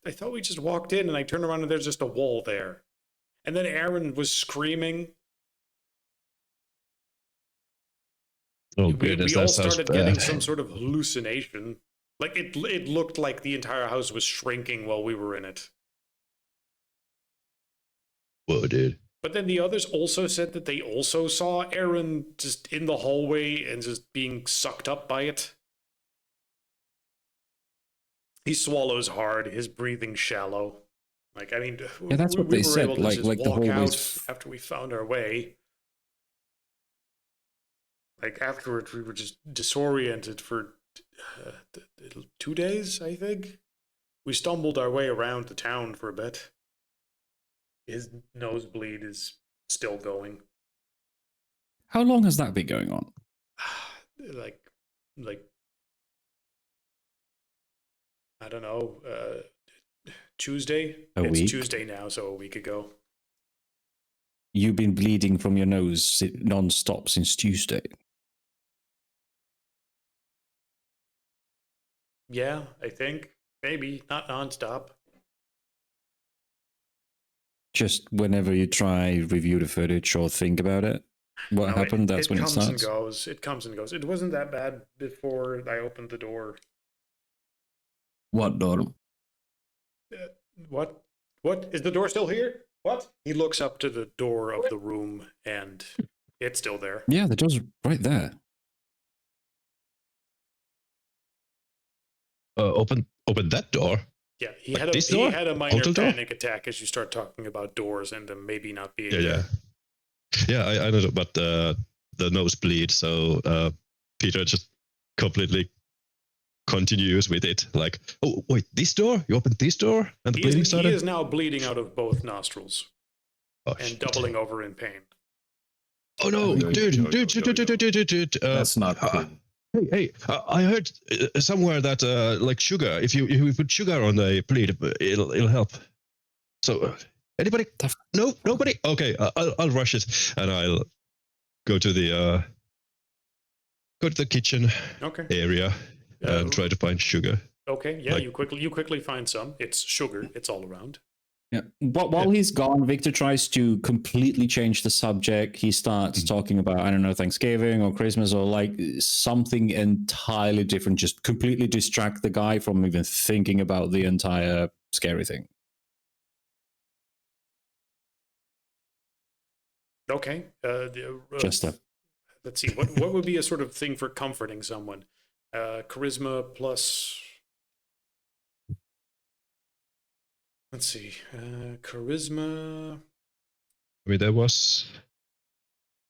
I thought we just walked in and I turned around and there's just a wall there. And then Aaron was screaming. Oh, goodness, we all that sounds started getting some sort of hallucination. Like, it looked like the entire house was shrinking while we were in it. Whoa, dude. But then the others also said that they also saw Aaron just in the hallway and just being sucked up by it. He swallows hard, his breathing shallow. Like, I mean, Yeah, that's what they were said. able to Like just the walk out hallways. after we found our way. Like, afterwards, we were just disoriented for 2 days, I think. We stumbled our way around the town for a bit. His nosebleed is still going. How long has that been going on? like I don't know, Tuesday? A It's week? Tuesday now, so a week ago. You've been bleeding from your nose non-stop since Tuesday. Yeah, I think. Maybe. Not nonstop. Just whenever you try review the footage or think about it, what No, happened? That's when it comes and starts. goes. It comes and goes. It wasn't that bad before I opened the door. What door? What? What? Is the door still here? What? He looks up to the door of the room and it's still there. Yeah, the door's right there. Open that door. Yeah, he Like had this he door? had a minor Hotel door? panic attack as you start talking about doors and them maybe not being Yeah, there. yeah. I know about the nosebleed. So Peter just completely continues with it. Like, oh wait, this door? You opened this door, and the bleeding He started. is now bleeding out of both nostrils Oh, and shit. doubling over in pain. Oh no, dude. That's not good. Hey, I heard somewhere that like sugar, if you put sugar on the bleed, it'll help. So anybody? No, nobody. Okay, I'll rush it, and I'll go to the kitchen Okay. area and try to find sugar. Okay. Yeah, Like- you quickly find some. It's sugar. It's all around. Yeah. While he's gone, Victor tries to completely change the subject. He starts talking about, I don't know, Thanksgiving or Christmas or like something entirely different, just completely distract the guy from even thinking about the entire scary thing. Okay. Just a Let's see. What would be a sort of thing for comforting someone? Charisma plus. Let's see. Charisma I mean, there was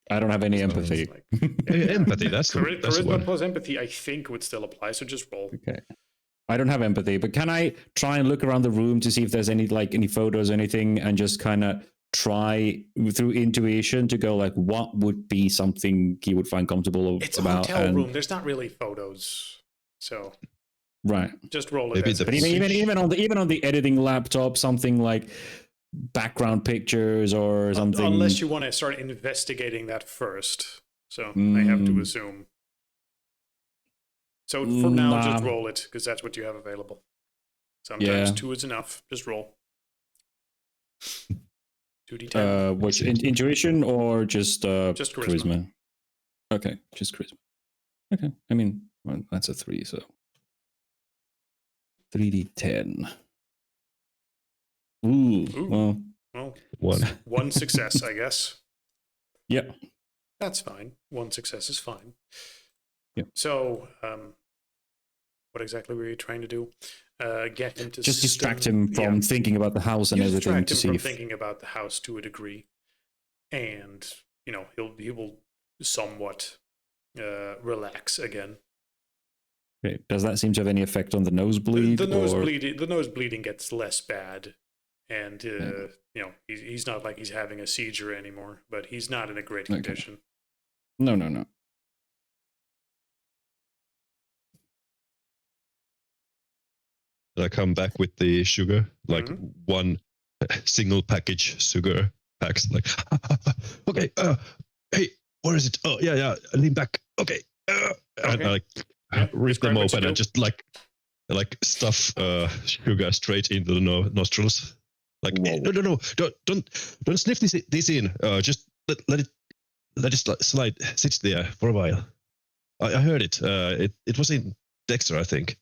I don't have any So it's empathy. like- empathy. That's the Charisma one. plus empathy, I think, would still apply. So just roll. Okay. I don't have empathy, but can I try and look around the room to see if there's any photos or anything, and just kind of try through intuition to go like, what would be something he would find comfortable It's a about? hotel and, room. There's not really photos, so right. just roll it. Maybe as the- it But is. even on the editing laptop, something like background pictures or something. Unless you want to start investigating that first. So I have to assume. So for now, just Nah. roll it, because that's what you have available. Sometimes Yeah. 2 is enough. Just roll. 2d10. Which intuition or just Just charisma. Okay, just charisma. Okay, I mean well, that's a 3, so 3d10. Ooh, Ooh. well, Well, One. 1 success, I guess. yeah. That's fine. 1 success is fine. Yep. So, what exactly were you trying to do? Get him to Just distract him from yeah. thinking about the house and You everything distract to him see from if thinking about the house to a degree, and he will somewhat relax again. okay, does that seem to have any effect on the nosebleed? The nose or- bleeding, the nose bleeding gets less bad, and he's not like he's having a seizure anymore, but he's not in a great Okay. condition. No. And I come back with the sugar, like Mhm. one single package sugar packs. Like, okay, hey, where is it? Oh, yeah, lean back. Okay, and Okay. I like Yeah, rip describe them what you open and do. just like stuff sugar straight into the nostrils. Like, Whoa. no, don't sniff this in. Just let it slide, sit there for a while. I heard it. It was in Dexter, I think.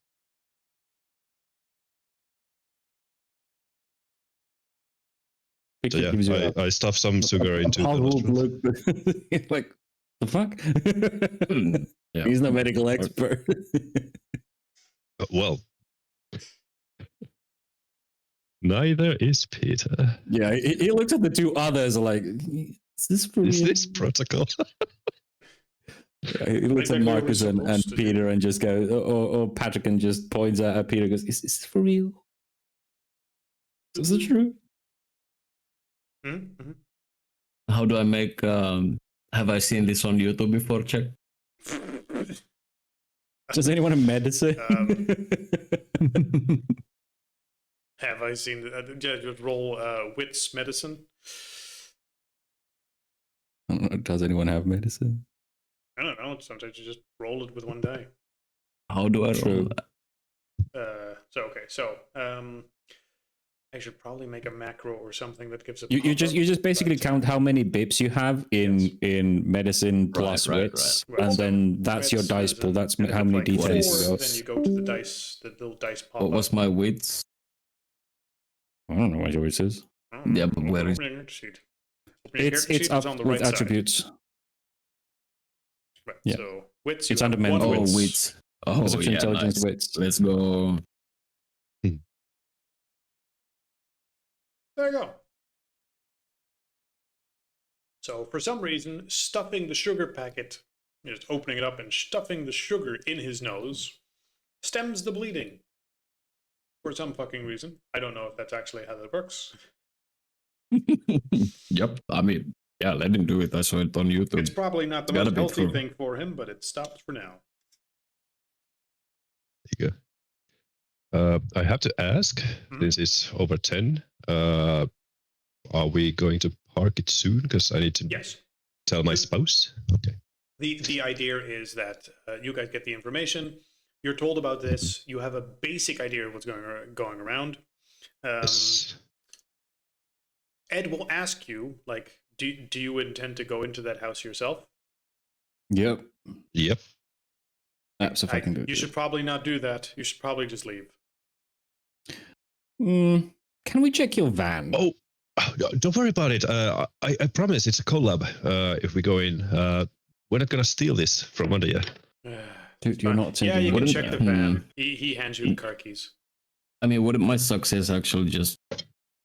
So It gives you yeah, I stuff some sugar into the puzzled nostrils. look. Like the fuck? Yeah. He's no medical expert. Well, neither is Peter. Yeah, he looks at the two others like, is this for Is real? this protocol? Yeah, he looks at Like we were Marcus and supposed to do. Peter and just goes, or Patrick and just points at Peter and goes, is this for real? Is it true? Mhm. How do I make? Have I seen this on YouTube before? Check. Does anyone have medicine? Have I seen? Just roll wits medicine. I don't know, does anyone have medicine? I don't know. Sometimes you just roll it with one die. How do I True. roll that? So I should probably make a macro or something that gives a. You just basically but- count how many bips you have in Yes. in medicine plus right, wits, right. and So then that's your wits dice is pool. That's and how with, many like, What d10s is- you four, go. then you go to the dice. The little dice pop. What was up. my wits? I don't know what yours is. I don't know. Yeah, but where is- Open your character sheet. Open your It's character sheet, up on the with right side. attributes. Right. Yeah. So wits. It's you under have mental one Oh, wits. wits. Oh, Perception, yeah, intelligence, nice. wits. Let's go. There you go. So for some reason, stuffing the sugar packet, just opening it up and stuffing the sugar in his nose, stems the bleeding. For some fucking reason. I don't know if that's actually how that works. Yep. I mean, yeah, let him do it. I saw it on YouTube. It's probably not the It's gotta most be healthy true. thing for him, but it stops for now. There you go. I have to ask, since it's over 10, are we going to park it soon? Because I need to Yes. tell my spouse. Okay. The idea is that you guys get the information. You're told about this. You have a basic idea of what's going around. Yes. Ed will ask you, like, do you intend to go into that house yourself? Yep. Yep. Absolutely. You should probably not do that. You should probably just leave. Can we check your van? Oh, don't worry about it. I promise it's a collab. If we go in, we're not gonna steal this from under you. Dude, you're not Yeah, taking you can it. check the Hmm. van. He hands you the car keys. I mean, would my success actually just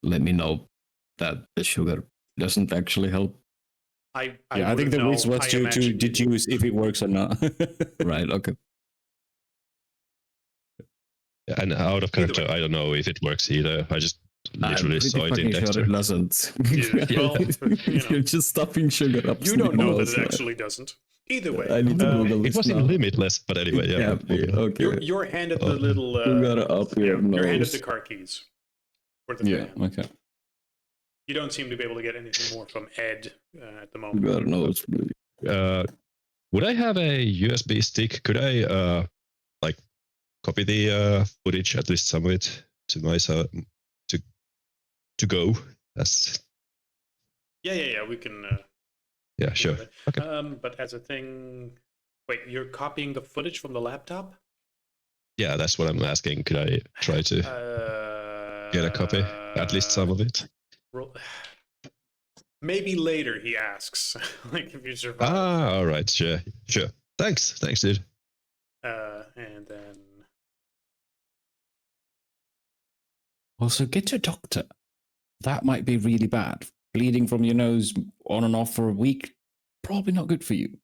let me know that the sugar doesn't actually help. I Yeah, I think wouldn't the know. whiz was I to imagine you would. deduce if it works or not. Right, okay. And out of Either character, way. I don't know if it works either. I just literally I'm saw pretty it in fucking Dexter. sure it doesn't. Yeah, well, you know. You're just stuffing sugar up. You don't know that Sneemo's, it actually doesn't. Either way, I need to Google It this was now. in Limitless, but anyway, yeah. Can't be. Okay. you're handed the Oh. little. Sugar up your You're handed the nose. car keys. For the Yeah, fan. okay. You don't seem to be able to get anything more from Ed at the moment. Sugar nose. Would I have a USB stick? Could I like copy the footage, at least some of it, to myself to go? That's Yeah. We can. yeah, do sure. that. Okay. But as a thing, wait, you're copying the footage from the laptop? Yeah, that's what I'm asking. Could I try to get a copy, at least some of it? Maybe later, he asks. Like if you survive. Ah, all right, sure. Thanks, dude. And then Also, get to a doctor. That might be really bad. Bleeding from your nose on and off for a week, probably not good for you.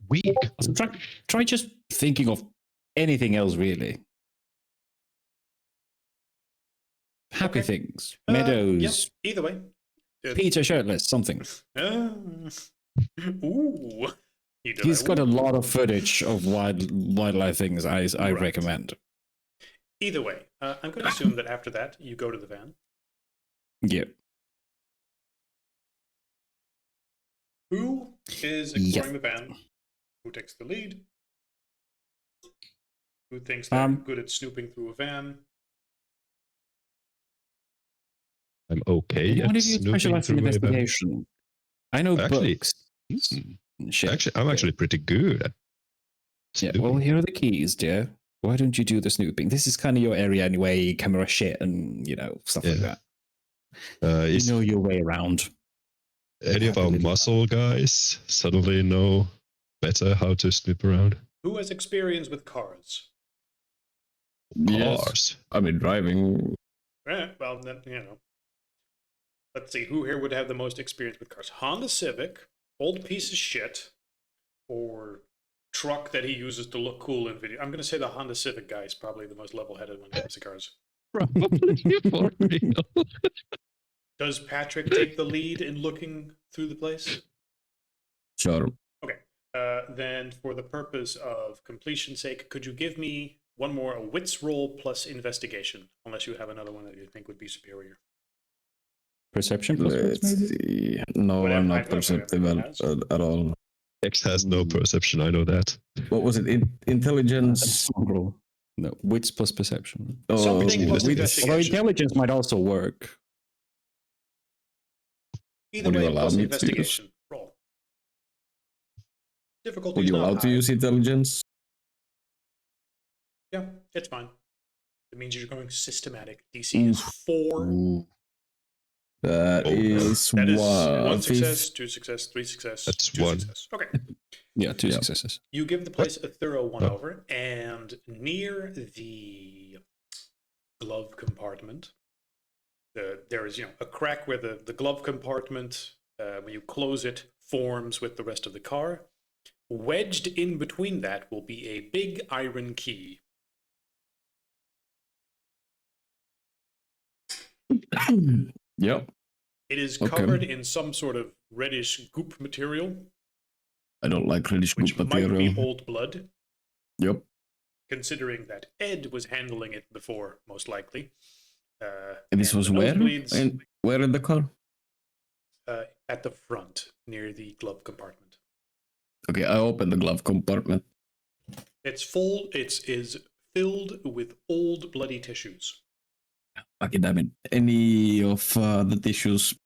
Weak. Also, try just thinking of anything else, really. Happy Okay. things, Yep. meadows, Either way. Peter shirtless, something. Ooh. He did He's that. got a Ooh. lot of footage of wildlife things. I Right. recommend. Either way, I'm going to assume that after that you go to the van. Yeah. Who is exploring the van? Who takes the lead? Who thinks they're good at snooping through a van? I'm okay. One at of you snooping specialize in through a van. investigation. I know Actually- books. Hmm. and shit. Actually, I'm actually pretty good at Yeah, snooping. well, here are the keys, dear. Why don't you do the snooping? This is kind of your area anyway, camera shit and, stuff like Yeah. that. Is You know your way around. any of our Happily. muscle guys suddenly know better how to snoop around? Who has experience with cars? Yes. Cars. I mean, driving. Well, then, Let's see, who here would have the most experience with cars? Honda Civic, old piece of shit, or truck that he uses to look cool in video. I'm going to say the Honda Civic guy is probably the most level-headed when it comes to cars. Probably for real. Does Patrick take the lead in looking through the place? Sure. Then, for the purpose of completion's sake, could you give me one more, a wits roll plus investigation, unless you have another one that you think would be superior. Perception plus wits, Let's maybe? see. No, Whatever, I'm I not don't know, perceptive whatever at all. X has no perception, I know that. What was it? Intelligence. Roll. No, wits plus perception. Oh, Something plus wits. investigation. Although intelligence might also work. Either Would you way, allow plus me to investigation. Roll. Difficulty Would is you not allow to high. use intelligence? Yeah, it's fine. It means you're going systematic. DC is 4. Ooh. That Oh, is That is one. 1 success, 2 success, 3 success, That's 2 one. success. Okay. Yeah, two Yeah. successes. You give the place a thorough one Oh. over, and near the glove compartment, there is a crack where the glove compartment, when you close it, forms with the rest of the car. Wedged in between that will be a big iron key. Yep. It is Okay. covered in some sort of reddish goop material, I don't like reddish which group might material. be old blood, Yep. considering that Ed was handling it before, most likely. And this was the where? nosebleeds, Where in the car? at the front, near the glove compartment. Okay, I opened the glove compartment. It's full. It is filled with old bloody tissues. Okay, damn it. Any of the tissues?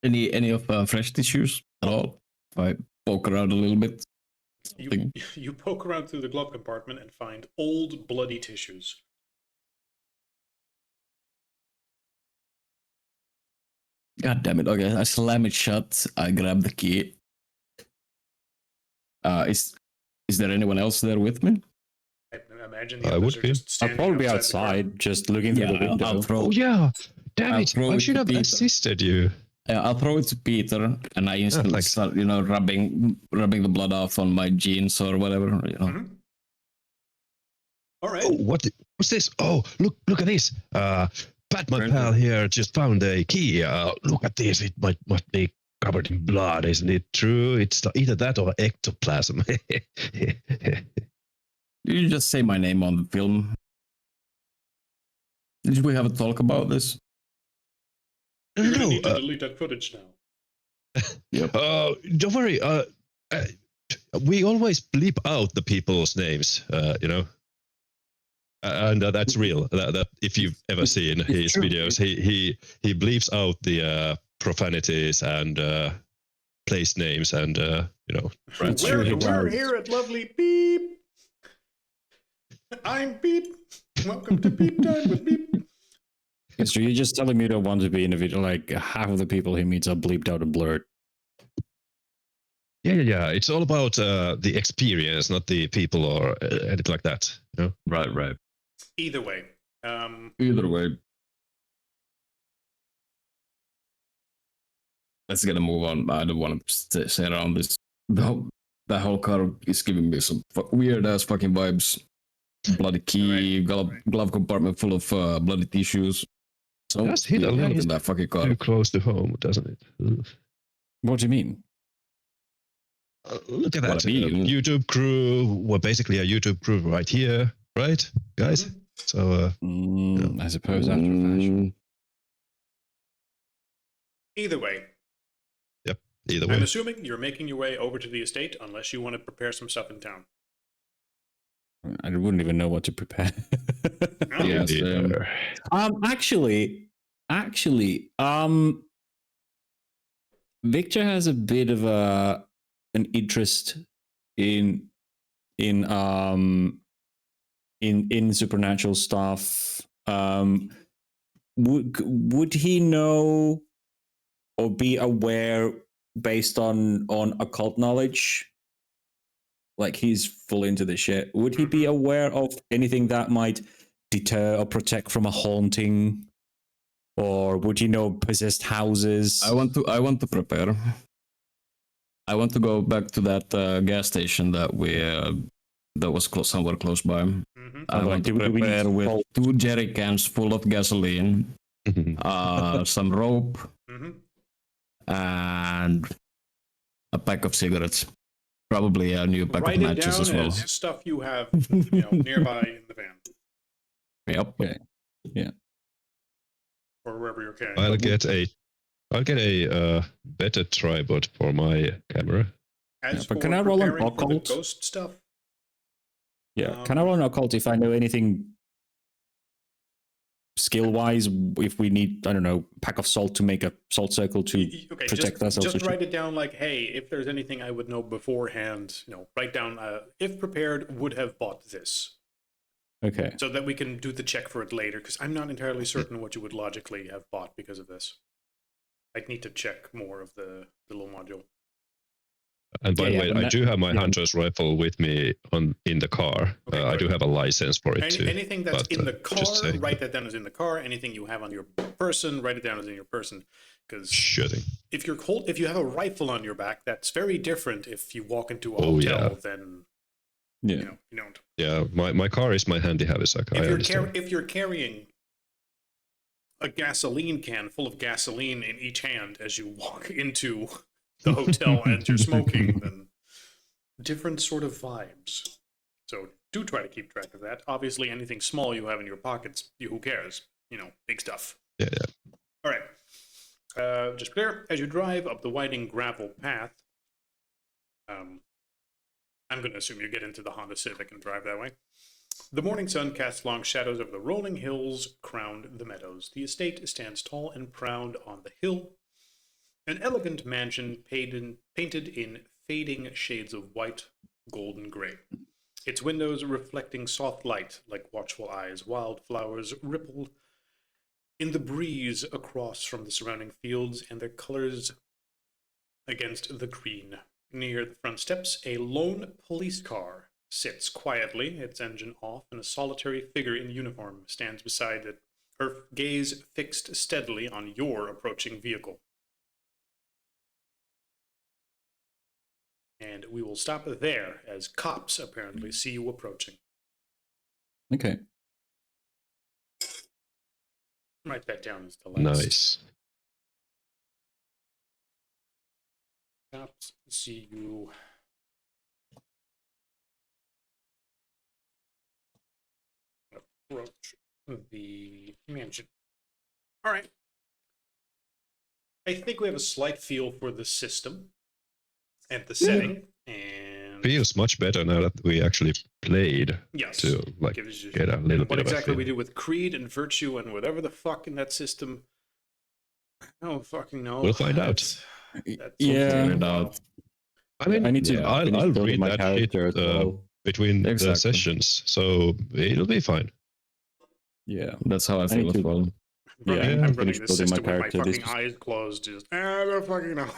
Any of fresh tissues at all? If I poke around a little bit. You, Thing. you poke around through the glove compartment and find old bloody tissues. God damn it. Okay, I slam it shut. I grab the key. Is there anyone else there with me? I imagine the I others would are be. just I'll standing probably be outside the car. outside, just looking through the window. I'll throw. Oh yeah, damn I'll it! throw I it should to have Peter. assisted you. I'll throw it to Peter, and I instantly thanks. start, rubbing the blood off on my jeans or whatever. Mhm. All right. Oh, what's this? Oh, look at this. Pat, my pal here, just found a key. Look at this. It must be covered in blood, isn't it true? It's either that or ectoplasm. You just say my name on the film. Did we have a talk about this? You're gonna need to No, delete that footage now. don't worry. We always bleep out the people's names, and that's real. That if you've ever seen his true. videos, he bleeps out the profanities and place names, and It's true, he We're does. here at lovely Beep. I'm Beep. Welcome to Beep Time with Beep. So you're just telling me you don't want to be in a video like half of the people he meets are bleeped out and blurred. Yeah. It's all about the experience, not the people or anything like that. Right. Either way, Either way. Let's get a move on. I don't want to stay around this. That whole car is giving me some weird ass fucking vibes. Bloody key, glove compartment full of bloody tissues. So Just hit a look little at that fucking car. Too close to home, doesn't it? Ugh. What do you mean? Look at What that. I mean. YouTube crew. We're basically a YouTube crew right here, right, guys? Mhm. So, I suppose after fashion. either way, either I'm way. assuming you're making your way over to the estate unless you want to prepare some stuff in town. I wouldn't even know what to prepare. Oh, Yes, Actually, Victor has a bit of an interest in supernatural stuff. Would he know or be aware based on occult knowledge? Like he's full into the shit. Would he be aware of anything that might deter or protect from a haunting? Or would he know possessed houses? I want to prepare. I want to go back to that gas station that was somewhere close by. Mm-hmm. I want to do we need prepare with salt? 2 jerry cans full of gasoline, some rope, Mm-hmm. and a pack of cigarettes. Probably a new pack Write of it matches down as well. as stuff you have, nearby in the van Yep. Okay. or wherever you're carrying. I'll get a better tripod for my camera. As Yeah, but for can I roll an preparing for the occult? ghost stuff? Yeah. Can I roll an occult if I know anything skill wise? If we need, I don't know, pack of salt to make a salt circle to Okay, protect ourselves. just write it down like, hey, if there's anything I would know beforehand, write down, if prepared, would have bought this. Okay. So that we can do the check for it later, because I'm not entirely certain what you would logically have bought because of this. I'd need to check more of the little module. And by the way, I do have my yeah. hunter's rifle with me in the car. Okay, I do good. have a license for it too. Anything that's but, in the just car, saying. write that down as in the car. Anything you have on your person, write it down as in your person. Because Sure thing. if you have a rifle on your back, that's very different if you walk into a Oh, hotel yeah. than Yeah. you don't. Yeah, my car is my handy haversack. I understand. If you're carrying a gasoline can full of gasoline in each hand as you walk into the hotel and you're smoking, then different sort of vibes. So do try to keep track of that. Obviously, anything small you have in your pockets, who cares? Big stuff. Yeah. All right. Just clear. As you drive up the winding gravel path, I'm going to assume you get into the Honda Civic and drive that way. The morning sun casts long shadows over the rolling hills, crowned the meadows. The estate stands tall and proud on the hill. An elegant mansion painted in fading shades of white, gold, and gray. Its windows reflecting soft light like watchful eyes. Wildflowers ripple in the breeze across from the surrounding fields, and their colors against the green. Near the front steps, a lone police car sits quietly, its engine off, and a solitary figure in uniform stands beside it, her gaze fixed steadily on your approaching vehicle. And we will stop there as cops apparently see you approaching. Okay. Write that down as the last. Nice. Cops see you. Approach the mansion. All right. I think we have a slight feel for the system and the setting, and Feels much better now that we actually played yes, to like gives you get a little what bit of a exactly feel. we do with Creed and Virtue and whatever the fuck in that system. I don't fucking know. We'll find out. That's Yeah. Figure it out. I mean, I need to I'll finish building read my that shit character as well. between the Exactly. sessions, so it'll be fine. Yeah. That's how I I feel need as to- well. I'm Yeah, running finish this building my system with my character. This fucking was- eyes closed. Just I don't fucking know.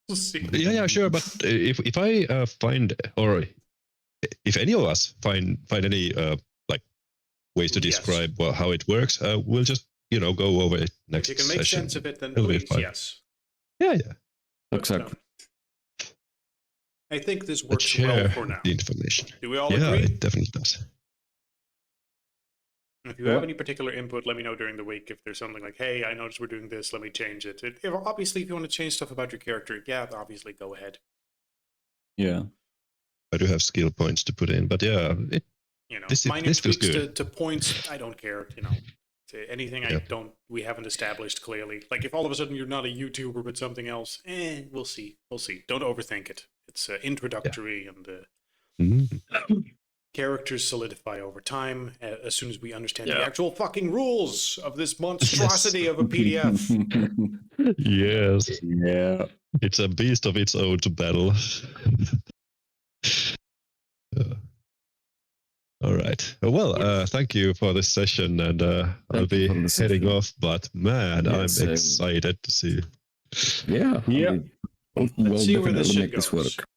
We'll see. Yeah, sure. But if I find, or if any of us find any like ways to Yes. describe how it works, we'll just go over it next If you can make session. sense of it, then It'll be please, fine. yes. Yeah. But, Exactly. I think this But works well share for now. the information. Do we all Yeah, agree? it definitely does. If you have What? any particular input, let me know during the week. If there's something like, hey, I noticed we're doing this, let me change it. Obviously, if you want to change stuff about your character, yeah, obviously, go ahead. Yeah. I do have skill points to put in, but yeah, You know, This- minor this feels tweaks good. to points, I don't care. You know, to anything Yeah. we haven't established clearly. Like if all of a sudden you're not a YouTuber but something else, we'll see. We'll see. Don't overthink it. It's introductory and Mhm. characters solidify over time as soon as we understand the Yeah. actual fucking rules of this monstrosity of a PDF. Yes, Yeah. it's a beast of its own to battle. Yeah. All right. Well, thank you for this session, and I'll Thank you be for the heading session. off. But man, Yeah, I'm same. excited to see. Yeah. Yeah. We'll see where this definitely shit make this goes. work.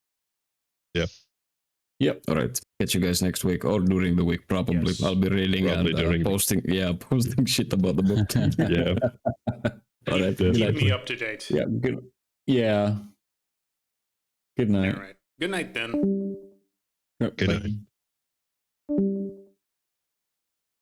Yep. All right. Catch you guys next week or during the week. Probably. Yes. I'll be reading Probably and during the- posting shit about the book. Yeah. All right. Keep Good me night. up to date. Yeah. Good. Yeah. Good All night. right. Good night then. Yep, Good bye. night.